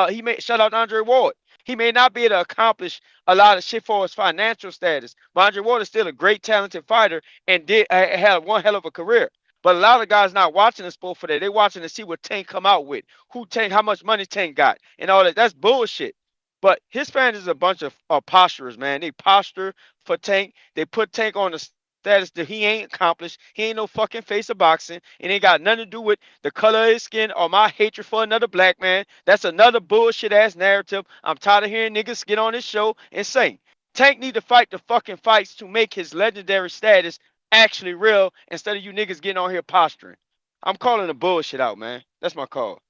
he may shout out Andre Ward. He may not be able to accomplish a lot of shit for his financial status. But Andre Ward is still a great talented fighter and did had one hell of a career. But a lot of guys not watching the sport for that. They watching to see what Tank come out with, who Tank, how much money Tank got, and all that. That's bullshit. But his fans is a bunch of posturers, man. They posture for Tank. They put Tank on the status that he ain't accomplished. He ain't no fucking face of boxing. It ain't got nothing to do with the color of his skin or my hatred for another black man. That's another bullshit ass narrative. I'm tired of hearing niggas get on this show and say Tank need to fight the fucking fights to make his legendary status actually real instead of you niggas getting on here posturing. I'm calling the bullshit out, man. That's my call.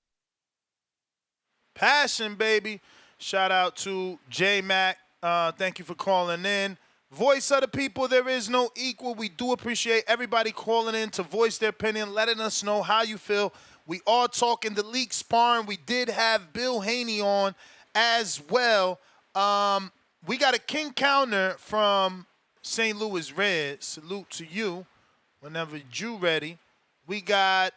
Passion, baby. Shout out to J Mac. Thank you for calling in. Voice of the people, there is no equal. We do appreciate everybody calling in to voice their opinion, letting us know how you feel. We are talking the league sparring. We did have Bill Haney on as well. We got a king counter from St. Louis Red. Salute to you whenever you ready. We got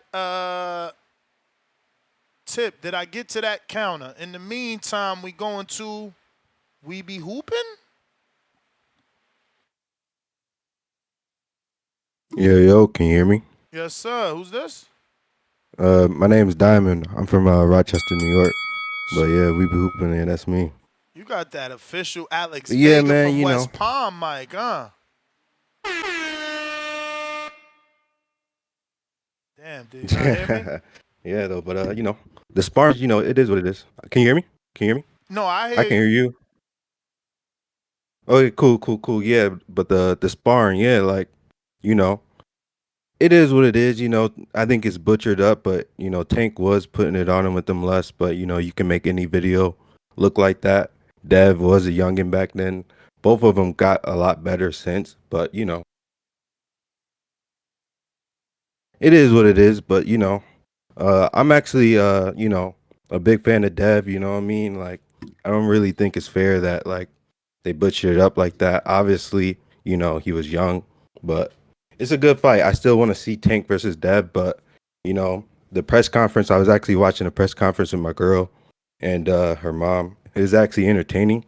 Tip. Did I get to that counter? In the meantime, we going to We Be Hooping? Yo, can you hear me? Yes, sir. Who's this? My name is Diamond. I'm from Rochester, New York. But yeah, we be hooping there. That's me. You got that official Alex Yeah, Vega man, from you West know. Palm, Mike, huh? Damn, did you not hear me? Yeah, though, but you know, the sparring, you know, it is what it is. Can you hear me? Can you hear me? No, I I hear can you. hear you. Okay, cool. Yeah, but the sparring, yeah, like, you know, it is what it is. You know, I think it's butchered up, but you know, Tank was putting it on him with them lusts. But you know, you can make any video look like that. Dev was a youngin back then. Both of them got a lot better since, but you know, it is what it is. But you know, I'm actually you know, a big fan of Dev. You know what I mean? Like, I don't really think it's fair that like they butchered it up like that. Obviously, you know, he was young, but it's a good fight. I still want to see Tank versus Dev, but you know, the press conference, I was actually watching a press conference with my girl and her mom. It was actually entertaining.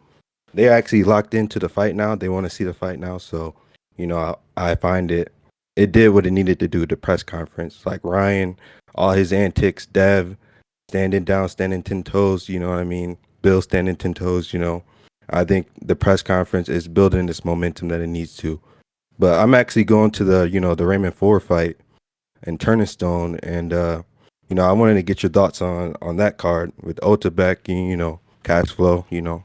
They're actually locked into the fight now. They want to see the fight now. So, you know, I find it did what it needed to do at the press conference. Like Ryan, all his antics, Dev standing down, standing 10 toes, you know what I mean? Bill standing 10 toes, you know. I think the press conference is building this momentum that it needs to. But I'm actually going to the, you know, the Raymond Ford fight and Turning Stone, and you know, I wanted to get your thoughts on that card with Otabek and you know, cash flow. You know,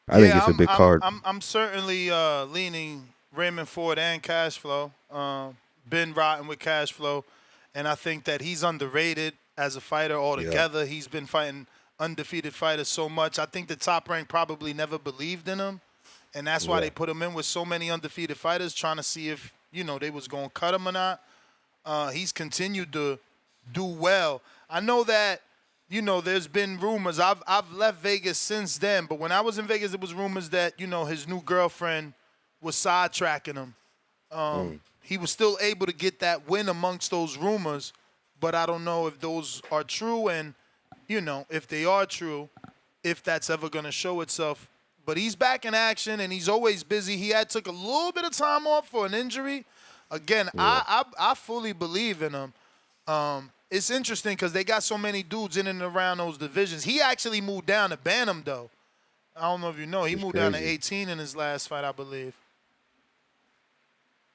I think Yeah, it's a big card. I'm certainly leaning Raymond Ford and Cashflow. Been rotting with Cashflow, and I think that he's underrated as a fighter Yeah, altogether. He's been fighting undefeated fighters so much. I think the Top Rank probably never believed in him, and that's why yeah, they put him in with so many undefeated fighters, trying to see if they was gonna cut him or not. He's continued to do well. I know that there's been rumors. I've left Vegas since then, but when I was in Vegas, it was rumors that his new girlfriend was sidetracking him. mm, He was still able to get that win amongst those rumors, but I don't know if those are true, and if they are true, if that's ever going to show itself. But he's back in action, and he's always busy. He had took a little bit of time off for an injury. Again, yeah, I fully believe in him. It's interesting because they got so many dudes in and around those divisions. He actually moved down to Bantam, though. I don't know if you know. He which is moved down to crazy. 18 in his last fight, I believe.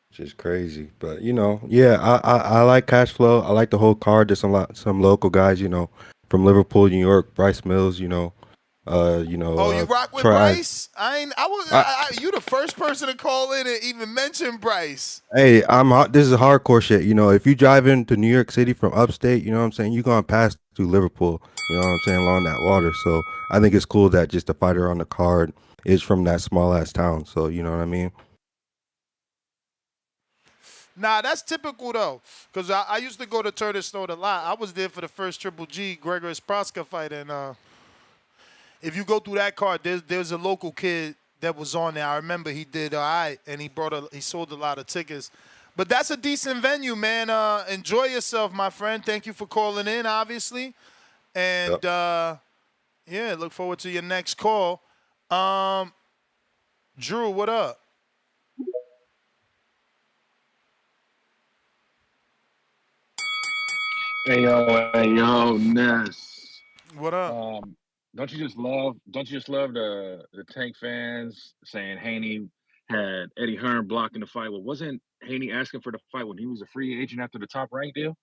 Which is crazy. But you know, yeah, I like cash flow. I like the whole card. There's some local guys, you know, from Liverpool, New York, Bryce Mills, Oh, you rock with Troy. Bryce? I ain't. I was. I, You the first person to call in and even mention Bryce. Hey, this is hardcore shit. You know, if you drive into New York City from upstate, you know what I'm saying, you're gonna pass through Liverpool, you know what I'm saying, along that water. So I think it's cool that just the fighter on the card is from that small ass town. So you know what I mean? Nah, that's typical though, because I used to go to Turner Stone a lot. I was there for the first Triple G Gregor Proska fight, and if you go through that card, there's a local kid that was on there. I remember he did all right, and he sold a lot of tickets. But that's a decent venue, man. Enjoy yourself, my friend. Thank you for calling in, obviously. And yeah, look forward to your next call. Drew, what up? Hey yo, Ness. What up? Don't you just love the Tank fans saying Haney had Eddie Hearn blocking the fight? Well, wasn't Haney asking for the fight when he was a free agent after the Top Rank deal?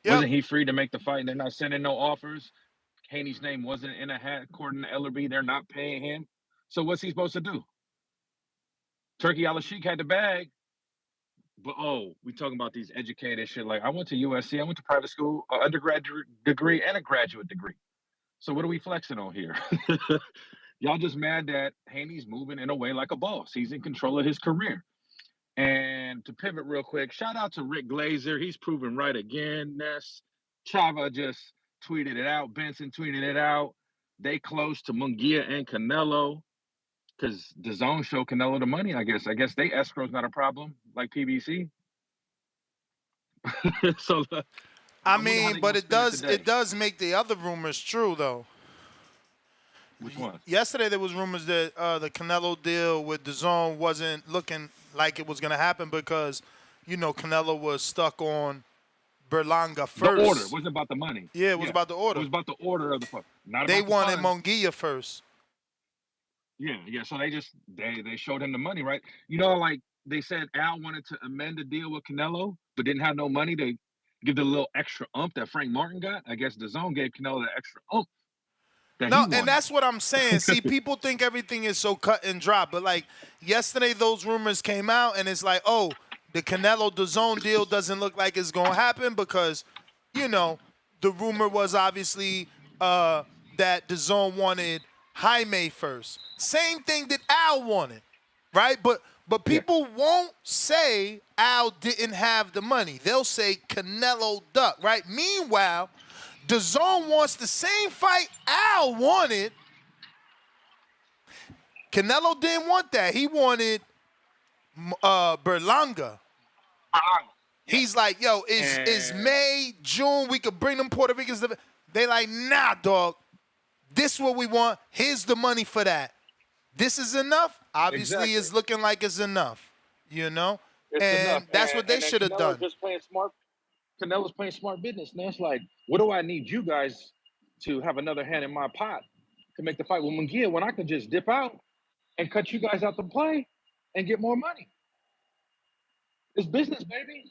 Yep. Wasn't he free to make the fight and they're not sending no offers? Haney's name wasn't in a hat according to Ellerby. They're not paying him. So what's he supposed to do? Turkey Al-Sheikh had the bag. But we talking about these educated shit. Like I went to USC, I went to private school, an undergraduate degree and a graduate degree. So what are we flexing on here? Y'all just mad that Haney's moving in a way like a boss. He's in control of his career. And to pivot real quick, shout out to Rick Glazer. He's proven right again. Ness. Chava just tweeted it out. Benson tweeted it out. They close to Munguia and Canelo because the zone showed Canelo the money, I guess. I guess they escrow's not a problem, like PBC. So I mean, but it does make the other rumors true, though. Which one? Yesterday there was rumors that the Canelo deal with DAZN wasn't looking like it was going to happen because, Canelo was stuck on Berlanga first. The order. It wasn't about the money. Yeah, it was about the order. It was about the order of the fight. They wanted Munguia first. Yeah. So they showed him the money, right? Like they said Al wanted to amend the deal with Canelo, but didn't have no money to give the little extra that Frank Martin got. I guess DAZN gave Canelo the extra No, and that's what I'm saying. See, people think everything is so cut and dry, but like yesterday, those rumors came out, and it's like, the Canelo DAZN deal doesn't look like it's gonna happen because, the rumor was obviously that DAZN wanted Jaime first. Same thing that Al wanted, right? But people won't say Al didn't have the money. They'll say Canelo ducked, right? Meanwhile, DAZN wants the same fight Al wanted. Canelo didn't want that. He wanted Berlanga. He's like, yo, is May, June, we could bring them Puerto Ricans. They like, nah, dog. This is what we want. Here's the money for that. This is enough? Obviously, it's looking like it's enough, It's and enough. that's what they should have done. Just playing smart. Canelo's playing smart business. Now it's like, what do I need you guys to have another hand in my pot to make the fight with Munguia when I can just dip out and cut you guys out to play and get more money? It's business, baby.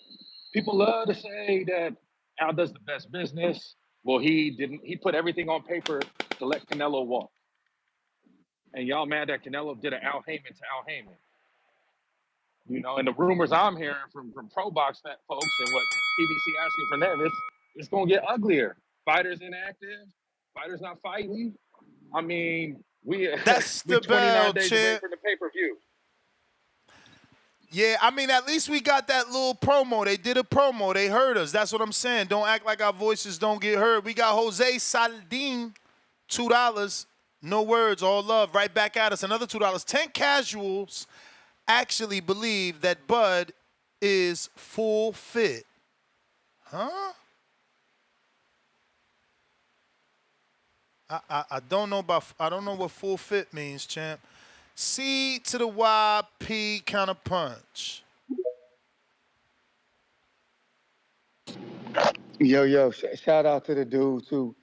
People love to say that Al does the best business. Well, he didn't. He put everything on paper to let Canelo walk. And y'all mad that Canelo did an Al Heyman to Al Heyman. And the rumors I'm hearing from pro box folks and what PBC asking for them, it's going to get uglier. Fighters inactive, fighters not fighting. I mean, that's we the 29 bell, days champ. away from the pay-per-view. Yeah, I mean, at least we got that little promo. They did a promo. They heard us. That's what I'm saying. Don't act like our voices don't get heard. We got Jose Saldin, $2. No words, all love. Right back at us. Another $2. 10 casuals actually believe that Bud is full fit. Huh? I don't know what full fit means, champ. C to the Y, P counter punch. Yo, shout out to the dudes who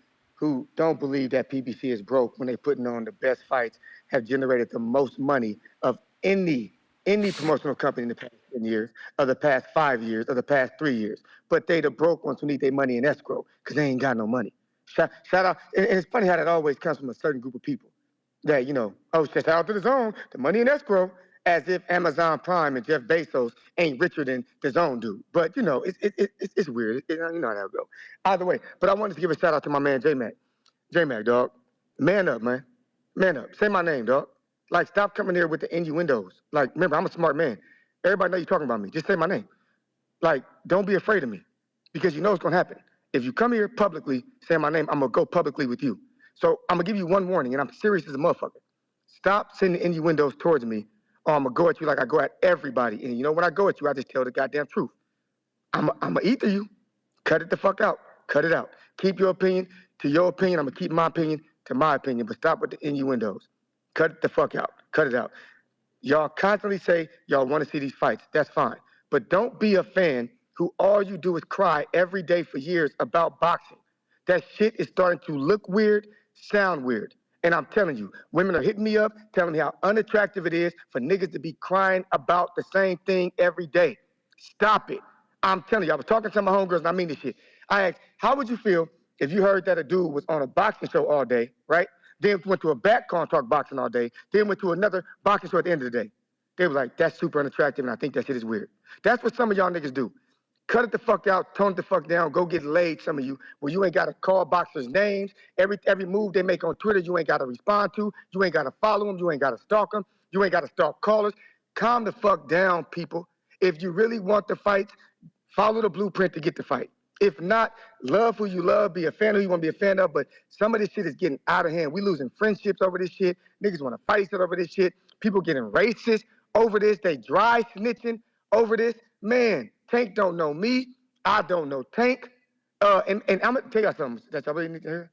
don't believe that PBC is broke when they putting on the best fights, have generated the most money of any promotional company in the past 10 years, of the past 5 years, of the past 3 years. But they the broke ones who need their money in escrow because they ain't got no money. Shout out, and it's funny how that always comes from a certain group of people that, shout out to the zone, the money in escrow, as if Amazon Prime and Jeff Bezos ain't richer than the zone dude. But, it's weird. You know how that go. Either way, but I wanted to give a shout out to my man, J-Mac. J-Mac, dog. Man up, man. Man up. Say my name, dog. Like, stop coming here with the innuendos. Like, remember, I'm a smart man. Everybody know you're talking about me. Just say my name. Like, don't be afraid of me because you know what's going to happen. If you come here publicly saying my name, I'm going to go publicly with you. So I'm going to give you one warning, and I'm serious as a motherfucker. Stop sending innuendos towards me, or I'm going to go at you like I go at everybody. And you know, when I go at you, I just tell the goddamn truth. I'm going to either you. Cut it the fuck out. Cut it out. Keep your opinion to your opinion. I'm going to keep my opinion to my opinion, but stop with the innuendos. Cut it the fuck out. Cut it out. Y'all constantly say y'all want to see these fights. That's fine. But don't be a fan who all you do is cry every day for years about boxing. That shit is starting to look weird, sound weird. And I'm telling you, women are hitting me up, telling me how unattractive it is for niggas to be crying about the same thing every day. Stop it. I'm telling you, I was talking to my homegirls, and I mean this shit. I asked, how would you feel if you heard that a dude was on a boxing show all day, right? Then went to a back car and talked boxing all day. Then went to another boxing show at the end of the day. They were like, that's super unattractive, and I think that shit is weird. That's what some of y'all niggas do. Cut it the fuck out, tone it the fuck down, go get laid, some of you, where you ain't got to call boxers' names. Every move they make on Twitter, you ain't got to respond to. You ain't got to follow them. You ain't got to stalk them. You ain't got to stalk callers. Calm the fuck down, people. If you really want the fights, follow the blueprint to get the fight. If not, love who you love, be a fan of who you want to be a fan of, but some of this shit is getting out of hand. We losing friendships over this shit. Niggas want to fight each other over this shit. People getting racist over this. They dry snitching over this. Man, Tank don't know me. I don't know Tank. And I'm going to tell y'all something that y'all really need to hear.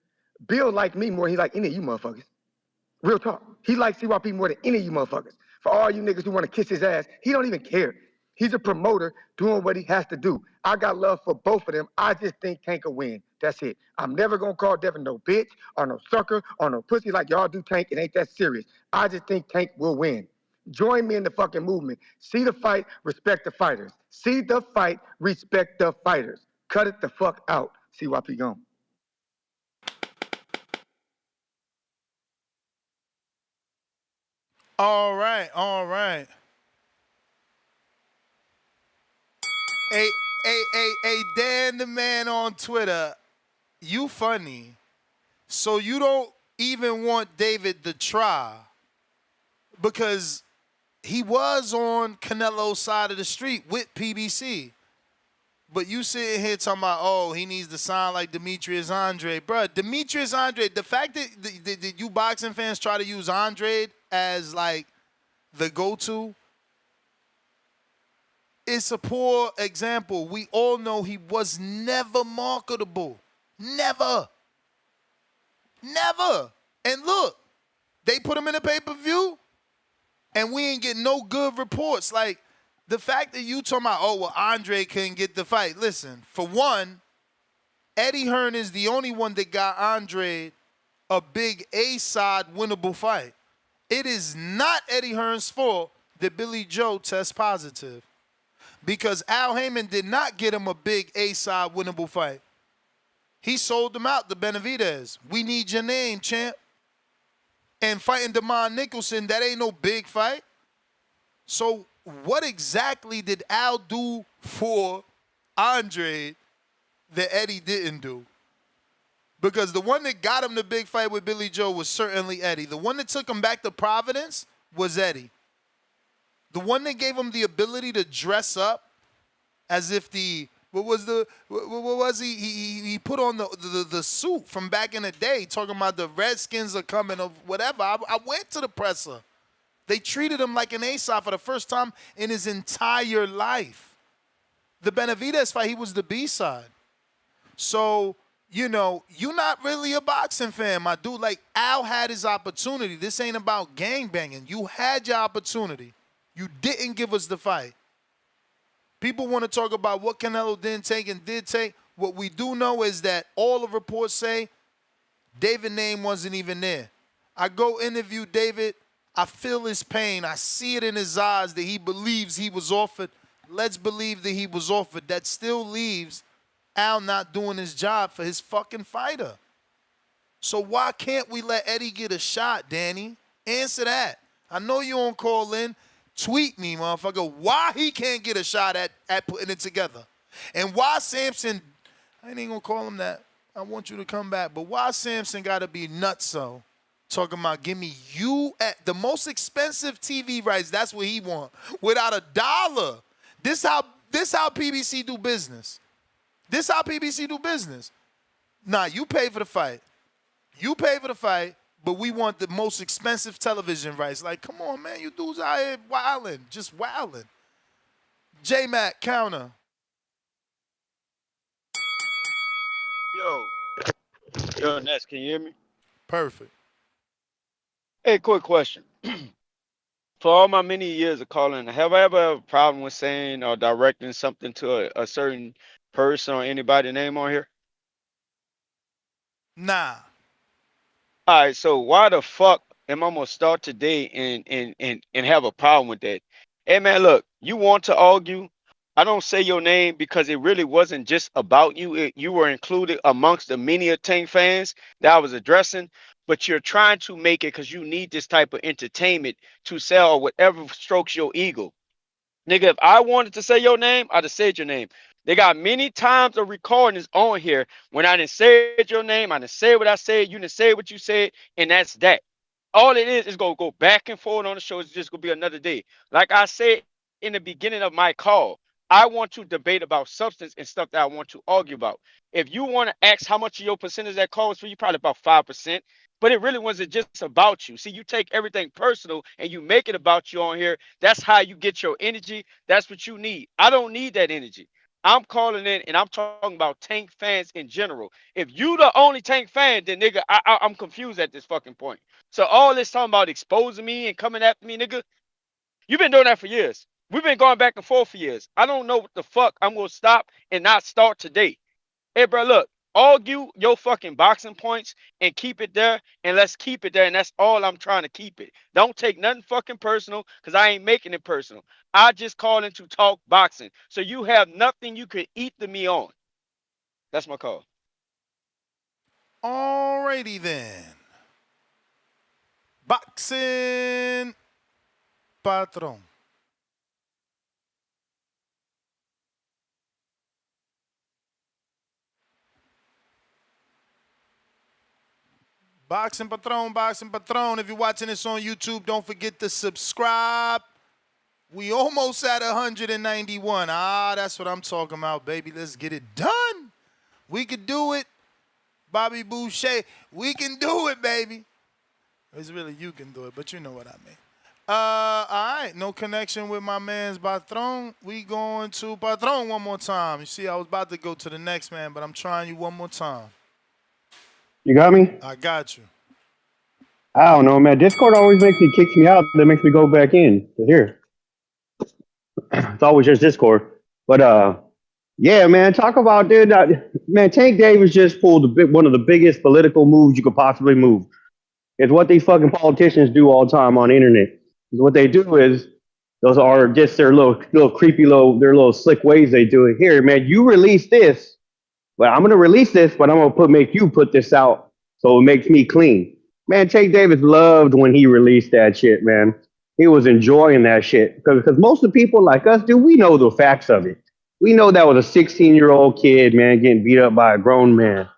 Bill like me more than he like any of you motherfuckers. Real talk. He likes CYP more than any of you motherfuckers. For all you niggas who want to kiss his ass, he don't even care. He's a promoter doing what he has to do. I got love for both of them. I just think Tank will win. That's it. I'm never going to call Devin no bitch or no sucker or no pussy like y'all do Tank. It ain't that serious. I just think Tank will win. Join me in the fucking movement. See the fight, respect the fighters. See the fight, respect the fighters. Cut it the fuck out. CYP gone. All right, all right. Hey, Dan the man on Twitter, you funny. So you don't even want David to try because he was on Canelo's side of the street with PBC. But you sitting here talking about, oh, he needs to sound like Demetrius Andre. Bruh, Demetrius Andre, the fact that you boxing fans try to use Andre as like the go-to, it's a poor example. We all know he was never marketable. Never. Never. And look, they put him in a pay-per-view, and we ain't getting no good reports. Like, the fact that you talking about, oh, well, Andre couldn't get the fight. Listen, for one, Eddie Hearn is the only one that got Andre a big A-side winnable fight. It is not Eddie Hearn's fault that Billy Joe tests positive because Al Heyman did not get him a big A-side winnable fight. He sold him out to Benavidez. We need your name, champ. And fighting Damon Nicholson, that ain't no big fight. So what exactly did Al do for Andre that Eddie didn't do? Because the one that got him the big fight with Billy Joe was certainly Eddie. The one that took him back to Providence was Eddie. The one that gave him the ability to dress up as if he put on the suit from back in the day, talking about the Redskins are coming or whatever. I went to the presser. They treated him like an A-side for the first time in his entire life. The Benavidez fight, he was the B-side. So, you know, you're not really a boxing fan, my dude. Like, Al had his opportunity. This ain't about gangbanging. You had your opportunity. You didn't give us the fight. People want to talk about what Canelo didn't take and did take. What we do know is that all the reports say David's name wasn't even there. I go interview David. I feel his pain. I see it in his eyes that he believes he was offered. Let's believe that he was offered. That still leaves Al not doing his job for his fucking fighter. So why can't we let Eddie get a shot, Danny? Answer that. I know you don't call in. Tweet me, motherfucker, why he can't get a shot at putting it together. And why Samson, I ain't even gonna call him that. I want you to come back. But why Samson gotta be nutso? Talking about give me you at the most expensive TV rights, that's what he want. Without a dollar. This how PBC do business. This how PBC do business. Nah, you pay for the fight. You pay for the fight. but we want the most expensive television rights. Like, come on, man, you dudes out here wilding, just wilding. J-Mac, counter. Yo, Ness, can you hear me? Perfect. Hey, quick question. For all my many years of calling, have I ever had a problem with saying or directing something to a certain person or anybody name on here? Nah. All right, so why the fuck am I gonna start today and have a problem with that? Hey man, look, you want to argue? I don't say your name because it really wasn't just about you. You were included amongst the many of Tank fans that I was addressing, but you're trying to make it because you need this type of entertainment to sell whatever strokes your ego. Nigga, if I wanted to say your name, I'd have said your name. They got many times of recordings on here when I didn't say your name, I didn't say what I said, you didn't say what you said, and that's that. All it is gonna go back and forth on the show. It's just gonna be another day. Like I said in the beginning of my call, I want to debate about substance and stuff that I want to argue about. If you want to ask how much of your percentage that call was for you, probably about 5%. But it really wasn't just about you. See, you take everything personal and you make it about you on here. That's how you get your energy. That's what you need. I don't need that energy. I'm calling in and I'm talking about Tank fans in general. If you the only Tank fan, then nigga, I'm confused at this fucking point. So all this talking about exposing me and coming after me, nigga, you've been doing that for years. We've been going back and forth for years. I don't know what the fuck I'm gonna stop and not start today. Hey, bro, look, argue your fucking boxing points and keep it there, and let's keep it there, and that's all I'm trying to keep it. Don't take nothing fucking personal, because I ain't making it personal. I just called in to talk boxing, so you have nothing you could eat the me on. That's my call. Alrighty then. Boxing Patron. Boxing Patron, Boxing Patron. If you're watching this on YouTube, don't forget to subscribe. We almost at 191. That's what I'm talking about, baby. Let's get it done. We can do it. Bobby Boucher, we can do it, baby. It's really you can do it, but you know what I mean. All right, no connection with my man's Patron. We going to Patron one more time. You see, I was about to go to the next man, but I'm trying you one more time. You got me? I got you. I don't know, man. Discord always kicks me out. That makes me go back in to here. It's always just Discord. But yeah, man. Talk about dude. Man, Tank Davis just pulled one of the biggest political moves you could possibly move. It's what these fucking politicians do all the time on the internet. What they do is those are just their little creepy their little slick ways they do it. Here, man, you release this, but I'm gonna release this, but I'm gonna make you put this out so it makes me clean. Man, Tank Davis loved when he released that shit, man. He was enjoying that shit because most of the people like us, dude, we know the facts of it. We know that was a 16-year-old kid, man, getting beat up by a grown man.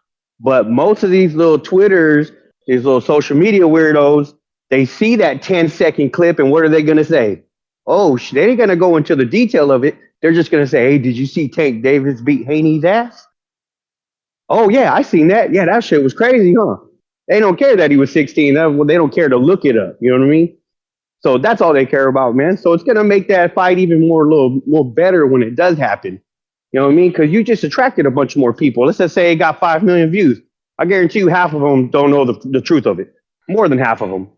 But most of these little Twitters, these little social media weirdos, they see that 10-second clip, and what are they gonna say? Oh, they ain't gonna go into the detail of it. They're just gonna say, "Hey, did you see Tank Davis beat Haney's ass?" Oh yeah, I seen that. Yeah, that shit was crazy, huh? They don't care that he was 16. They don't care to look it up. You know what I mean? So that's all they care about, man. So it's gonna make that fight even more, a little more better when it does happen. You know what I mean? Because you just attracted a bunch more people. Let's just say it got 5 million views. I guarantee you, half of them don't know the truth of it. More than half of them.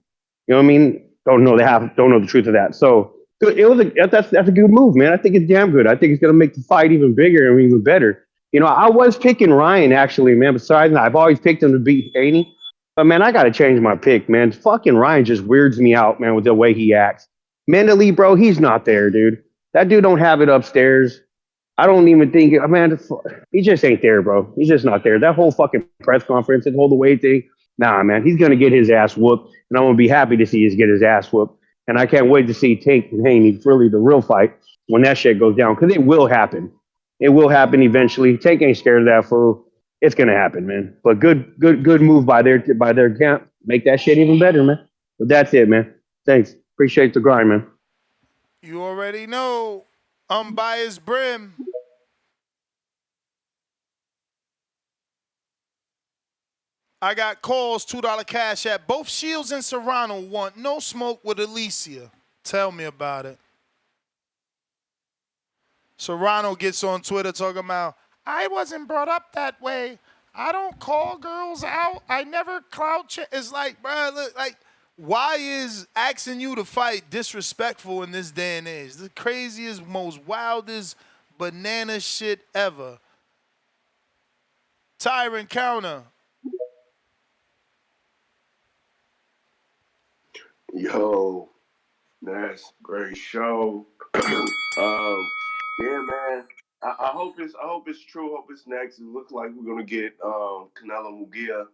You know what I mean? Don't know the truth of that. So that's a good move, man. I think it's damn good. I think it's gonna make the fight even bigger and even better. You know, I was picking Ryan actually, man. Besides, I've always picked him to beat Haney. But man, I gotta change my pick, man. Fucking Ryan just weirds me out, man, with the way he acts. Mentally, bro, he's not there, dude. That dude don't have it upstairs. I don't even think, man, he just ain't there, bro. He's just not there. That whole fucking press conference and whole the way thing, nah, man, he's gonna get his ass whooped, and I'm gonna be happy to see his get his ass whooped. And I can't wait to see Tank and Haney really the real fight when that shit goes down, because it will happen. It will happen eventually. Tank ain't scared of that fool. It's gonna happen, man. But good move by their camp. Make that shit even better, man. But that's it, man. Thanks. Appreciate the grind, man. You already know. Unbiased Brim. I got calls, $2 cash app. Both Shields and Serrano want no smoke with Alicia. Tell me about it. Serrano gets on Twitter talking about, I wasn't brought up that way. I don't call girls out. I never clout check. It's like, bro, look, like, why is asking you to fight disrespectful in this day and age? The craziest, most wildest, banana shit ever. Tyrant counter. Yo, that's great show. Yeah, man. I hope it's true. Hope it's next. It looks like we're gonna get Canelo Mugia.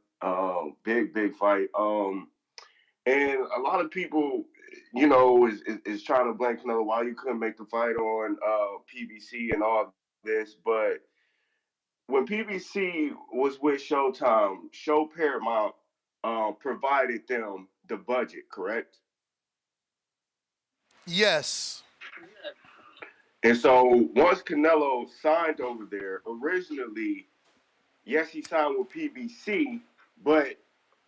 Big fight. And a lot of people, is trying to blame Canelo why you couldn't make the fight on PBC and all this, but when PBC was with Showtime, Show Paramount provided them the budget, correct? Yes. And so once Canelo signed over there, originally, yes, he signed with PBC, but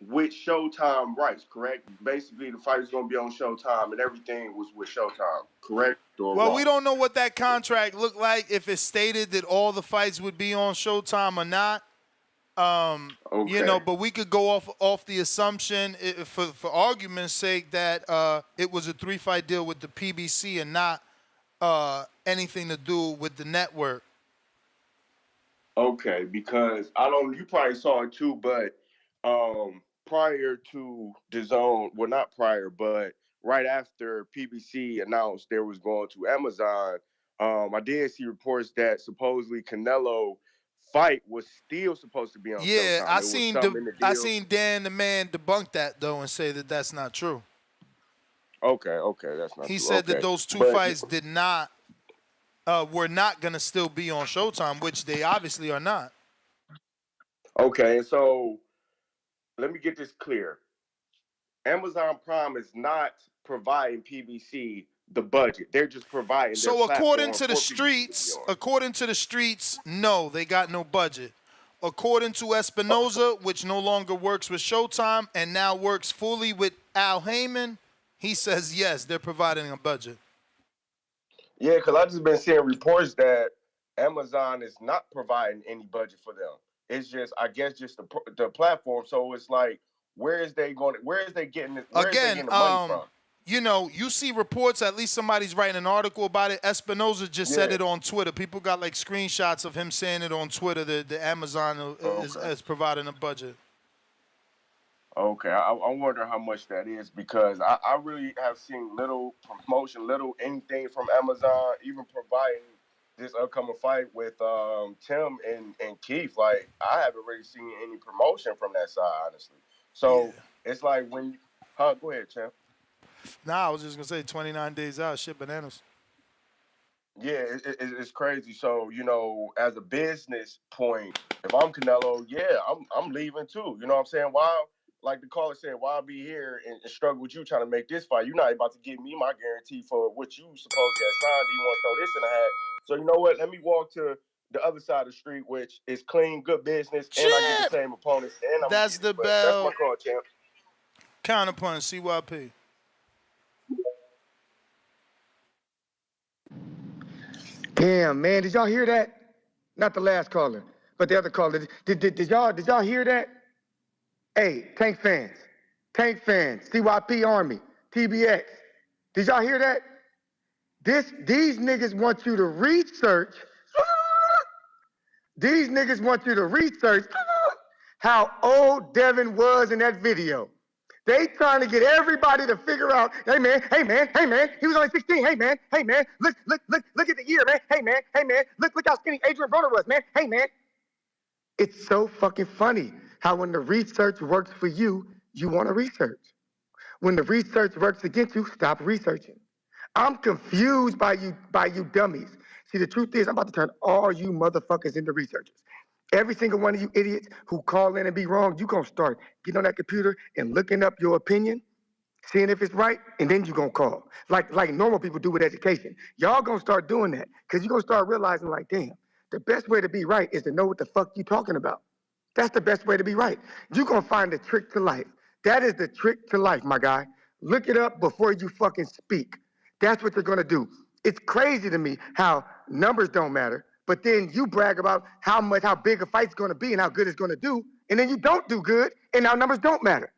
with Showtime rights, correct? Basically, the fight is going to be on Showtime, and everything was with Showtime, correct or Well, wrong? we don't know what that contract looked like, if it stated that all the fights would be on Showtime or not. Okay. But we could go off the assumption, for argument's sake, that it was a 3-fight deal with the PBC and not anything to do with the network. Okay, because you probably saw it too, but prior to DAZN, well, not prior, but right after PBC announced there was going to Amazon, I did see reports that supposedly Canelo fight was still supposed to be on Yeah, Showtime. I It was seen something in the deal. I seen Dan the Man debunk that though and say that that's not true. Okay, that's not He true. said Okay. that those two But fights were not gonna still be on Showtime, which they obviously are not. okay, so let me get this clear. Amazon Prime is not providing PBC the budget. They're just providing their So according platform to the for streets, no, they got no budget. According to Espinoza, which no longer works with Showtime and now works fully with Al Heyman, he says yes, they're providing a budget. Yeah, because I just been seeing reports that Amazon is not providing any budget for them. It's just, I guess, just the platform. So it's like, where is they getting the money from? You see reports, at least somebody's writing an article about it. Espinoza just said it on Twitter. People got like screenshots of him saying it on Twitter that the Amazon is providing a budget. Okay, I wonder how much that is, because I really have seen little promotion, little anything from Amazon, even providing this upcoming fight with Tim and Keith. Like, I haven't really seen any promotion from that side, honestly. So it's like go ahead, champ. Nah, I was just gonna say 29 days out, shit bananas. Yeah, it's crazy. So, as a business point, if I'm Canelo, yeah, I'm leaving too. You know what I'm saying? Why, like the caller said, why be here and struggle with you trying to make this fight? You're not about to give me my guarantee for what you supposed to have signed. You want to throw this in the hat? So you know what? Let me walk to the other side of the street, which is clean, good business, and I get the same opponents, and I'm That's the bell. That's my call, champ. Counterpunch, CYP. Damn, man, did y'all hear that? Not the last caller, but the other caller. Did y'all hear that? Hey, Tank fans, CYP Army, TBX. Did y'all hear that? These niggas want you to research. These niggas want you to research how old Devin was in that video. They trying to get everybody to figure out, hey man, he was only 16, hey man, look at the year, man, hey man, look how skinny Adrian Broner was, man, hey man. It's so fucking funny how when the research works for you, you want to research. When the research works against you, stop researching. I'm confused by you dummies. See, the truth is, I'm about to turn all you motherfuckers into researchers. Every single one of you idiots who call in and be wrong, you gonna start getting on that computer and looking up your opinion, seeing if it's right, and then you gonna call. Like normal people do with education. Y'all gonna start doing that, because you're gonna start realizing, like, damn, the best way to be right is to know what the fuck you talking about. That's the best way to be right. You're going to find the trick to life. That is the trick to life, my guy. Look it up before you fucking speak. That's what you're going to do. It's crazy to me how numbers don't matter, but then you brag about how big a fight's going to be and how good it's going to do, and then you don't do good, and our numbers don't matter.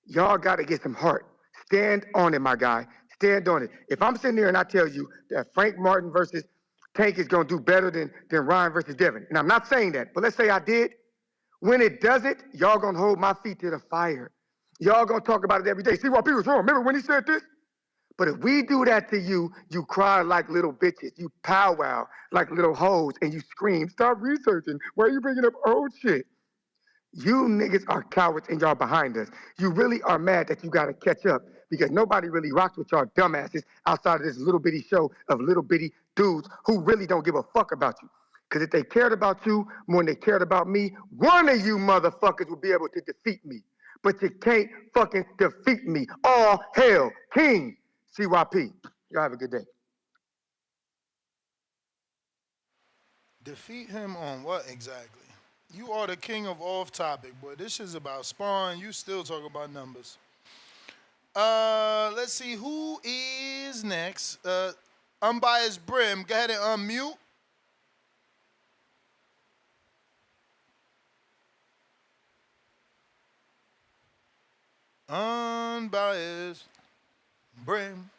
Y'all got to get some heart. Stand on it, my guy. Stand on it. If I'm sitting there and I tell you that Frank Martin versus Tank is going to do better than Ryan versus Devin, and I'm not saying that, but let's say I did, when it doesn't, y'all going to hold my feet to the fire. Y'all going to talk about it every day. See what people was wrong. Remember when he said this? But if we do that to you, you cry like little bitches. You powwow like little hoes, and you scream, stop researching. Why are you bringing up old shit? You niggas are cowards and y'all behind us. You really are mad that you got to catch up because nobody really rocks with y'all dumbasses outside of this little bitty show of little bitty dudes who really don't give a fuck about you. Because if they cared about you more than they cared about me, one of you motherfuckers will be able to defeat me. But you can't fucking defeat me. All hail King CYP. Y'all have a good day. Defeat him on what exactly? You are the king of off topic, boy. This is about sparring. You still talk about numbers. Let's see who is next. Unbiased Brim, go ahead and unmute. Unbiased Brim.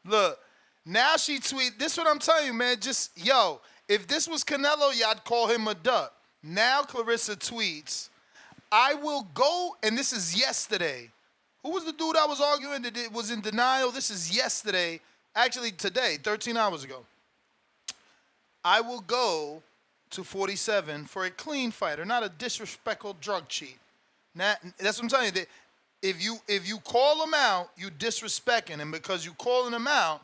Look, now she tweet. This is what I'm telling you, man. Just, yo, if this was Canelo, y'all call him a duck. Now Clarissa tweets, I will go, and this is yesterday. Who was the dude I was arguing that was in denial? This is yesterday. Actually, today, 13 hours ago. I will go to 47 for a clean fighter, not a disrespectful drug cheat. Now, that's what I'm telling you. That if you call him out, you disrespecting him, because you calling him out,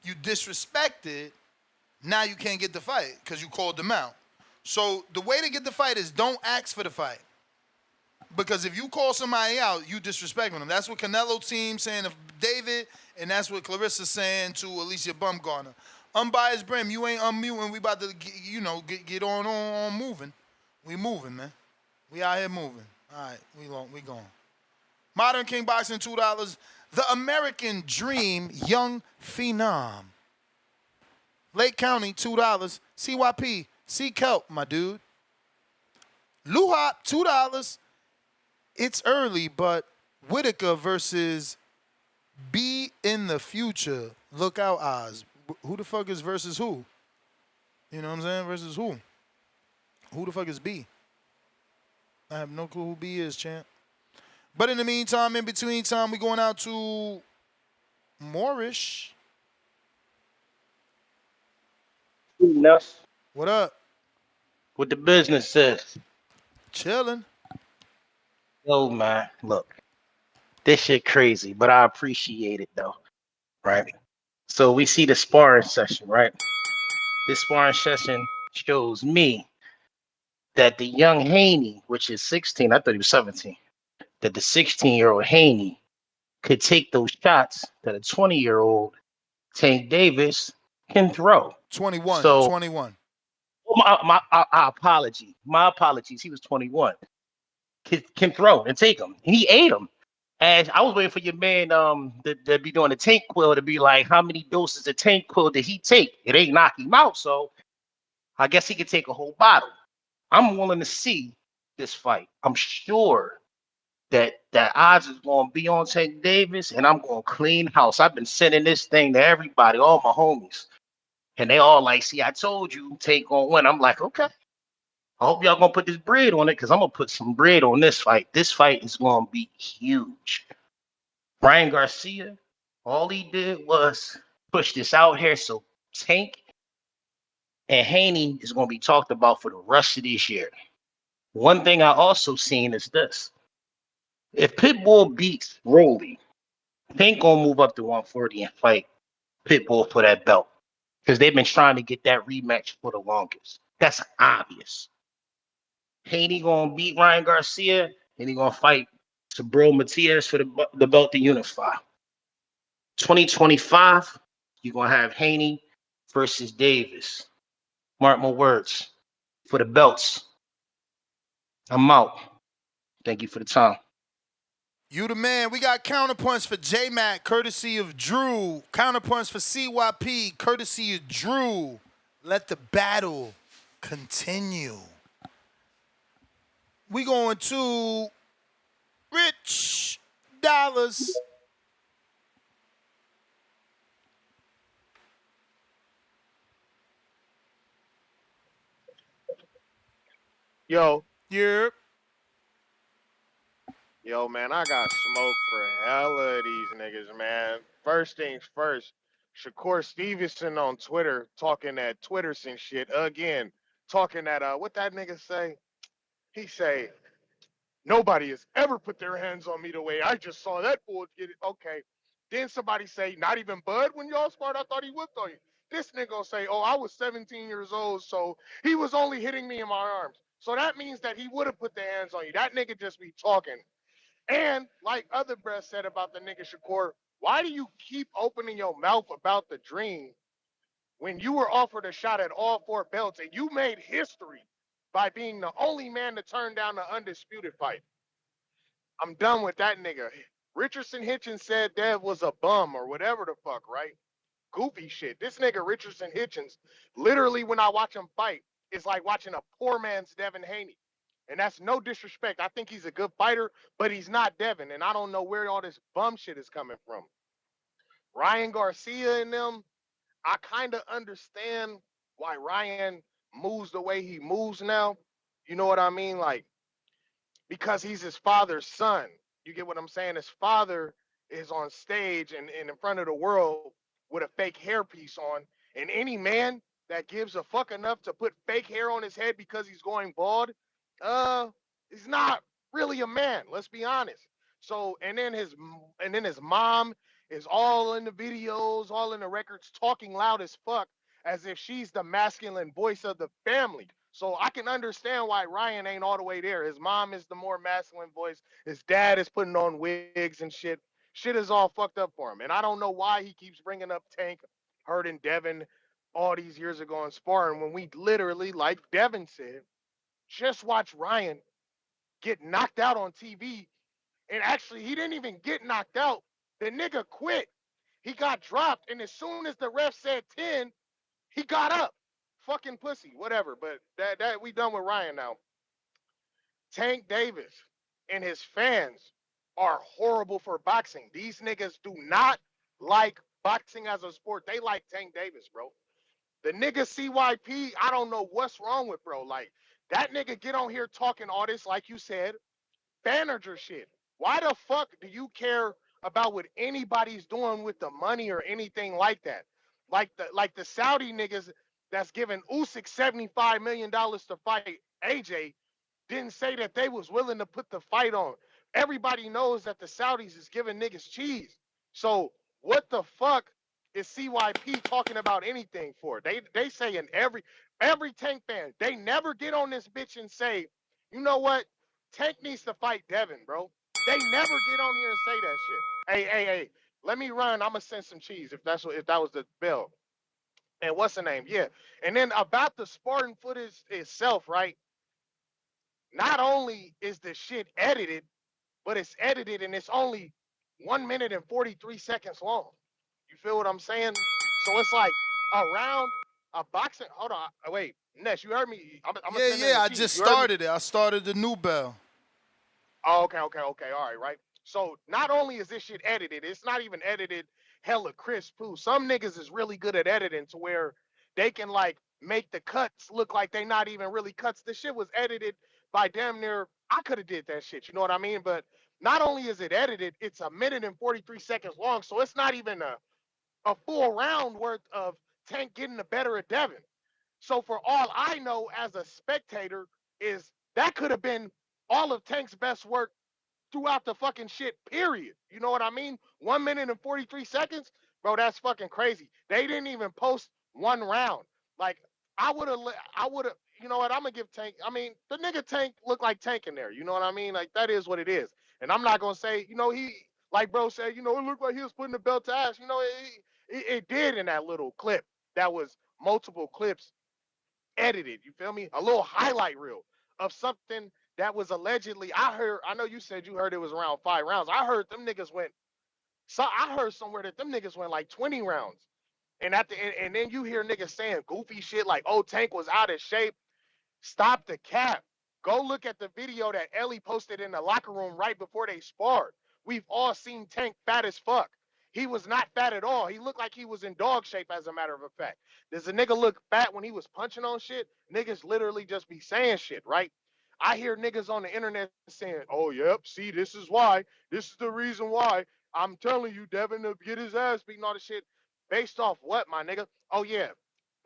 you disrespected. Now you can't get the fight because you called them out. So the way to get the fight is don't ask for the fight. Because if you call somebody out, you disrespecting them. That's what Canelo team saying to David, and that's what Clarissa saying to Alicia Bumgarner. Unbiased Brim, you ain't unmuting. We about to get on moving. We moving, man. We out here moving. All right, we going. Modern King Boxing, $2. The American Dream Young Phenom. Lake County, $2. CYP, C Kelp, my dude. Luhop, $2. It's early, but Whitaker versus B in the future. Look out, Oz. Who the fuck is versus who? You know what I'm saying? Versus who? Who the fuck is B? I have no clue who B is, champ. But in the meantime, in between time, we going out to Moorish. Nuts. What up? What the business is? Chilling. Yo, man, look, this shit crazy, but I appreciate it though, right? So we see the sparring session, right? This sparring session shows me that the young Haney, which is 16, I thought he was 17, that the 16-year-old Haney could take those shots that a 20-year-old Tank Davis can throw. 21. So 21. my apology. My apologies. He was 21. Can throw and take him. And he ate him. And I was waiting for your man that be doing the tank quill to be like, how many doses of tank quill did he take? It ain't knocking him out, so I guess he could take a whole bottle. I'm willing to see this fight. I'm sure that odds is going to be on Tank Davis, and I'm going to clean house. I've been sending this thing to everybody, all my homies, and they all like, see, I told you Tank going to win. I'm like, okay. I hope y'all going to put this bread on it, because I'm going to put some bread on this fight. This fight is going to be huge. Brian Garcia, all he did was push this out here, so Tank and Haney is going to be talked about for the rest of this year. One thing I also seen is this. If Pitbull beats Rolly, Tank going to move up to 140 and fight Pitbull for that belt, because they've been trying to get that rematch for the longest. That's obvious. Haney going to beat Ryan Garcia, and he going to fight Sabril Matias for the belt to unify. 2025, you're going to have Haney versus Davis. Mark my words. For the belts. I'm out. Thank you for the time. You the man. We got counterpunch for J-Mac, courtesy of Drew. Counterpunch for CYP, courtesy of Drew. Let the battle continue. We going to Rich Dollars. Yo. Yep. Yo, man, I got smoke for hella of these niggas, man. First things first, Shakur Stevenson on Twitter talking that Twitterson shit again. Talking that, what that nigga say? He say, nobody has ever put their hands on me the way I just saw that bull get it. Okay. Then somebody say, not even Bud when y'all sparred, I thought he whipped on you. This nigga gonna say, oh, I was 17 years old, so he was only hitting me in my arms. So that means that he would have put the hands on you. That nigga just be talking. And like other breath said about the nigga Shakur, why do you keep opening your mouth about the dream when you were offered a shot at all 4 belts and you made history by being the only man to turn down the undisputed fight? I'm done with that nigga. Richardson Hitchens said Dev was a bum or whatever the fuck, right? Goofy shit. This nigga Richardson Hitchens, literally when I watch him fight, it's like watching a poor man's Devin Haney. And that's no disrespect. I think he's a good fighter, but he's not Devin. And I don't know where all this bum shit is coming from. Ryan Garcia and them, I kind of understand why Ryan moves the way he moves now. You know what I mean? Like, because he's his father's son. You get what I'm saying? His father is on stage and in front of the world with a fake hairpiece on. And any man that gives a fuck enough to put fake hair on his head because he's going bald, he's not really a man. Let's be honest. So and then his mom is all in the videos, all in the records, talking loud as fuck as if she's the masculine voice of the family. So I can understand why Ryan ain't all the way there. His mom is the more masculine voice. His dad is putting on wigs and shit. Shit is all fucked up for him. And I don't know why he keeps bringing up Tank, hurting Devin all these years ago in sparring when we literally, like Devin said, just watch Ryan get knocked out on TV. And actually, he didn't even get knocked out. The nigga quit. He got dropped. And as soon as the ref said 10, he got up. Fucking pussy, whatever. But that we done with Ryan now. Tank Davis and his fans are horrible for boxing. These niggas do not like boxing as a sport. They like Tank Davis, bro. The nigga CYP, I don't know what's wrong with bro. Like, that nigga get on here talking all this, like you said, manager shit. Why the fuck do you care about what anybody's doing with the money or anything like that? Like the Saudi niggas that's giving Usyk $75 million to fight AJ didn't say that they was willing to put the fight on. Everybody knows that the Saudis is giving niggas cheese. So what the fuck is CYP talking about anything for? They saying every Tank fan, they never get on this bitch and say, you know what? Tank needs to fight Devin, bro. They never get on here and say that shit. Hey, let me run. I'ma send some cheese if that was the bill. And what's the name? Yeah. And then about the Spartan footage itself, right? Not only is the shit edited, but it's edited and it's only 1 minute and 43 seconds long. You feel what I'm saying? So it's like around a boxing. Hold on, wait, Ness, you heard me? I'm gonna send in the I cheese. just You heard me? started it. I started the new bell. Oh, okay, all right. So not only is this shit edited, it's not even edited hella crisp too. Some niggas is really good at editing to where they can like make the cuts look like they not even really cuts. The shit was edited by damn near. I could have did that shit. You know what I mean? But not only is it edited, it's 1 minute and 43 seconds long. So it's not even a full round worth of Tank getting the better of Devin. So for all I know as a spectator is that could have been all of Tank's best work throughout the fucking shit, period. You know what I mean? 1 minute and 43 seconds? Bro, that's fucking crazy. They didn't even post one round. Like, you know what? I'm gonna give Tank, I mean, the nigga Tank looked like Tank in there. You know what I mean? Like, that is what it is. And I'm not gonna say, you know, like bro said, you know, it looked like he was putting the belt to ass. You know, it did in that little clip. That was multiple clips edited. You feel me? A little highlight reel of something that was allegedly. I know you said you heard it was around 5 rounds. I heard them niggas went. So I heard somewhere that them niggas went like 20 rounds. And and then you hear niggas saying goofy shit like, "Oh, Tank was out of shape." Stop the cap. Go look at the video that Ellie posted in the locker room right before they sparred. We've all seen Tank fat as fuck. He was not fat at all. He looked like he was in dog shape, as a matter of fact. Does a nigga look fat when he was punching on shit? Niggas literally just be saying shit, right? I hear niggas on the internet saying, "Oh, yep, see, this is why. This is the reason why. I'm telling you, Devin, to get his ass beaten, all the shit." Based off what, my nigga? Oh, yeah.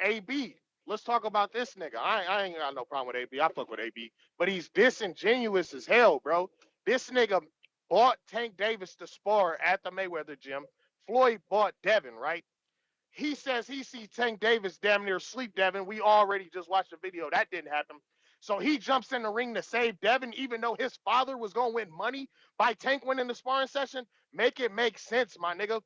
AB. Let's talk about this nigga. I ain't got no problem with AB. I fuck with AB. But he's disingenuous as hell, bro. This nigga bought Tank Davis to spar at the Mayweather gym. Floyd bought Devin, right? He says he see Tank Davis damn near sleep Devin. We already just watched the video. That didn't happen. So he jumps in the ring to save Devin, even though his father was going to win money by Tank winning the sparring session. Make it make sense, my nigga.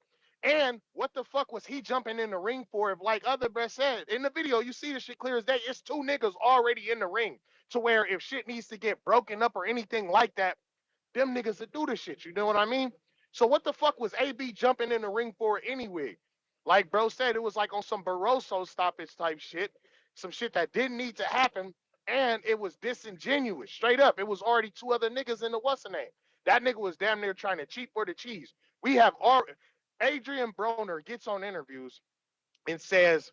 And what the fuck was he jumping in the ring for? If, like other best said in the video, you see the shit clear as day. It's two niggas already in the ring to where if shit needs to get broken up or anything like that, them niggas that do the shit. You know what I mean? So what the fuck was AB jumping in the ring for anyway? Like bro said, it was like on some Barroso stoppage type shit, some shit that didn't need to happen, and it was disingenuous. Straight up, it was already two other niggas in the what's the name. That nigga was damn near trying to cheat for the cheese. We have our Adrian Broner gets on interviews and says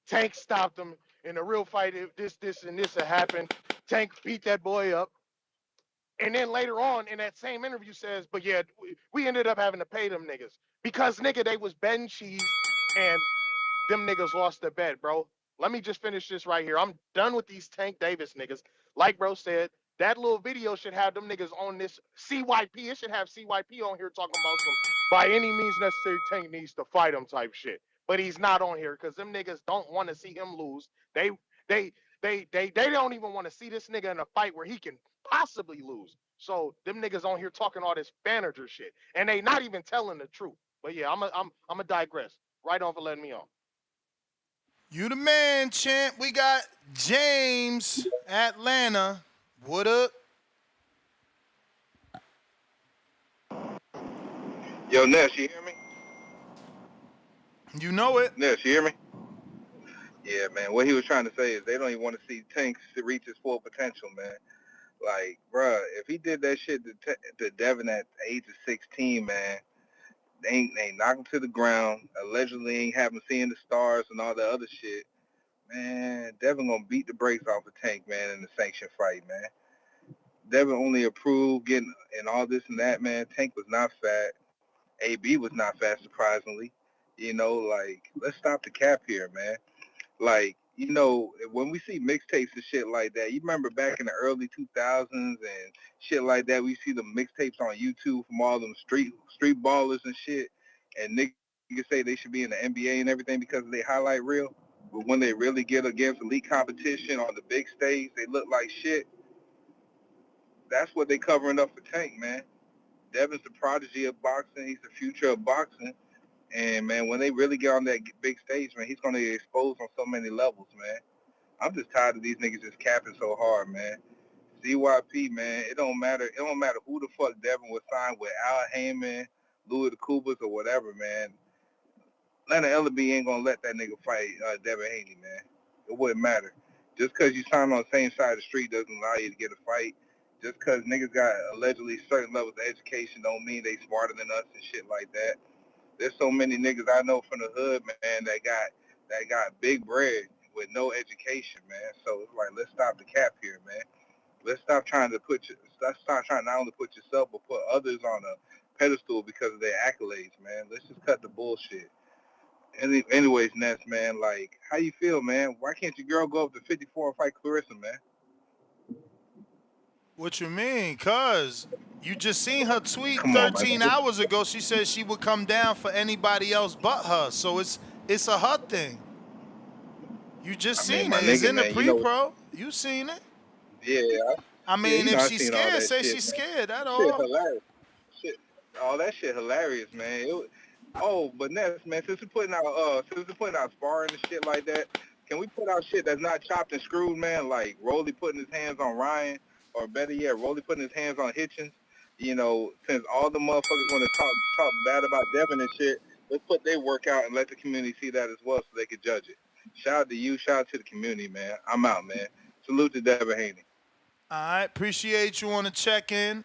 Tank stopped him in a real fight. If this, and this had happened. Tank beat that boy up. And then later on in that same interview says, but yeah, we ended up having to pay them niggas because nigga they was betting cheese and them niggas lost their bet, bro. Let me just finish this right here. I'm done with these Tank Davis niggas. Like bro said, that little video should have them niggas on this CYP. It should have CYP on here talking about some by any means necessary Tank needs to fight him type shit. But he's not on here because them niggas don't want to see him lose. They they they don't even want to see this nigga in a fight where he can possibly lose. So them niggas on here talking all this Bannerger shit, and they not even telling the truth. But yeah, I'm a digress. Right on for letting me on. You the man, champ. We got James, Atlanta. What up? Yo, Ness, you hear me? You know it. Ness, you hear me? Yeah, man. What he was trying to say is they don't even want to see Tank reach his full potential, man. Like, bruh, if he did that shit to Devin at the age of 16, man, they knock him to the ground. Allegedly ain't have him seeing the stars and all the other shit. Man, Devin gonna beat the brakes off of Tank, man, in the sanction fight, man. Devin only approved getting and all this and that, man. Tank was not fat. AB was not fat, surprisingly. You know, like, let's stop the cap here, man. Like, you know, when we see mixtapes and shit like that, you remember back in the early 2000s and shit like that, we see the mixtapes on YouTube from all them street ballers and shit, and niggas say they should be in the NBA and everything because they highlight reel. But when they really get against elite competition on the big stage, they look like shit. That's what they covering up for Tank, man. Devin's the prodigy of boxing. He's the future of boxing. And, man, when they really get on that big stage, man, he's going to get exposed on so many levels, man. I'm just tired of these niggas just capping so hard, man. CYP, man, it don't matter. It don't matter who the fuck Devin was signed with, Al Heyman, Louis the Cougars, or whatever, man. Leonard Ellaby ain't going to let that nigga fight Devin Haney, man. It wouldn't matter. Just because you signed on the same side of the street doesn't allow you to get a fight. Just because niggas got allegedly certain levels of education don't mean they smarter than us and shit like that. There's so many niggas I know from the hood, man, that got big bread with no education, man. So it's like, let's stop the cap here, man. Let's stop trying to let's stop trying not only put yourself but put others on a pedestal because of their accolades, man. Let's just cut the bullshit. Anyways, Ness, man, like, how you feel, man? Why can't your girl go up to 54 and fight Clarissa, man? What you mean? Cuz you just seen her tweet Come on, 13 man. hours ago. She said she would come down for anybody else but her. So it's a her thing. You just I mean, seen my it. It's nigga, in the man, you know, pre-pro. You seen it. yeah, I yeah, mean, you know, if I she's seen all scared, that say shit, she's man. scared. That Shit all. hilarious. Shit, all that shit hilarious, man. But Ness, man, since we're putting out sparring and shit like that, Can we put out shit that's not chopped and screwed, man? Like Rolly putting his hands on Ryan, or better yet, Rolly putting his hands on Hitchens. You know, since all the motherfuckers want to talk bad about Devin and shit, let's put their work out and let the community see that as well, so they can judge it. Shout out to you, shout out to the community, man. I'm out, man. Salute to Devin Haney. All right, appreciate you on the check-in.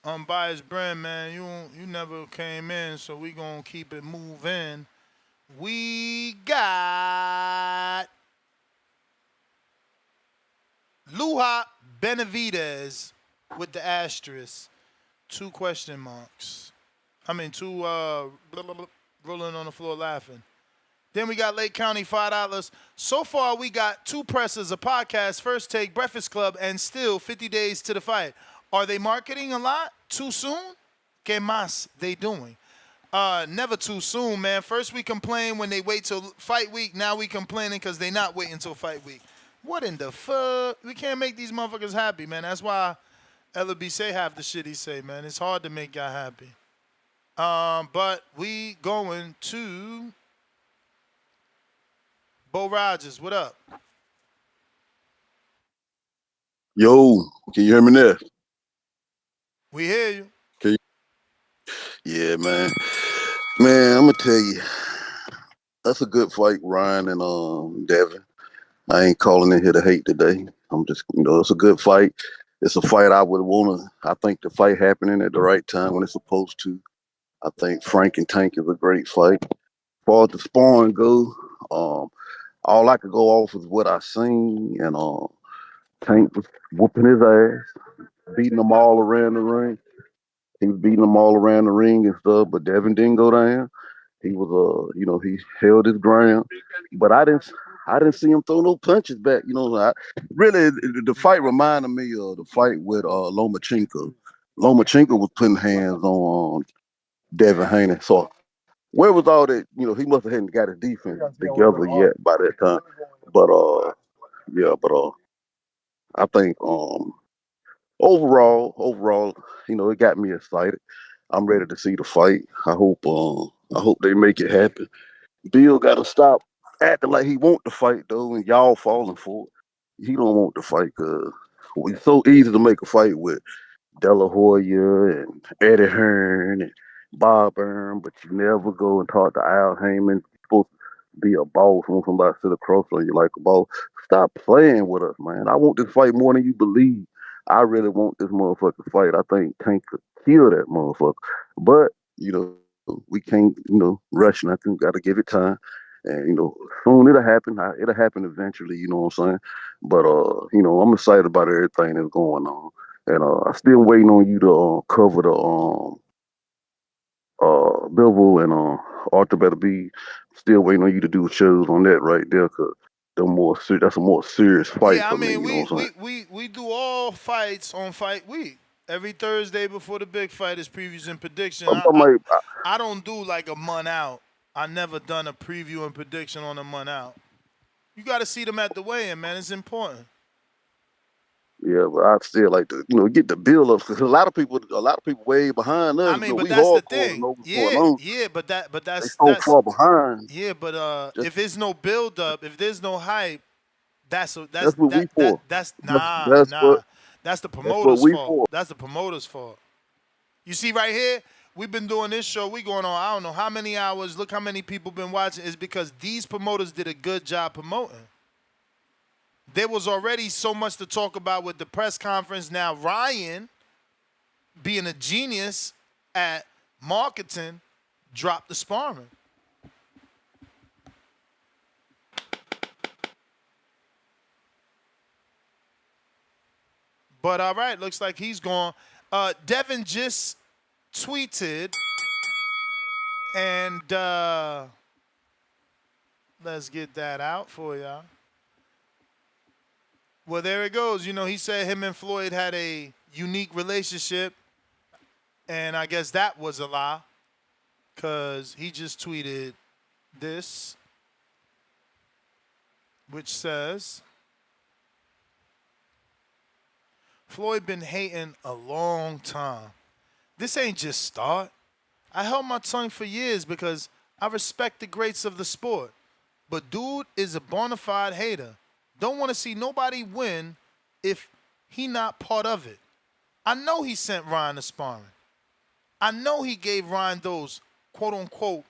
Unbiased Brand, man, you never came in, so we gonna keep it moving. We got Luha Benavidez with the asterisk. 2 question marks. I mean, 2 blah, blah, blah, rolling on the floor laughing. Then we got Lake County, $5. So far, we got 2 presses, a podcast, First Take, Breakfast Club, and still 50 days to the fight. Are they marketing a lot? Too soon? ¿Qué más they doing? Never too soon, man. First we complain when they wait till fight week. Now we complaining because they not waiting till fight week. What in the fuck? We can't make these motherfuckers happy, man. That's why LB say half the shit he say, man. It's hard to make y'all happy. But we going to Bo Rogers. What up? Yo, can you hear me there? We hear you. Can you? Yeah, man. Man, I'm gonna tell you, that's a good fight, Ryan and Devin. I ain't calling in here to hate today. I'm just, it's a good fight. It's a fight I would want to. I think the fight happening at the right time when it's supposed to. I think Frank and Tank is a great fight. As far as the sparring go, all I could go off is what I seen, and Tank was whooping his ass, beating them all around the ring. He was beating them all around the ring and stuff, but Devin didn't go down. He was, he held his ground, but I didn't see him throw no punches back. Really, the fight reminded me of the fight with Lomachenko. Lomachenko was putting hands on Devin Haney. So where was all that? He must have hadn't got his defense together yet by that time. But I think overall, it got me excited. I'm ready to see the fight. I hope they make it happen. Bill got to stop acting like he want to fight though, and y'all falling for it. He don't want to fight because it's so easy to make a fight with De La Hoya and Eddie Hearn and Bob Byrne, but you never go and talk to Al Heyman. You're supposed to be a boss when somebody sit across on you like a boss. Stop playing with us, man. I want this fight more than you believe. I really want this motherfucker fight. I think Tank could kill that motherfucker. But, we can't, rush nothing. Got to give it time. And, soon it'll happen. It'll happen eventually, you know what I'm saying? But, I'm excited about everything that's going on. And I'm still waiting on you to cover the Billboard and Arthur Better Be. Still waiting on you to do shows on that right there, cause that's a more serious fight Yeah, I for me. mean, You know what I'm saying? we do all fights on fight week. Every Thursday before the big fight is previews and prediction. I'm talking about, I don't do like a month out. I never done a preview and prediction on a month out. You got to see them at the weigh-in, man. It's important. yeah, but I still like to, get the bill up because a lot of people way behind us. I mean, but We that's the hardcore and thing. know what's going Yeah, on. yeah, but They that's so far behind. yeah, but Just if there's no build up, if there's no hype, that's that's what we for. that's That's nah, that's what nah. That's the that's what promoter's we fault. for. That's the promoter's fault. You see right here, we've been doing this show. We going on, I don't know how many hours. Look how many people been watching. It's because these promoters did a good job promoting. There was already so much to talk about with the press conference. Now Ryan, being a genius at marketing, dropped the sparring. But all right, looks like he's gone. Devin just tweeted, and let's get that out for y'all. Well, there it goes. He said him and Floyd had a unique relationship, and I guess that was a lie because he just tweeted this, which says, Floyd been hating a long time. This ain't just start. I held my tongue for years because I respect the greats of the sport, but dude is a bona fide hater. Don't want to see nobody win if he not part of it. I know he sent Ryan to sparring. I know he gave Ryan those quote-unquote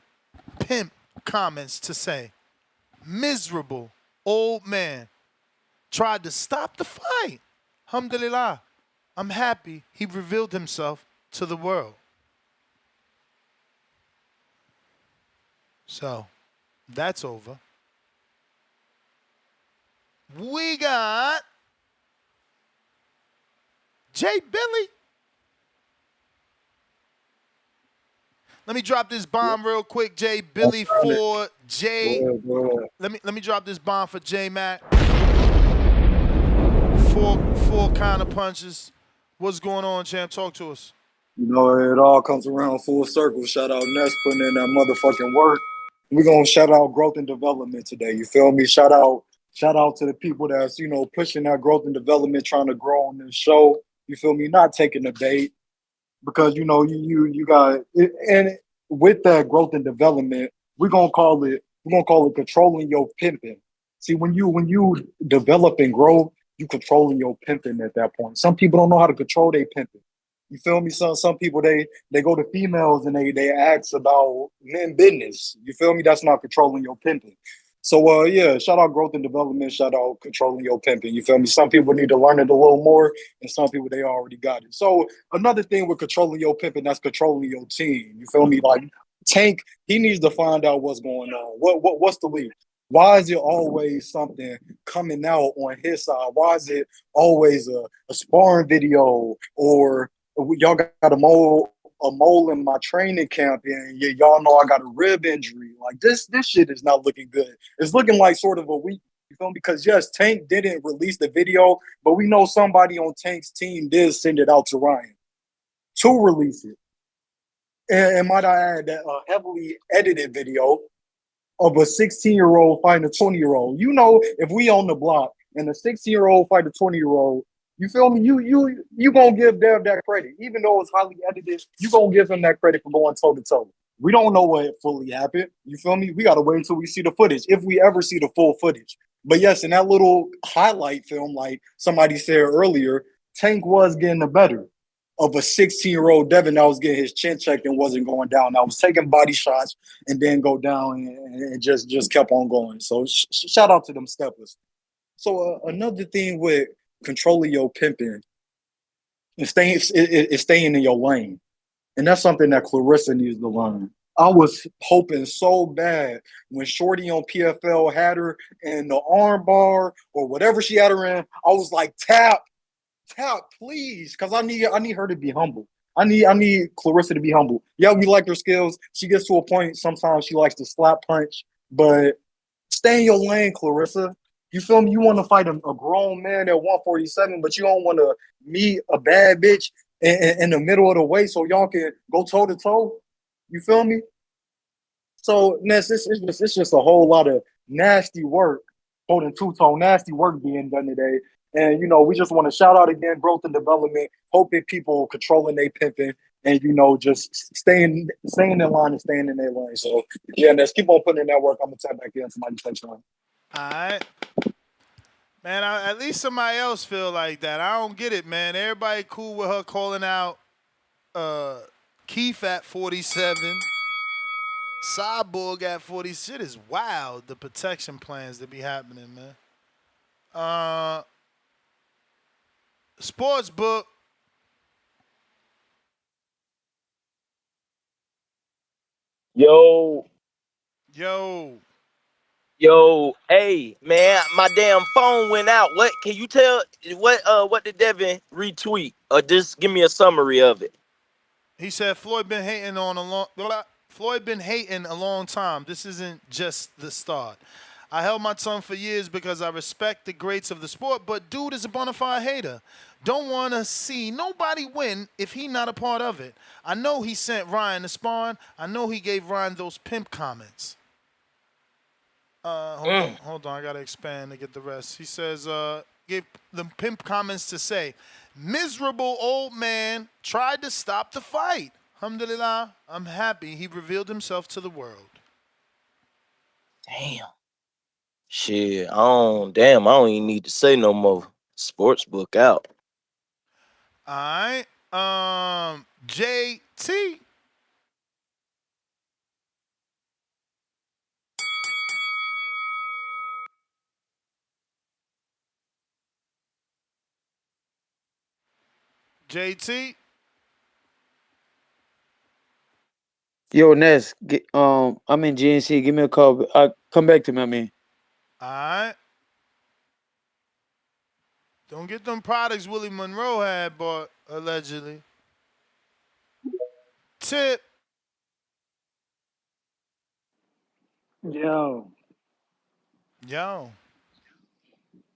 pimp comments to say, miserable old man tried to stop the fight. Alhamdulillah, I'm happy he revealed himself to the world. So, that's over. We got Jay Billy. Let me drop this bomb real quick, Jay Billy, for Jay. Let me drop this bomb for J Mac. Four counter punches. What's going on, champ? Talk to us. You know, it all comes around full circle. Shout out Ness putting in that motherfucking work. We're gonna shout out growth and development today. You feel me? Shout out to the people that's, you know, pushing that growth and development, trying to grow on this show. You feel me? Not taking the bait. Because you know, you got it, and with that growth and development, we're gonna call it controlling your pimping. See, when you develop and grow, you controlling your pimping at that point. Some people don't know how to control their pimping. You feel me? Some people they go to females and they ask about men business. You feel me? That's not controlling your pimping. So yeah, shout out growth and development, shout out controlling your pimping. You feel me? Some people need to learn it a little more, and some people they already got it. So another thing with controlling your pimping, that's controlling your team. You feel me? Like Tank, he needs to find out what's going on. What's the lead? Why is it always something coming out on his side? Why is it always a sparring video, or y'all got a mole in my training camp, and y'all know I got a rib injury? Like this shit is not looking good. It's looking like sort of a week, you feel me? Because yes, Tank didn't release the video, but we know somebody on Tank's team did send it out to Ryan to release it. And might I add that a heavily edited video of a 16-year-old fighting a 20-year-old. You know, if we on the block and a 16-year-old fight a 20-year-old, you feel me? You gonna give Dev that credit, even though it's highly edited. You gonna give him that credit for going toe to toe. We don't know what fully happened. You feel me? We gotta wait until we see the footage, if we ever see the full footage. But yes, in that little highlight film, like somebody said earlier, Tank was getting the better of a 16-year-old Devin that was getting his chin checked and wasn't going down. I was taking body shots and then go down and just kept on going. So shout out to them steppers. So another thing with controlling your pimping is staying in your lane. And that's something that Clarissa needs to learn. I was hoping so bad when Shorty on PFL had her in the arm bar or whatever she had her in. I was like, tap, please, because I need her to be humble. I need Clarissa to be humble. Yeah, we like her skills. She gets to a point sometimes she likes to slap punch, but stay in your lane, Clarissa. You feel me? You want to fight a grown man at 147, but you don't want to meet a bad bitch in the middle of the way so y'all can go toe to toe. You feel me? So Ness, it's just a whole lot of nasty work, holding two-tone, nasty work being done today. And, you know, we just want to shout out again, growth and development, hoping people controlling their pimping and, you know, just staying in line and staying in their lane. So, yeah, let's keep on putting in that work. I'm going to tap back in. Somebody take time. All right. Man, at least somebody else feel like that. I don't get it, man. Everybody cool with her calling out Keith at 47. Cyborg at 40. Shit is wild, the protection plans that be happening, man. Sports book. Yo, Hey man, my damn phone went out. What can you tell? What did Devin retweet? Or just give me a summary of it. He said Floyd been hating a long time. This isn't just the start. I held my tongue for years because I respect the greats of the sport, but dude is a bona fide hater. Don't want to see nobody win if he not a part of it. I know he sent Ryan to Sparring. I know he gave Ryan those pimp comments. Hold on. I got to expand to get the rest. He says, gave the pimp comments to say, miserable old man tried to stop the fight. Alhamdulillah, I'm happy he revealed himself to the world. Damn. Shit, I don't even need to say no more. Sportsbook out. All right. JT. JT. Yo, Ness, I'm in GNC. Give me a call. Come back to me, I mean. All right. Don't get them products Willie Monroe had bought, allegedly. Tip. Yo, Yo.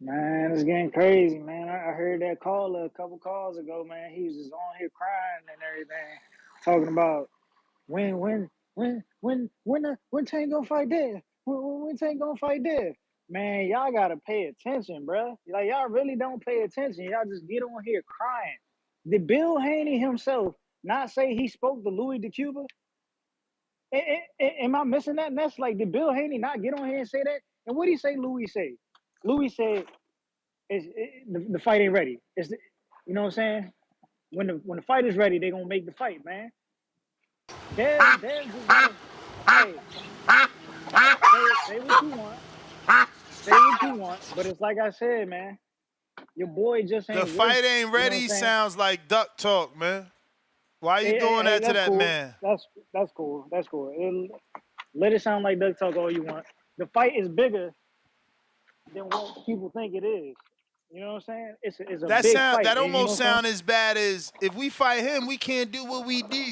man, it's getting crazy, man. I heard that call a couple calls ago, man. He was just on here crying and everything, talking about when Tank gonna fight there? When Tank gonna fight there? Man, y'all gotta pay attention, bruh. Like y'all really don't pay attention. Y'all just get on here crying. Did Bill Haney himself not say he spoke to Louis de Cuba? Am I missing that? And that's like, did Bill Haney not get on here and say that? And what did he say? Louis say? Louis said, the fight ain't ready. You know what I'm saying? When the fight is ready, they gonna make the fight, man. Dev just gotta, hey, say what you want, say what you want, but it's like I said, man. Your boy just The ain't with. fight ain't You know what I'm ready saying? sounds like duck talk, man. Why you doing Hey, that to that's that cool. man? That's cool. That's cool. Let it sound like duck talk all you want. The fight is bigger than what people think it is. You know what I'm saying? It's a big fight, That and you know almost what I'm saying? sound as bad as if we fight him, we can't do what we do.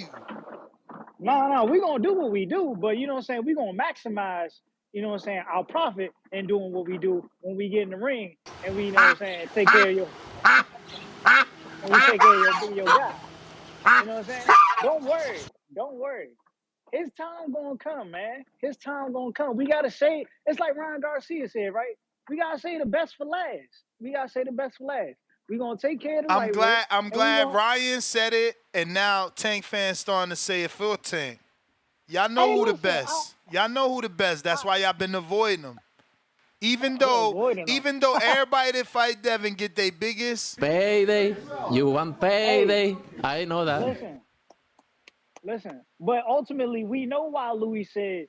No, we gonna do what we do, but you know what I'm saying? We gonna maximize, you know what I'm saying, our profit in doing what we do when we get in the ring and we, you know what I'm saying, take care of your and we take care of your guy. You know what I'm saying? Don't worry. Don't worry. His time gonna come, man. His time gonna come. We gotta say, it's like Ryan Garcia said, right? We gotta say the best for last. We gotta say the best for last. We gonna take care of the lightweight, I'm and we glad gonna. Ryan said it, and now Tank fans starting to say it for Tank. Y'all know Hey, who the listen, best. Y'all know who the best. That's why y'all been avoiding them. avoiding them. Even though everybody that fight Devin get their biggest Payday. You want Hey, payday. I know that. listen. But ultimately, we know why Louis said,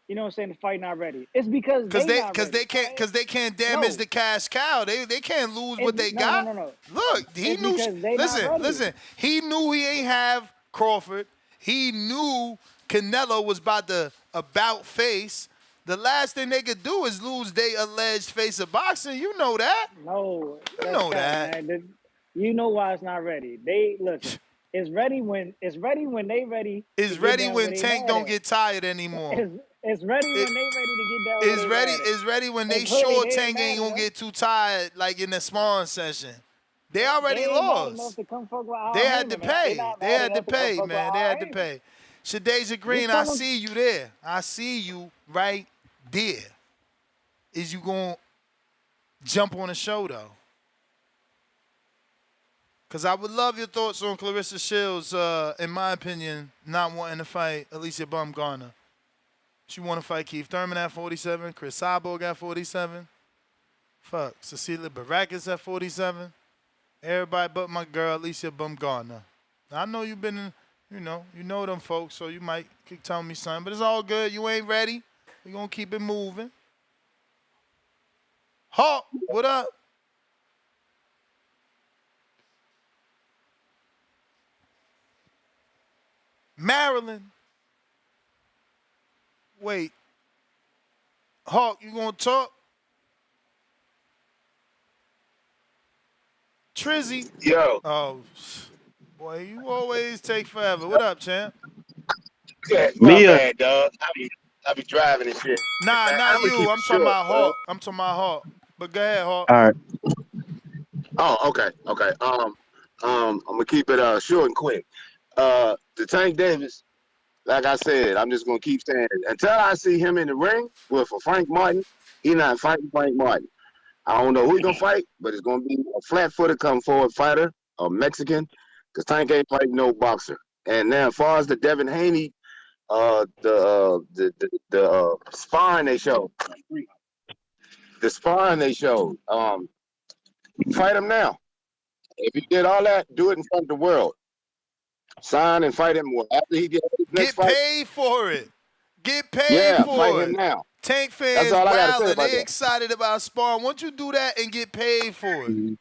you know what I'm saying, the fight not ready. It's because they not ready. cause they can't damage No, the cash cow. They can't lose what they no, no, got. no, no. Look, he It's knew. because they not ready. Listen. He knew he ain't have Crawford. He knew Canelo was about face. The last thing they could do is lose their alleged face of boxing. You know that. No, You that's know cap, that. man. You know why it's not ready. They listen. It's ready when they ready to It's get ready down where when they Tank mad don't at. get tired anymore. It's ready It, when they ready to get down where they mad at. It's ready when they And clearly sure they ain't Tank mad ain't gonna enough. get too tired like in the sparring session. They They already ain't mad enough lost. to come fuck with They Al had to Heyman, man. They pay. not mad enough to come fuck with Man. They Al had to Heyman. pay. Shadeja Green, Just I tell them, see you there. I see you right there. Is you gonna jump on the show though? Cause I would love your thoughts on Clarissa Shields, in my opinion, not wanting to fight Alicia Baumgartner. She want to fight Keith Thurman at 47, Chris Cyborg at 47. Fuck, Cecilia Barakas at 47. Everybody but my girl Alicia Baumgartner. I know you've been in, you know them folks, so you might keep telling me something, but it's all good. You ain't ready. We gonna keep it moving. Hawk, what up? Maryland. Wait, Hawk, you gonna talk? Trizzy. Yo. Oh, boy, you always take forever. What up, champ? Yeah, my Mia. bad, dog. I be driving and shit. Nah, Man, not I'm gonna you. keep it I'm talking short, about bro. Hawk. But go ahead, Hawk. All right. Oh, okay. I'm gonna keep it short and quick. The Tank Davis, like I said, I'm just gonna keep saying it until I see him in the ring with a Frank Martin. He not fighting Frank Martin. I don't know who he gonna fight, but it's gonna be a flat-footed come forward fighter, a Mexican, because Tank ain't fighting no boxer. And now, as far as the Devin Haney the sparring they showed. The sparring they showed. Fight him now. If he did all that, do it in front of the world. Sign and fight him after he gets his next fight. Get paid for it. Get paid Yeah, fight for him it. now. Tank That's fans all I gotta say wilding. about They that. excited about sparring. Once you do that and get paid for it.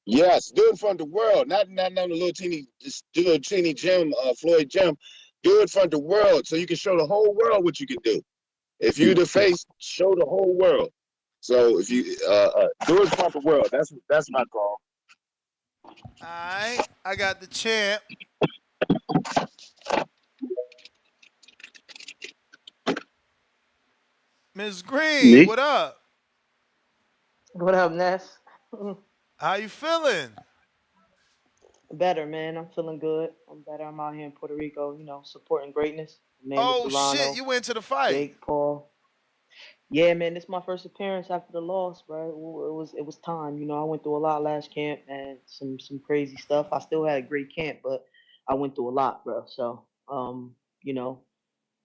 Yes, do it in front of the world, not on the little teeny gym, Floyd gym. Do it in front of the world so you can show the whole world what you can do. If you the face, show the whole world. So if you do it in front of the world, that's my call. All right, I got the champ. Ms. Green, Me? what up? What up, Ness? How you feeling? Better, man. I'm feeling good. I'm better. I'm out here in Puerto Rico, supporting greatness. Amanda Oh shit, Serrano, you went to the fight. Jake Paul. Yeah, man, this is my first appearance after the loss, bro. It was time. I went through a lot last camp and some crazy stuff. I still had a great camp, but I went through a lot, bro. So, you know,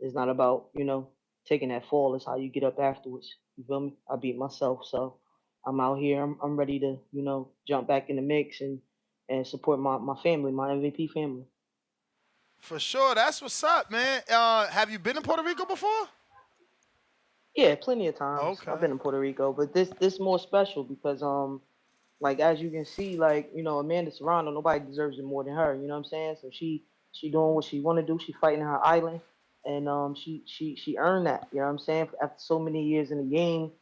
it's not about, taking that fall. It's how you get up afterwards. You feel me? I beat myself, so I'm out here. I'm ready to, jump back in the mix and support my family, my MVP family. For sure, that's what's up, man. Have you been to Puerto Rico before? Yeah, plenty of times. I've Okay. been in Puerto Rico, but this more special because like as you can see, like Amanda Serrano, nobody deserves it more than her. You know what I'm saying? So she doing what she want to do. She fighting her island, and she earned that. You know what I'm saying? After so many years in the game,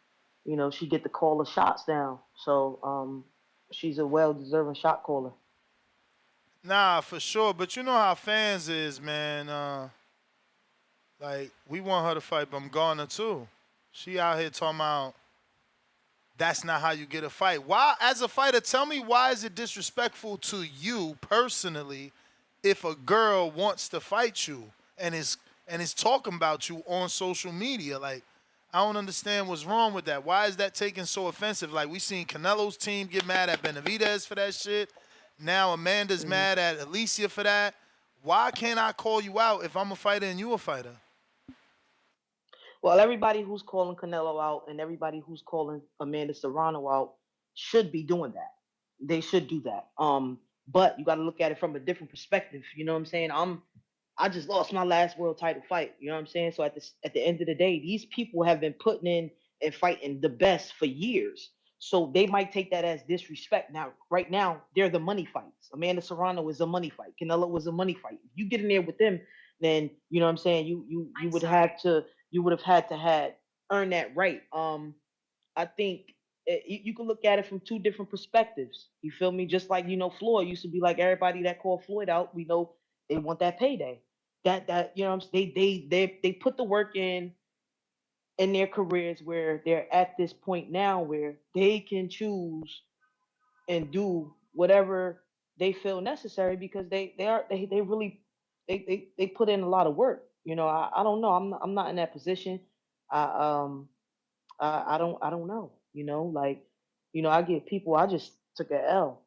she get to call the shots down. So she's a well deserving shot caller. Nah, for sure. But you know how fans is, man. Like we want her to fight Bumgarner too. She out here talking about that's not how you get a fight. Why, as a fighter, tell me why is it disrespectful to you personally if a girl wants to fight you and is talking about you on social media? Like, I don't understand what's wrong with that. Why is that taken so offensive? Like, we seen Canelo's team get mad at Benavidez for that shit. Now Amanda's Mhm. mad at Alicia for that. Why can't I call you out if I'm a fighter and you a fighter? Well, everybody who's calling Canelo out and everybody who's calling Amanda Serrano out should be doing that. They should do that. But you got to look at it from a different perspective. You know what I'm saying? I just lost my last world title fight. You know what I'm saying? So at the end of the day, these people have been putting in and fighting the best for years. So they might take that as disrespect. Now, right now, they're the money fights. Amanda Serrano is a money fight. Canelo was a money fight. If you get in there with them, then you know what I'm saying. You would have to you would have had to had earn that right. I think you can look at it from two different perspectives. You feel me? Just like Floyd used to be like everybody that called Floyd out. We know they want that payday. That they put the work in their careers where they're at this point now where they can choose and do whatever they feel necessary because they really they put in a lot of work. I don't know. I'm not in that position. I I don't know. Like I get people. I just took a L.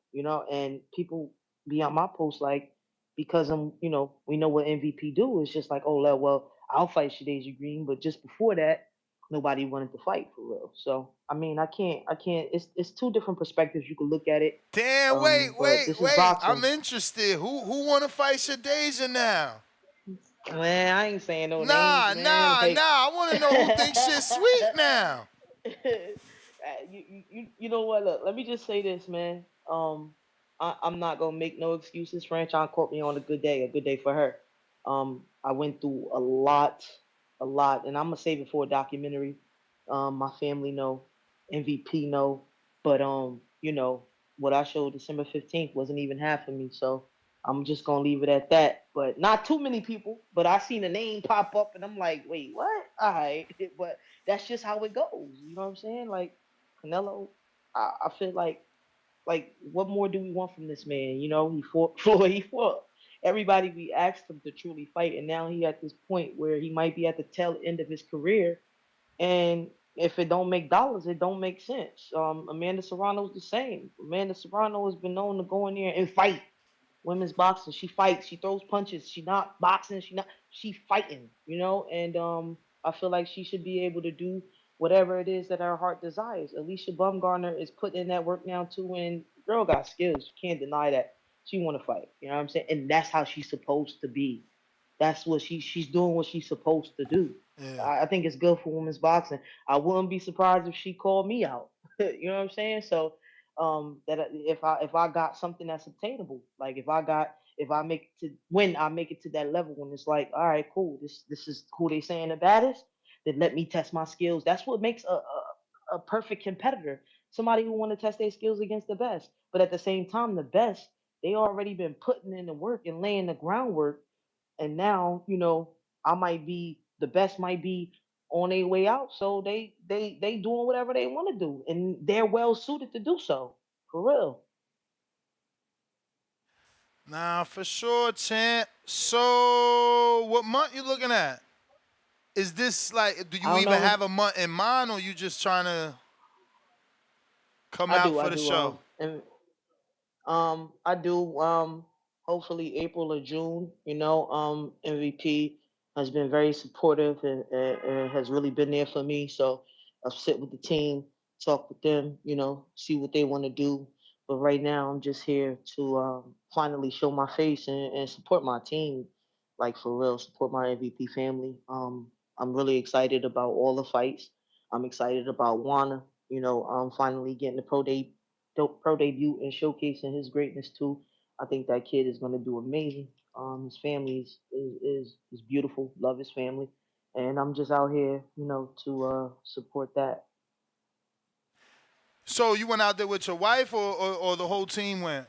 And people be on my post like because we know what MVP do. It's just like well I'll fight Shadasia Green, but just before that nobody wanted to fight for real. So I mean I can't. It's two different perspectives you can look at it. Damn, But this is I'm boxing. interested. Who want to fight Shadeja now? Man, I ain't saying no names, Nah, man. nah, nah. Like, I want to know who thinks shit sweet now. you know what? Look, let me just say this, man. I'm not gonna make no excuses. Franchon caught me on a good day for her. I went through a lot, and I'm gonna save it for a documentary. My family know, MVP know, but what I showed December 15th wasn't even half of me, so I'm just gonna leave it at that. But not too many people. But I seen a name pop up, and I'm like, wait, what? All right, but that's just how it goes. You know what I'm saying? Like Canelo, I feel like what more do we want from this man? He fought Floyd, he fought everybody we asked him to truly fight, and now he at this point where he might be at the tail end of his career. And if it don't make dollars, it don't make sense. Amanda Serrano's the same. Amanda Serrano has been known to go in there and fight. women's boxing. She fights, she throws punches. She not boxing, she fighting, and I feel like she should be able to do whatever it is that her heart desires. Alicia Bumgarner is putting in that work now too, and girl got skills. You can't deny that. She want to fight. You know what I'm saying? And that's how she's supposed to be. That's what she's doing what she's supposed to do. Yeah. I think it's good for women's boxing. I wouldn't be surprised if she called me out. You know what I'm saying? So if I got something that's obtainable, like if I make it to when I make it to that level when it's like, all right, cool, this is who they saying the baddest, then let me test my skills. That's what makes a perfect competitor. Somebody who want to test their skills against the best. But at the same time, the best, they already been putting in the work and laying the groundwork. And now, I might be the best might be on their way out. So they doing whatever they want to do. And they're well suited to do so. For real. Nah, for sure, champ. So, what month you looking at? Is this like, do I you don't even know. have a month in mind, or you just trying to come I out do, for I the do. show? And I do. Hopefully April or June. MVP has been very supportive and has really been there for me. So I'll sit with the team, talk with them. See what they want to do. But right now, I'm just here to finally show my face and support my team, like for real, support my MVP family. I'm really excited about all the fights. I'm excited about Juana. Finally getting the pro debut and showcasing his greatness too. I think that kid is going to do amazing. His family is beautiful. Love his family, and I'm just out here, to support that. So, you went out there with your wife, or the whole team went?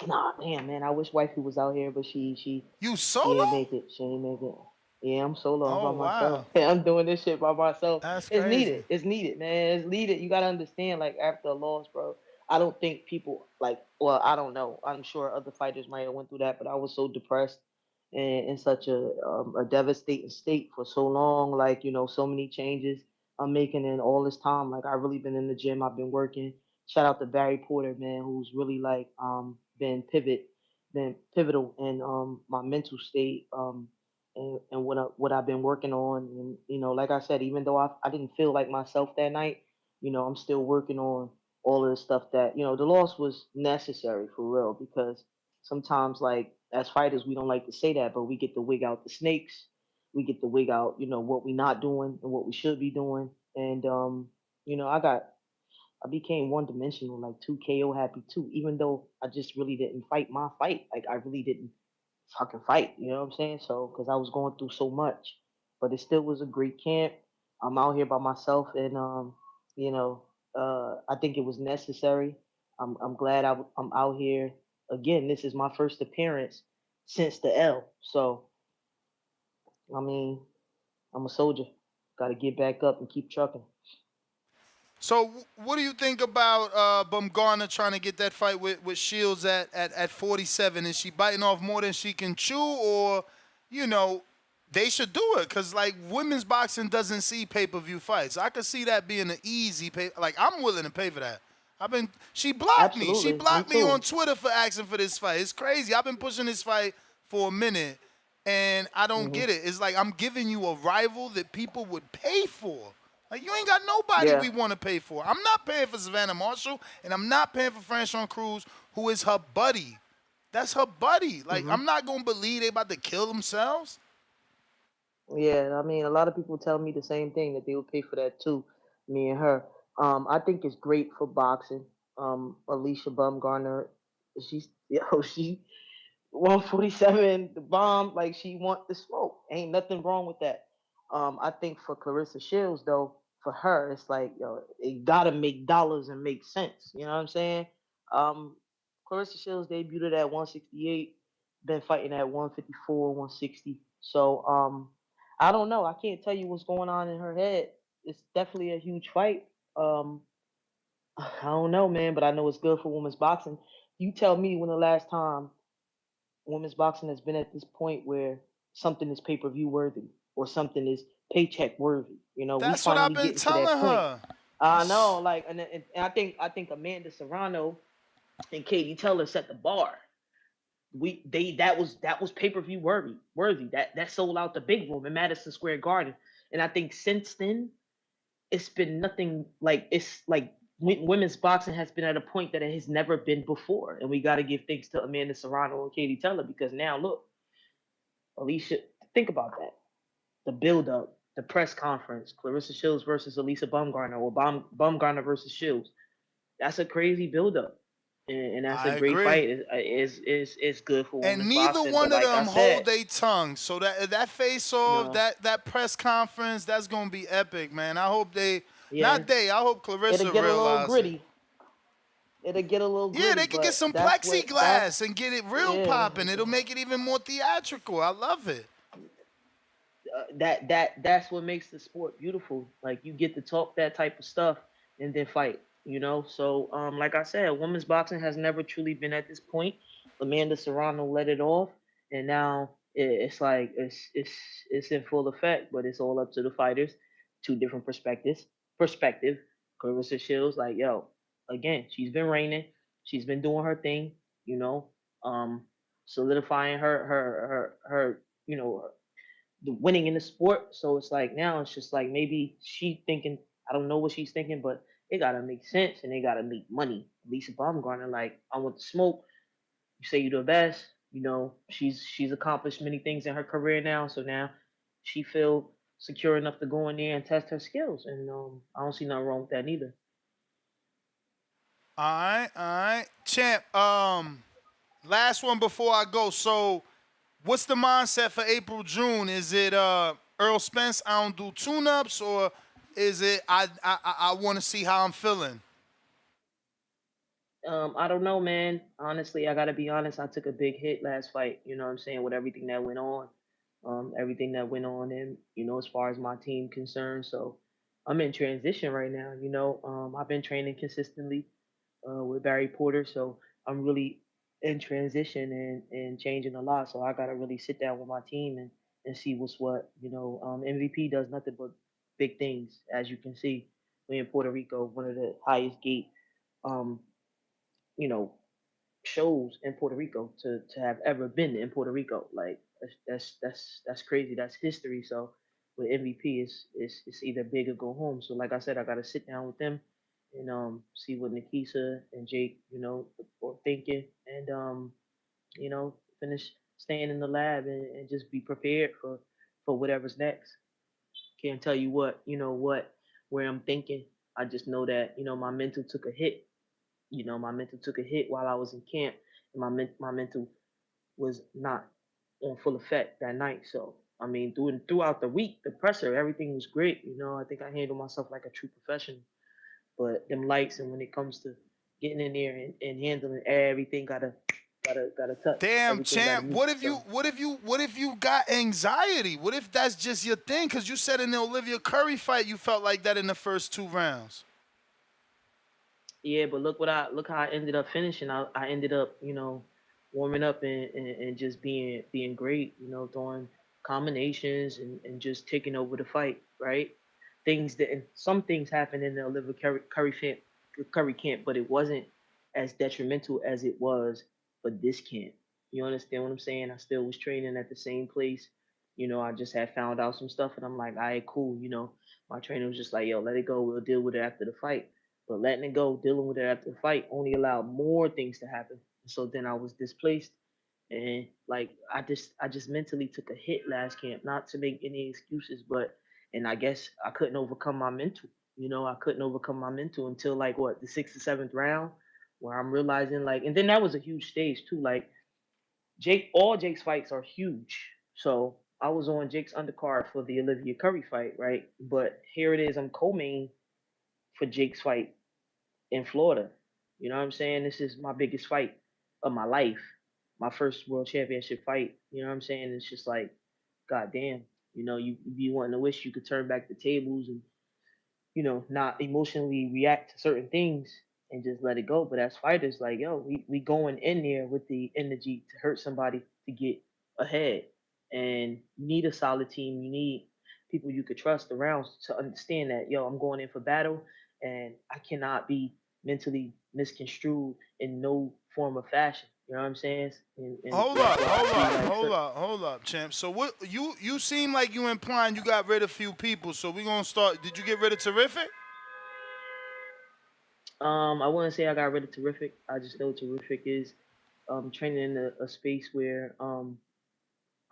Nah, damn, man. I wish wifey was out here, but You she ain't solo? make it. She ain't make it. Yeah, I'm solo. I'm Oh, by myself. wow. I'm doing this shit by myself. That's It's crazy. needed. It's needed, man. It's needed. You gotta understand, like after a loss, bro. I don't think people like. Well, I don't know. I'm sure other fighters might have went through that, but I was so depressed and in such a devastating state for so long. Like so many changes I'm making in all this time. Like I really been in the gym. I've been working. Shout out to Barry Porter, man, who's really like been pivotal in my mental state and what I've been working on. And like I said, even though I didn't feel like myself that night, I'm still working on all of the stuff that the loss was necessary for real, because sometimes, like as fighters, we don't like to say that, but we get to wig out the snakes. We get to wig out what we not doing and what we should be doing. And I became one dimensional, like 2 KO happy too, even though I just really didn't fight my fight. Like I really didn't fucking fight, you know what I'm saying? So, because I was going through so much, but it still was a great camp. I'm out here by myself, and you know, I think it was necessary. I'm glad I'm out here again. This is my first appearance since the L. So, I mean, I'm a soldier. Got to get back up and keep trucking. So, what do you think about Bumgarner trying to get that fight with Shields at 47? Is she biting off more than she can chew, or, you know, they should do it? Because, like, women's boxing doesn't see pay-per-view fights. I could see that being an easy pay. Like, I'm willing to pay for that. She blocked me. She Absolutely, me blocked me on too. Twitter for asking for this fight. It's crazy. I've been pushing this fight for a minute, and I don't Hmm. get it. It's like I'm giving you a rival that people would pay for. Like, you ain't got nobody Yeah. we want to pay for. I'm not paying for Savannah Marshall, and I'm not paying for Franchon Cruz, who is her buddy. That's her buddy. Like, Hmm. I'm not gonna believe they about to kill themselves. Yeah, I mean, a lot of people tell me the same thing, that they would pay for that too, me and her. I think it's great for boxing. Alicia Bumgarner, she 147, the bomb, like she want the smoke. Ain't nothing wrong with that. I think for Clarissa Shields though, for her, it's like it gotta make dollars and make sense. You know what I'm saying? Um, Clarissa Shields debuted at 168, been fighting at 154, 160. So I don't know. I can't tell you what's going on in her head. It's definitely a huge fight. Um, I don't know, man, but I know it's good for women's boxing. You tell me when the last time women's boxing has been at this point where something is pay per view worthy or something is paycheck worthy. We That's what I've finally been getting to that telling point. her. I know, like, and I think Amanda Serrano and Katie Taylor set the bar. That was pay-per-view worthy. That sold out the big room in Madison Square Garden. And I think since then, it's been nothing like it's like women's boxing has been at a point that it has never been before. And we got to give thanks to Amanda Serrano and Katie Taylor, because now look, Alicia, think about that. The build up, the press conference, Clarissa Shields versus Elisa Bumgarner, or Bumgarner versus Shields. That's a crazy build up. And that's a I great agree. fight. Is good for And women's neither boxing. one But of like I them hold said, their tongue. So that face off, no, that press conference, that's gonna be epic, man. I hope yeah, I hope it'll Clarissa get a little realize it. gritty. It'll get a little Yeah, gritty, they could get but some plexiglass and get it real yeah, popping. It'll make it even more theatrical. I love it. that's what makes the sport beautiful. Like you get to talk that type of stuff and then fight. So like I said, women's boxing has never truly been at this point. Amanda Serrano let it off, and now it's like it's in full effect. But it's all up to the fighters. Two different perspectives. Perspective. Clarissa Shields, like yo, again, she's been reigning. She's been doing her thing. You know, um, solidifying her the winning in the sport. So it's like now it's just like maybe she thinking, I don't know what she's thinking, but it gotta make sense and they gotta make money. Lisa Baumgartner, like I want the smoke. You say you're the best. She's accomplished many things in her career now. So now she feel secure enough to go in there and test her skills, and I don't see nothing wrong with that neither. All right. Champ, last one before I go. So what's the mindset for April, June? Is it Earl Spence, I don't do tune-ups, or is it I want to see how I'm feeling? I don't know, man. Honestly, I gotta be honest. I took a big hit last fight. You know what I'm saying, with everything that went on, and as far as my team concerned. So I'm in transition right now. I've been training consistently with Barry Porter, so I'm really in transition and changing a lot. So I gotta really sit down with my team and see what's what. MVP does nothing but big things, as you can see. We in Puerto Rico, one of the highest gate. Um, you know, shows in Puerto Rico to have ever been in Puerto Rico. Like that's crazy. That's history. So with MVP, it's either big or go home. So like I said, I got to sit down with them and see what Nikisa and Jake are thinking, and finish staying in the lab and just be prepared for whatever's next. Can't tell you where I'm thinking. I just know that my mental took a hit. My mental took a hit while I was in camp, and my mental was not on full effect that night. So I mean, throughout the week, the pressure, everything was great. I think I handled myself like a true professional. But them lights, and when it comes to getting in there and handling everything, gotta touch. Damn, Everything gotta champ. meet. So What if you got anxiety? What if that's just your thing? Because you said in the Olivia Curry fight, you felt like that in the first 2 rounds. yeah, but look how I ended up finishing. I ended up warming up and just being great. Throwing combinations and just taking over the fight. Right, some things happened in the Olivia Curry camp, but it wasn't as detrimental as it was for this camp. You understand what I'm saying? I still was training at the same place. I just had found out some stuff, and I'm like, all right, cool. My trainer was just like, yo, let it go. We'll deal with it after the fight. But letting it go, dealing with it after the fight, only allowed more things to happen. So then I was displaced, and like I just mentally took a hit last camp. Not to make any excuses, but and I guess I couldn't overcome my mental. I couldn't overcome my mental until like what, the sixth or seventh round, where I'm realizing like, and then that was a huge stage too. Like all Jake's fights are huge. So I was on Jake's undercard for the Olivia Curry fight, right? But here it is, I'm co-main for Jake's fight in Florida. You know what I'm saying? This is my biggest fight of my life, my first world championship fight. You know what I'm saying? It's just like, goddamn. You be wanting to wish you could turn back the tables and not emotionally react to certain things and just let it go. But as fighters, like, yo, we going in there with the energy to hurt somebody to get ahead. And you need a solid team. You need people you could trust around to understand that, yo, I'm going in for battle and I cannot be mentally misconstrued in no form of fashion. You know what I'm saying? And Hold that's up, why I hold see up, like hold up, hold up, champ. So what you seem like you implying you got rid of few people. So we gonna start. Did you get rid of Terrific? I wouldn't say I got rid of Terrific. I just know Terrific is training in a space where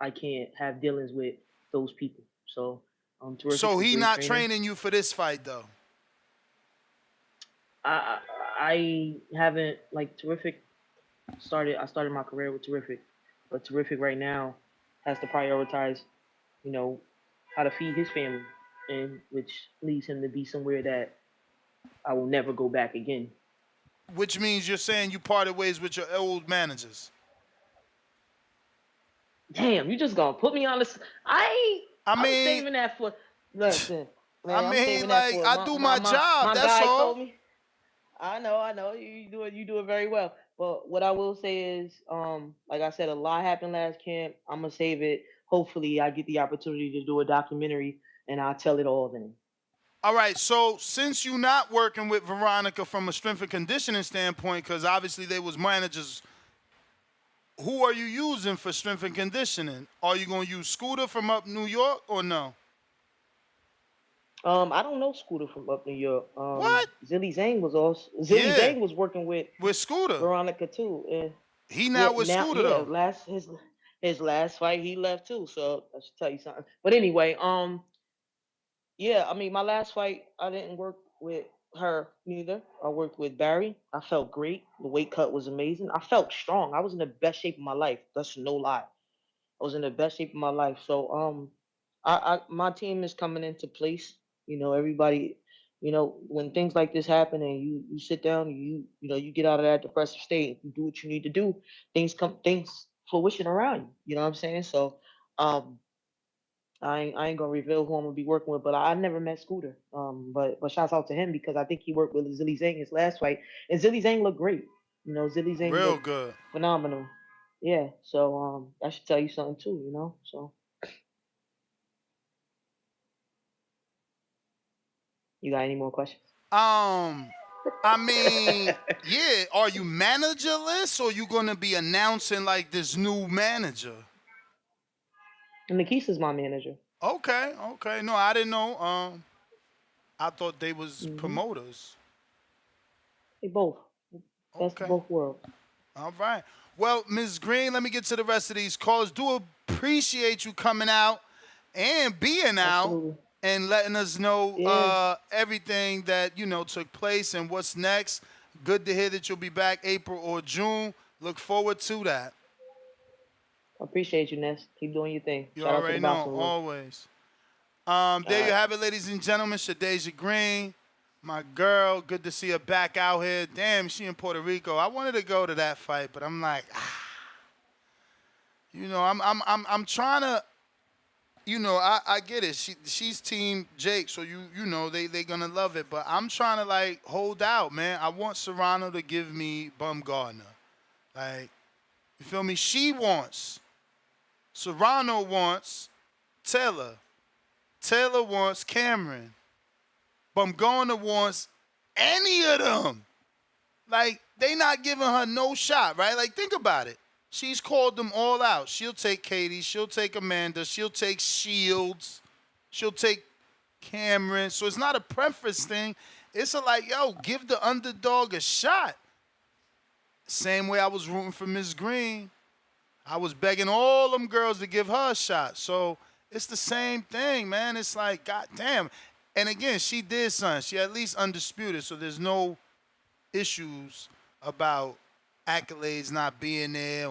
I can't have dealings with those people. So So Terrific's a he great not trainer. training you for this fight though. I I haven't like Terrific started. I started my career with Terrific, but Terrific right now has to prioritize, you know, how to feed his family, and which leads him to be somewhere that I will never go back again. Which means you're saying you parted ways with your old managers. Damn, you just gonna put me on this? I I'm mean, saving that for. Listen, I man, I'm mean, saving that like for I do my job. my That's guy all. told me. I know. You do it very well. But what I will say is, like I said, a lot happened last camp. I'm gonna save it. Hopefully, I get the opportunity to do a documentary, and I'll tell it all then. All right, so since you're not working with Veronica from a strength and conditioning standpoint, because obviously they was managers, who are you using for strength and conditioning? Are you gonna use Scooter from up New York or no? I don't know Scooter from up New York. What? Zilly Yeah, Zane was working with with Scooter. Veronica too. And He yeah, now with now Scooter yeah, though. last his last fight he left too. So I should tell you something. But anyway, yeah, I mean my last fight I didn't work with her neither. I worked with Barry. I felt great. The weight cut was amazing. I felt strong. I was in the best shape of my life. That's no lie. I was in the best shape of my life. So I my team is coming into place. Everybody, when things like this happen and you sit down, you get out of that depressive state, you do what you need to do, things fruition around you. You know what I'm saying? So um I ain't gonna reveal who I'm gonna be working with, but I never met Scooter. But shouts out to him because I think he worked with Zilly Zhang his last fight, and Zilly Zhang looked great. Zilly Zhang Real looked good. phenomenal. Yeah, so that should tell you something too. So you got any more questions? I mean, yeah. Are you managerless or you gonna be announcing like this new manager? And Nikisa's my manager. Okay, okay. No, I didn't know. I thought they was Hmm. promoters. They both. Best of Okay. both worlds. All right. Well, Ms. Green, let me get to the rest of these callers. Do appreciate you coming out and being out Absolutely. and letting us know Yeah, everything that took place and what's next. Good to hear that you'll be back April or June. Look forward to that. I appreciate you, Ness. Keep doing your thing. You Shout out to the already know, boxing world. always. All There you right. have it, ladies and gentlemen. Shadeja Green, my girl. Good to see her back out here. Damn, she in Puerto Rico. I wanted to go to that fight, but I'm like, I'm trying to. I get it. She's team Jake, so they gonna love it. But I'm trying to like hold out, man. I want Serrano to give me Bumgardner. Like, you feel me? She wants. Serrano wants Taylor. Taylor wants Cameron. Bumgarner wants any of them. Like, they not giving her no shot, right? Like, think about it. She's called them all out. She'll take Katie. She'll take Amanda. She'll take Shields. She'll take Cameron. So it's not a preference thing. It's a like, yo, give the underdog a shot. Same way I was rooting for Miss Green. I was begging all them girls to give her a shot. So it's the same thing, man. It's like, goddamn. And again, she did something. She at least undisputed. So there's no issues about accolades not being there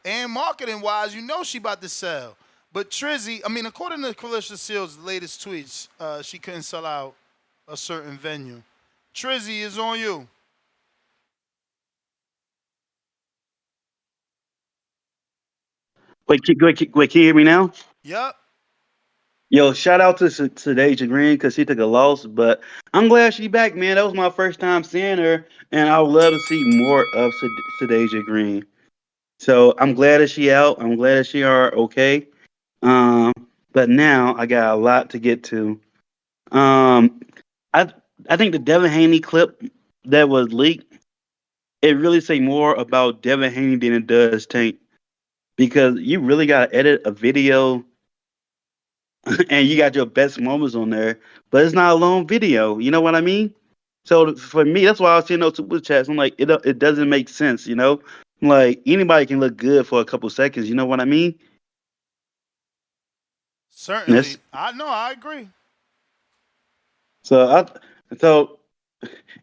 and marketing wise, she about to sell. But Trizzy, I mean, according to Clarissa Seals' latest tweets, she couldn't sell out a certain venue. Trizzy is on you. Wait, can you hear me now? Yup. Yo, shout out to Deja Green because she took a loss, but I'm glad she back, man. That was my first time seeing her, and I would love to see more of Deja Green. So I'm glad that she out. I'm glad that she are okay. Um, but now I got a lot to get to. Um, I I think the Devin Haney clip that was leaked. it really say more about Devin Haney than it does Tank because you really gotta edit a video and you got your best moments on there, but it's not a long video. You know what I mean? So for me, that's why I was seeing those super chats. I'm like, it doesn't make sense. You know, like anybody can look good for a couple seconds. You know what I mean? Certainly. Yes. I agree. So so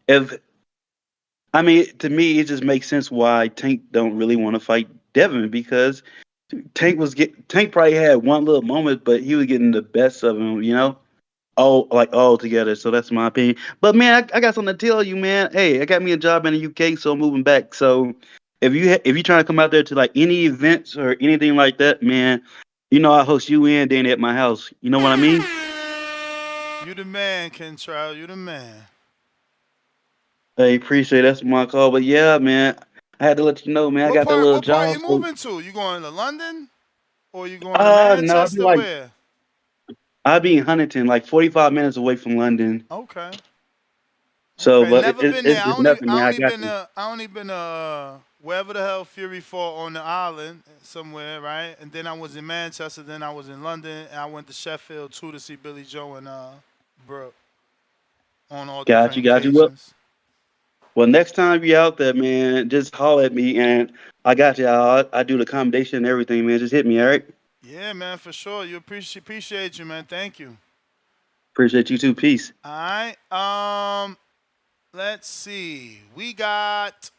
if I mean to me, it just makes sense why Tank don't really want to fight Devin because Tank probably had one little moment, but he was getting the best of him. You know. All together. So that's my opinion. But man, I got something to tell you, man. Hey, I got me a job in the UK, so I'm moving back. So if you trying to come out there to like any events or anything like that, man, you know I host you in then at my house. You know what I mean? You the man, Kentrell. You the man. Hey, appreciate that's my call. But yeah, man, I had to let you know, man. I What got that part? little What part job. you So, moving to? You going to London or you going to no, I'd be Manchester? like Where? I'd be in Huntington, like 45 minutes away from London. Okay. So, Okay. but Never been there. it's nothing, man. I I only got been you. I only been wherever the hell Fury fought on the island somewhere, right? And then I was in Manchester. Then I was in London. And I went to Sheffield too to see Billy Joe and Brooke on all different Got you. Well, occasions. next time you out there, man, just holler at me and I got you. I do the accommodation and everything, man. Just hit me, all right? Yeah, man, for sure. You appreciate you, man. Thank you. Appreciate you too. Peace. All right. Let's see. We got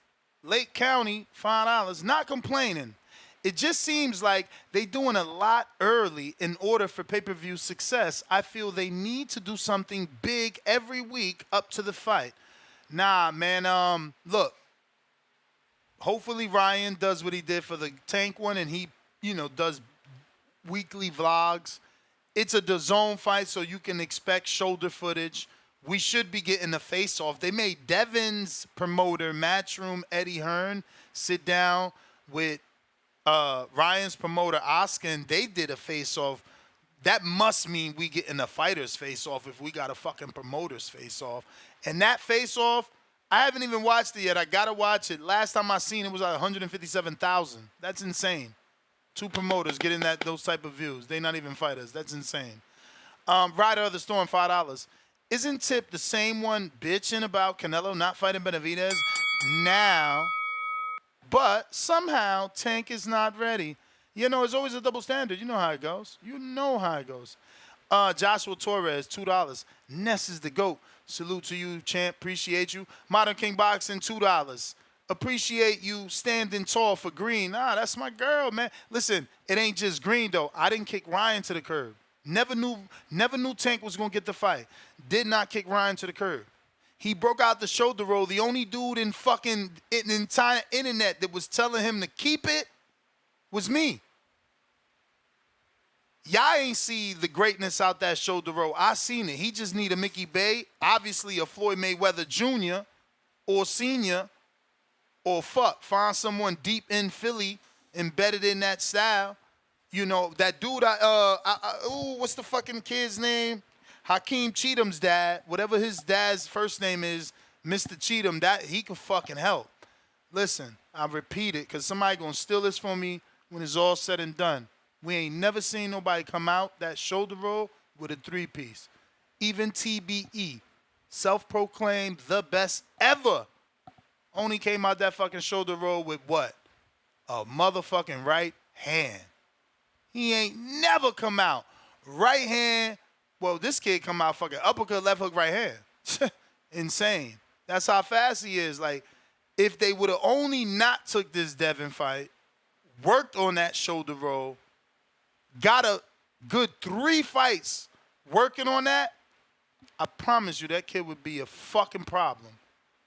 Lake County $5. Not complaining. It just seems like they doing a lot early in order for pay-per-view success. I feel they need to do something big every week up to the fight. Nah, man. Look. Hopefully Ryan does what he did for the Tank one, and he, does weekly vlogs. It's a DAZN fight, so you can expect shoulder footage. We should be getting a face-off. They made Devin's promoter, Matchroom Eddie Hearn, sit down with Ryan's promoter, Oscar, and they did a face-off. That must mean we getting a fighter's face-off if we got a fucking promoter's face-off. And that face-off, I haven't even watched it yet. I got to watch it. Last time I seen it was at 157,000. That's insane. Two promoters getting those type of views. They not even fighters. That's insane. Rider of the Storm, $5. Isn't Tip the same one bitching about Canelo not fighting Benavidez now, but somehow Tank is not ready? It's always a double standard. You know how it goes. Joshua Torres, $2. Ness is the GOAT. Salute to you, champ. Appreciate you. Modern King Boxing, $2. Appreciate you standing tall for Green. That's my girl, man. Listen, it ain't just Green, though. I didn't kick Ryan to the curb. Never knew Tank was going to get the fight. Did not kick Ryan to the curb. He broke out the shoulder roll. The only dude in fucking in the entire internet that was telling him to keep it was me. Y'all ain't see the greatness out that shoulder roll. I seen it. He just need a Mickey Bay, obviously a Floyd Mayweather Jr. or Senior, or find someone deep in Philly embedded in that style. That dude, what's the fucking kid's name? Hakeem Cheatham's dad, whatever his dad's first name is, Mr. Cheatham, that he can fucking help. Listen, I repeat it, because somebody going to steal this from me when it's all said and done. We ain't never seen nobody come out that shoulder roll with a three-piece. Even TBE, self-proclaimed the best ever, only came out that fucking shoulder roll with what? A motherfucking right hand. He ain't never come out. Right hand. Well, this kid come out fucking uppercut, left hook, right hand. Insane. That's how fast he is. Like, if they would have only not took this Devin fight, worked on that shoulder roll, got a good 3 fights working on that, I promise you that kid would be a fucking problem.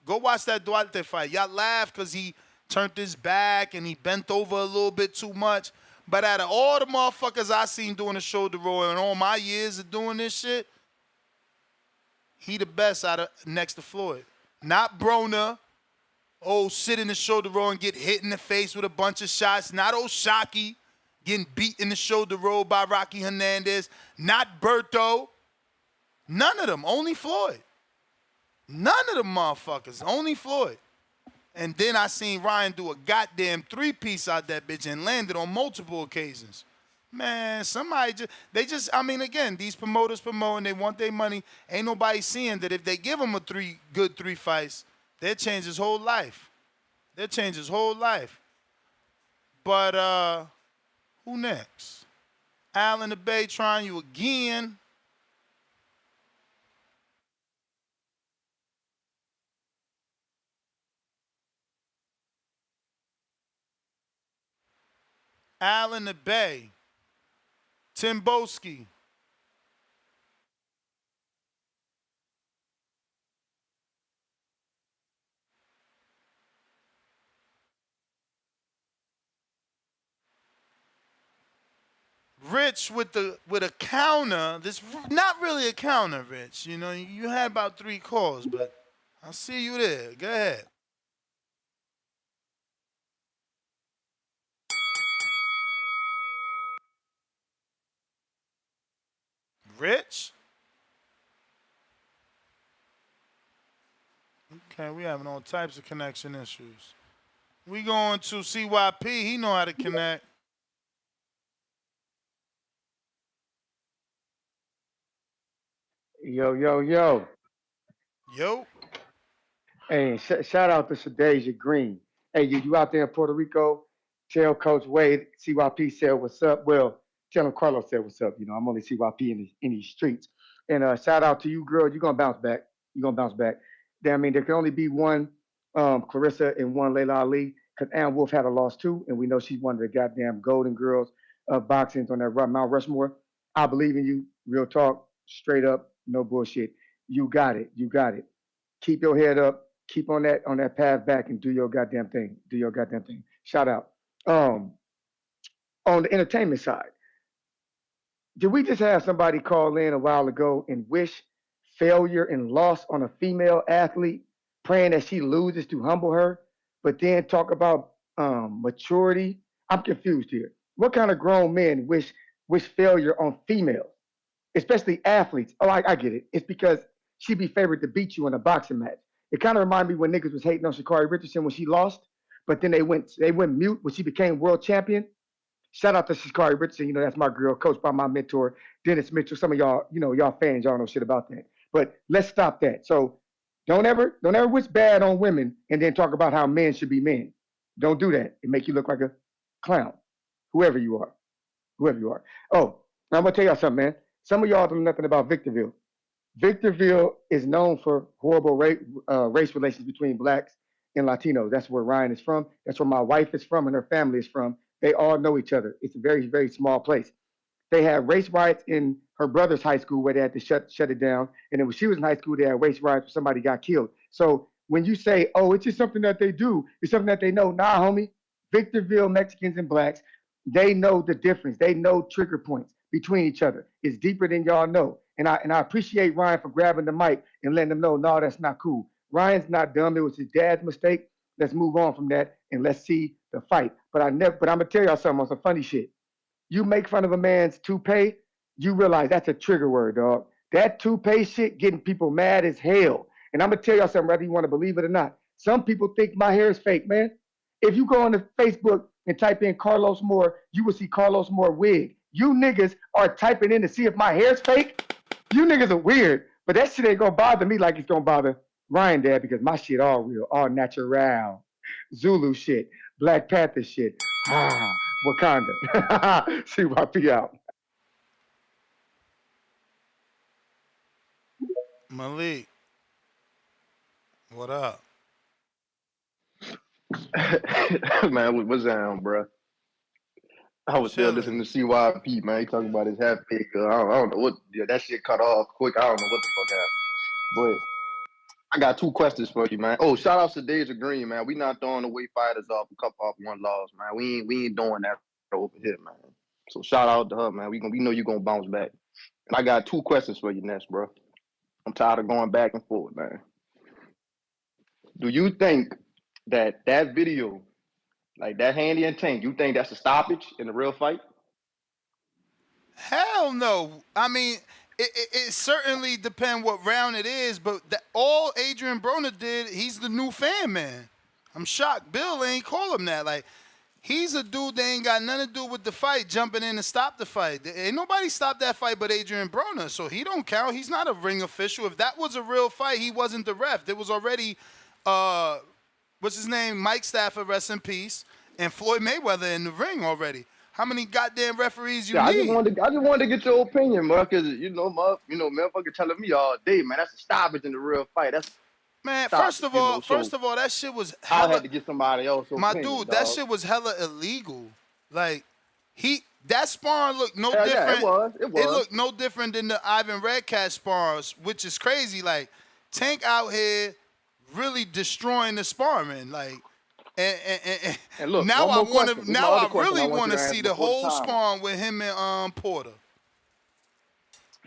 Go watch that Duarte fight. Y'all laugh because he turned his back and he bent over a little bit too much. But out of all the motherfuckers I seen doing the shoulder roll in all my years of doing this shit, he the best out of next to Floyd. Not Broner. Sit in the shoulder roll and get hit in the face with a bunch of shots. Not Shockey getting beat in the shoulder roll by Rocky Hernandez. Not Berto. None of them. Only Floyd. None of them motherfuckers. Only Floyd. And then I seen Ryan do a goddamn 3-piece out that bitch and landed on multiple occasions. Man, somebody I mean, again, these promoters promoting, they want their money. Ain't nobody seeing that if they give him a good three fights, they'll change his whole life. They'll change his whole life. But who next? Al in the Bay trying you again. Al in the Bay. Timboski. Rich with a counter. This not really a counter, Rich. You know, you had about 3 calls, but I see you there. Go ahead. Rich? Okay, we having all types of connection issues. We going to CYP. He know how to connect. Yo, yo, yo. Yo. Hey, shout out to Shadeja Green. Hey, you out there in Puerto Rico? Tell Coach Wade, CYP said what's up. Well, tell him Carlos said what's up. You know, I'm only CYP in these streets. And shout out to you, girl. You're gonna bounce back. You're gonna bounce back. I mean, there can only be one Clarissa and one Layla Ali because Ann Wolf had a loss too, and we know she's one of the goddamn golden girls of boxing on that Mount Rushmore. I believe in you. Real talk, straight up, no bullshit. You got it. You got it. Keep your head up. Keep on that path back and do your goddamn thing. Do your goddamn thing. Shout out. Um, on the entertainment side, did we just have somebody call in a while ago and wish failure and loss on a female athlete, praying that she loses to humble her, but then talk about maturity? I'm confused here. What kind of grown men wish failure on females, especially athletes? Oh, I get it. It's because she'd be favored to beat you in a boxing match. It kind of reminded me when niggas was hating on Sha'Carri Richardson when she lost, but then they went mute when she became world champion. Shout out to Sha'Carri Richardson. You know, that's my girl, coached by my mentor, Dennis Mitchell. Some of y'all, you know, y'all fans, y'all know shit about that. But let's stop that. So don't ever wish bad on women and then talk about how men should be men. Don't do that. It make you look like a clown, whoever you are. Whoever you are. Oh, I'm gonna tell y'all something, man. Some of y'all don't know nothing about Victorville. Victorville is known for horrible race relations between blacks and Latinos. That's where Ryan is from. That's where my wife is from and her family is from. They all know each other. It's a very, very small place. They had race riots in her brother's high school where they had to shut it down. And then when she was in high school, they had race riots where somebody got killed. So when you say, oh, it's just something that they do, it's something that they know. Nah, homie. Victorville Mexicans and blacks, they know the difference. They know trigger points between each other. It's deeper than y'all know. And I appreciate Ryan for grabbing the mic and letting them know, no, that's not cool. Ryan's not dumb. It was his dad's mistake. Let's move on from that and let's see the fight. But I'm gonna tell y'all something on some funny shit. You make fun of a man's toupee, you realize that's a trigger word, dog. That toupee shit getting people mad as hell. And I'm gonna tell y'all something, whether you want to believe it or not. Some people think my hair is fake, man. If you go on to Facebook and type in Carlos Moore, you will see Carlos Moore wig. You niggas are typing in to see if my hair's fake. You niggas are weird, but that shit ain't gonna bother me like it's gonna bother Ryan Dad because my shit all real, all natural. Zulu shit, Black Panther shit. Wakanda. CYP out. Malik. What up? Man, what's down, bro? I was still listening to CYP, man. He talking about his half pick. I don't know what. Yeah, that shit cut off quick. I don't know what the fuck happened. But I got 2 questions for you, man. Oh, shout out to Deja Green, man. We not throwing away fighters off a couple off one loss, man. We ain't doing that over here, man. So shout out to her, man. We know you gonna bounce back. And I got 2 questions for you next, bro. I'm tired of going back and forth, man. Do you think that video, like that Handy and Tank, you think that's a stoppage in the real fight? Hell no. I mean, it certainly depends what round it is, but all Adrian Broner did, he's the new fan man. I'm shocked. Bill ain't call him that. Like, he's a dude that ain't got nothing to do with the fight, jumping in to stop the fight. Ain't nobody stopped that fight but Adrian Broner, so he don't count. He's not a ring official. If that was a real fight, he wasn't the ref. There was already, what's his name, Mike Stafford, rest in peace, and Floyd Mayweather in the ring already. How many goddamn referees you Yeah, I need? just wanted to get your opinion, man, because motherfucker telling me all day, man, that's a stoppage in the real fight. That's Man, stoppage, first So of all, that shit was I hella. had to get somebody else's My opinion, dude, that dog. shit was hella illegal. Like, that sparring looked no Yeah, different. it It was. looked no different than the Ivan Redcat spars, which is crazy. Like, Tank out here really destroying the sparring. Like, And look, now one I more want question. to. This is my Now other I question I really want you want to to answer see the before the whole time. sparring with him and Porter.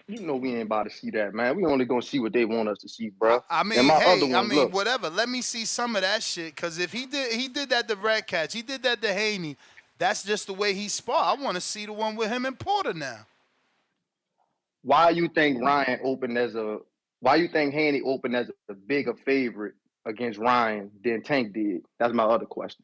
You know we ain't about to see that, man. We only gonna see what they want us to see, bro. I mean, And my other hey, ones, look, whatever. Let me see some of that shit. Cause if he did that to Red Catch, he did that to Haney. That's just the way he spar. I want to see the one with him and Porter now. why you think Haney opened as a bigger favorite against Ryan than Tank did? That's my other question.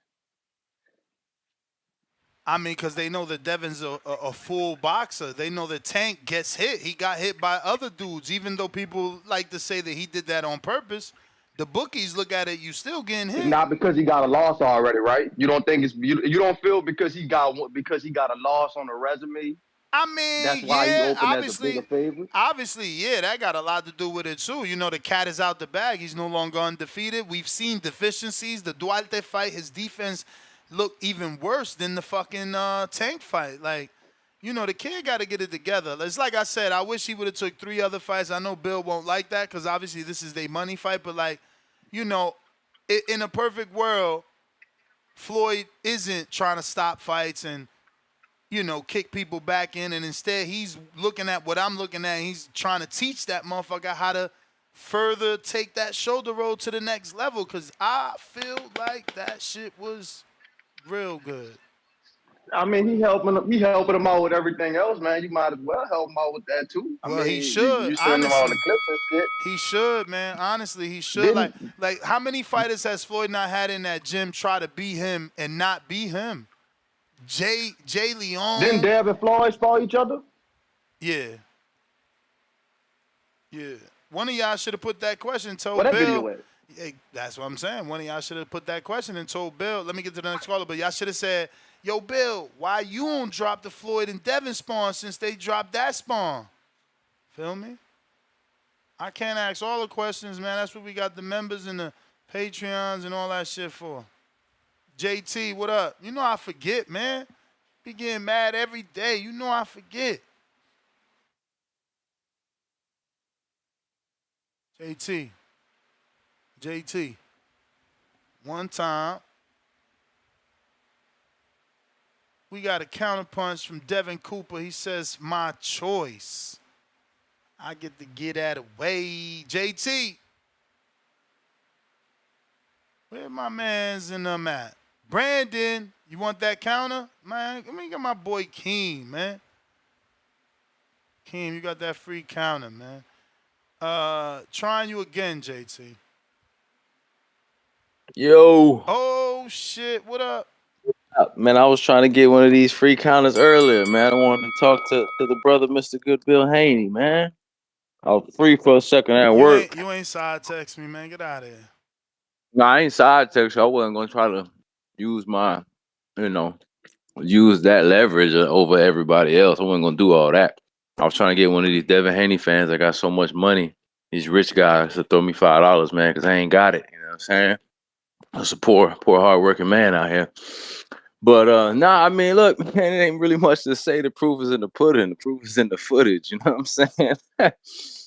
I mean, because they know that Devin's a full boxer. They know that Tank gets hit. He got hit by other dudes, even though people like to say that he did that on purpose. The bookies look at it, you still getting It's hit. not because he got a loss already, right? You don't think you don't feel because he got a loss on the resume. I mean, That's why he yeah, opened as a bigger favorite. obviously, yeah, that got a lot to do with it too. You know, the cat is out the bag. He's no longer undefeated. We've seen deficiencies. The Duarte fight, his defense looked even worse than the fucking Tank fight. Like, you know, the kid got to get it together. It's like I said, I wish he would have took 3 other fights. I know Bill won't like that because obviously this is their money fight. But like, you know, in a perfect world, Floyd isn't trying to stop fights and kick people back in, and instead he's looking at what I'm looking at. And he's trying to teach that motherfucker how to further take that shoulder roll to the next level. Cause I feel like that shit was real good. I mean, he helping him out with everything else, man. You might as well help him out with that too. I Well, he mean, should you sending him all the honestly. clips and shit. He should, man. Honestly, he should. Didn't Like how many fighters has Floyd not had in that gym try to be him and not be him? Jay didn't Leon. Dev and Floyd spar each other? Yeah. Yeah. One of y'all should have put that question and told Where that Bill. video at? Hey, that's what I'm saying. One of y'all should have put that question and told Bill. Let me get to the next caller, but y'all should have said, "Yo, Bill, why you don't drop the Floyd and Devin spawn since they dropped that spawn?" Feel me? I can't ask all the questions, man. That's what we got the members and the Patreons and all that shit for. JT, what up? You know I forget, man. Be getting mad every day. You know I forget. JT. One time, we got a counterpunch from Devin Cooper. He says, "My choice. I get to get out of the way." JT. Where my man's in them at? Brandon, you want that counter? Man, let me get my boy Keem, man. Keem, you got that free counter, man. Trying you again, JT. Yo, Oh, shit. What up? man, I was trying to get one of these free counters earlier, man. I wanted to talk to the brother, Mr. Good Bill Haney, man. I was free for a second at work. You ain't side text me, man. Get out of here. No, I ain't side text you. I wasn't gonna try to use my, you know, use that leverage over everybody else. I wasn't gonna do all that. I was trying to get one of these Devin Haney fans that got so much money, these rich guys, to throw me $5, man, because I ain't got it. You know what I'm saying? That's a poor, hardworking man out here. But nah, I mean, look, man, it ain't really much to say. The proof is in the pudding. The proof is in the footage. You know what I'm saying?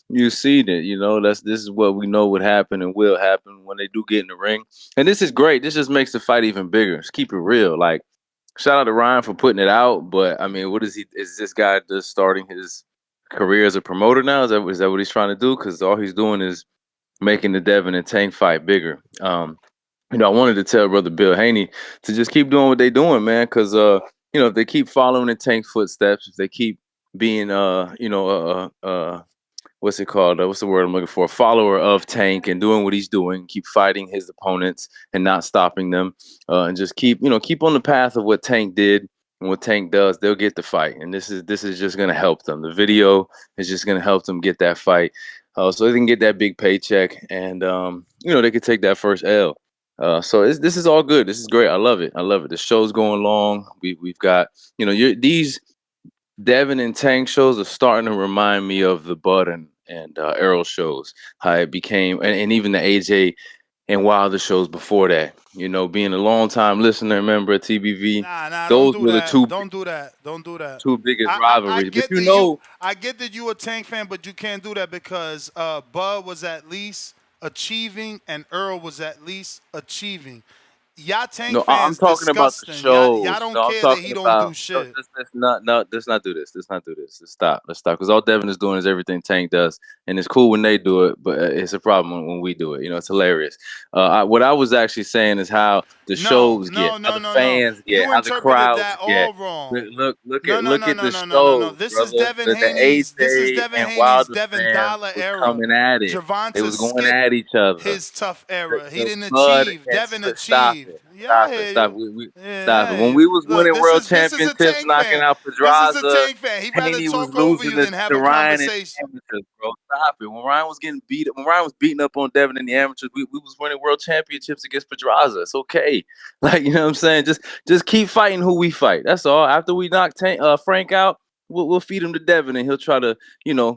You seen it. You know, this is what we know would happen and will happen when they do get in the ring. And this is great. This just makes the fight even bigger. Let's keep it real. Like, shout out to Ryan for putting it out. But I mean, what is he? Is this guy just starting his career as a promoter now? Is that what he's trying to do? Because all he's doing is making the Devin and Tank fight bigger. I wanted to tell Brother Bill Haney to just keep doing what they're doing, man. Because if they keep following in Tank's footsteps, if they keep being what's it called? What's the word I'm looking for? Follower of Tank and doing what he's doing, keep fighting his opponents and not stopping them, and just keep on the path of what Tank did and what Tank does. They'll get the fight, and this is just gonna help them. The video is just gonna help them get that fight, so they can get that big paycheck, and they could take that first L. So this is all good. This is great. I love it. I love it. The show's going long. We've got these Devin and Tank shows are starting to remind me of the Bud and Errol shows. How it became, and even the AJ and Wilder shows before that. Being a long time listener, member of TBV, Nah, don't those do were the that. two Don't do that. Don't do that. two biggest I rivalries. But get that I get that you a Tank fan, but you can't do that because Bud was at least achieving and Earl was at least achieving. Y'all Tank no, I'm fans talking about the disgusting. Y'all shows. don't No, I'm care that talking he don't do about no. shit. Let's not no. Let's not do this. Let's not do this. Let's stop. Let's stop. Because all Devin is doing is everything Tank does, and it's cool when they do it, but it's a problem when we do it. It's hilarious. What I was actually saying is how the shows get, how the No. fans get, You how the interpreted crowds that get. all wrong. Look No, at no, look no, at no, the no, no, no, no. shows, This is brother. Devin The Haney's. This is AJ Devin and Haney's Wilder Devin fans Dollar was era. coming at it. They Gervonta was going skipped at each other. his tough era. He didn't Bud achieve. and Devin stop achieved. it. Yeah, I Stop it. hear Stop you. it. Yeah, Stop I it. hear When you. we was Look, winning world this is a championships, Tank knocking fan. out This is a Pedraza, Tank fan. He rather Haney was talk over losing you than have to a Ryan in conversation. the amateurs, bro. Stop it. When Ryan was getting beat up, when Ryan was beating up on Devin in the amateurs, we was winning world championships against Pedraza. It's okay. Like, you know what I'm saying? Just keep fighting who we fight. That's all. After we knock Frank out, we'll feed him to Devin, and he'll try to,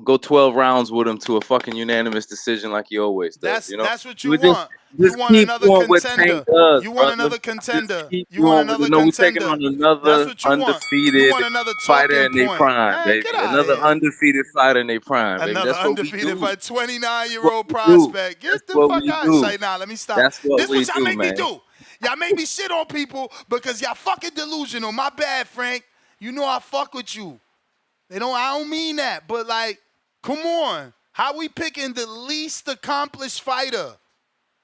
go 12 rounds with him to a fucking unanimous decision like he always does. That's what you We want. You just want keep another doing what Tank contender. does, You want brother. another Just contender. keep You want doing what another we're taking contender. on That's another what you want. You undefeated want another fighter talking in their point. prime, Man, baby. get out of Another here. undefeated fighter in their prime, baby. Another That's what we undefeated do. fight, What 29-year-old we do. prospect. That's Get the what fuck we out. do. Say, nah, let me stop. That's what This we what y'all do, make me man. do. Y'all make me shit on people because y'all fucking delusional. My bad, Frank. You know I fuck with you. I don't mean that, but like, come on. How we picking the least accomplished fighter?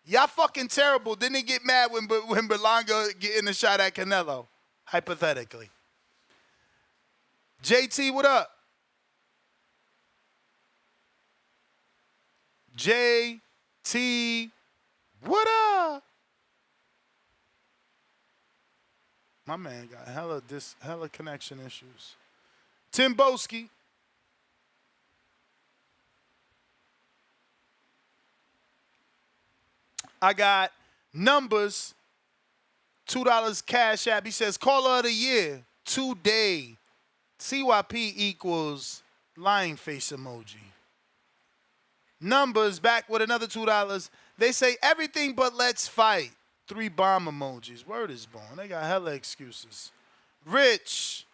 Y'all fucking terrible. Then they get mad when Berlanga get in the shot at Canelo, hypothetically. JT, what up? JT, what up? My man got hella connection issues. Tim Boski. I got numbers. $2 cash app. He says, caller of the year, today. CYP equals lying face emoji. Numbers back with another $2. They say everything but let's fight. 3 bomb emojis. Word is born. They got hella excuses. Rich.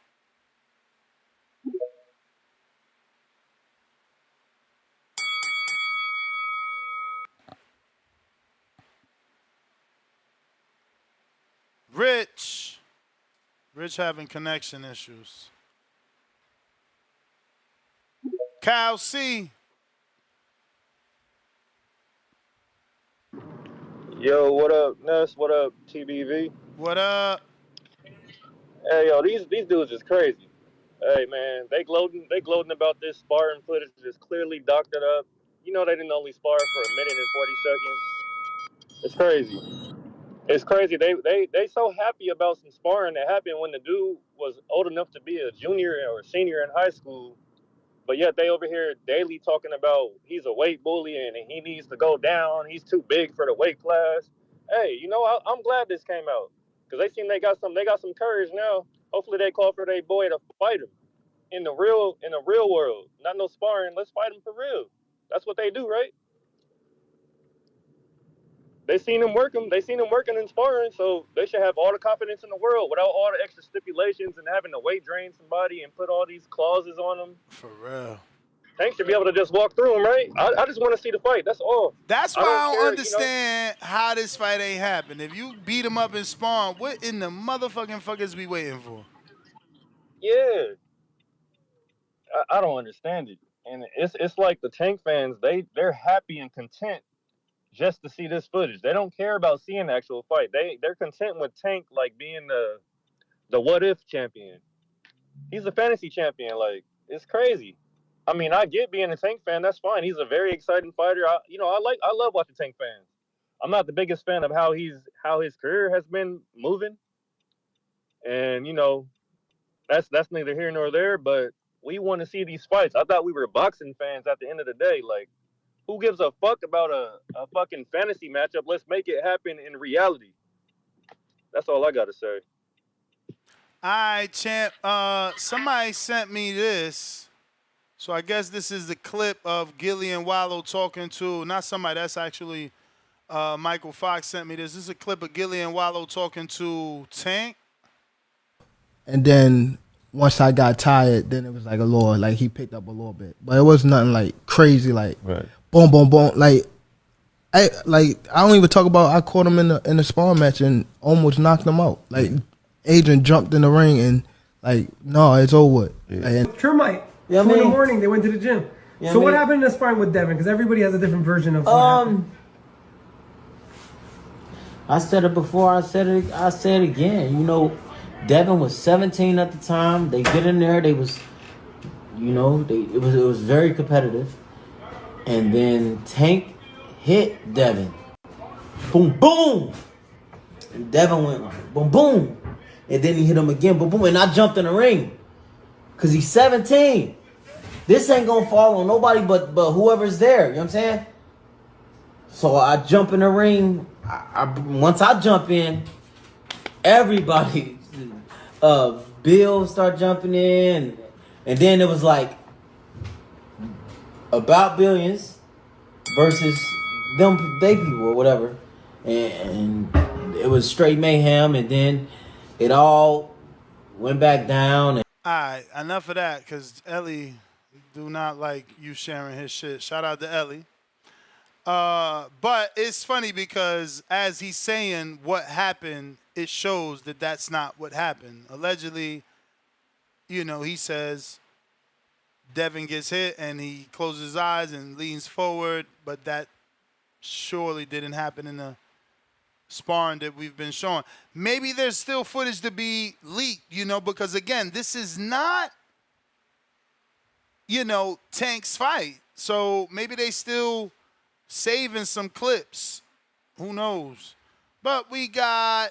Rich having connection issues. Cal C. Yo, what up, Ness? What up, TBV? What up? Hey, yo, these dudes is crazy. Hey, man, they gloating about this sparring footage that's clearly doctored up. You know they didn't only spar for a minute and 40 seconds. It's crazy. It's crazy. They so happy about some sparring that happened when the dude was old enough to be a junior or senior in high school. But yet they over here daily talking about he's a weight bully and he needs to go down. He's too big for the weight class. Hey, I'm glad this came out because they got some courage now. Hopefully they call for their boy to fight him in the real world, not no sparring. Let's fight him for real. That's what they do, right? They seen him working. They seen him working in sparring, so they should have all the confidence in the world without all the extra stipulations and having to weight drain somebody and put all these clauses on them. For real. Tank should be able to just walk through them, right? I just want to see the fight. That's all. That's I why don't I don't care. understand how this fight ain't happen. If you beat him up in spawn, what in the motherfucking fuck is we waiting for? Yeah, I don't understand it, and it's like the Tank fans. They're happy and content just to see this footage. They don't care about seeing the actual fight. They're content with Tank like being the what if champion. He's a fantasy champion. Like it's crazy. I mean, I get being a Tank fan. That's fine. He's a very exciting fighter. I love watching Tank fans. I'm not the biggest fan of how his career has been moving, and that's neither here nor there. But we want to see these fights. I thought we were boxing fans at the end of the day. Like, who gives a fuck about a fucking fantasy matchup? Let's make it happen in reality. That's all I gotta say. All right, champ. Somebody sent me this. So I guess this is the clip of Gillian Wallow talking to, not somebody, that's actually Michael Fox sent me this. This is a clip of Gillian Wallow talking to Tank. And then once I got tired, then it was like a little, like he picked up a little bit. But it was nothing like crazy, like boom, boom, boom. Like I don't even talk about I caught him in the sparring match and almost knocked him out. Like Adrian jumped in the ring and like, no, it's over. Like, Termite. Yeah, 2 in the morning, they went to the gym. Yeah, so what happened in the sparring with Devin? Because everybody has a different version of what happened. I said it before. I said it again. You know, Devin was 17 at the time. They get in there. They was, it was very competitive. And then Tank hit Devin. Boom, boom. And Devin went like, boom, boom. And then he hit him again, boom, boom. And I jumped in the ring. Because he's 17. This ain't going to fall on nobody but whoever's there. You know what I'm saying? So I jump in the ring. Once I jump in, everybody, Bill start jumping in. And then it was like about Billions versus they people or whatever. And it was straight mayhem. And then it all went back down. All right, enough of that, because Ellie do not like you sharing his shit. Shout out to Ellie. But it's funny because as he's saying what happened, it shows that that's not what happened. Allegedly, he says Devin gets hit and he closes his eyes and leans forward, but that surely didn't happen in the sparring that we've been showing. Maybe there's still footage to be leaked, because again, this is not, Tank's fight. So maybe they still saving some clips. Who knows? But we got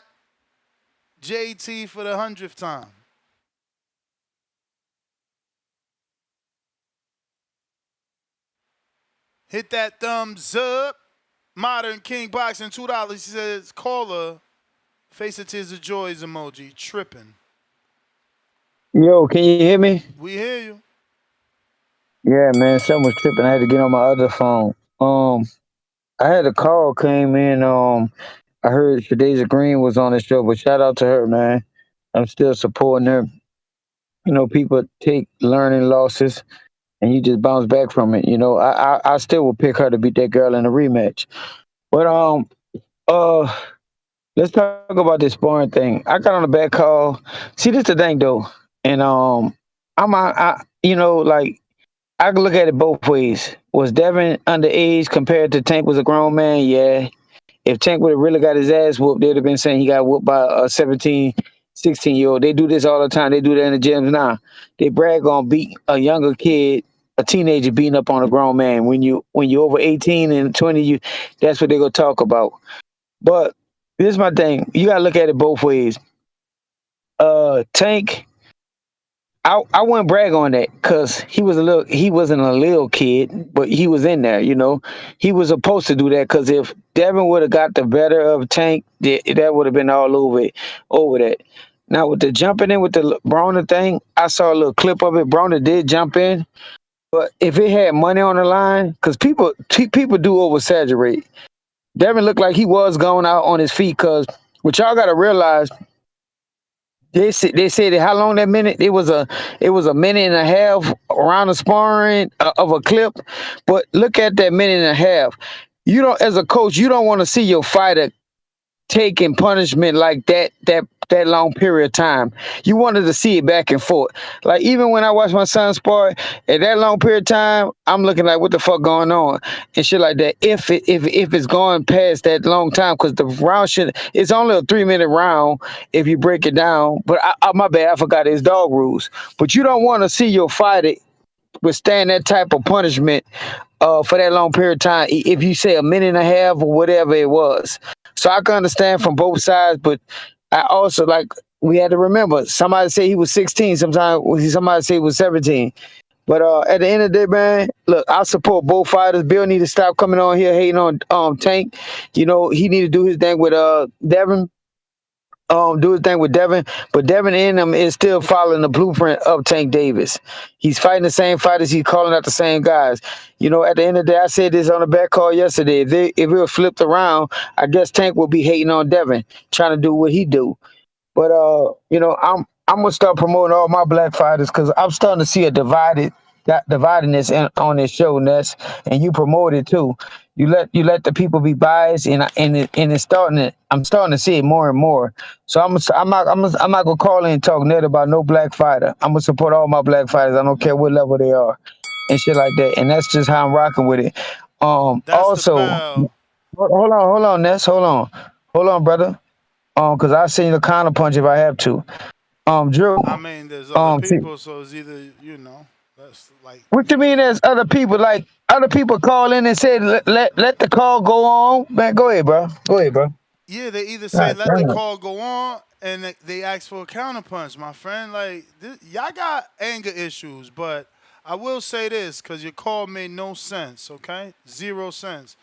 JT for the 100th time. Hit that thumbs up. Modern King Boxing, $2. He says, caller, face of tears of joys emoji, tripping. Yo, can you hear me? We hear you. Yeah, man, something was tripping. I had to get on my other phone. I had a call came in. I heard Shadeja Green was on the show, but shout out to her, man. I'm still supporting her. People take learning losses, and you just bounce back from it. I still would pick her to beat that girl in a rematch. But let's talk about this sparring thing. I got on a bad call. See, this the thing though, and I can look at it both ways. Was Devin underage compared to Tank was a grown man? Yeah. If Tank would have really got his ass whooped, they'd have been saying he got whooped by a 17, 16-year-old. They do this all the time. They do that in the gyms now. They brag on beat a younger kid, a teenager beating up on a grown man. When you over 18 and 20, that's what they're gonna talk about. But this is my thing. You gotta look at it both ways. Tank, I wouldn't brag on that because he wasn't a little kid, but he was in there, He was supposed to do that because if Devin would have got the better of Tank, that would have been all over that. Now with the jumping in with the Broner thing, I saw a little clip of it. Broner did jump in, but if it had money on the line, because people do oversaturate. Devin looked like he was going out on his feet because what y'all got to realize, they said how long that minute? It was a minute and a half around the sparring of a clip. But look at that minute and a half. As a coach, you don't want to see your fighter taking punishment like that long period of time. You wanted to see it back and forth. Like even when I watch my son spar, at that long period of time, I'm looking like what the fuck going on and shit like that. If it's going past that long time, because the round it's only a 3-minute round if you break it down. But my bad, I forgot his dog rules. But you don't want to see your fighter withstand that type of punishment for that long period of time. If you say a minute and a half or whatever it was, so I can understand from both sides, but I also like we had to remember somebody say he was 16, sometimes somebody say he was 17. But at the end of the day, man, look, I support both fighters. Bill need to stop coming on here hating on Tank. You know, he need to do his thing with Devin. Do his thing with Devin, but Devin in him is still following the blueprint of Tank Davis. He's fighting the same fighters. He's calling out the same guys. You know, at the end of the day, I said this on the back call yesterday. If it was flipped around, I guess Tank will be hating on Devin, trying to do what he do. But you know, I'm gonna start promoting all my black fighters because I'm starting to see a dividedness on this show, Ness, and you promote it too. You let the people be biased, and it's starting to. I'm starting to see it more and more. So I'm not gonna call in and talk net about no black fighter. I'm gonna support all my black fighters. I don't care what level they are, and shit like that. And that's just how I'm rocking with it. That's the Also, bell. hold on, Ness, hold on, brother. Because I seen the counter punch if I have to. Drew. I mean, there's other See, people, so it's either that's like what you mean? There's other people like other people call in and say let the call go on. Man, go ahead, bro. Go ahead, bro. yeah, they either say God let the damn. call go on, and they ask for a counterpunch, my friend. Like y'all got anger issues, but I will say this because your call made no sense. Okay, 0 sense.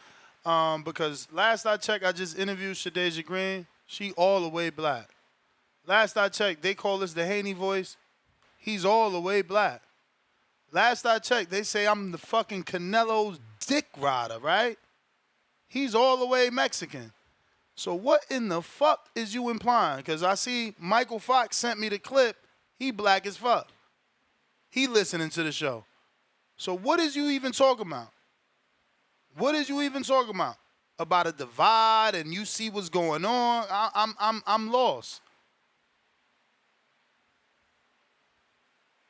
Because last I checked, I just interviewed Shadeja Green. She all the way black. Last I checked, they call this the Haney voice. He's all the way black. Last I checked, they say I'm the fucking Canelo's dick rider, right? He's all the way Mexican. So what in the fuck is you implying? Because I see Michael Fox sent me the clip. He black as fuck. He listening to the show. So what is you even talking about? What is you even talking about? About a divide and you see what's going on? I'm lost.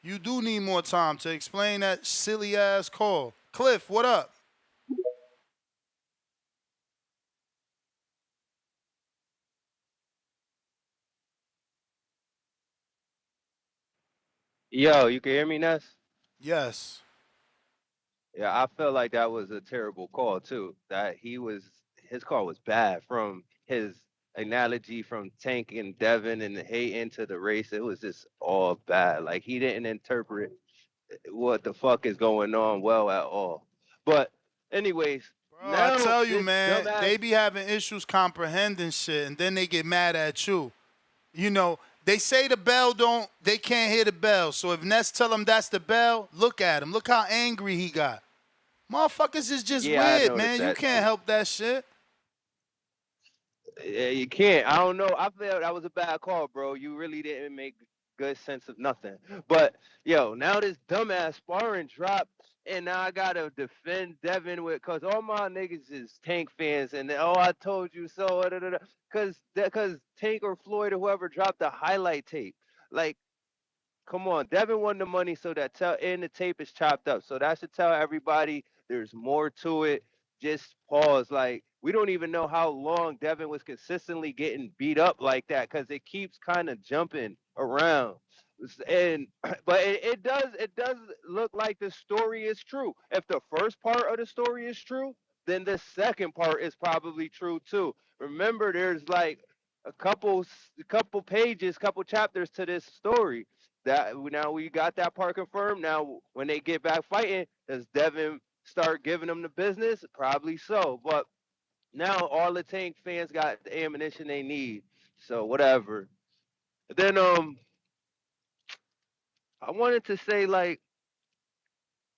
You do need more time to explain that silly ass call. Cliff, what up? Yo, you can hear me, Ness? Yes. Yeah, I felt like that was a terrible call too. That his call was bad from his analogy from Tank and Devin and the hate into the race. It was just all bad. Like he didn't interpret what the fuck is going on well at all. But anyways, Bro, I now tell you, this man, dumbass. they be having issues comprehending shit and then they get mad at you. You know, they say the bell they can't hear the bell. So if Ness tell them that's the bell, look at him. Look how angry he got. Motherfuckers is just Yeah, I weird, noticed man. You that can't too. help that shit. Yeah, you can't. I don't know. I feel that was a bad call, bro. You really didn't make good sense of nothing. But yo, now this dumbass sparring dropped, and now I gotta defend Devin with, cause all my niggas is Tank fans, and oh, I told you so. Cause Tank or Floyd or whoever dropped the highlight tape. Like, come on, Devin won the money, so and the tape is chopped up. So that should tell everybody there's more to it. Just pause. Like we don't even know how long Devin was consistently getting beat up like that because it keeps kind of jumping around. And but it does look like the story is true. If the first part of the story is true, then the second part is probably true too. Remember, there's like a couple pages, couple chapters to this story that now we got that part confirmed. Now, when they get back fighting, does Devin start giving them the business? Probably so. But now all the Tank fans got the ammunition they need. So whatever. Then I wanted to say like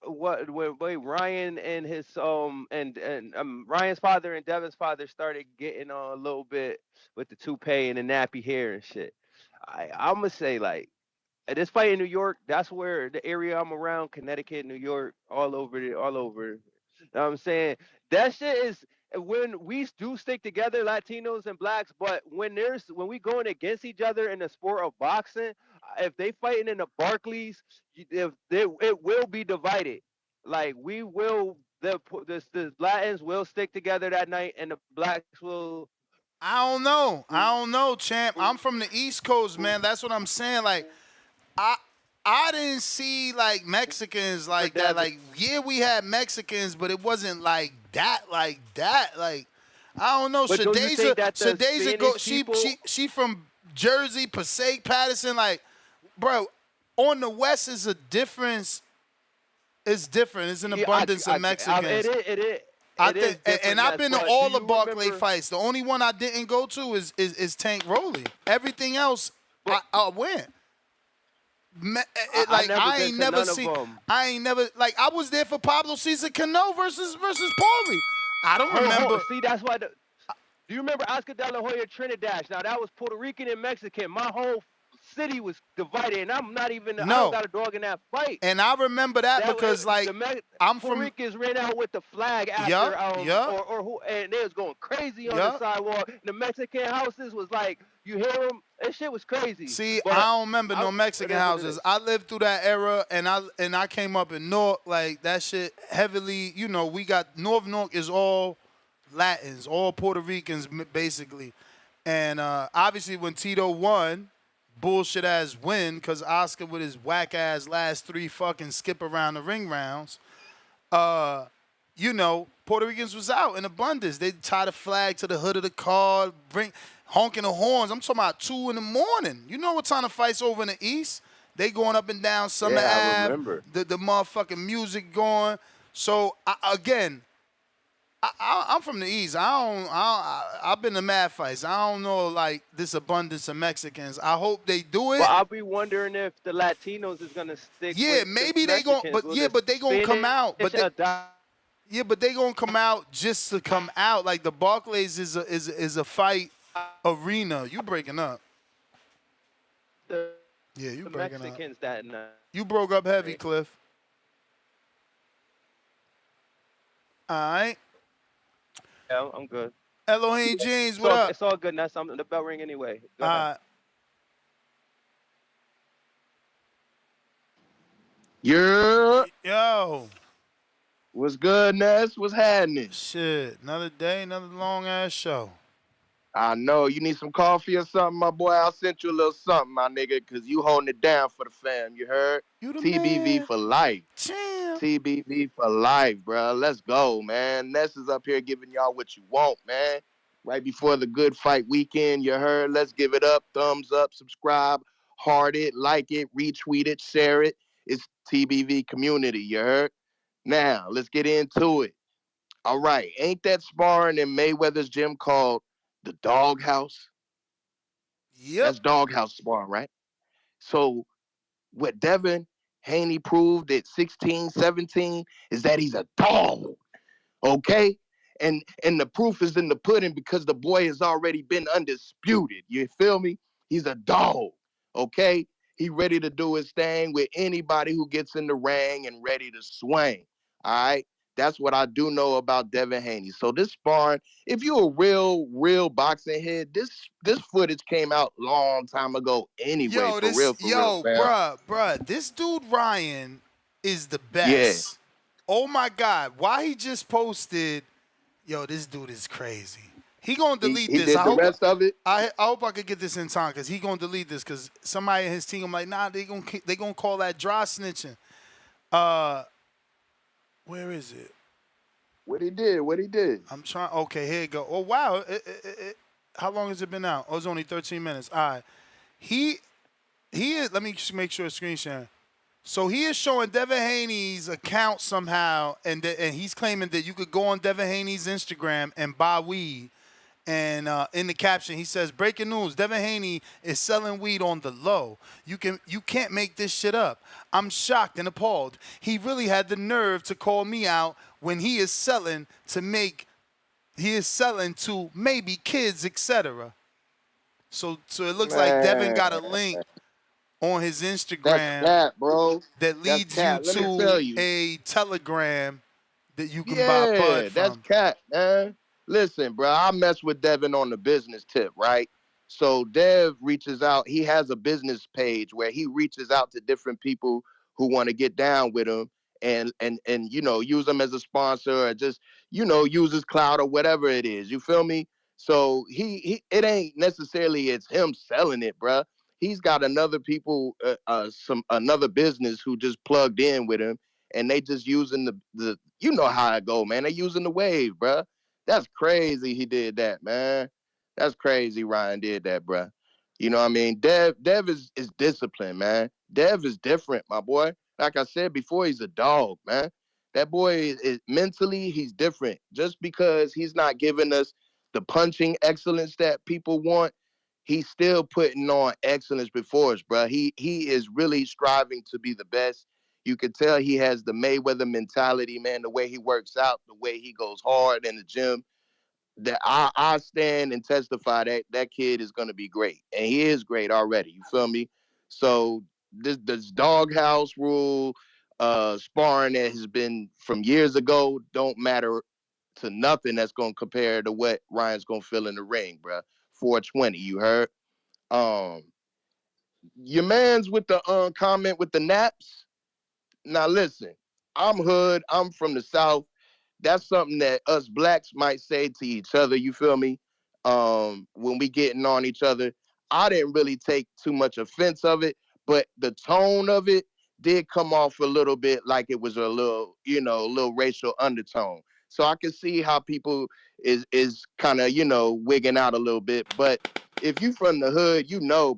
wait, Ryan and his and Ryan's father and Devin's father started getting on a little bit with the toupee and the nappy hair and shit. I'm gonna say like this fight in New York, that's where the area I'm around, Connecticut, New York, all over it, all over. You know what I'm saying? That shit is when we do stick together, Latinos and blacks, but when we going against each other in the sport of boxing, if they fighting in the Barclays, it will be divided. Like we will the Latins will stick together that night and the blacks will. I don't know. I don't know, champ. I'm from the East Coast, man. That's what I'm saying. Like, I didn't see like Mexicans like that. Like, yeah, we had Mexicans, but it wasn't like that. Like, I don't know. But don't you think that the Shadeja go. Spanish people? She from Jersey, Passaic, Patterson. Like, bro, on the West is a difference. It's different. It's an abundance of Mexicans. It is and I've been to all the Barclay fights. The only one I didn't go to is Tank Rolly. Everything else, I went. I ain't never like I was there for Pablo Cesar Cano versus Paulie. I don't remember. See, that's why. Do you remember Oscar De La Hoya Trinidad? Now that was Puerto Rican and Mexican. My whole city was divided, and I'm not even. I don't got a dog in that fight. And I remember that because like I'm Puerto from Ricans ran out with the flag after or who, and they was going crazy on the sidewalk. The Mexican houses was like you hear them. That shit was crazy. See, I don't remember no Mexican houses. I lived through that era, and I came up in North, like that shit heavily. You know, we got North is all Latins, all Puerto Ricans basically, and obviously when Tito won, bullshit ass win, because Oscar with his whack ass last 3 fucking skip around the ring rounds. You know, Puerto Ricans was out in abundance. They tie the flag to the hood of the car, honking the horns. I'm talking about 2 in the morning. You know what time the fight's over in the East? They going up and down Summer Ave. Remember. The motherfucking music going. So, I'm from the East. I've been to mad fights. I don't know, like, this abundance of Mexicans. I hope they do it. But I'll be wondering if the Latinos is going to stick with maybe the they going Mexicans. but they going to come out. But they going to come out just to come out. Like, the Barclays is a fight arena. You breaking up. You breaking Mexicans up. that You broke up heavy, Cliff. All right. Yeah, I'm good. Elohim James, what up? It's all good. That's the bell ring anyway. Go ahead. Yo. What's good, Ness? What's happening? Shit, another day, another long ass show. I know. You need some coffee or something, my boy? I'll send you a little something, my nigga, because you holding it down for the fam. You heard? You the TBV man. for life. Champ. TBV for life, bro. Let's go, man. Ness is up here giving y'all what you want, man. Right before the good fight weekend, you heard? Let's give it up. Thumbs up, subscribe, heart it, like it, retweet it, share it. It's TBV community, you heard? Now, let's get into it. All right. Ain't that sparring in Mayweather's gym called the Doghouse? Yep. That's Doghouse sparring, right? So what Devin Haney proved at 16, 17 is that he's a dog, okay? And the proof is in the pudding because the boy has already been undisputed. You feel me? He's a dog, okay? He ready to do his thing with anybody who gets in the ring and ready to swing, all right? That's what I do know about Devin Haney. So this sparring, if you're a real boxing head, this footage came out long time ago anyway. Bruh, this dude Ryan is the best. Yeah. Oh my God, why he just posted, yo, this dude is crazy. He gonna delete this. Did the rest of it? I hope I could get this in time because he gonna delete this because somebody in his team, I'm like, nah, they gonna call that dry snitching. Where is it? What he did? I'm trying. Okay, here you go. Oh, wow. How long has it been out? Oh, it's only 13 minutes. All right. He is, let me just make sure it's screen sharing. So he is showing Devin Haney's account somehow, and he's claiming that you could go on Devin Haney's Instagram and buy weed. And in the caption, he says, "Breaking news: Devin Haney is selling weed on the low. You can't make this shit up. I'm shocked and appalled. He really had the nerve to call me out when he is selling to maybe kids, etc." So it looks like Devin got a link on his Instagram that leads you to a Telegram that you can buy bud from. That's cat, man. Listen, bro, I mess with Devin on the business tip, right? So Dev reaches out. He has a business page where he reaches out to different people who want to get down with him and you know, use them as a sponsor or just, you know, use his cloud or whatever it is. You feel me? So he it ain't necessarily it's him selling it, bro. he's got another another business who just plugged in with him, and they just using the you know how it go, man. They using the wave, bruh. That's crazy. He did that, man. That's crazy. Ryan did that, bruh. You know what I mean? Dev is disciplined, man. Dev is different, my boy. Like I said before, he's a dog, man. That boy is mentally, he's different. Just because he's not giving us the punching excellence that people want, he's still putting on excellence before us, bro. He is really striving to be the best. You can tell he has the Mayweather mentality, man. The way he works out, the way he goes hard in the gym. That I stand and testify that that kid is going to be great, and he is great already. You feel me? So this doghouse rule, sparring that has been from years ago, don't matter to nothing that's going to compare to what Ryan's going to feel in the ring, bro. 420, you heard? Um, your man's with the comment with the naps. Now listen, I'm hood. I'm from the South. That's something that us blacks might say to each other. You feel me? When we getting on each other, I didn't really take too much offense of it, but the tone of it did come off a little bit like it was a little, a little racial undertone. So I can see how people is kind of, wigging out a little bit. But if you from the hood,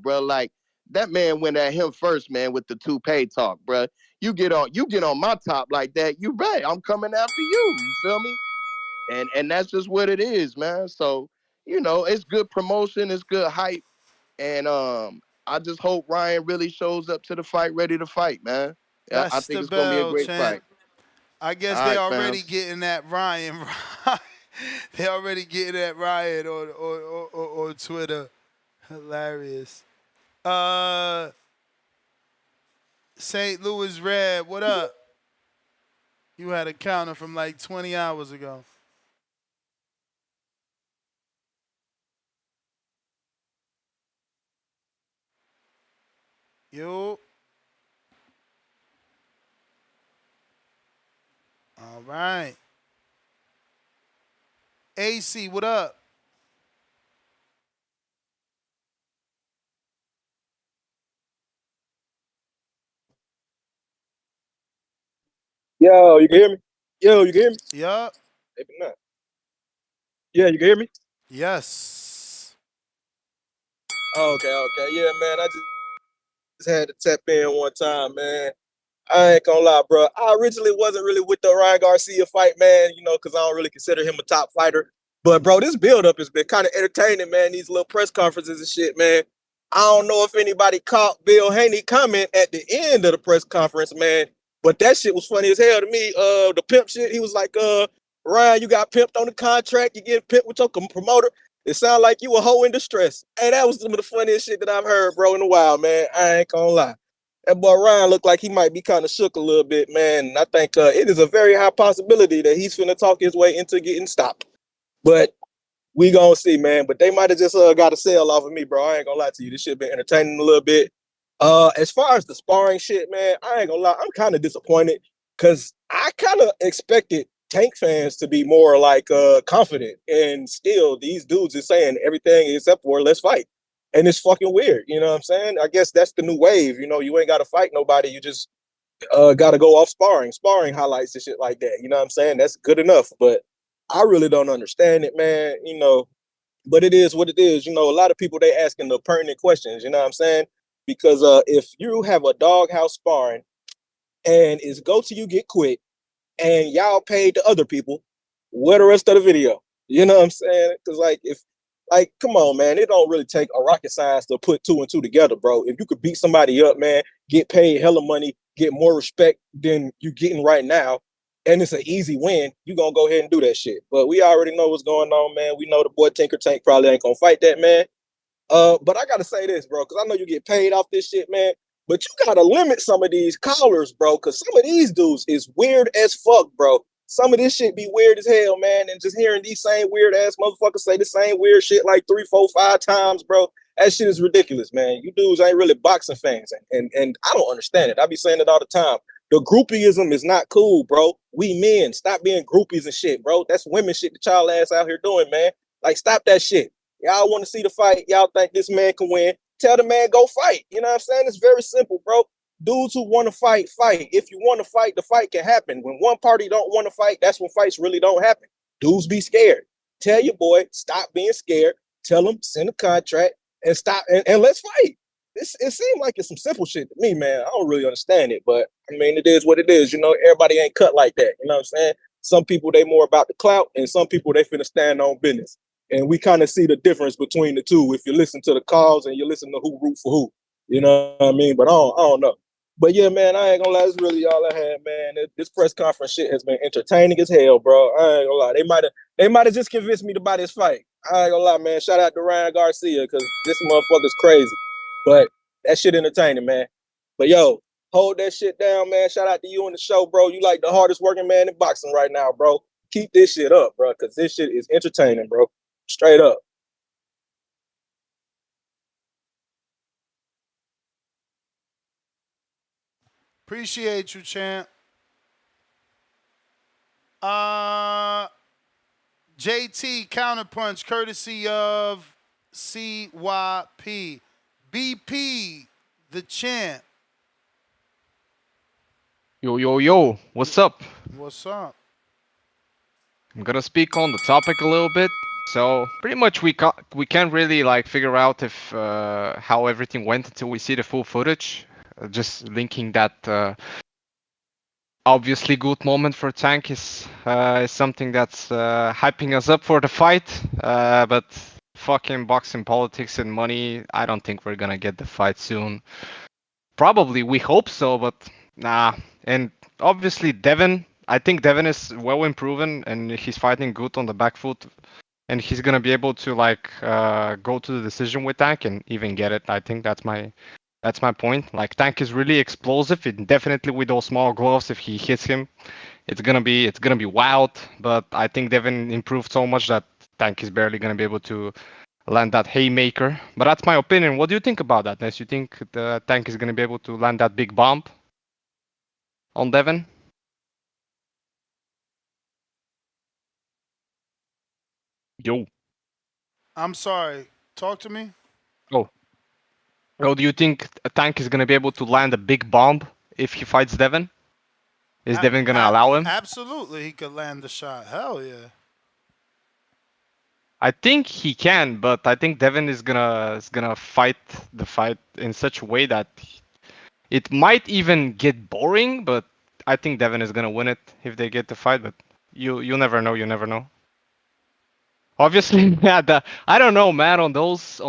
bro, like that man went at him first, man, with the toupee talk, bro. You get on my top like that, you right. I'm coming after you. You feel me? And that's just what it is, man. So, it's good promotion, it's good hype. And I just hope Ryan really shows up to the fight ready to fight, man. I That's think the it's gonna be a bell, great champ. fight. I guess All they right, fam. already getting that Ryan. They already getting that Ryan on Twitter. Hilarious. St. Louis Red, what up? You had a counter from like 20 hours ago. Yo. All right. AC, what up? Yo, you can hear me? Yo, you can hear me? Yup. Maybe not. Yeah, you can hear me? Yes. Oh, okay. Yeah, man, I just had to tap in one time, man. I ain't gonna lie, bro. I originally wasn't really with the Ryan Garcia fight, man, because I don't really consider him a top fighter. But, bro, this build-up has been kind of entertaining, man, these little press conferences and shit, man. I don't know if anybody caught Bill Haney comment at the end of the press conference, man, but that shit was funny as hell to me. The pimp shit, he was like, Ryan, you got pimped on the contract, you get pimped with your promoter. It sounded like you a hoe in distress. Hey, that was some of the funniest shit that I've heard, bro, in a while, man. I ain't gonna lie. That boy Ryan looked like he might be kind of shook a little bit, man. And I think it is a very high possibility that he's finna talk his way into getting stopped. But we gonna see, man. But they might have just got a sale off of me, bro. I ain't gonna lie to you. This shit been entertaining a little bit. As far as the sparring shit, man, I ain't gonna lie. I'm kind of disappointed because I kind of expected Tank fans to be more like confident, and still these dudes is saying everything except for let's fight. And it's fucking weird, you know what I'm saying? I guess that's the new wave. You ain't got to fight nobody. You just got to go off sparring highlights and shit like that. You know what I'm saying? That's good enough. But I really don't understand it, man. But it is what it is. A lot of people, they asking the pertinent questions. You know what I'm saying? Because if you have a doghouse sparring and it's go till you get quit and y'all paid the other people, where the rest of the video? You know what I'm saying? Because come on, man, it don't really take a rocket science to put two and two together, bro. If you could beat somebody up, man, get paid hella money, get more respect than you getting right now, and it's an easy win, you gonna go ahead and do that shit. But we already know what's going on, man. We know the boy Tinker Tank probably ain't gonna fight that, man. But I gotta say this, bro, because I know you get paid off this shit, man. But you gotta limit some of these callers, bro, because some of these dudes is weird as fuck, bro. Some of this shit be weird as hell, man. And just hearing these same weird ass motherfuckers say the same weird shit like 3, 4, 5 times, bro. That shit is ridiculous, man. You dudes ain't really boxing fans. And I don't understand it. I be saying it all the time. The groupieism is not cool, bro. We men, stop being groupies and shit, bro. That's women shit that y'all ass out here doing, man. Like, stop that shit. Y'all want to see the fight. Y'all think this man can win. tell the man go fight. You know what I'm saying? It's very simple, bro. Dudes who want to fight, fight. If you want to fight, the fight can happen. When one party don't want to fight, that's when fights really don't happen. Dudes be scared. Tell your boy, stop being scared. Tell him, send a contract and stop and let's fight. It seems like it's some simple shit to me, man. I don't really understand it, but I mean, it is what it is. You know, everybody ain't cut like that. You know what I'm saying? Some people, they more about the clout, and some people, they finna stand on business. And we kind of see the difference between the two if you listen to the calls and you listen to who root for who. You know what I mean? But I don't know. But yeah, man, I ain't gonna lie. That's really all I had, man. This press conference shit has been entertaining as hell, bro. I ain't gonna lie. They might have just convinced me to buy this fight. I ain't gonna lie, man. Shout out to Ryan Garcia, because this motherfucker's crazy. But that shit entertaining, man. But yo, hold that shit down, man. Shout out to you on the show, bro. You like the hardest working man in boxing right now, bro. Keep this shit up, bro, because this shit is entertaining, bro. Straight up. Appreciate you, champ. JT counterpunch courtesy of CYP. BP, the champ. Yo, what's up? What's up? I'm gonna speak on the topic a little bit. So pretty much we can't really like figure out if how everything went until we see the full footage. Just linking that obviously good moment for Tank is something that's hyping us up for the fight. But fucking boxing politics and money, I don't think we're gonna get the fight soon. Probably we hope so, but nah. And obviously Devin, I think Devin is well improving and he's fighting good on the back foot, and he's gonna be able to like go to the decision with Tank and even get it. I think that's my point. Like Tank is really explosive, and definitely with those small gloves, if he hits him, it's gonna be wild. But I think Devin improved so much that Tank is barely gonna be able to land that haymaker. But that's my opinion. What do you think about that, Ness? You think the Tank is gonna be able to land that big bomb on Devin? Yo. I'm sorry. Talk to me. Oh, do you think a Tank is gonna be able to land a big bomb if he fights Devin? Is Devin gonna allow him? Absolutely, he could land the shot. Hell yeah. I think he can, but I think Devin is gonna fight the fight in such a way that it might even get boring. But I think Devin is gonna win it if they get the fight. But you never know. You never know. Obviously, yeah. I don't know, man. On those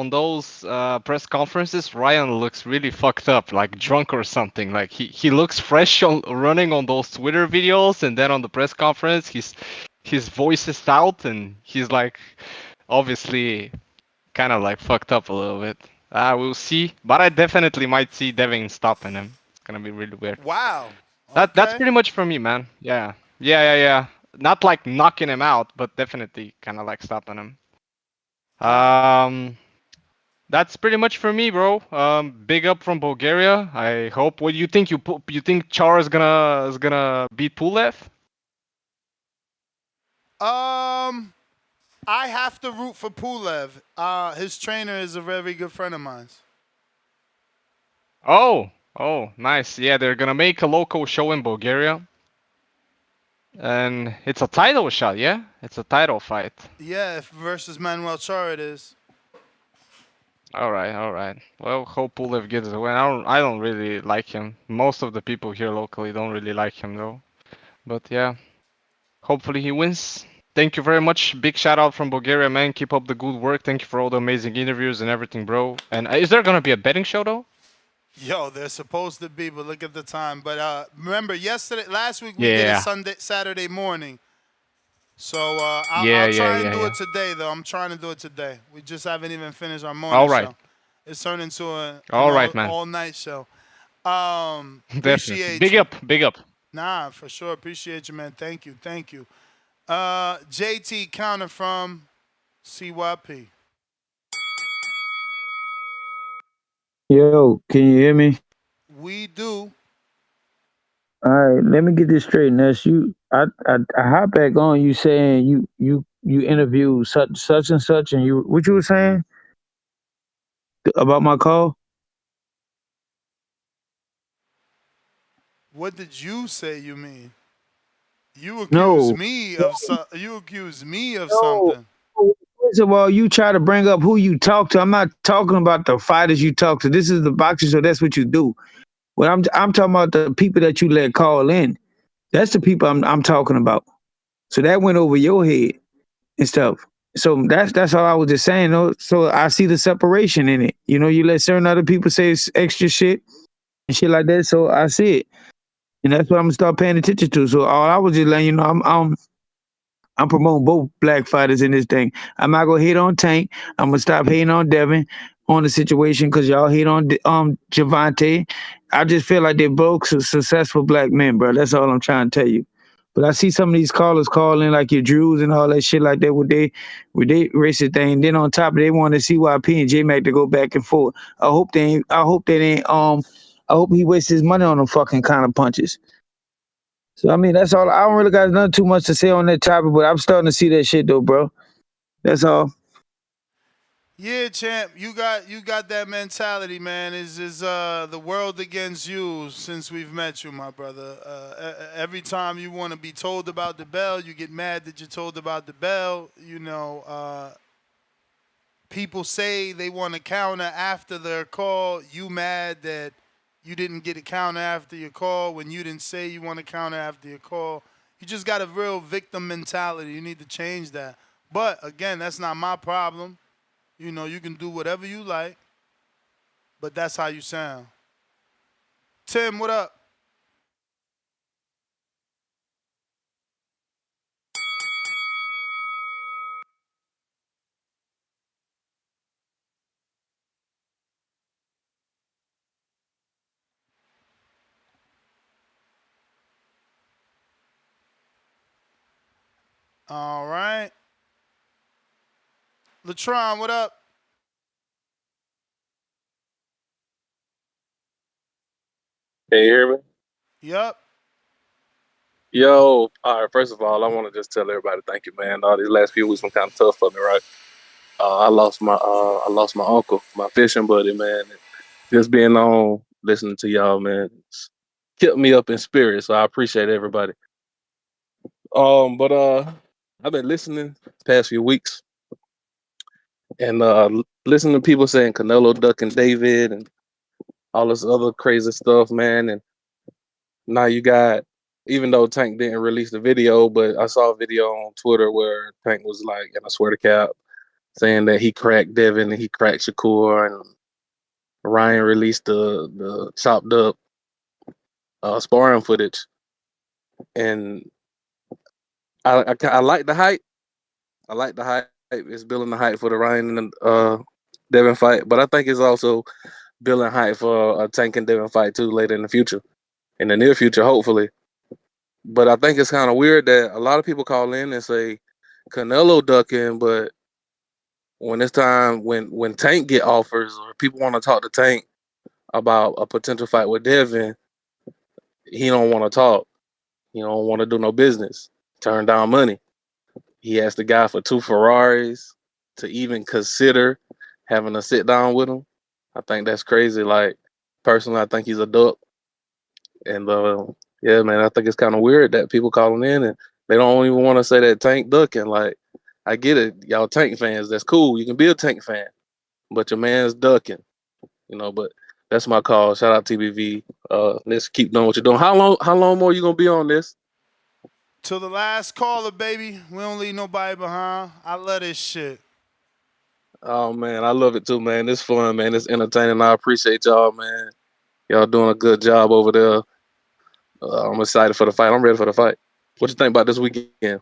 press conferences, Ryan looks really fucked up, like drunk or something. Like he looks fresh on running on those Twitter videos, and then on the press conference, his voice is out, and he's like obviously kind of like fucked up a little bit. We'll see, but I definitely might see Devin stopping him. It's gonna be really weird. Wow. That's pretty much for me, man. Yeah. Not like knocking him out, but definitely kind of like stopping him. That's pretty much for me, bro. Big up from Bulgaria. I hope. What do you think? You think Char is gonna beat Pulev? I have to root for Pulev. His trainer is a very good friend of mine. Oh, nice. Yeah, they're gonna make a local show in Bulgaria. And it's a title shot, yeah? It's a title fight. Yeah, versus Manuel Char it is. All right. Well, hope Pulev gets the win. I don't really like him. Most of the people here locally don't really like him though. But yeah, hopefully he wins. Thank you very much. Big shout out from Bulgaria, man. Keep up the good work. Thank you for all the amazing interviews and everything, bro. And is there gonna be a betting show though? Yo, they're supposed to be, but look at the time. But remember, last week we did it Saturday morning. So I'll try and do it today, though. I'm trying to do it today. We just haven't even finished our morning show. It's turned into an all-night show. Appreciate Big you. Big up. Nah, for sure. Appreciate you, man. Thank you. JT counter from CYP. Yo, can you hear me? We do. All right, let me get this straight. Ness, I hop back on you saying you interviewed such and such, and what you were saying? about my call? What did you say? You mean you accuse No, me of You accuse me of no. something. First of all, you try to bring up who you talk to. I'm not talking about the fighters you talk to. This is the boxing, so that's what you do. What I'm talking about the people that you let call in. That's the people I'm talking about. So that went over your head and stuff. So that's all I was just saying. Though. So I see the separation in it. You know, you let certain other people say extra shit and shit like that. So I see it, and that's what I'm gonna start paying attention to. So all I was just letting you know, I'm promoting both black fighters in this thing. I'm not gonna hate on Tank. I'm gonna stop hating on Devin on the situation because y'all hate on Gervonta. I just feel like they're both successful black men, bro. That's all I'm trying to tell you. But I see some of these callers calling like your Drews and all that shit like that with they racist thing. Then on top of it, they want to CYP and J Mac to go back and forth. I hope he wastes his money on them fucking kind of punches. So I mean, that's all. I don't really got nothing too much to say on that topic, but I'm starting to see that shit though, bro. That's all. Yeah, champ, you got that mentality, man. Is the world against you since we've met you, my brother. Every time you want to be told about the bell, you get mad that you're told about the bell. You know, people say they want to counter after their call. You mad that you didn't get a counter after your call when you didn't say you want to counter after your call. You just got a real victim mentality. You need to change that. But again, that's not my problem. You know, you can do whatever you like, but that's how you sound. Tim, what up? All right. Latron, what up? Can you hear me? Yup. Yo, all right. First of all, I want to just tell everybody thank you, man. All these last few weeks been kind of tough for me, right? I lost my uncle, my fishing buddy, man. And just being on listening to y'all, man, it's kept me up in spirit. So I appreciate everybody. But I've been listening past few weeks and listening to people saying Canelo ducking David and all this other crazy stuff, man. And now you got, even though Tank didn't release the video, but I saw a video on Twitter where Tank was like, and I swear to cap, saying that he cracked Devin and he cracked Shakur, and Ryan released the chopped up sparring footage, and I like the hype. I like the hype. It's building the hype for the Ryan and Devin fight, but I think it's also building hype for a Tank and Devin fight too later in the future, in the near future, hopefully. But I think it's kind of weird that a lot of people call in and say Canelo ducking, but when it's time when Tank get offers or people want to talk to Tank about a potential fight with Devin, he don't want to talk. He don't want to do no business. Turn down money. He asked the guy for 2 Ferraris to even consider having a sit down with him. I think that's crazy. Like personally, I think he's a duck. And yeah, man, I think it's kind of weird that people calling in and they don't even want to say that Tank ducking. Like, I get it, y'all Tank fans. That's cool. You can be a Tank fan, but your man's ducking. But that's my call. Shout out TBV. Let's keep doing what you're doing. How long? How long more you gonna be on this? Till the last caller, baby. We don't leave nobody behind. I love this shit. Oh man, I love it too, man. It's fun, man. It's entertaining. I appreciate y'all, man. Y'all doing a good job over there. I'm excited for the fight. I'm ready for the fight. What you think about this weekend?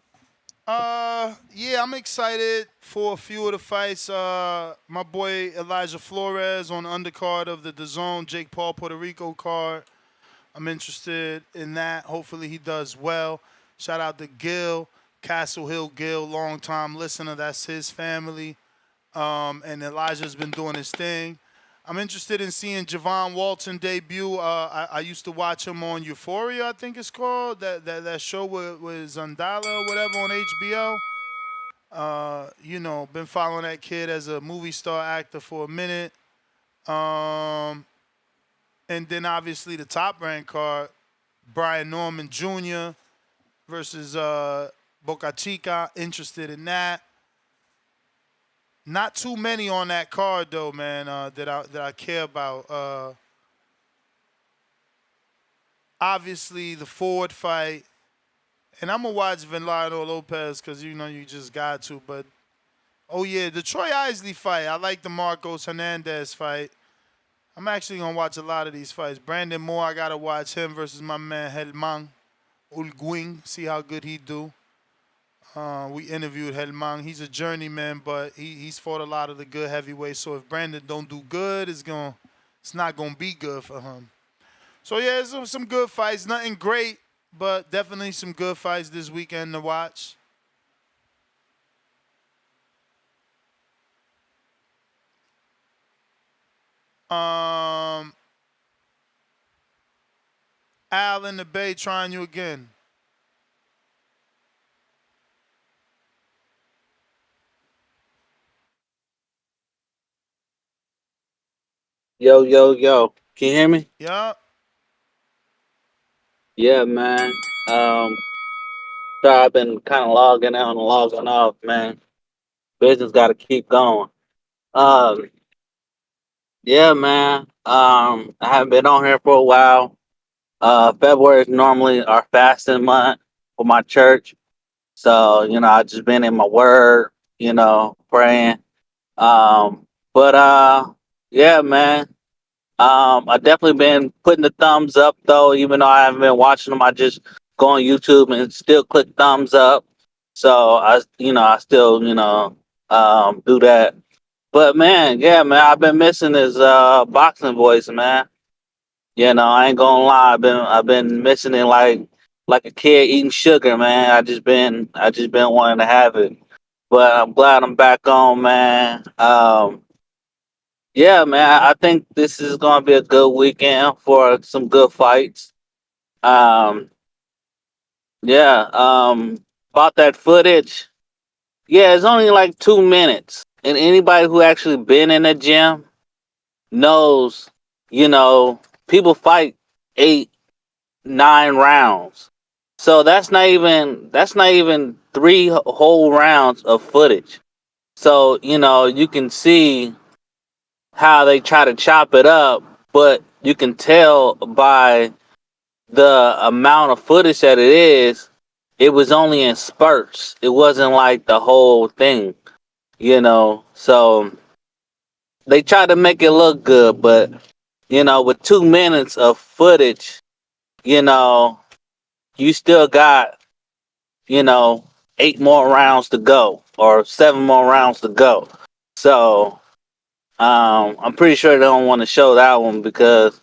Yeah, I'm excited for a few of the fights. My boy Elijah Flores on the undercard of the DAZN Jake Paul Puerto Rico card. I'm interested in that. Hopefully he does well. Shout out to Gil, Castle Hill Gil, longtime listener. That's his family. And Elijah's been doing his thing. I'm interested in seeing Javon Walton debut. I used to watch him on Euphoria, I think it's called. That show with Zandala or whatever on HBO. Been following that kid as a movie star actor for a minute. Um, and then obviously the top ranked card, Brian Norman Jr. versus Boca Chica. Interested in that. Not too many on that card though, man. That I care about. Obviously the Ford fight, and I'm gonna watch Venlado Lopez because you know you just got to. But oh yeah, the Troy Isley fight. I like the Marcos Hernandez fight. I'm actually gonna watch a lot of these fights. Brandon Moore, I gotta watch him versus my man Helmang Ulguing. See how good he do. We interviewed Helmang. He's a journeyman, but he's fought a lot of the good heavyweights. So if Brandon don't do good, it's not gonna be good for him. So yeah, some good fights. Nothing great, but definitely some good fights this weekend to watch. Um, Al in the Bay trying you again. Yo, yo, yo. Can you hear me? Yeah. Yeah, man. So I've been kind of logging on and logging off, man. Business got to keep going. Um, yeah, man. I haven't been on here for a while. February is normally our fasting month for my church. So, I just been in my word, praying. But yeah, man. I definitely been putting the thumbs up though, even though I haven't been watching them. I just go on YouTube and still click thumbs up. So I still, do that. But man, yeah, man, I've been missing his boxing voice, man. I ain't gonna lie, I've been missing it like a kid eating sugar, man. I just been wanting to have it. But I'm glad I'm back on, man. Yeah, man, I think this is gonna be a good weekend for some good fights. Um, yeah, about that footage. Yeah, it's only like 2 minutes, and anybody who actually been in the gym knows, you know, people fight 8, 9 rounds. So that's not even three whole rounds of footage. So you can see how they try to chop it up, but you can tell by the amount of footage that it is, it was only in spurts. It wasn't like the whole thing. So they tried to make it look good, but with 2 minutes of footage, you know, you still got, you know, 8 more rounds to go or 7 more rounds to go. So I'm pretty sure they don't want to show that one because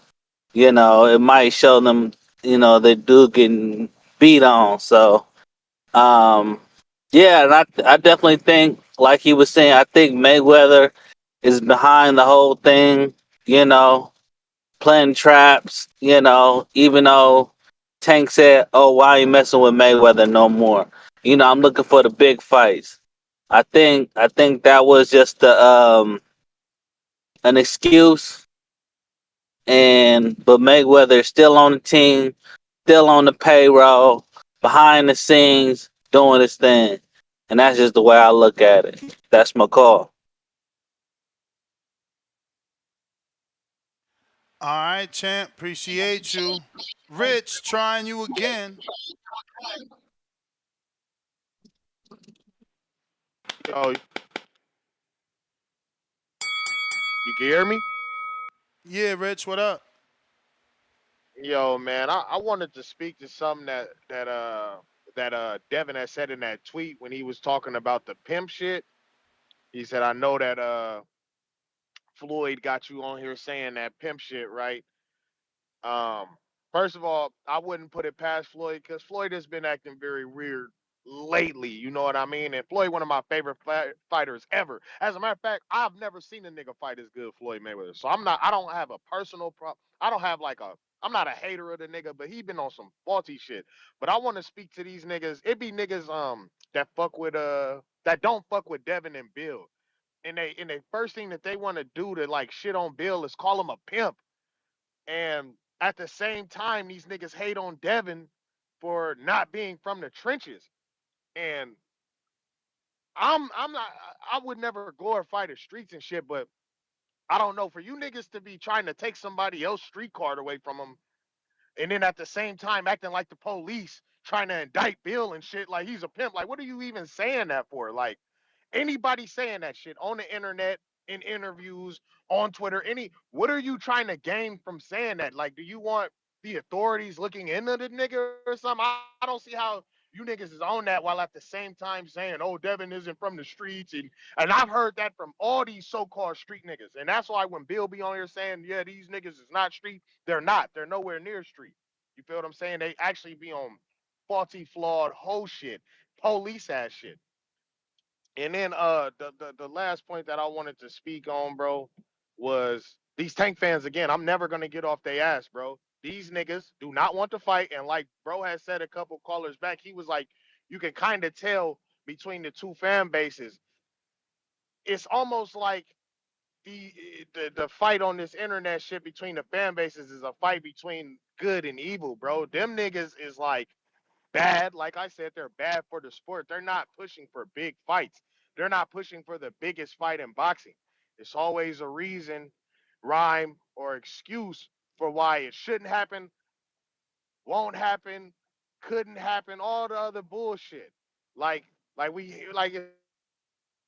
it might show them, they do getting beat on. So, um, yeah, and I definitely think, like he was saying, I think Mayweather is behind the whole thing, you know, playing traps, even though Tank said, oh, why you messing with Mayweather no more? I'm looking for the big fights. I think that was just an excuse, but Mayweather is still on the team, still on the payroll, behind the scenes, doing his thing. And that's just the way I look at it. That's my call. All right, champ. Appreciate you. Rich trying you again. Yo, you can hear me? Yeah, Rich, what up? Yo, man, I wanted to speak to something that Devin had said in that tweet when he was talking about the pimp shit. He said, I know that Floyd got you on here saying that pimp shit, right? Um, First of all, I wouldn't put it past Floyd because Floyd has been acting very weird lately. You know what I mean? And Floyd, one of my favorite fighters ever. As a matter of fact, I've never seen a nigga fight as good as Floyd Mayweather. So I'm not. I don't have a personal problem. I don't have like a. I'm not a hater of the nigga, but he been on some faulty shit. But I want to speak to these niggas. It be niggas that fuck with that don't fuck with Devin and Bill. and the first thing that they want to do to like shit on Bill is call him a pimp. And at the same time, these niggas hate on Devin for not being from the trenches. And I'm not I would never glorify the streets and shit, but I don't know, for you niggas to be trying to take somebody else's street card away from them and then at the same time acting like the police trying to indict Bill and shit like he's a pimp. Like, what are you even saying that for? Like, anybody saying that shit on the internet, in interviews, on Twitter, what are you trying to gain from saying that? Like, do you want the authorities looking into the nigga or something? I don't see how you niggas is on that while at the same time saying, oh, Devin isn't from the streets. And I've heard that from all these so-called street niggas. And that's why when Bill be on here saying, yeah, these niggas is not street, they're not. They're nowhere near street. You feel what I'm saying? They actually be on faulty, flawed, whole shit, police ass shit. And then the last point that I wanted to speak on, bro, was these Tank fans again. I'm never gonna get off their ass, bro. These niggas do not want to fight, and like bro has said a couple callers back, he was like, you can kind of tell between the two fan bases. It's almost like the, the fight on this internet shit between the fan bases is a fight between good and evil, bro. Them niggas is like bad. Like I said, they're bad for the sport. They're not pushing for big fights. They're not pushing for the biggest fight in boxing. It's always a reason, rhyme, or excuse for why it shouldn't happen, won't happen, couldn't happen, all the other bullshit. Like,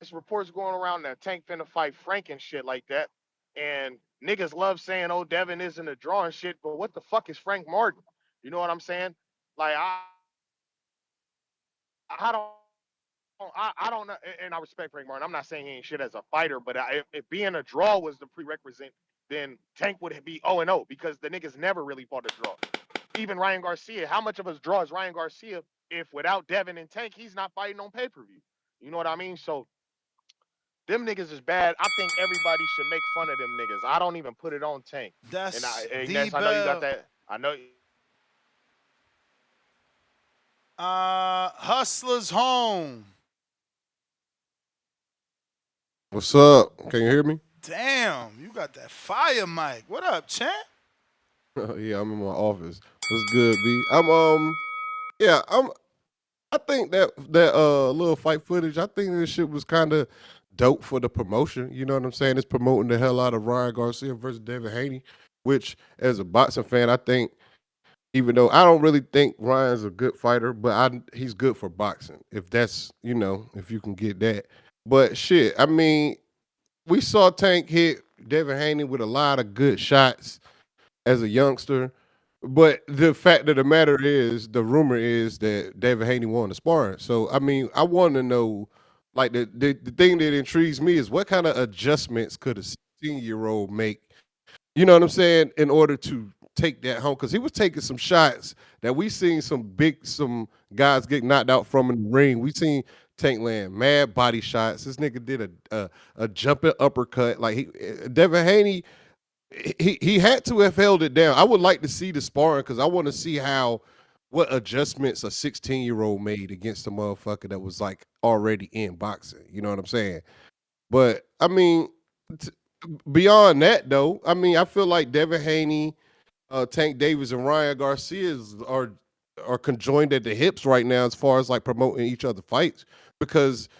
it's reports going around that Tank finna fight Frank and shit like that. And niggas love saying, oh, Devin isn't a draw and shit, but what the fuck is Frank Martin? You know what I'm saying? Like, I don't know, and I respect Frank Martin. I'm not saying he ain't shit as a fighter, but if being a draw was the prerequisite, then Tank would be 0-0 because the niggas never really fought a draw. Even Ryan Garcia, how much of a draw is Ryan Garcia if without Devin and Tank, he's not fighting on pay-per-view? You know what I mean? So them niggas is bad. I think everybody should make fun of them niggas. I don't even put it on Tank. And That's the Ness, I know you got bell. that. I know. Hustlers home. What's up? Can you hear me? Damn, you got that fire mic. What up, champ? Yeah, I'm in my office. What's good, B? Yeah, I think that little fight footage, I think this shit was kind of dope for the promotion. You know what I'm saying? It's promoting the hell out of Ryan Garcia versus Devin Haney, which as a boxing fan, I think even though I don't really think Ryan's a good fighter, but he's good for boxing. If that's, if you can get that. But shit, I mean, we saw Tank hit Devin Haney with a lot of good shots as a youngster. But the fact of the matter is, the rumor is that Devin Haney won the sparring. So I mean, I want to know, like the thing that intrigues me is what kind of adjustments could a 16-year-old make? You know what I'm saying? In order to take that home, because he was taking some shots that we seen some guys get knocked out from in the ring. We seen Tank land mad body shots. This nigga did a jumping uppercut. Like Devin Haney, he had to have held it down. I would like to see the sparring because I want to see what adjustments a 16-year-old made against a motherfucker that was like already in boxing. You know what I'm saying? But I mean, beyond that though, I mean, I feel like Devin Haney, Tank Davis, and Ryan Garcia are conjoined at the hips right now as far as like promoting each other fights because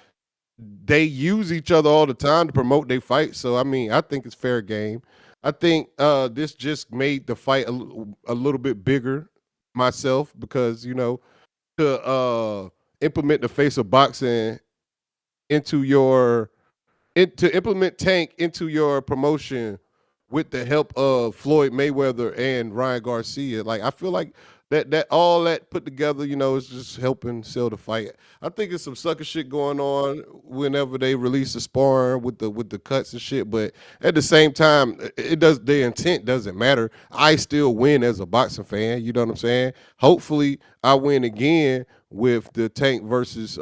they use each other all the time to promote their fights. So I mean, I think it's fair game. I think this just made the fight a little bit bigger myself because to implement the face of boxing into to implement Tank into your promotion with the help of Floyd Mayweather and Ryan Garcia. Like I feel like that all that put together, is just helping sell the fight. I think it's some sucker shit going on whenever they release a sparring with the cuts and shit. But at the same time, the intent doesn't matter. I still win as a boxing fan. You know what I'm saying? Hopefully, I win again with the Tank versus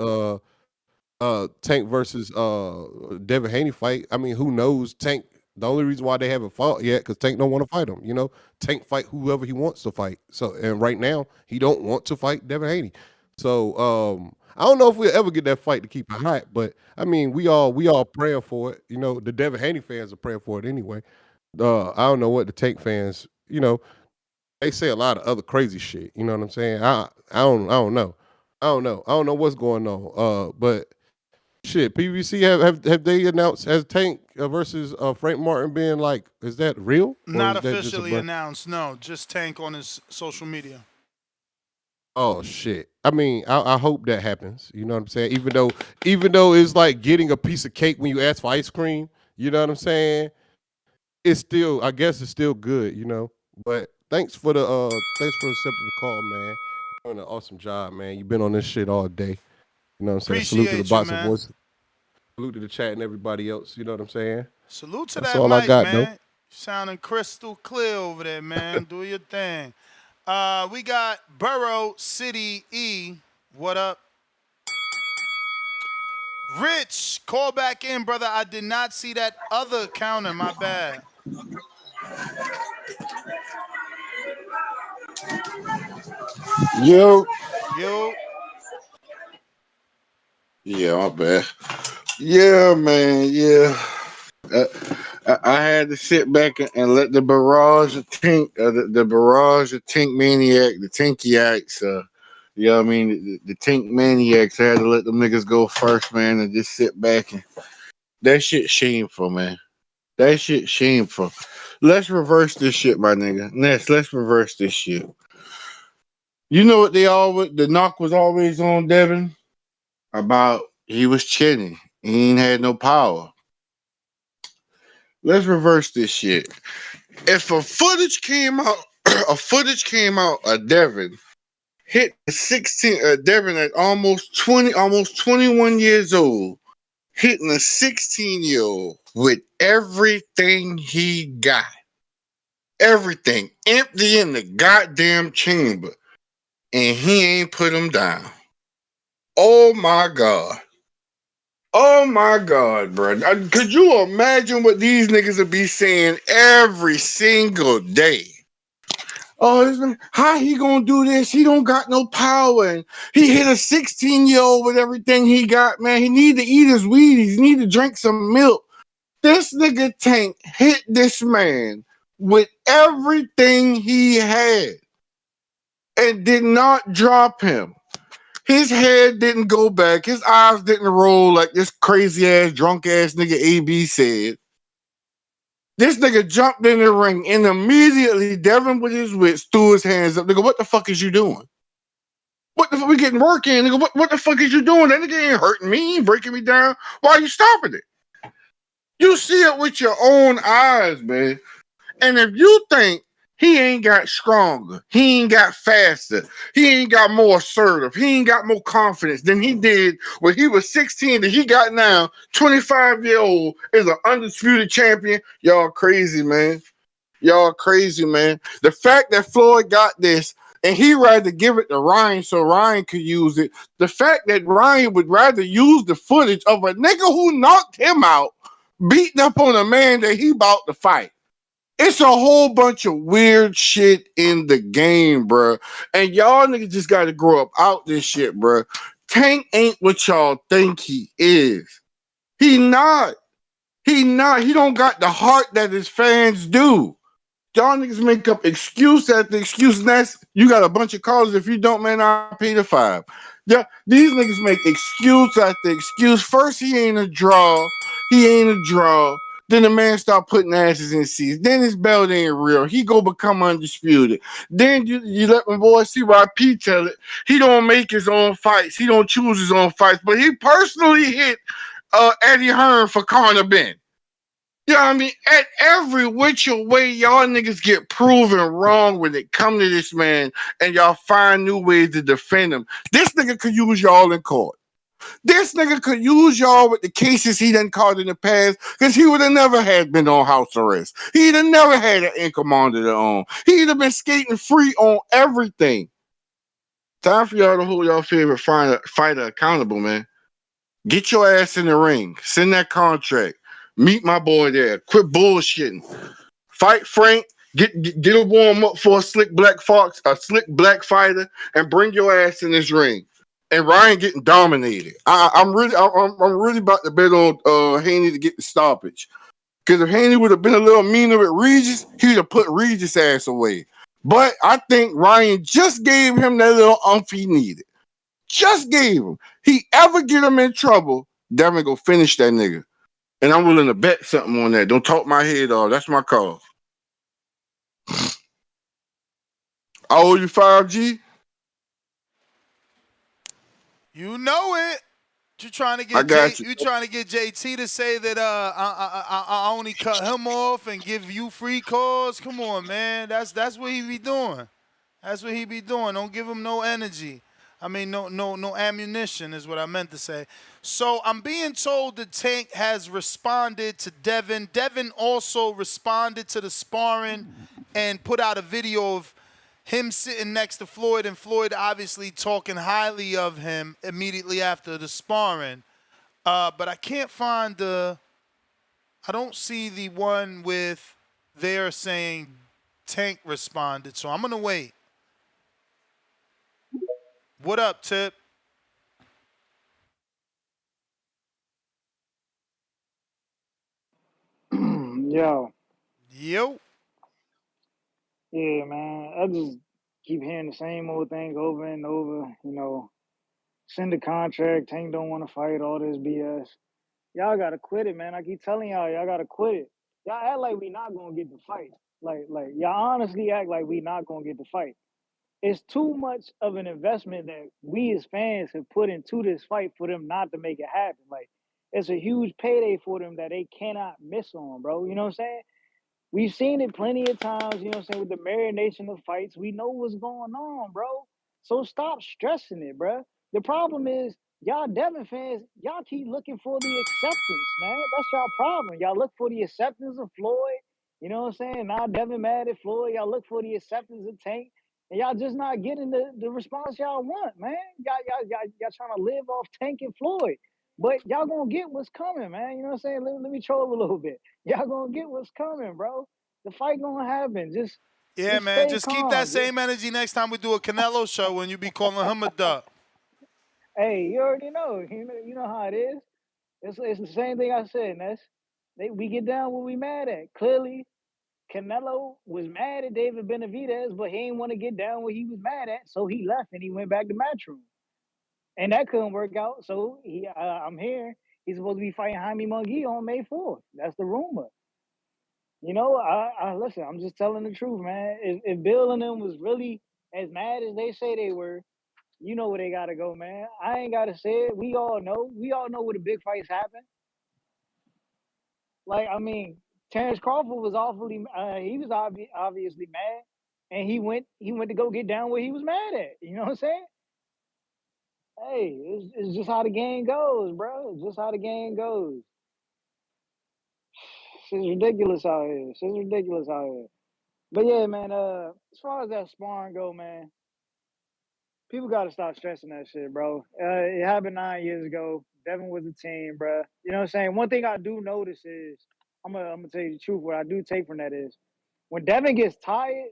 Devin Haney fight. I mean, who knows? Tank. The only reason why they haven't fought yet because Tank don't want to fight him. Tank fight whoever he wants to fight. So and right now he don't want to fight Devin Haney. So I don't know if we'll ever get that fight to keep it hot, but I mean we all praying for it. You know, the Devin Haney fans are praying for it anyway. I don't know what the Tank fans, they say a lot of other crazy shit. You know what I'm saying? I don't know. I don't know what's going on. But shit, PBC have they announced as Tank versus Frank Martin being like, is that real or Not is that just a officially bunch? announced, no. Just Tank on his social media. Oh shit! I mean, I hope that happens. You know what I'm saying? Even though it's like getting a piece of cake when you ask for ice cream. You know what I'm saying? It's still, I guess, it's still good. But thanks for accepting the call, man. You're doing an awesome job, man. You've been on this shit all day. You know what I'm saying? Salute to the Appreciate you, boxing man. voice. Salute to the chat and everybody else. You know what I'm saying? Salute to That's that all I mic, got, though. man. Sounding crystal clear over there, man. Do your thing. We got Burrow City E. What up? Rich, call back in, brother. I did not see that other counter. My bad. Yo. Yo. Yeah, my bad. Yeah, man. Yeah. Uh, I had to sit back and let the barrage of the barrage of Tink Maniac, the Tinkiacs, you know what I mean? The Tink Maniacs, I had to let them niggas go first, man, and just sit back. And that shit shameful, man. That shit shameful. Let's reverse this shit, my nigga. Let's reverse this shit. You know what the knock was always on Devin? About he was chinny. He ain't had no power. Let's reverse this shit. If a footage came out, of Devin hit 16, Devin at almost 21 years old, hitting a 16-year-old with everything he got, everything empty in the goddamn chamber, and he ain't put him down. Oh my God. Oh my God, bro. Could you imagine what these niggas would be saying every single day? Oh, how he gonna do this? He don't got no power. And he hit a 16-year-old with everything he got, man. He need to eat his Wheaties. He need to drink some milk. This nigga Tank hit this man with everything he had and did not drop him. His head didn't go back. His eyes didn't roll like this crazy ass, drunk ass nigga AB said. This nigga jumped in the ring and immediately Devin with his wits threw his hands up. Nigga, what the fuck is you doing? What the fuck? We getting work in, nigga. What the fuck is you doing? That nigga ain't hurting me, he ain't breaking me down. Why are you stopping it? You see it with your own eyes, man. And if you think he ain't got stronger, he ain't got faster, he ain't got more assertive, he ain't got more confidence than he did when he was 16 that he got now, 25-year-old is an undisputed champion. Y'all crazy, man. Y'all crazy, man. The fact that Floyd got this and he rather give it to Ryan so Ryan could use it. The fact that Ryan would rather use the footage of a nigga who knocked him out, beating up on a man that he about to fight. It's a whole bunch of weird shit in the game, bro. And y'all niggas just got to grow up out this shit, bro. Tank ain't what y'all think he is. He not. He not. He don't got the heart that his fans do. Y'all niggas make up excuse after excuse, and that's you got a bunch of callers. If you don't, man, I'll pay the $5. Yeah, these niggas make excuse after excuse. First, he ain't a draw. He ain't a draw. Then the man start putting asses in seats. Then his belt ain't real. He go become undisputed. Then you let my boy CYP tell it. He don't make his own fights. He don't choose his own fights. But he personally hit Eddie Hearn for Corner Ben. You know what I mean? At every which way, y'all niggas get proven wrong when it come to this man, and y'all find new ways to defend him. This nigga could use y'all in court. This nigga could use y'all with the cases he done caught in the past, because he would have never had been on house arrest. He'd have never had an income on their own. He'd have been skating free on everything. Time for y'all to hold y'all favorite fighter accountable, man. Get your ass in the ring. Send that contract. Meet my boy there. Quit bullshitting. Fight Frank. Get a warm up for a slick black fighter, and bring your ass in this ring. and Ryan getting dominated. I'm really about to bet on Haney to get the stoppage. Because if Haney would have been a little meaner with Regis, he would have put Regis' ass away. But I think Ryan just gave him that little umph he needed. Just gave him. He ever get him in trouble, Devin go finish that nigga. And I'm willing to bet something on that. Don't talk my head off. That's my call. I owe you 5G. You know it. You trying to I get got you. You trying to get JT to say that I only cut him off and give you free calls? Come on, man. That's what he be doing. That's what he be doing. Don't give him no energy. I mean, no ammunition is what I meant to say. So I'm being told the Tank has responded to Devin. Devin also responded to the sparring and put out a video of him sitting next to Floyd, and Floyd obviously talking highly of him immediately after the sparring. But I can't find I don't see the one with they're saying Tank responded, so I'm going to wait. What up, Tip? Yo. Yo. Yeah, man. I just keep hearing the same old thing over and over. Send a contract. Tank don't want to fight. All this BS. Y'all gotta quit it, man. I keep telling y'all gotta quit it. Y'all act like we not gonna get the fight. Like y'all honestly act like we not gonna get the fight. It's too much of an investment that we as fans have put into this fight for them not to make it happen. Like, it's a huge payday for them that they cannot miss on, bro. You know what I'm saying? We've seen it plenty of times, you know what I'm saying, with the marination of fights. We know what's going on, bro. So stop stressing it, bro. The problem is, y'all Devin fans, y'all keep looking for the acceptance, man. That's y'all problem. Y'all look for the acceptance of Floyd. You know what I'm saying? Now Devin mad at Floyd. Y'all look for the acceptance of Tank. And y'all just not getting the response y'all want, man. Y'all trying to live off Tank and Floyd. But y'all gonna get what's coming, man. You know what I'm saying? Let me troll a little bit. Y'all gonna get what's coming, bro. The fight gonna happen. Just Yeah, man. stay Just keep that calm. same energy next time we do a Canelo show when you be calling him a duck. Hey, you already know. You know how it is. It's the same thing I said, Ness. We get down what we mad at. Clearly, Canelo was mad at David Benavidez, but he didn't want to get down what he was mad at, so he left and he went back to Matchroom. And that couldn't work out, so I'm here. He's supposed to be fighting Jaime Munguia on May 4th. That's the rumor. I listen. I'm just telling the truth, man. If Bill and them was really as mad as they say they were, you know where they gotta go, man. I ain't gotta say it. We all know. We all know where the big fights happen. Like, I mean, Terrence Crawford was awfully. He was obviously mad, and he went to go get down where he was mad at. You know what I'm saying? Hey, it's just how the game goes, bro. It's just how the game goes. It's ridiculous out here. It's ridiculous out here. But yeah, man. As far as that sparring go, man, people gotta stop stressing that shit, bro. It happened 9 years ago. Devin was a team, bro. You know what I'm saying? One thing I do notice is, I'm gonna tell you the truth. What I do take from that is, when Devin gets tired,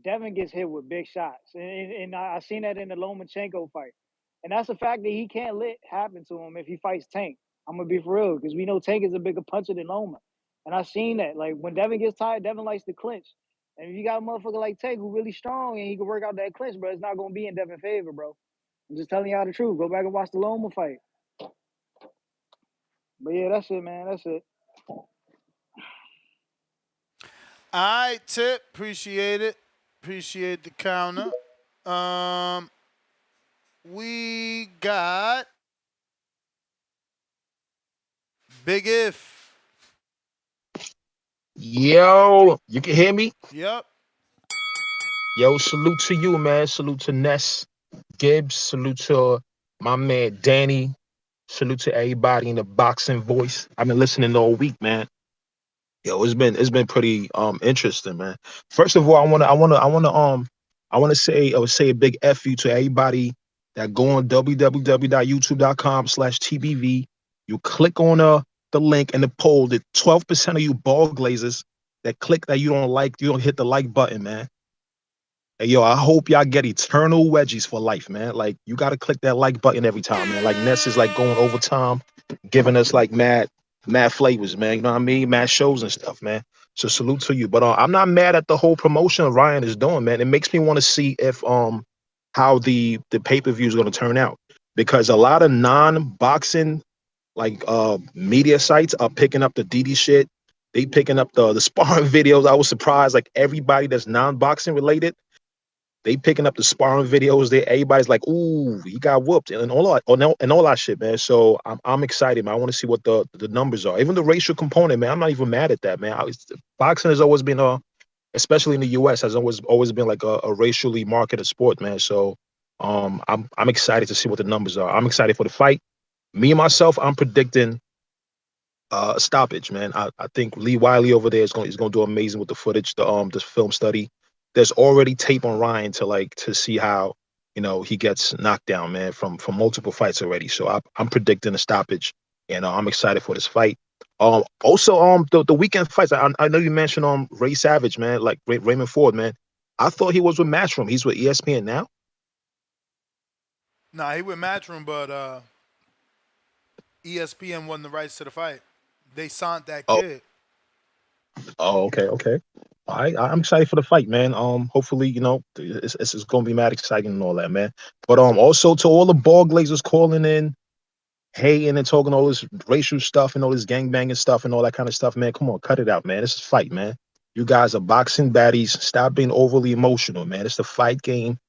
Devin gets hit with big shots, and I seen that in the Lomachenko fight, and that's a fact that he can't let happen to him if he fights Tank. I'm gonna be for real, because we know Tank is a bigger puncher than Loma, and I seen that. Like, when Devin gets tired, Devin likes to clinch, and if you got a motherfucker like Tank who really strong and he can work out that clinch, bro, it's not gonna be in Devin's favor, bro. I'm just telling y'all the truth. Go back and watch the Loma fight. But yeah, that's it, man. That's it. All right, Tip. Appreciate it. Appreciate the counter. We got Big If. Yo, you can hear me? Yep. Yo, salute to you, man. Salute to Ness Gibbs. Salute to my man Danny. Salute to everybody in the boxing voice. I've been listening all week, man. Yo, it's been pretty interesting, man. First of all, I wanna say say a big F you to everybody that go on www.youtube.com/TBV. You click on the link and the poll. The 12% of you ball glazers that click that you don't hit the like button, man. Hey, yo, I hope y'all get eternal wedgies for life, man. Like, you gotta click that like button every time, man. Like, Ness is like going overtime, giving us like mad flavors, man. You know what I mean? Mad shows and stuff, man. So salute to you. But I'm not mad at the whole promotion Ryan is doing, man. It makes me want to see if how the pay-per-view is gonna turn out. Because a lot of non-boxing like media sites are picking up the DD shit. They picking up the sparring videos. I was surprised, like everybody that's non-boxing related they picking up the sparring videos. They everybody's like, "Ooh, he got whooped," and all that shit, man. So I'm excited, man. I want to see what the numbers are. Even the racial component, man. I'm not even mad at that, man. Boxing has always been especially in the U.S., has always been like a racially marketed sport, man. So I'm excited to see what the numbers are. I'm excited for the fight. Me and myself, I'm predicting stoppage, man. I think Lee Wiley over there is gonna do amazing with the footage, the film study. There's already tape on Ryan to see how he gets knocked down, man, from multiple fights already. So I'm predicting a stoppage, and I'm excited for this fight. Also, the weekend fights. I know you mentioned Ray Savage, man, like Raymond Ford, man. I thought he was with Matchroom. He's with ESPN now. Nah, he with Matchroom, but ESPN won the rights to the fight. They signed that Oh, kid. oh, okay. I'm excited for the fight, man. Hopefully, it's gonna be mad exciting and all that, man. But also to all the ball glazers calling in, hating and talking all this racial stuff and all this gangbanging stuff and all that kind of stuff, man. Come on, cut it out, man. This is fight, man. You guys are boxing baddies. Stop being overly emotional, man. It's the fight game.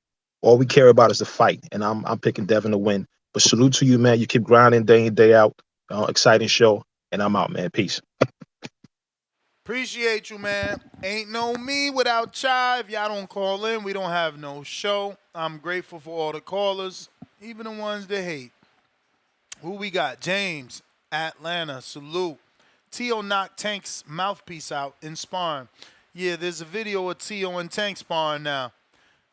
All we care about is the fight, and I'm picking Devin to win. But salute to you, man. You keep grinding day in day out. Exciting show, and I'm out, man. Peace. Appreciate you, man. Ain't no me without Chai. If y'all don't call in, we don't have no show. I'm grateful for all the callers, even the ones that hate. Who we got? James, Atlanta, salute. Tio knocked Tank's mouthpiece out in sparring. Yeah, there's a video of Tio and Tank sparring now.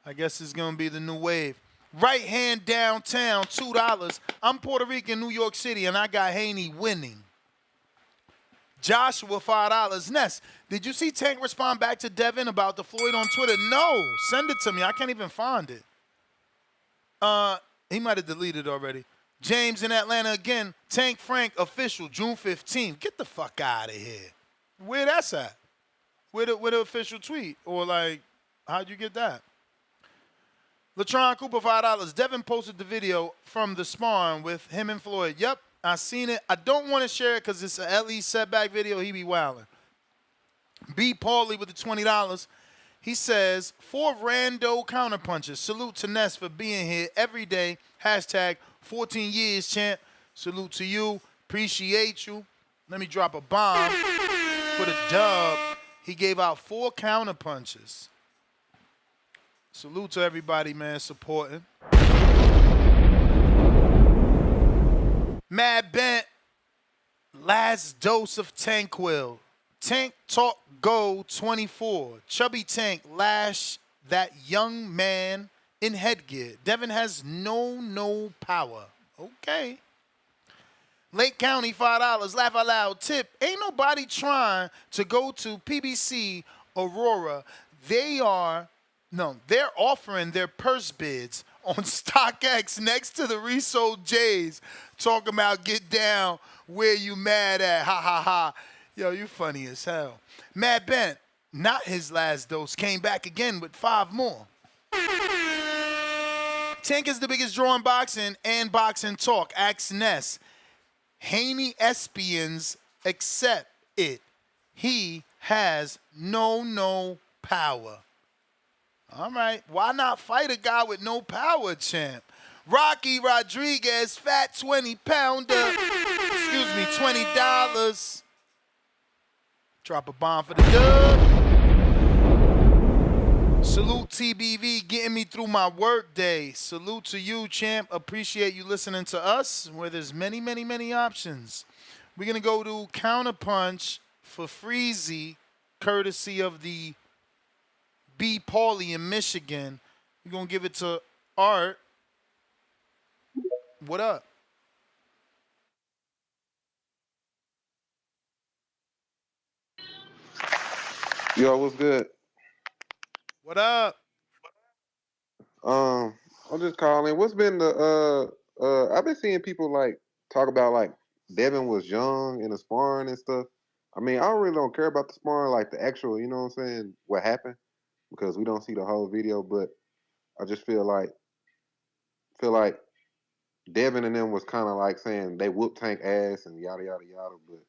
I guess it's going to be the new wave. Right hand downtown, $2. I'm Puerto Rican, New York City, and I got Haney winning. Joshua, $5. Ness, did you see Tank respond back to Devin about the Floyd on Twitter? No. Send it to me. I can't even find it. He might have deleted it already. James in Atlanta again. Tank Frank official, June 15th. Get the fuck out of here. Where that's at? Where the official tweet? Or like, how'd you get that? Latron Cooper, $5. Devin posted the video from the sparring with him and Floyd. Yep, I seen it. I don't want to share it because it's an LE setback video. He be wilding. B. Paulie with the $20. He says, 4 rando counterpunches. Salute to Ness for being here every day. Hashtag 14 years, champ. Salute to you. Appreciate you. Let me drop a bomb for the dub. He gave out 4 counterpunches. Salute to everybody, man, supporting. Mad Bent, last dose of Tanquil. Tank Talk Go 24. Chubby Tank lash that young man in headgear. Devin has no power. Okay. Lake County, $5. Laugh out loud. Tip, ain't nobody trying to go to PBC Aurora. They're offering their purse bids on StockX next to the resold J's. Talking about get down where you mad at. Ha ha ha. Yo, you funny as hell. Matt Bent, not his last dose, came back again with 5 more. Tank is the biggest draw in boxing and boxing talk. Ask Ness. Haney Espions accept it. He has no power. All right. Why not fight a guy with no power, champ? Rocky Rodriguez, fat 20-pounder. Excuse me, $20. Drop a bomb for the dub. Salute TBV, getting me through my work day. Salute to you, champ. Appreciate you listening to us, where there's many options. We're going to go to Counterpunch for Freezy, courtesy of the B. Paulie in Michigan. We're going to give it to Art. What up? Yo, what's good? What up? I'm just calling. What's been the I've been seeing people like talk about like Devin was young in the sparring and stuff. I mean, I really don't care about the sparring, like the actual, you know what I'm saying, what happened, because we don't see the whole video. But I just feel like Devin and them was kind of like saying they whooped Tank ass and yada yada yada. But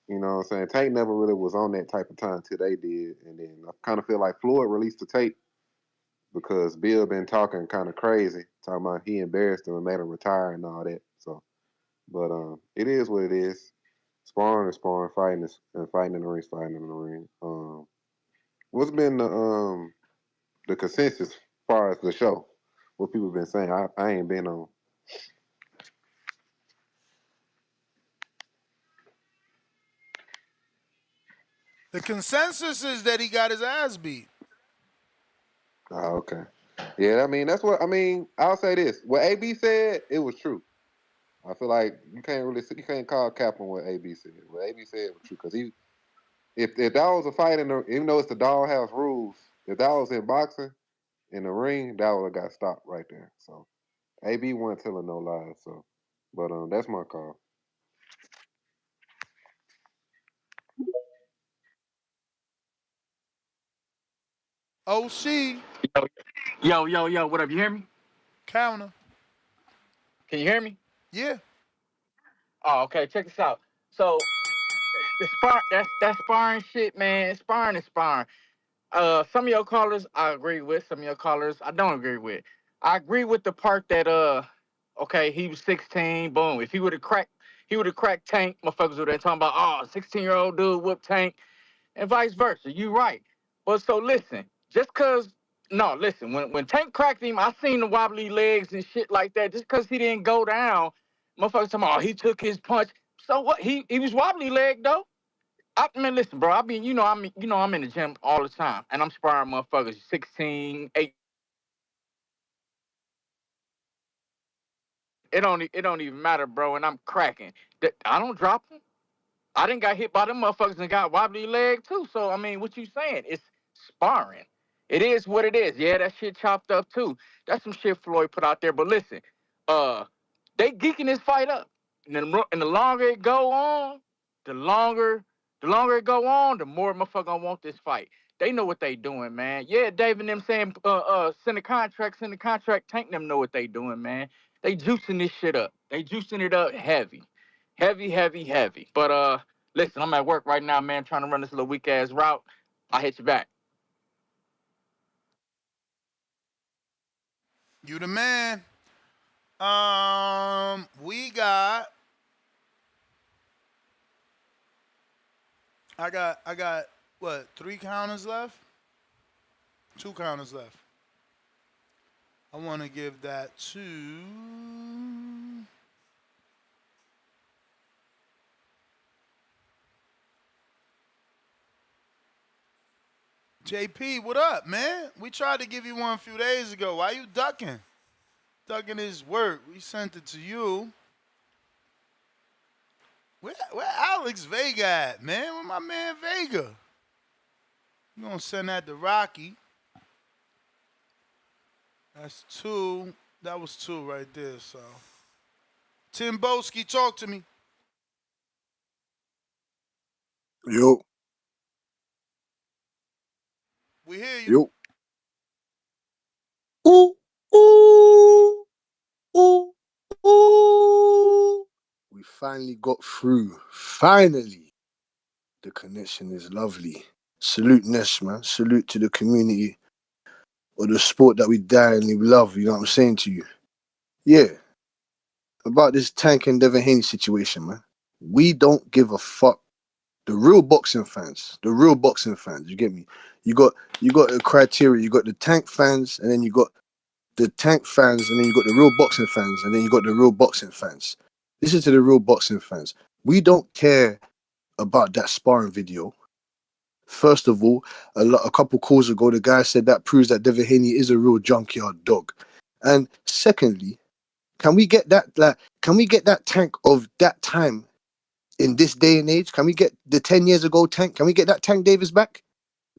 you know what I'm saying, Tank never really was on that type of time till they did. And then I kind of feel like Floyd released the tape because Bill been talking kind of crazy, talking about he embarrassed him and made him retire and all that. So, but it is what it is. Sparring is sparring, fighting is and fighting in the ring, is fighting in the ring. What's been the consensus as far as the show? What people been saying? I ain't been on. The consensus is that he got his ass beat. Oh, okay. Yeah, I mean that's what I mean. I'll say this: what AB said, it was true. I feel like you can't call cap on what AB said. What AB said was true because if that was a fight even though it's the doghouse rules, if that was in boxing in the ring, that would have got stopped right there. So AB wasn't telling no lies. So, but that's my call. OC Yo, what up? You hear me? counter. Can you hear me? Yeah. Oh, okay. Check this out. So that sparring shit, man. Sparring is sparring. Some of your callers I agree with. Some of your callers I don't agree with. I agree with the part that okay, he was 16. Boom. If he would have cracked Tank. Motherfuckers would have talking about 16-year-old dude whooped Tank, and vice versa. You right. But so listen, just cause no, listen, when Tank cracked him, I seen the wobbly legs and shit like that. Just cause he didn't go down, motherfuckers talking about he took his punch. So what? He was wobbly leg though. I mean, listen, bro. I mean, I'm in the gym all the time, and I'm sparring motherfuckers 16, 8. It don't even matter, bro. And I'm cracking. I don't drop them. I didn't got hit by them motherfuckers and got wobbly leg too. So I mean, what you saying? It's sparring. It is what it is. Yeah, that shit chopped up too. That's some shit Floyd put out there. But listen, uh, they geeking this fight up. And the longer it go on, the longer it go on, the more motherfucker gonna want this fight. They know what they doing, man. Yeah, Dave and them saying send a contract, send a contract. Tank them know what they doing, man. They juicing this shit up. They juicing it up heavy. Heavy, heavy, heavy. But listen, I'm at work right now, man, trying to run this little weak ass route. I'll hit you back. You the man. We got. I got what? 3 counters left. 2 counters left. I want to give that to JP. What up, man? We tried to give you one a few days ago. Why you ducking? Ducking his work. We sent it to you. Where Alex Vega at, man? Where my man Vega? You gonna send that to Rocky? That's 2. That was 2 right there. So, Tim Boski, talk to me. Yo, We hear you. yo. Ooh, ooh, ooh, ooh. We finally got through. Finally. The connection is lovely. Salute Ness, man. Salute to the community or the sport that we die and we love. You know what I'm saying to you? Yeah. About this Tank and Devin Haney situation, man. We don't give a fuck. The real boxing fans. You get me? You got the criteria. You got the Tank fans, and then you got the Tank fans, and then you got the real boxing fans, and then you got the real boxing fans. Listen to the real boxing fans. We don't care about that sparring video. First of all, a couple calls ago, the guy said that proves that Devin Haney is a real junkyard dog. And secondly, can we get that Tank of that time in this day and age? Can we get the 10 years ago Tank? Can we get that Tank Davis back?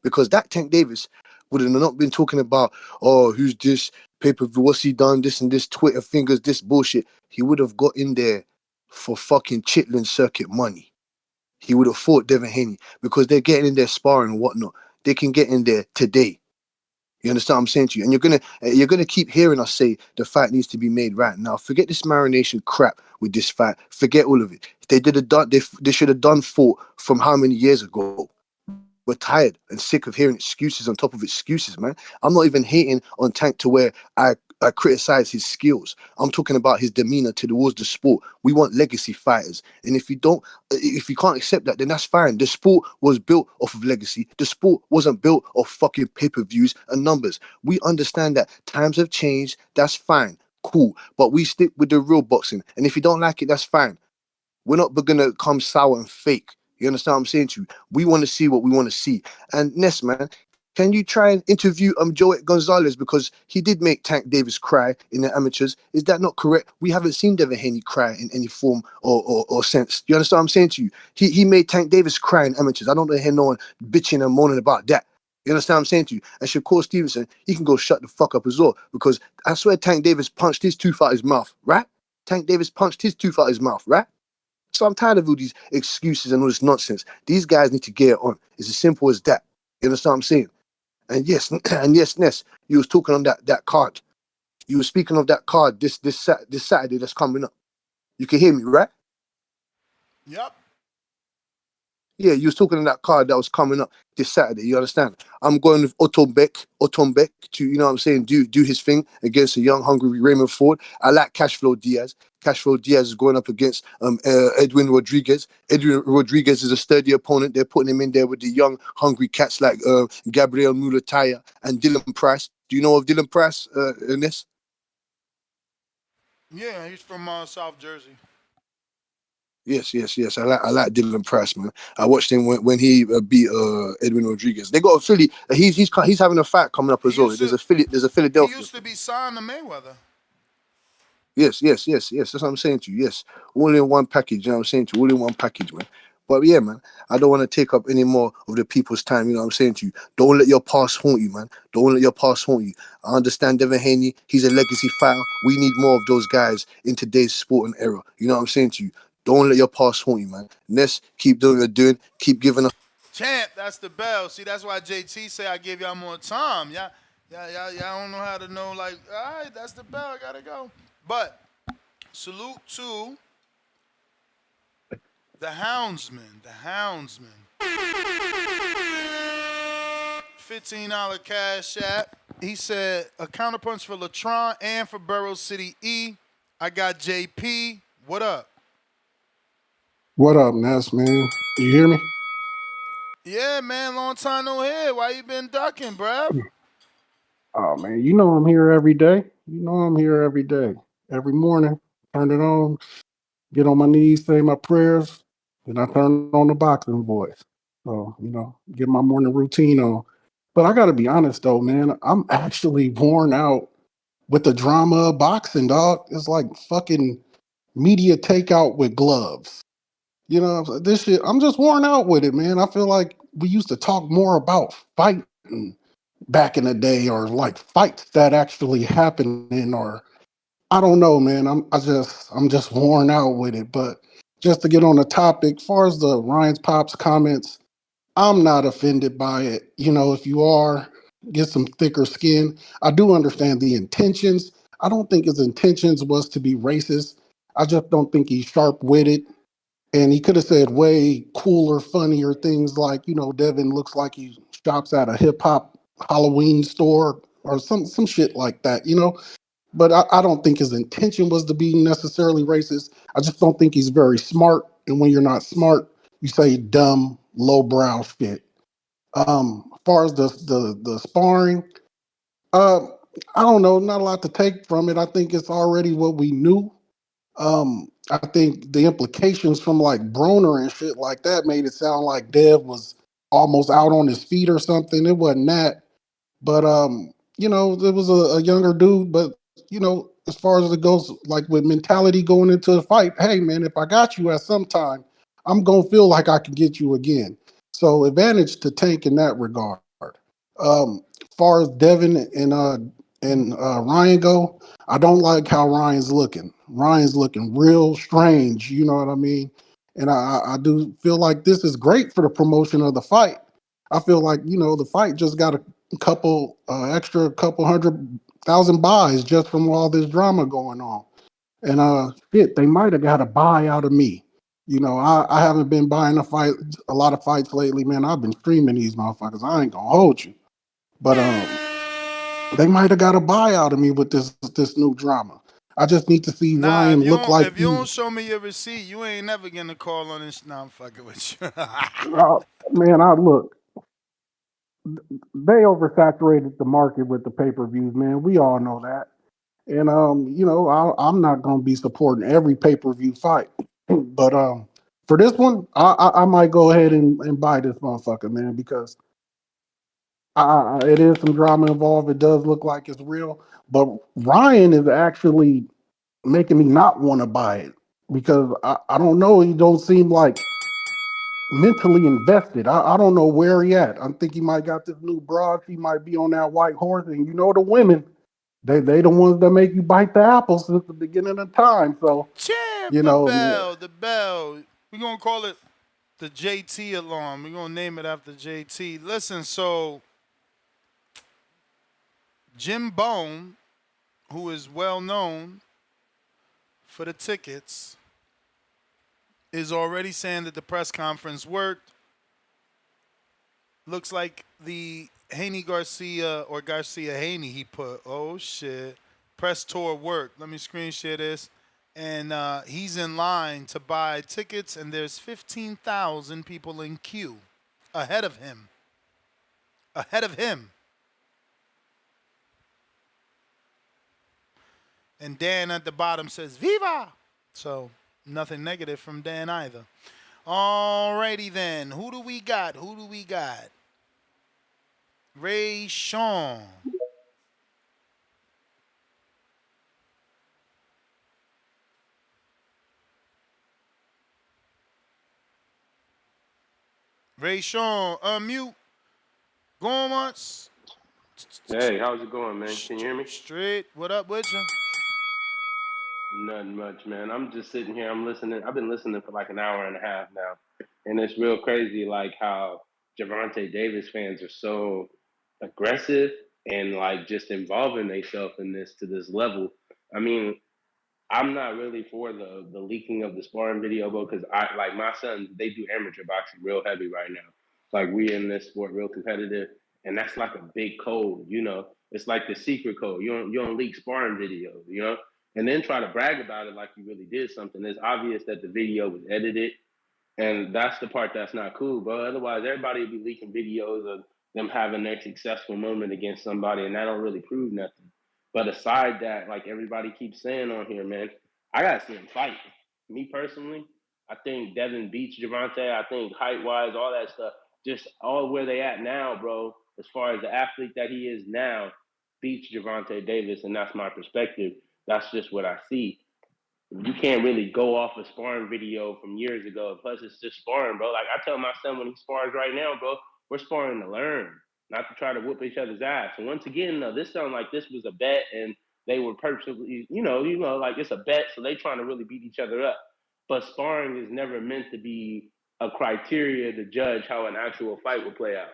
Because that Tank Davis Would have not been talking about, oh, who's this pay-per-view, what's he done, this and this, Twitter fingers, this bullshit. He would have got in there for fucking Chitlin circuit money. He would have fought Devin Haney because they're getting in there sparring and whatnot. They can get in there today. You understand what I'm saying to you? And you're gonna keep hearing us say the fight needs to be made right now. Forget this marination crap with this fight. Forget all of it. They did a done. They should have done fought from how many years ago? We're tired and sick of hearing excuses on top of excuses, man. I'm not even hating on Tank to where I criticize his skills. I'm talking about his demeanor towards the sport. We want legacy fighters, and if you can't accept that, then that's fine. The sport was built off of legacy. The sport wasn't built off fucking pay-per-views and numbers. We understand that times have changed. That's fine, cool. But we stick with the real boxing, and if you don't like it, that's fine. We're not gonna come sour and fake. You understand what I'm saying to you? We want to see what we want to see. And Ness, man, can you try and interview Joet Gonzalez because he did make Tank Davis cry in the amateurs? Is that not correct? We haven't seen Devin Haney cry in any form or sense. You understand what I'm saying to you? He made Tank Davis cry in amateurs. I don't hear no one bitching and moaning about that. You understand what I'm saying to you? And Shakur Stevenson, he can go shut the fuck up as well because I swear Tank Davis punched his tooth out his mouth, right? Tank Davis punched his tooth out his mouth, right? So I'm tired of all these excuses and all this nonsense. These guys need to get it on. It's as simple as that. You understand what I'm saying? And yes, and yes, Ness, you was talking on that card. You were speaking of that card this Saturday that's coming up. You can hear me, right? Yep. Yeah, you was talking on that card that was coming up this Saturday. You understand? I'm going with Otombek to, you know what I'm saying, do his thing against a young, hungry Raymond Ford. I like Cashflow Diaz. Cashflow Diaz is going up against Edwin Rodriguez. Edwin Rodriguez is a sturdy opponent. They're putting him in there with the young, hungry cats like Gabriel Mulataya and Dylan Price. Do you know of Dylan Price in this? Yeah, he's from South Jersey. Yes. I like Dylan Price, man. I watched him when he beat Edwin Rodriguez. They got a Philly. He's having a fight coming up as He well. used There's to a Philly. There's a he Philadelphia. used to be signed to Mayweather. Yes. That's what I'm saying to you. Yes, all in one package. You know what I'm saying to you? All in one package, man. But yeah, man, I don't want to take up any more of the people's time. You know what I'm saying to you? Don't let your past haunt you, man. Don't let your past haunt you. I understand Devin Haney. He's a legacy fighter. We need more of those guys in today's sporting era. You know what I'm saying to you? Don't let your past haunt you, man. Ness, keep doing what you're doing. Keep giving us. Champ, that's the bell. See, that's why JT say I give y'all more time. Y'all don't know how to know. Like, all right, that's the bell. I gotta go. But salute to the Houndsman. The Houndsman. $15 cash app. He said a counterpunch for Latron and for Burrow City E. I got JP. What up? What up, Ness, man? You hear me? Yeah, man. Long time no hear. Why you been ducking, bruv? Oh man, you know I'm here every day. You know I'm here every day. Every morning, turn it on, get on my knees, say my prayers, and I turn on the boxing voice. So, get my morning routine on. But I gotta be honest though, man, I'm actually worn out with the drama of boxing, dog. It's like fucking media takeout with gloves. This shit, I'm just worn out with it, man. I feel like we used to talk more about fighting back in the day, or like fights that actually happening, or I don't know, man. I'm just worn out with it. But just to get on the topic, far as the Ryan's Pops comments, I'm not offended by it. If you are, get some thicker skin. I do understand the intentions. I don't think his intentions was to be racist. I just don't think he's sharp witted. And he could have said way cooler, funnier things like, Devin looks like he shops at a hip hop Halloween store or some shit like that. But I don't think his intention was to be necessarily racist. I just don't think he's very smart. And when you're not smart, you say dumb, lowbrow shit. As far as the sparring, uh, I don't know, not a lot to take from it. I think it's already what we knew. I think the implications from like Broner and shit like that made it sound like Dev was almost out on his feet or something. It wasn't that, but there was a younger dude. But as far as it goes, like with mentality going into the fight, hey man, if I got you at some time, I'm gonna feel like I can get you again. So advantage to Tank in that regard. Far as Devin and Ryan go, I don't like how Ryan's looking. Ryan's looking real strange. You know what I mean? And I do feel like this is great for the promotion of the fight. I feel like the fight just got a couple extra couple 100,000 buys just from all this drama going on. And shit, they might have got a buy out of me. I haven't been buying a lot of fights lately, man. I've been streaming these motherfuckers. I ain't gonna hold you. But they might have got a buy out of me with this new drama. I just need to see Nah, Ryan look like if you don't he's show me your receipt, you ain't never gonna call on this. Nah, I'm fucking with you. man, I look, they oversaturated the market with the pay-per-views, man. We all know that. And I'm not gonna be supporting every pay-per-view fight. But for this one, I might go ahead and buy this motherfucker, man, because it is some drama involved. It does look like it's real, but Ryan is actually making me not want to buy it because I don't know. He don't seem like mentally invested. I don't know where he at. I think he might got this new broad. He might be on that white horse, and the women, they the ones that make you bite the apple since the beginning of time. So Champ, you the know, bell, the bell. We're gonna call it the JT alarm. We're gonna name it after JT. Listen, so Jim Bone, who is well known for the tickets, is already saying that the press conference worked. Looks like the Haney Garcia or Garcia Haney he put. Oh shit. Press tour worked. Let me screen share this. And he's in line to buy tickets, and there's 15,000 people in queue ahead of him. Ahead of him. And Dan at the bottom says, Viva! So nothing negative from Dan either. Alrighty then. Who do we got? Ray Sean. Ray Sean, unmute. Going once. Hey, how's it going, man? Can you hear me? Straight. What up with you? Nothing much, man. I'm just sitting here. I'm listening. I've been listening for like an hour and a half now, and it's real crazy, like how Gervonta Davis fans are so aggressive and like just involving themselves in this to this level. I mean, I'm not really for the leaking of the sparring video, bro, because I like my sons, they do amateur boxing real heavy right now. Like we in this sport real competitive, and that's like a big code, you know. It's like the secret code. You don't leak sparring videos, you know, and then try to brag about it like you really did something. It's obvious that the video was edited, and that's the part that's not cool, bro. Otherwise, everybody would be leaking videos of them having their successful moment against somebody, and that don't really prove nothing. But aside that, like everybody keeps saying on here, man, I gotta see him fight. Me personally, I think Devin beats Gervonta. I think height wise, all that stuff, just all where they at now, bro. As far as the athlete that he is now, beats Gervonta Davis, and that's my perspective. That's just what I see. You can't really go off a sparring video from years ago. Plus, it's just sparring, bro. Like I tell my son when he spars right now, bro, we're sparring to learn, not to try to whoop each other's ass. And once again, though, this sounds like this was a bet, and they were purposely, like it's a bet, so they trying to really beat each other up. But sparring is never meant to be a criteria to judge how an actual fight will play out.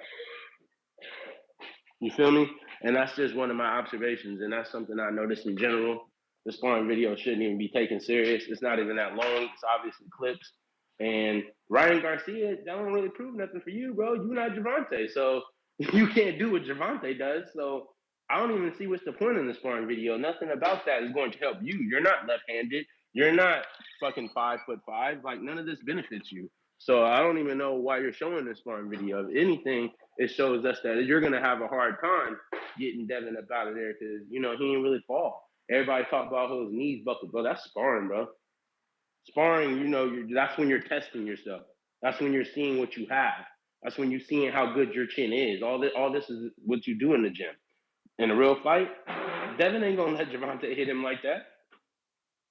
You feel me? And that's just one of my observations, and that's something I noticed in general. The sparring video shouldn't even be taken serious. It's not even that long. It's obviously clips. And Ryan Garcia, that don't really prove nothing for you, bro. You're not Gervonta, so you can't do what Gervonta does. So I don't even see what's the point in the sparring video. Nothing about that is going to help you. You're not left-handed. You're not fucking 5'5". Like none of this benefits you. So I don't even know why you're showing this sparring video. If anything, it shows us that you're gonna have a hard time getting Devin up out of there because he ain't really fall. Everybody talk about how his knees buckled, bro. That's sparring, bro. Sparring, that's when you're testing yourself. That's when you're seeing what you have. That's when you're seeing how good your chin is. All this is what you do in the gym. In a real fight, Devin ain't gonna let Gervonta hit him like that.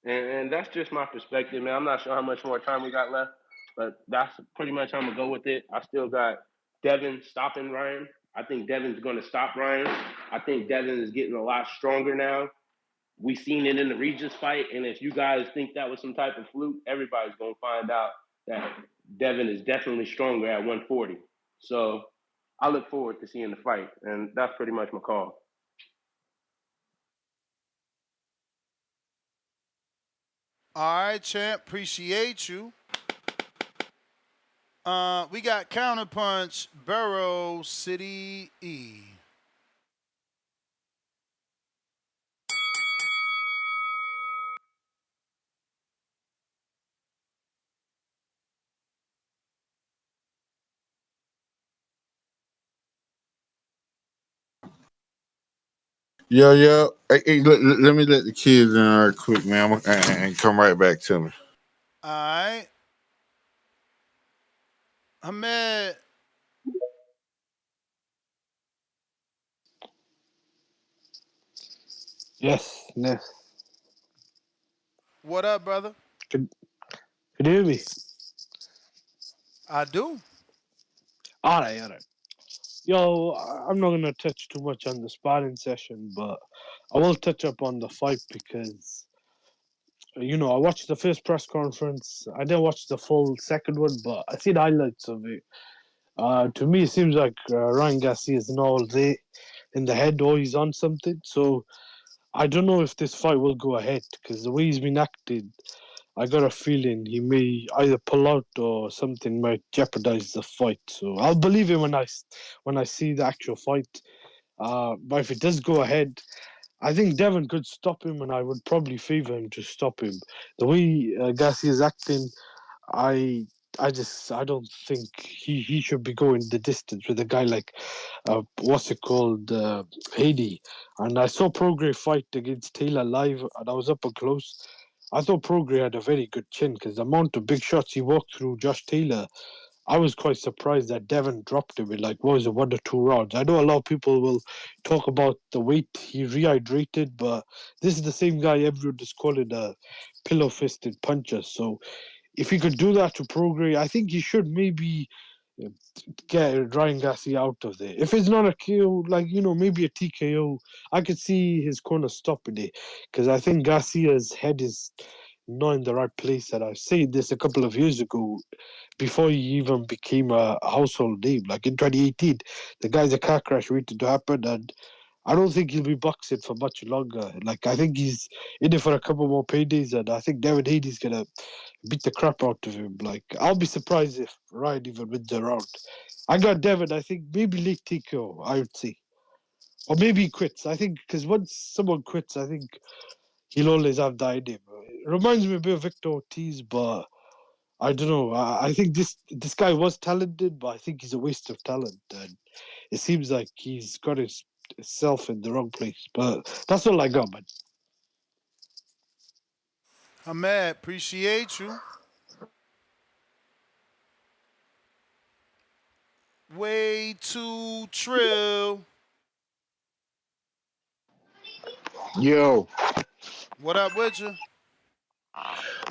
And that's just my perspective, man. I'm not sure how much more time we got left, but that's pretty much how I'm gonna go with it. I still got Devin stopping Ryan. I think Devin's going to stop Ryan. I think Devin is getting a lot stronger now. We seen it in the Regis fight, and if you guys think that was some type of fluke, everybody's going to find out that Devin is definitely stronger at 140. So I look forward to seeing the fight, and that's pretty much my call. All right, champ. Appreciate you. We got Counterpunch, Borough City E. Yo. Hey, let me let the kids in right quick, man. And come right back to me. All right. Ahmed, Yes, yes. what up, brother? Could, could you hear me? I do. Alright, alright. Yo, I'm not gonna touch too much on the sparring session, but I will touch up on the fight because I watched the first press conference. I didn't watch the full second one, but I seen highlights of it. To me, it seems like Ryan Garcia is not all there in the head, or he's on something. So I don't know if this fight will go ahead because the way he's been acting, I got a feeling he may either pull out or something might jeopardize the fight. So I'll believe him when I see the actual fight. But if it does go ahead, I think Devin could stop him, and I would probably favor him to stop him. The way Garcia is acting, I I don't think he should be going the distance with a guy like what's it called Haney. And I saw Prograis fight against Taylor live, and I was up and close. I thought Prograis had a very good chin because the amount of big shots he walked through Josh Taylor, I was quite surprised that Devin dropped him in like what was it, 1 or 2 rounds. I know a lot of people will talk about the weight he rehydrated, but this is the same guy everyone is calling a pillow fisted puncher. So if he could do that to Prograis, I think he should maybe uh, get Ryan Garcia out of there. If it's not a KO, maybe a TKO, I could see his corner stopping it because I think Garcia's head is not in the right place. And I said this a couple of years ago before he even became a household name. Like in 2018, the guy's a car crash waiting to happen, and I don't think he'll be boxing for much longer. Like I think he's in it for a couple more paydays, and I think Devin Haney's gonna beat the crap out of him. Like I'll be surprised if Ryan even wins the round. I got Devin. I think maybe late TKO. I would say, or maybe he quits. I think because once someone quits, I think he'll always have that in him. It reminds me a bit of Victor Ortiz, but I don't know. I think this guy was talented, but I think he's a waste of talent, and it seems like he's got himself in the wrong place. But that's all I got, man. Ahmed, appreciate you. Way too trill. Yo, What up with you?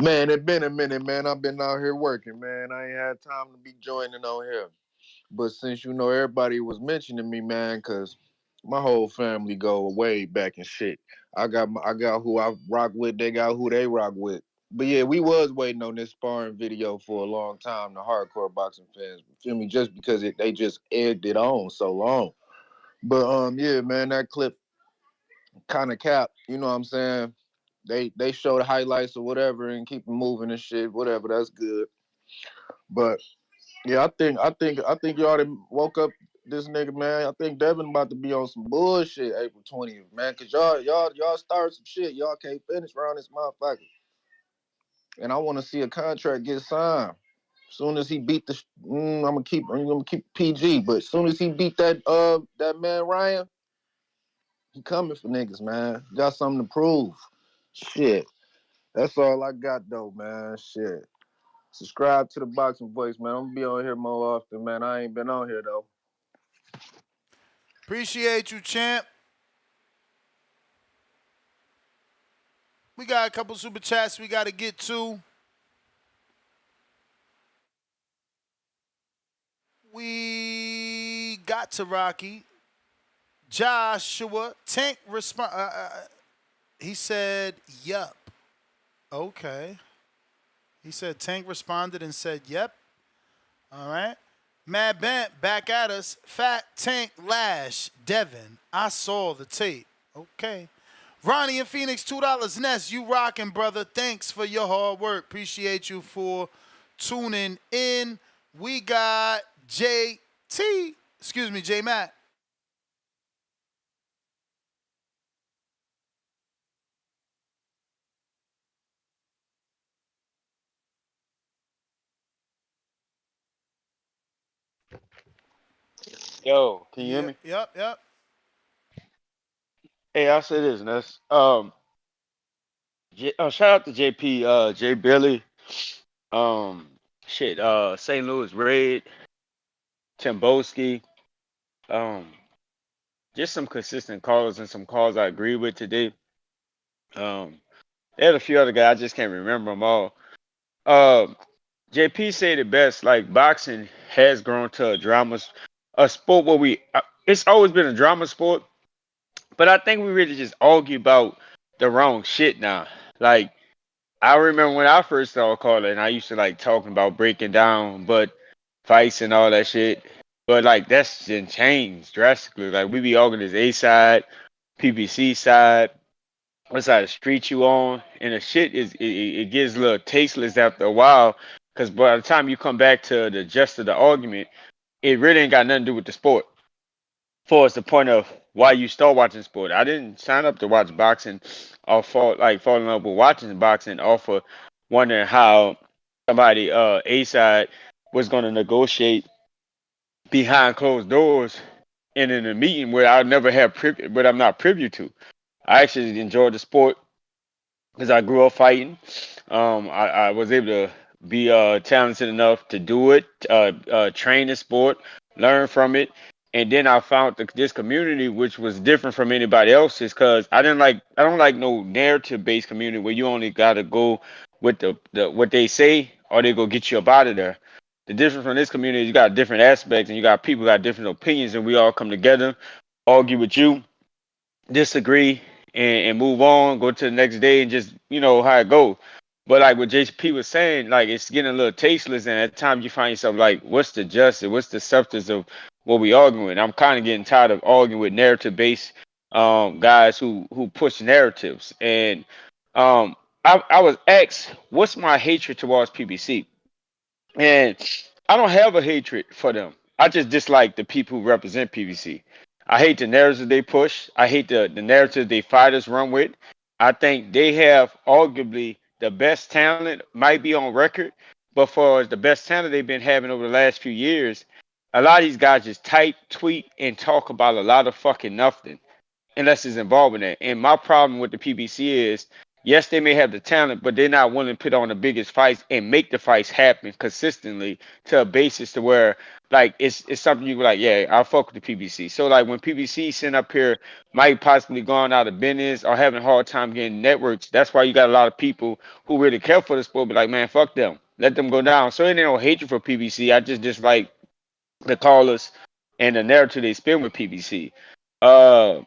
man, it been a minute, man. I've been out here working, man. I ain't had time to be joining on here. But since everybody was mentioning me, man, cause my whole family go way back and shit. I got who I rock with. They got who they rock with. But yeah, we was waiting on this sparring video for a long time. The hardcore boxing fans, feel me? Just because they just egged it on so long. But yeah, man, that clip kind of cap. You know what I'm saying? They show the highlights or whatever and keep it moving and shit. Whatever, that's good. But yeah, I think y'all done woke up this nigga, man. I think Devin about to be on some bullshit April 20th, man. Cause y'all started some shit. Y'all can't finish around this motherfucker. And I want to see a contract get signed. Soon as he beat I'm gonna keep PG. But as soon as he beat that man Ryan, he coming for niggas, man. Got something to prove. Shit. That's all I got though, man. Shit. Subscribe to the Boxing Voice, man. I'm gonna be on here more often, man. I ain't been on here though. Appreciate you, champ. We got a couple super chats we got to get to. We got to Rocky. Joshua Tank respond. He said, "Yup." Okay. He said Tank responded and said, "Yep." All right. Mad Bent back at us. Fat Tank Lash Devin. I saw the tape. Okay. Ronnie in Phoenix, $2. Ness, you rocking, brother. Thanks for your hard work. Appreciate you for tuning in. We got JT. Excuse me, J Matt. Yo, can you hear Yeah, me? yep. Hey, I'll say this, Ness. Shout out to JP, J Billy, um, St. Louis Red, Timboski, um, just some consistent callers and some calls I agree with today. Um, they had a few other guys, I just can't remember them all. Um, JP said it best. Like boxing has grown to a sport where it's always been a drama sport, but I think we really just argue about the wrong shit now. Like I remember when I first started calling, I used to like talking about breaking down, but fights and all that shit. But like that's been changed drastically. Like we be arguing this A side, PBC side, what side of the street you on, and the shit it gets a little tasteless after a while. Cause by the time you come back to the gist of the argument, it really ain't got nothing to do with the sport for us the point of why you start watching sport. I didn't sign up to watch boxing or fall in love with watching boxing off of wondering how somebody A side was gonna negotiate behind closed doors and in a meeting where I never have but I'm not privy to. I actually enjoyed the sport because I grew up fighting. I was able to be talented enough to do it, train the sport, learn from it, and then I found this community which was different from anybody else's because I don't like no narrative based community where you only gotta go with the what they say or they go get you up out of there. The difference from this community is you got different aspects and you got people got different opinions and we all come together, argue with you, disagree and move on, go to the next day and just how it goes. But like what JP was saying, like it's getting a little tasteless, and at times you find yourself like, what's the justice? What's the substance of what we arguing? I'm kind of getting tired of arguing with narrative based guys who push narratives. And um I was asked, what's my hatred towards PBC? And I don't have a hatred for them. I just dislike the people who represent PBC. I hate the narrative they push. I hate the narrative they fighters run with. I think they have arguably the best talent, might be on record, but for the best talent they've been having over the last few years, a lot of these guys just type, tweet, and talk about a lot of fucking nothing unless it's involved in that. And my problem with the PBC is, yes, they may have the talent, but they're not willing to put on the biggest fights and make the fights happen consistently to a basis to where like it's something you be like, yeah, I'll fuck with the PBC. So like when PBC sent up here might possibly gone out of business or having a hard time getting networks, that's why you got a lot of people who really care for the sport, but like, man, fuck them. Let them go down. So ain't no hatred for PBC. I just dislike the callers and the narrative they spin with PBC. Uh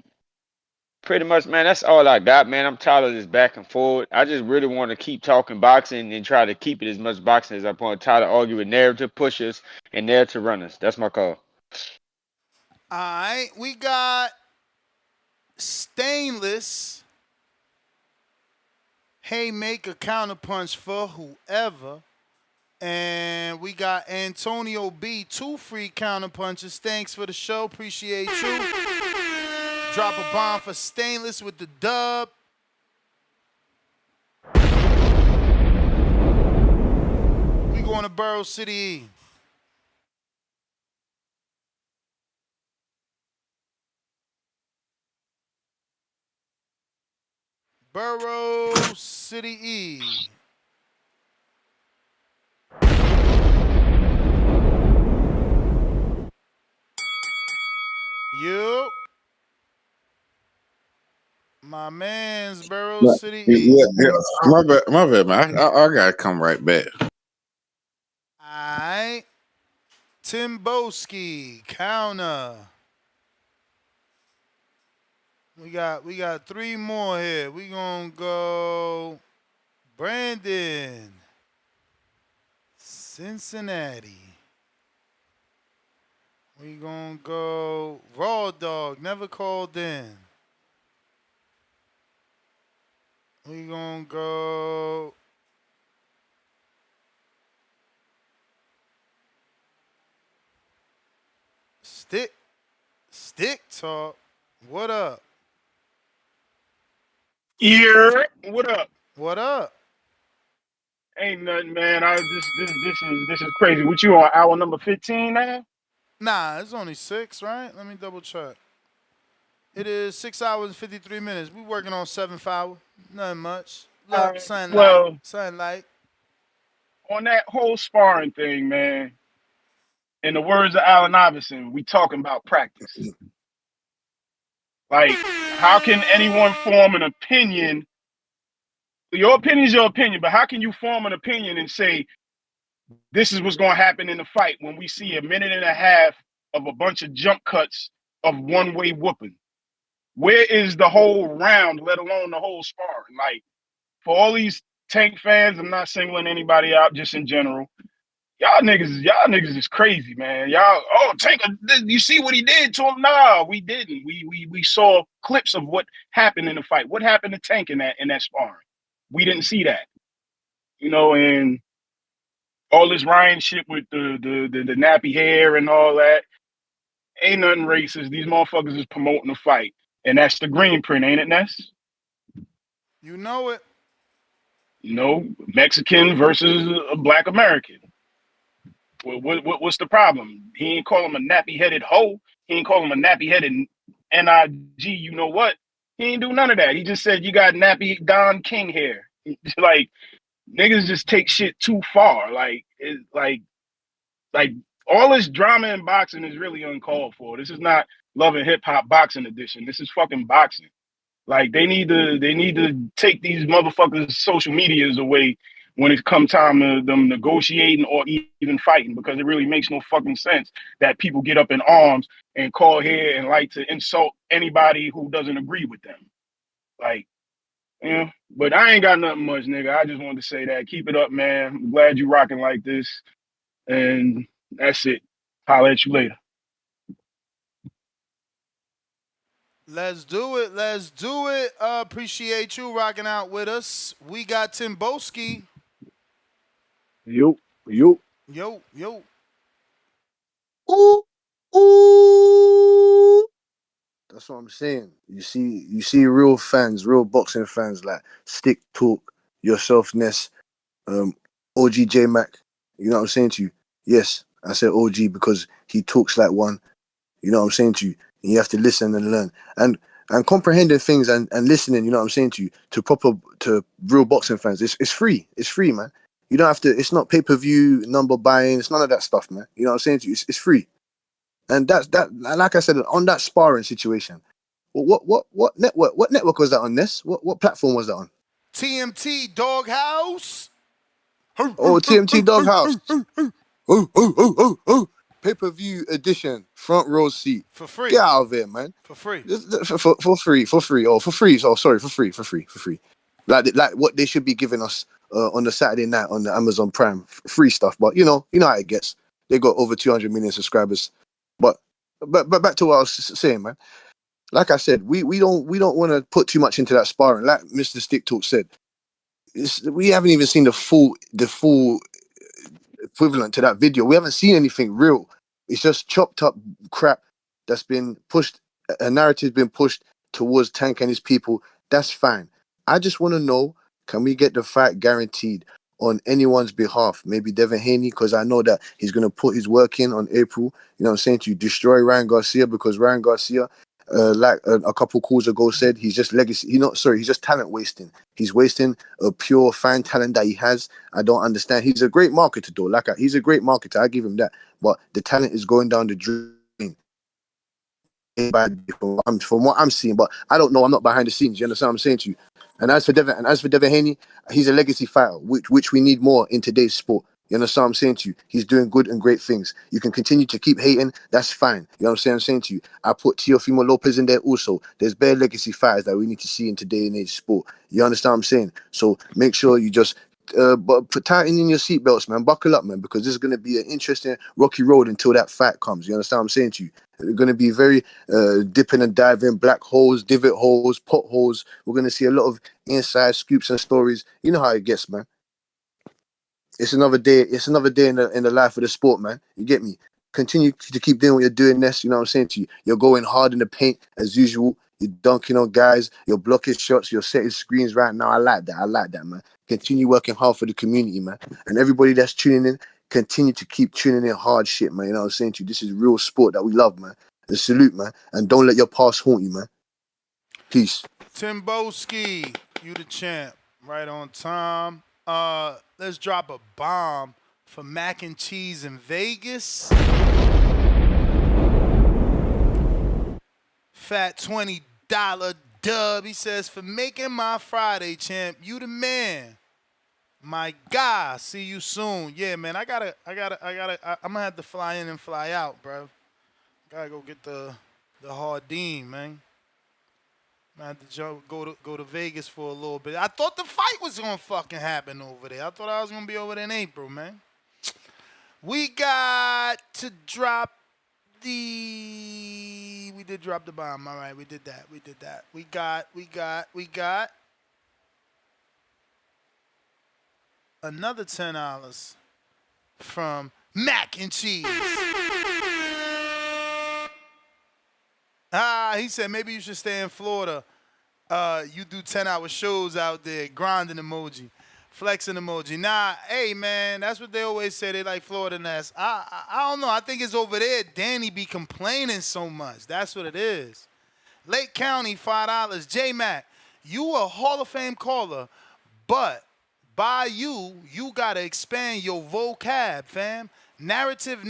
Pretty much, man. That's all I got, man. I'm tired of this back and forth. I just really want to keep talking boxing and try to keep it as much boxing as I want. Tired of arguing with narrative pushers and narrative runners. That's my call. All right, we got Stainless. Haymaker counterpunch for whoever. And we got Antonio B. 2 free counterpunches. Thanks for the show. Appreciate you. Drop a bomb for Stainless with the dub. We going to Borough City E. Borough City E. You. My man's Borough City E. Yeah. My bad, man. I gotta come right back. Alright. Timboski, counter. We got 3 more here. We gonna go Brandon, Cincinnati. We gonna go Raw Dog, never called in. We gonna go Stick Talk. What up? Yeah, what up? What up? Ain't nothing, man. This is crazy. What you on hour number 15 now? Nah, it's only 6, right? Let me double check. It is 6 hours and 53 minutes. We working on 7th hour. Nothing much. Look, sunlight. Well, Sunlight. on that whole sparring thing, man. In the words of Allen Iverson, we talking about practice. Like, how can anyone form an opinion? Your opinion is your opinion, but how can you form an opinion and say this is what's going to happen in the fight when we see a minute and a half of a bunch of jump cuts of one-way whooping? Where is the whole round, let alone the whole sparring? Like, for all these Tank fans, I'm not singling anybody out, just in general. Y'all niggas is crazy, man. Y'all, Tank, you see what he did to him? Nah, we didn't. We saw clips of what happened in the fight. What happened to Tank in that sparring? We didn't see that. And all this Ryan shit with the nappy hair and all that. Ain't nothing racist. These motherfuckers is promoting the fight. And that's the green print, ain't it, Ness? You know it. Mexican versus a black American. What's the problem? He ain't call him a nappy-headed hoe. He ain't call him a nappy-headed NIG, you know what? He ain't do none of that. He just said you got nappy Don King hair. Like, niggas just take shit too far. Like all this drama in boxing is really uncalled for. This is not Love and Hip Hop boxing edition. This is fucking boxing. Like, they need to take these motherfuckers' social medias away when it come time to them negotiating or even fighting, because it really makes no fucking sense that people get up in arms and call here and like to insult anybody who doesn't agree with them. Like, but I ain't got nothing much, nigga. I just wanted to say that. Keep it up, man. I'm glad you rocking like this. And that's it. Holler at you later. Let's do it. Let's do it. Appreciate you rocking out with us. We got Timboski. Yo. Yo. Ooh. Ooh. That's what I'm saying. You see real fans, real boxing fans like Stick Talk, yourself, Ness, OG J Mac. You know what I'm saying to you? Yes, I said OG because he talks like one. You know what I'm saying to you? And you have to listen and learn. And comprehending things and listening, you know what I'm saying to you, to real boxing fans. It's free. It's free, man. You don't have to, it's not pay-per-view, number buying, it's none of that stuff, man. You know what I'm saying to you? It's free. And that's that, like I said, on that sparring situation. What network was that on, Ness? What platform was that on? TMT Doghouse. Oh, TMT Doghouse. Pay-per-view edition, front row seat. For free. Get out of here, man. For free. For free. Oh, for free. Oh, sorry, for free. Like what they should be giving us on the Saturday night on the Amazon Prime, free stuff. But you know how it gets. They got over 200 million subscribers. But back to what I was saying, man. Like I said, we don't want to put too much into that sparring. Like Mr. Stick Talk said, we haven't even seen the full equivalent to that video. We haven't seen anything real. It's just chopped up crap that's been pushed. A narrative's been pushed towards Tank and his people. That's fine. I just want to know, can we get the fight guaranteed on anyone's behalf? Maybe Devin Haney, because I know that he's going to put his work in on April. You know what I'm saying? To destroy Ryan Garcia, because Ryan Garcia, like a couple calls ago said, he's just legacy. He's just talent wasting. He's wasting a pure fan talent that he has. I don't understand. He's a great marketer, though. He's a great marketer. I give him that. But the talent is going down the drain. From what I'm seeing, but I don't know. I'm not behind the scenes. You understand what I'm saying to you? And as for Devin Haney, he's a legacy fighter, which we need more in today's sport. You understand what I'm saying to you? He's doing good and great things. You can continue to keep hating. That's fine. You know what I'm saying to you? I put Teofimo Lopez in there also. There's bare legacy fighters that we need to see in today and age sport. You understand what I'm saying? So make sure you just tighten in your seatbelts, man. Buckle up, man, because this is going to be an interesting rocky road until that fight comes. You understand what I'm saying to you? It's going to be very dipping and diving, black holes, divot holes, potholes. We're going to see a lot of inside scoops and stories. You know how it gets, man. It's another day. It's another day in the life of the sport, man. You get me? Continue to keep doing what you're doing, Ness. You know what I'm saying to you? You're going hard in the paint as usual. You're dunking on guys. You're blocking shots. You're setting screens right now. I like that. I like that, man. Continue working hard for the community, man. And everybody that's tuning in, continue to keep tuning in hard shit, man. You know what I'm saying to you? This is real sport that we love, man. And salute, man. And don't let your past haunt you, man. Peace. Timboski, you the champ. Right on time. Let's drop a bomb for mac and cheese in Vegas. Fat $20 dub. He says, for making my Friday, champ, you the man. My guy, see you soon. Yeah, man, I'm gonna have to fly in and fly out, bro. Gotta go get the Hardin, man. I had to go to Vegas for a little bit. I thought the fight was gonna fucking happen over there. I thought I was gonna be over there in April, man. We got to drop we did drop the bomb. All right, we did that. We got another $10 from Mac and Cheese. He said maybe you should stay in Florida. You do 10-hour shows out there, grinding emoji, flexing emoji. Nah, hey man, that's what they always say. They like Florida Ness. I don't know. I think it's over there. Danny be complaining so much. That's what it is. Lake County, $5. J Mac, you a Hall of Fame caller, but by you gotta expand your vocab, fam. Narrative.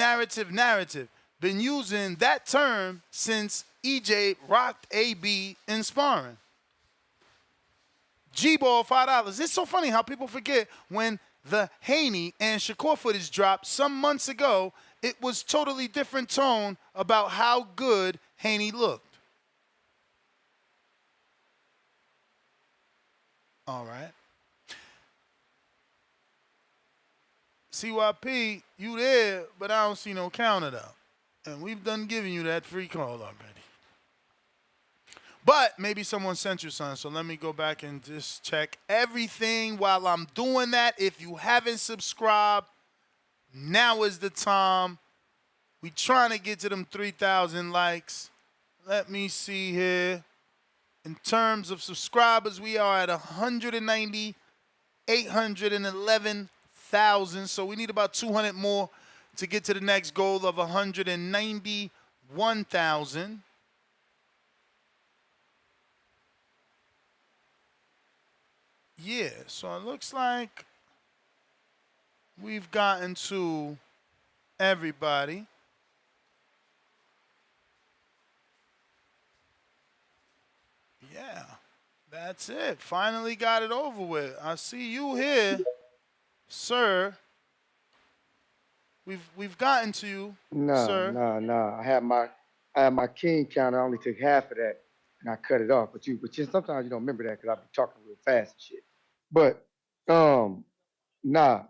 Been using that term since EJ rocked AB in sparring. G-Ball, $5. It's so funny how people forget when the Haney and Shakur footage dropped some months ago, it was totally different tone about how good Haney looked. All right. CYP, you there, but I don't see no counter though. And we've done giving you that free call already. But maybe someone sent you something, so let me go back and just check everything while I'm doing that. If you haven't subscribed, now is the time. We trying to get to them 3,000 likes. Let me see here. In terms of subscribers, we are at 811,000. So we need about 200 more to get to the next goal of 191,000. Yeah, so it looks like we've gotten to everybody. Yeah, that's it. Finally got it over with. I see you here, sir. We've gotten to you, sir. No. I have my king counter. I only took half of that, and I cut it off. But sometimes you don't remember that because I be talking real fast and shit. But nah.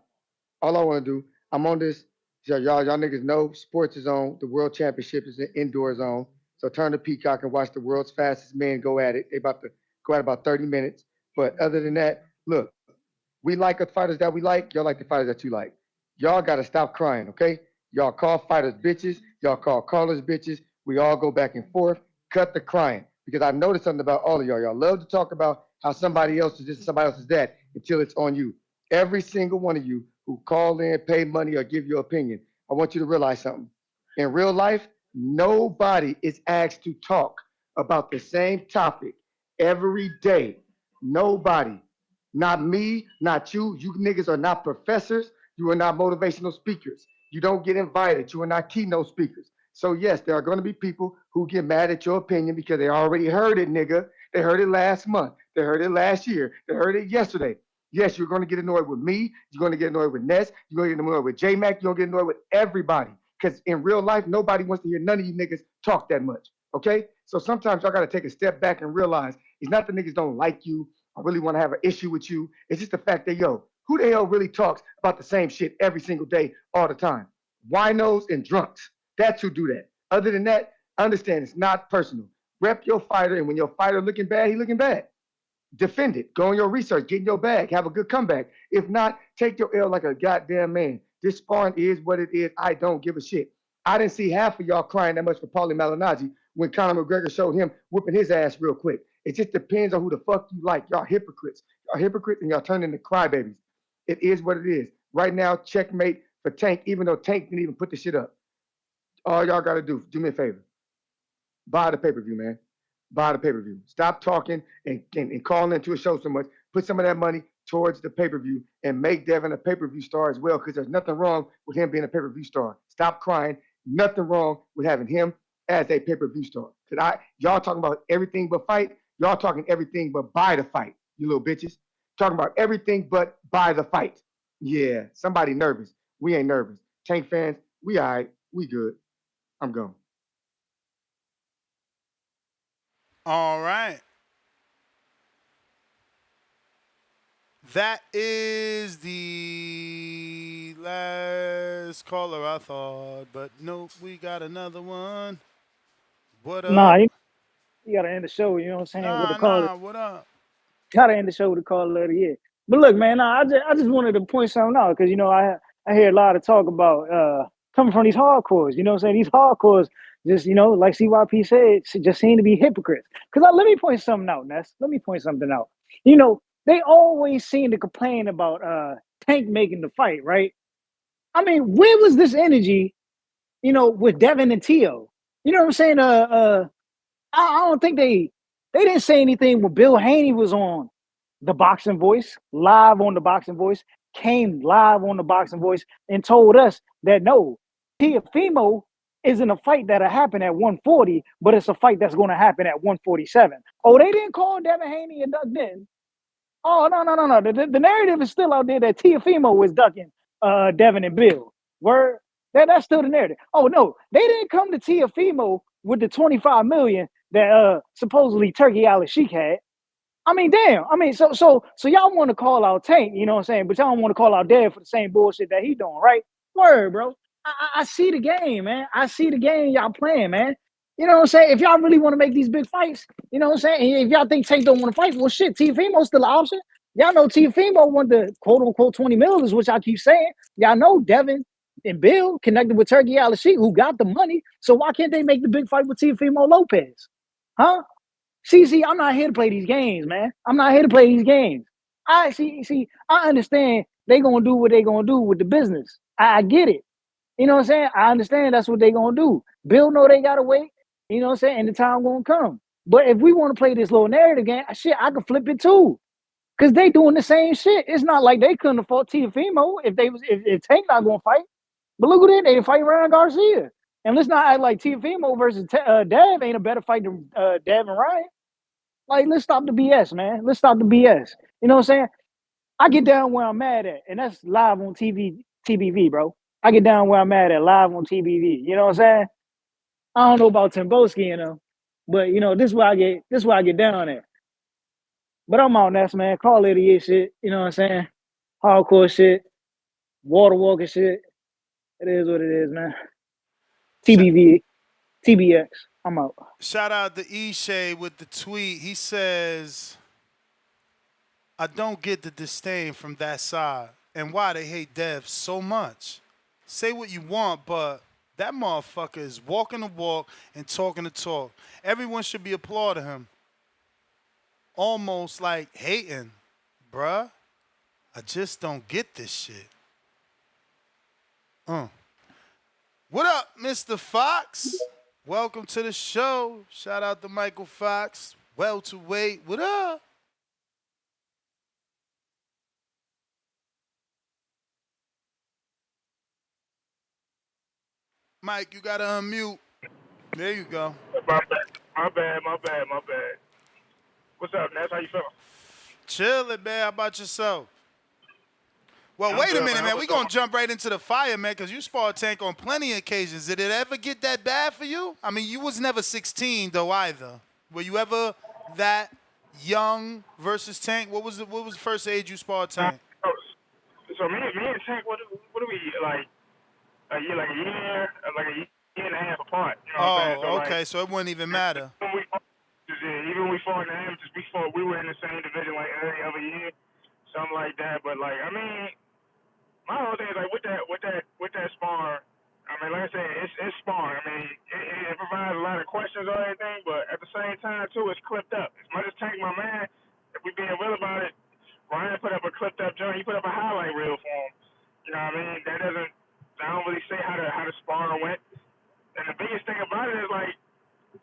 All I want to do, I'm on this. So y'all niggas know sports is on. The World Championship is an indoor zone. So turn to Peacock and watch the world's fastest men go at it. They about to go at about 30 minutes. But other than that, look, we like the fighters that we like. Y'all like the fighters that you like. Y'all got to stop crying, okay? Y'all call fighters bitches. Y'all call callers bitches. We all go back and forth. Cut the crying. Because I noticed something about all of y'all. Y'all love to talk about how somebody else is this and somebody else is that until it's on you. Every single one of you who call in, pay money, or give your opinion, I want you to realize something. In real life, nobody is asked to talk about the same topic every day. Nobody. Not me, not you. You niggas are not professors. You are not motivational speakers. You don't get invited. You are not keynote speakers. So yes, there are going to be people who get mad at your opinion because they already heard it, nigga. They heard it last month. They heard it last year. They heard it yesterday. Yes, you're going to get annoyed with me. You're going to get annoyed with Ness. You're going to get annoyed with J Mac. You're going to get annoyed with everybody. Because in real life, nobody wants to hear none of you niggas talk that much. Okay? So sometimes y'all got to take a step back and realize it's not the niggas don't like you or really want to have an issue with you. It's just the fact that, yo, who the hell really talks about the same shit every single day, all the time? Winos and drunks. That's who do that. Other than that, understand it's not personal. Rep your fighter, and when your fighter looking bad, he looking bad. Defend it. Go on your research. Get in your bag. Have a good comeback. If not, take your L like a goddamn man. This sparring is what it is. I don't give a shit. I didn't see half of y'all crying that much for Paulie Malignaggi when Conor McGregor showed him whooping his ass real quick. It just depends on who the fuck you like. Y'all hypocrites. Y'all hypocrites and y'all turn into crybabies. It is what it is. Right now, checkmate for Tank, even though Tank didn't even put the shit up. All y'all got to do me a favor. Buy the pay-per-view, man. Buy the pay-per-view. Stop talking and calling into a show so much. Put some of that money towards the pay-per-view and make Devin a pay-per-view star as well, because there's nothing wrong with him being a pay-per-view star. Stop crying. Nothing wrong with having him as a pay-per-view star. Y'all talking about everything but fight. Y'all talking everything but buy the fight, you little bitches. Talking about everything but buy the fight. Yeah, somebody nervous. We ain't nervous. Tank fans, we all right. We good. I'm gone. All right. That is the last caller, I thought. But nope, we got another one. What Nah, up? you gotta end the show. You know what I'm saying? With the call, Nah, what up? gotta end the show with the call of the year. But look, man, nah, I just wanted to point something out because I hear a lot of talk about coming from these hardcores. You know what I'm saying? These hardcores just like CYP said, just seem to be hypocrites. Because let me point something out, Ness. Let me point something out. They always seem to complain about Tank making the fight, right? I mean, where was this energy, with Devin and Tio? You know what I'm saying? I don't think they didn't say anything when Bill Haney was on the Boxing Voice, live on the Boxing Voice, came live on the Boxing Voice and told us that no, Tiafimo isn't a fight that'll happen at 140, but it's a fight that's going to happen at 147. Oh, they didn't call Devin Haney and Doug Denton. Oh, no. The narrative is still out there that Tiafimo was ducking Devin and Bill. Word? That's still the narrative. Oh no, they didn't come to Tiafimo with the 25 million that supposedly Turkey Al Sheik had. I mean, damn. I mean, so y'all want to call out Tank, you know what I'm saying? But y'all don't want to call out Dev for the same bullshit that he doing, right? Word, bro. I see the game, man. I see the game y'all playing, man. You know what I'm saying? If y'all really want to make these big fights, you know what I'm saying? And if y'all think Tank don't want to fight, well, shit, Tiafimo's still an option. Y'all know Tiafimo want the quote unquote 20 million, which I keep saying. Y'all know Devin and Bill connected with Turkey Al Sheik, who got the money. So why can't they make the big fight with Tiafimo Lopez? Huh? See, I'm not here to play these games, man. I'm not here to play these games. I understand they gonna do what they gonna do with the business. I get it. You know what I'm saying? I understand that's what they gonna do. Bill know they gotta wait. You know what I'm saying? And the time gonna come. But if we want to play this little narrative game, shit, I can flip it too. Cause they doing the same shit. It's not like they couldn't afford Tiafimo if Tank not gonna fight. But look who they fight Ryan Garcia. And let's not act like Tiafimo versus Dev ain't a better fight than Dev and Ryan. Like, let's stop the BS, man. Let's stop the BS. You know what I'm saying? I get down where I'm mad at, and that's live on TBV, bro. I get down where I'm mad at live on TBV. You know what I'm saying? I don't know about Timboski, but this is where I get down at. But I'm on that, man. Call it a shit. You know what I'm saying? Hardcore shit, water walking shit. It is what it is, man. TBV, TBX. I'm out. Shout out to Ishay with the tweet. He says, I don't get the disdain from that side and why they hate Dev so much. Say what you want, but that motherfucker is walking the walk and talking the talk. Everyone should be applauding him. Almost like hating. Bruh, I just don't get this shit. What up, Mr. Fox? Welcome to the show. Shout out to Michael Fox. Welterweight. What up? Mike, you gotta unmute. There you go. My bad. What's up, Ness? How you feeling? Chillin', man. How about yourself? Well, I'm wait a good, minute, man. man. What's We're going going to jump right into the fire, man, because you sparred Tank on plenty of occasions. Did it ever get that bad for you? I mean, you was never 16, though, either. Were you ever that young versus Tank? What was the first age you sparred on? Tank? So me and Tank, what do we like? A year, like a year and a half apart. You know what I'm saying? So Oh, like, okay. So it wouldn't even matter. when we even when we fought in the amateurs, we were in the same division like every other year, something like that. But like, I mean, my whole thing is like with that spar. I mean, like I said, it's sparring. I mean, it provides a lot of questions or anything, but at the same time too, it's clipped up. As much as Tank, my man, if we being real about it, Ryan put up a clipped up joint. He put up a highlight reel for him. You know what I mean? That doesn't. I don't really say how the sparring went. And the biggest thing about it is like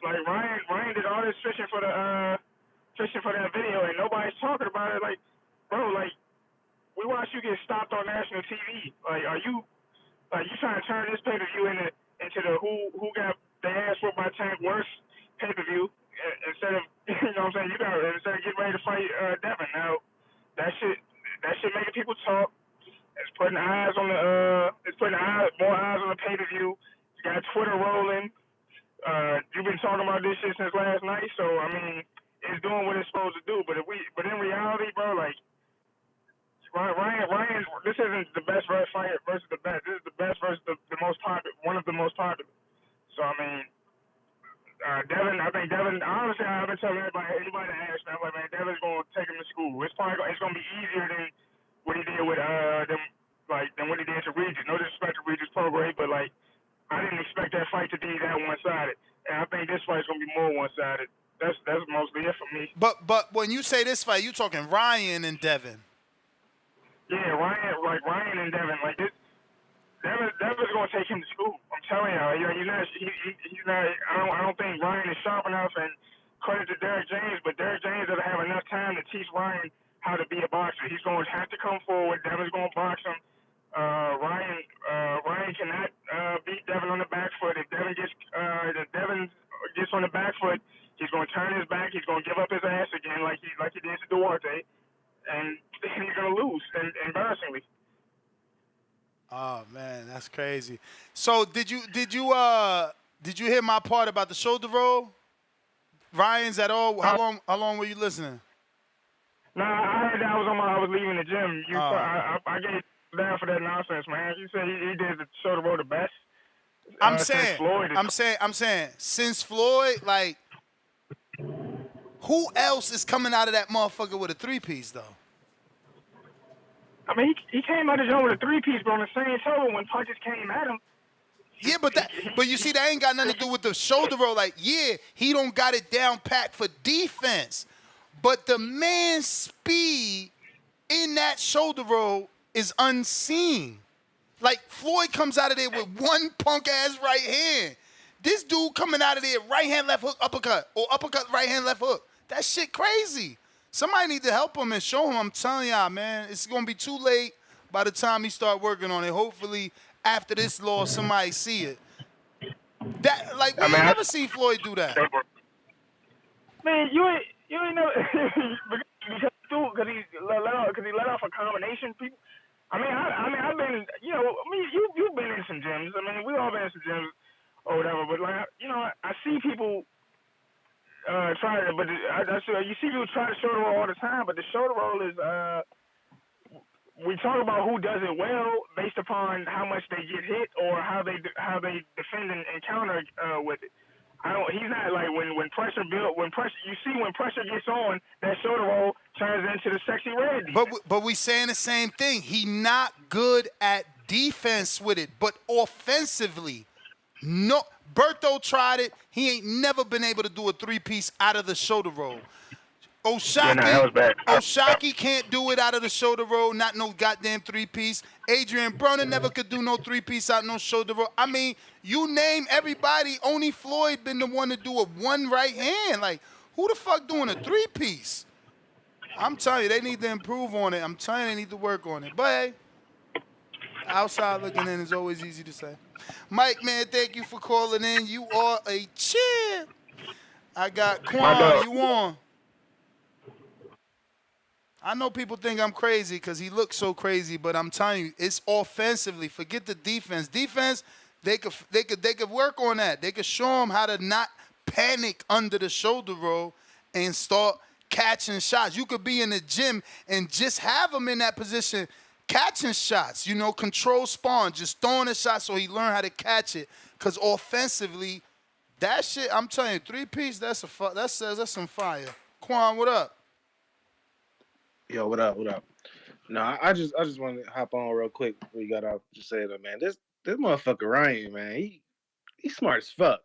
Ryan did all this fishing for that video, and nobody's talking about it. Like, bro, like we watched you get stopped on national TV. Like, are you like you trying to turn this pay per view into the who got their ass whooped by Tank worst pay per view instead of you know what I'm saying? You got instead of getting ready to fight Devin. Now that shit making people talk. It's putting more eyes on the pay per view. You got Twitter rolling. You've been talking about this shit since last night, so I mean, it's doing what it's supposed to do. But in reality, bro, like Ryan, this isn't the best fight versus the best. This is the best versus the most popular, one of the most popular. So I mean, Devin, I think Devin. Honestly, I've been telling anybody that asks me, I'm like, man, Devin's gonna take him to school. It's gonna be easier than what he did with than what he did to Regis. No disrespect to Regis Prograis, but like I didn't expect that fight to be that one-sided, and I think this fight's gonna be more one-sided. That's mostly it for me. But when you say this fight, you talking Ryan and Devin. Yeah, Ryan and Devin, like this. Devin's gonna take him to school. I'm telling y'all. He's not. I don't think Ryan is sharp enough. And credit to Derek James, but Derek James doesn't have enough time to teach Ryan how to be a boxer. He's going to have to come forward. Devin's going to box him. Ryan cannot beat Devin on the back foot. If Devin gets on the back foot, he's going to turn his back. He's going to give up his ass again, like he did to Duarte, and he's going to lose, and embarrassingly. Oh man, that's crazy. So did you hear my part about the shoulder roll? Ryan's at all? How long were you listening? Nah, I heard that I was leaving the gym. I gave down for that nonsense, man. You said he did the shoulder roll the best. I'm saying since Floyd, like, who else is coming out of that motherfucker with a 3-piece though? I mean, he came out of the gym with a 3-piece, but on the same total, when punches came at him. Yeah, but you see, that ain't got nothing to do with the shoulder roll. Like, yeah, he don't got it down pat for defense, but the man's speed in that shoulder roll is unseen. Like, Floyd comes out of there with one punk ass right hand. This dude coming out of there, right hand, left hook, uppercut, or uppercut, right hand, left hook. That shit crazy. Somebody need to help him and show him. I'm telling y'all, man, it's gonna be too late by the time he start working on it. Hopefully, after this loss, somebody see it. That, like, we ain't never seen Floyd do that. Man, you ain't know because he let off a combination. People. I mean, I've been, you've been in some gyms. I mean, we all been in some gyms or whatever. But like, I see people try to, but you see people try to shoulder roll all the time. But the shoulder roll is, we talk about who does it well based upon how much they get hit or how they defend and counter with it. He's not like when pressure built, when pressure gets on, that shoulder roll turns into the sexy red defense. But we saying the same thing. He not good at defense with it, but offensively, no. Berto tried it. He ain't never been able to do a 3-piece out of the shoulder roll. Oshaki can't do it out of the shoulder roll, not no goddamn 3-piece. Adrian Broner never could do no 3-piece out no shoulder roll. I mean, you name everybody, only Floyd been the one to do a one right hand. Like, who the fuck doing a 3-piece? I'm telling you, they need to improve on it. I'm telling you, they need to work on it. But hey, outside looking in is always easy to say. Mike, man, thank you for calling in. You are a champ. I got Quan. You on? I know people think I'm crazy because he looks so crazy, but I'm telling you, it's offensively. Forget the defense. Defense, they could work on that. They could show him how to not panic under the shoulder roll and start catching shots. You could be in the gym and just have him in that position catching shots. Control Spawn, just throwing a shot so he learn how to catch it. Because offensively, that shit, I'm telling you, 3-piece, that's some fire. Quan, what up? Yo, what up? What up? No, I just wanted to hop on real quick before you got off. Just say that, man. This motherfucker Ryan, man. He smart as fuck.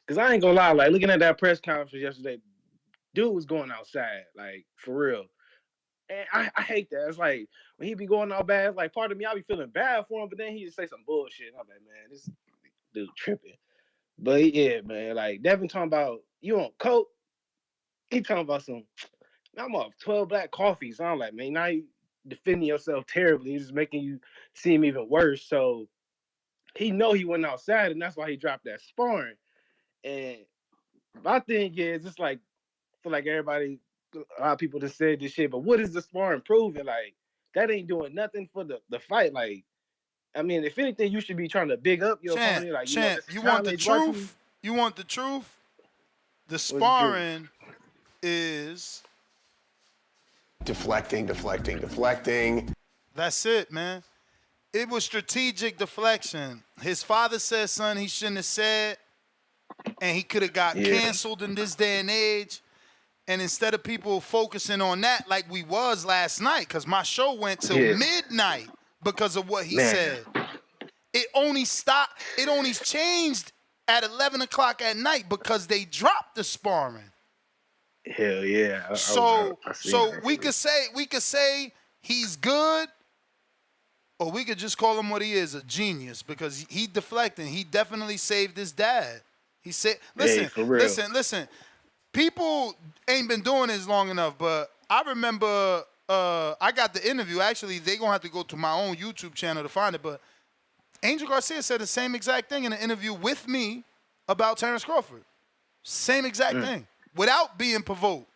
Cause I ain't gonna lie, like looking at that press conference yesterday, dude was going outside, like for real. And I hate that. It's like when he be going all bad, it's like part of me I be feeling bad for him, but then he just say some bullshit. And I'm like, man, this dude tripping. But yeah, man, like Devin talking about you on coke. He talking about some. I'm off 12 black coffees. So I'm like, man, now you defending yourself terribly. It's just making you seem even worse. So he know he went outside, and that's why he dropped that sparring. And my thing is, it's like, I feel like everybody, a lot of people just said this shit, but what is the sparring proving? Like, that ain't doing nothing for the fight. Like, I mean, if anything, you should be trying to big up your Champ, opponent. Like, champ, this you want the challenge. Why you? truth? You want the truth? The What's the truth? sparring is Deflecting, deflecting, deflecting. that's it, man. It was strategic deflection. His father said something he shouldn't have said, and he could have got Yeah. canceled in this day and age. And instead of people focusing on that like we was last night, because my show went till Yeah. midnight because of what he Man. said. It only changed at 11 o'clock at night because they dropped the sparring. Hell yeah. So I seen so that we shit. could say he's good, or we could just call him what he is, a genius, because he deflecting. He definitely saved his dad. He said, Hey, for real. listen. People ain't been doing this long enough, but I remember I got the interview. Actually, they gonna have to go to my own YouTube channel to find it. But Angel Garcia said the same exact thing in an interview with me about Terrence Crawford. Same exact thing, without being provoked.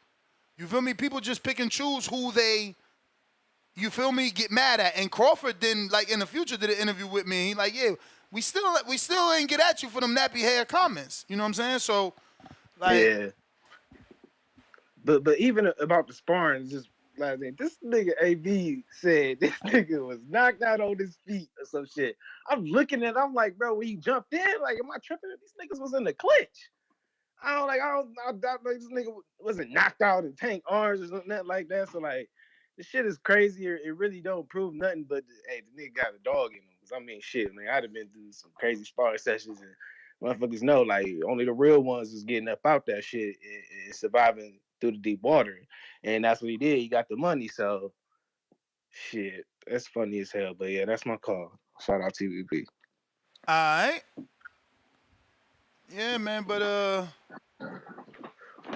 You feel me? People just pick and choose who they, you feel me, get mad at. And Crawford didn't, like, in the future did an interview with me. He like, yeah, we still ain't get at you for them nappy hair comments. You know what I'm saying? So, like, Yeah. But even about the sparring, just like this nigga AB said this nigga was knocked out on his feet or some shit. I'm looking at it, I'm like, bro, when he jumped in, like, am I tripping? These niggas was in the clinch. I doubt like this nigga wasn't knocked out and tank arms or something like that. So like, this shit is crazy. It really don't prove nothing. But hey, the nigga got a dog in him. Cause I mean, shit, man, I'd have been through some crazy sparring sessions, and motherfuckers know like only the real ones is getting up out that shit and surviving through the deep water. And that's what he did. He got the money. So shit, that's funny as hell. But yeah, that's my call. Shout out TVP. all right. Yeah, man, but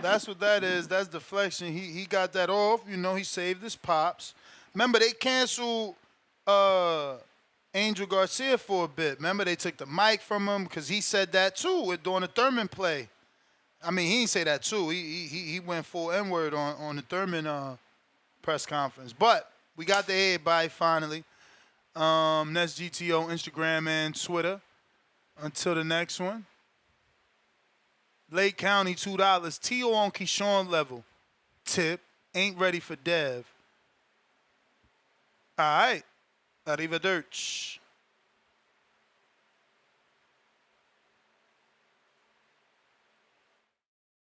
that's what that is. That's deflection. He got that off. You know, he saved his pops. Remember, they canceled Angel Garcia for a bit. Remember, they took the mic from him because he said that too during the Thurman play. I mean, he didn't say that too. He went full N-word on the Thurman press conference. But we got the everybody finally. That's GTO, Instagram, and Twitter. Until the next one. Lake County, $2. T.O. on Keyshawn level. Tip. Ain't ready for Dev. All right. Arrivederci.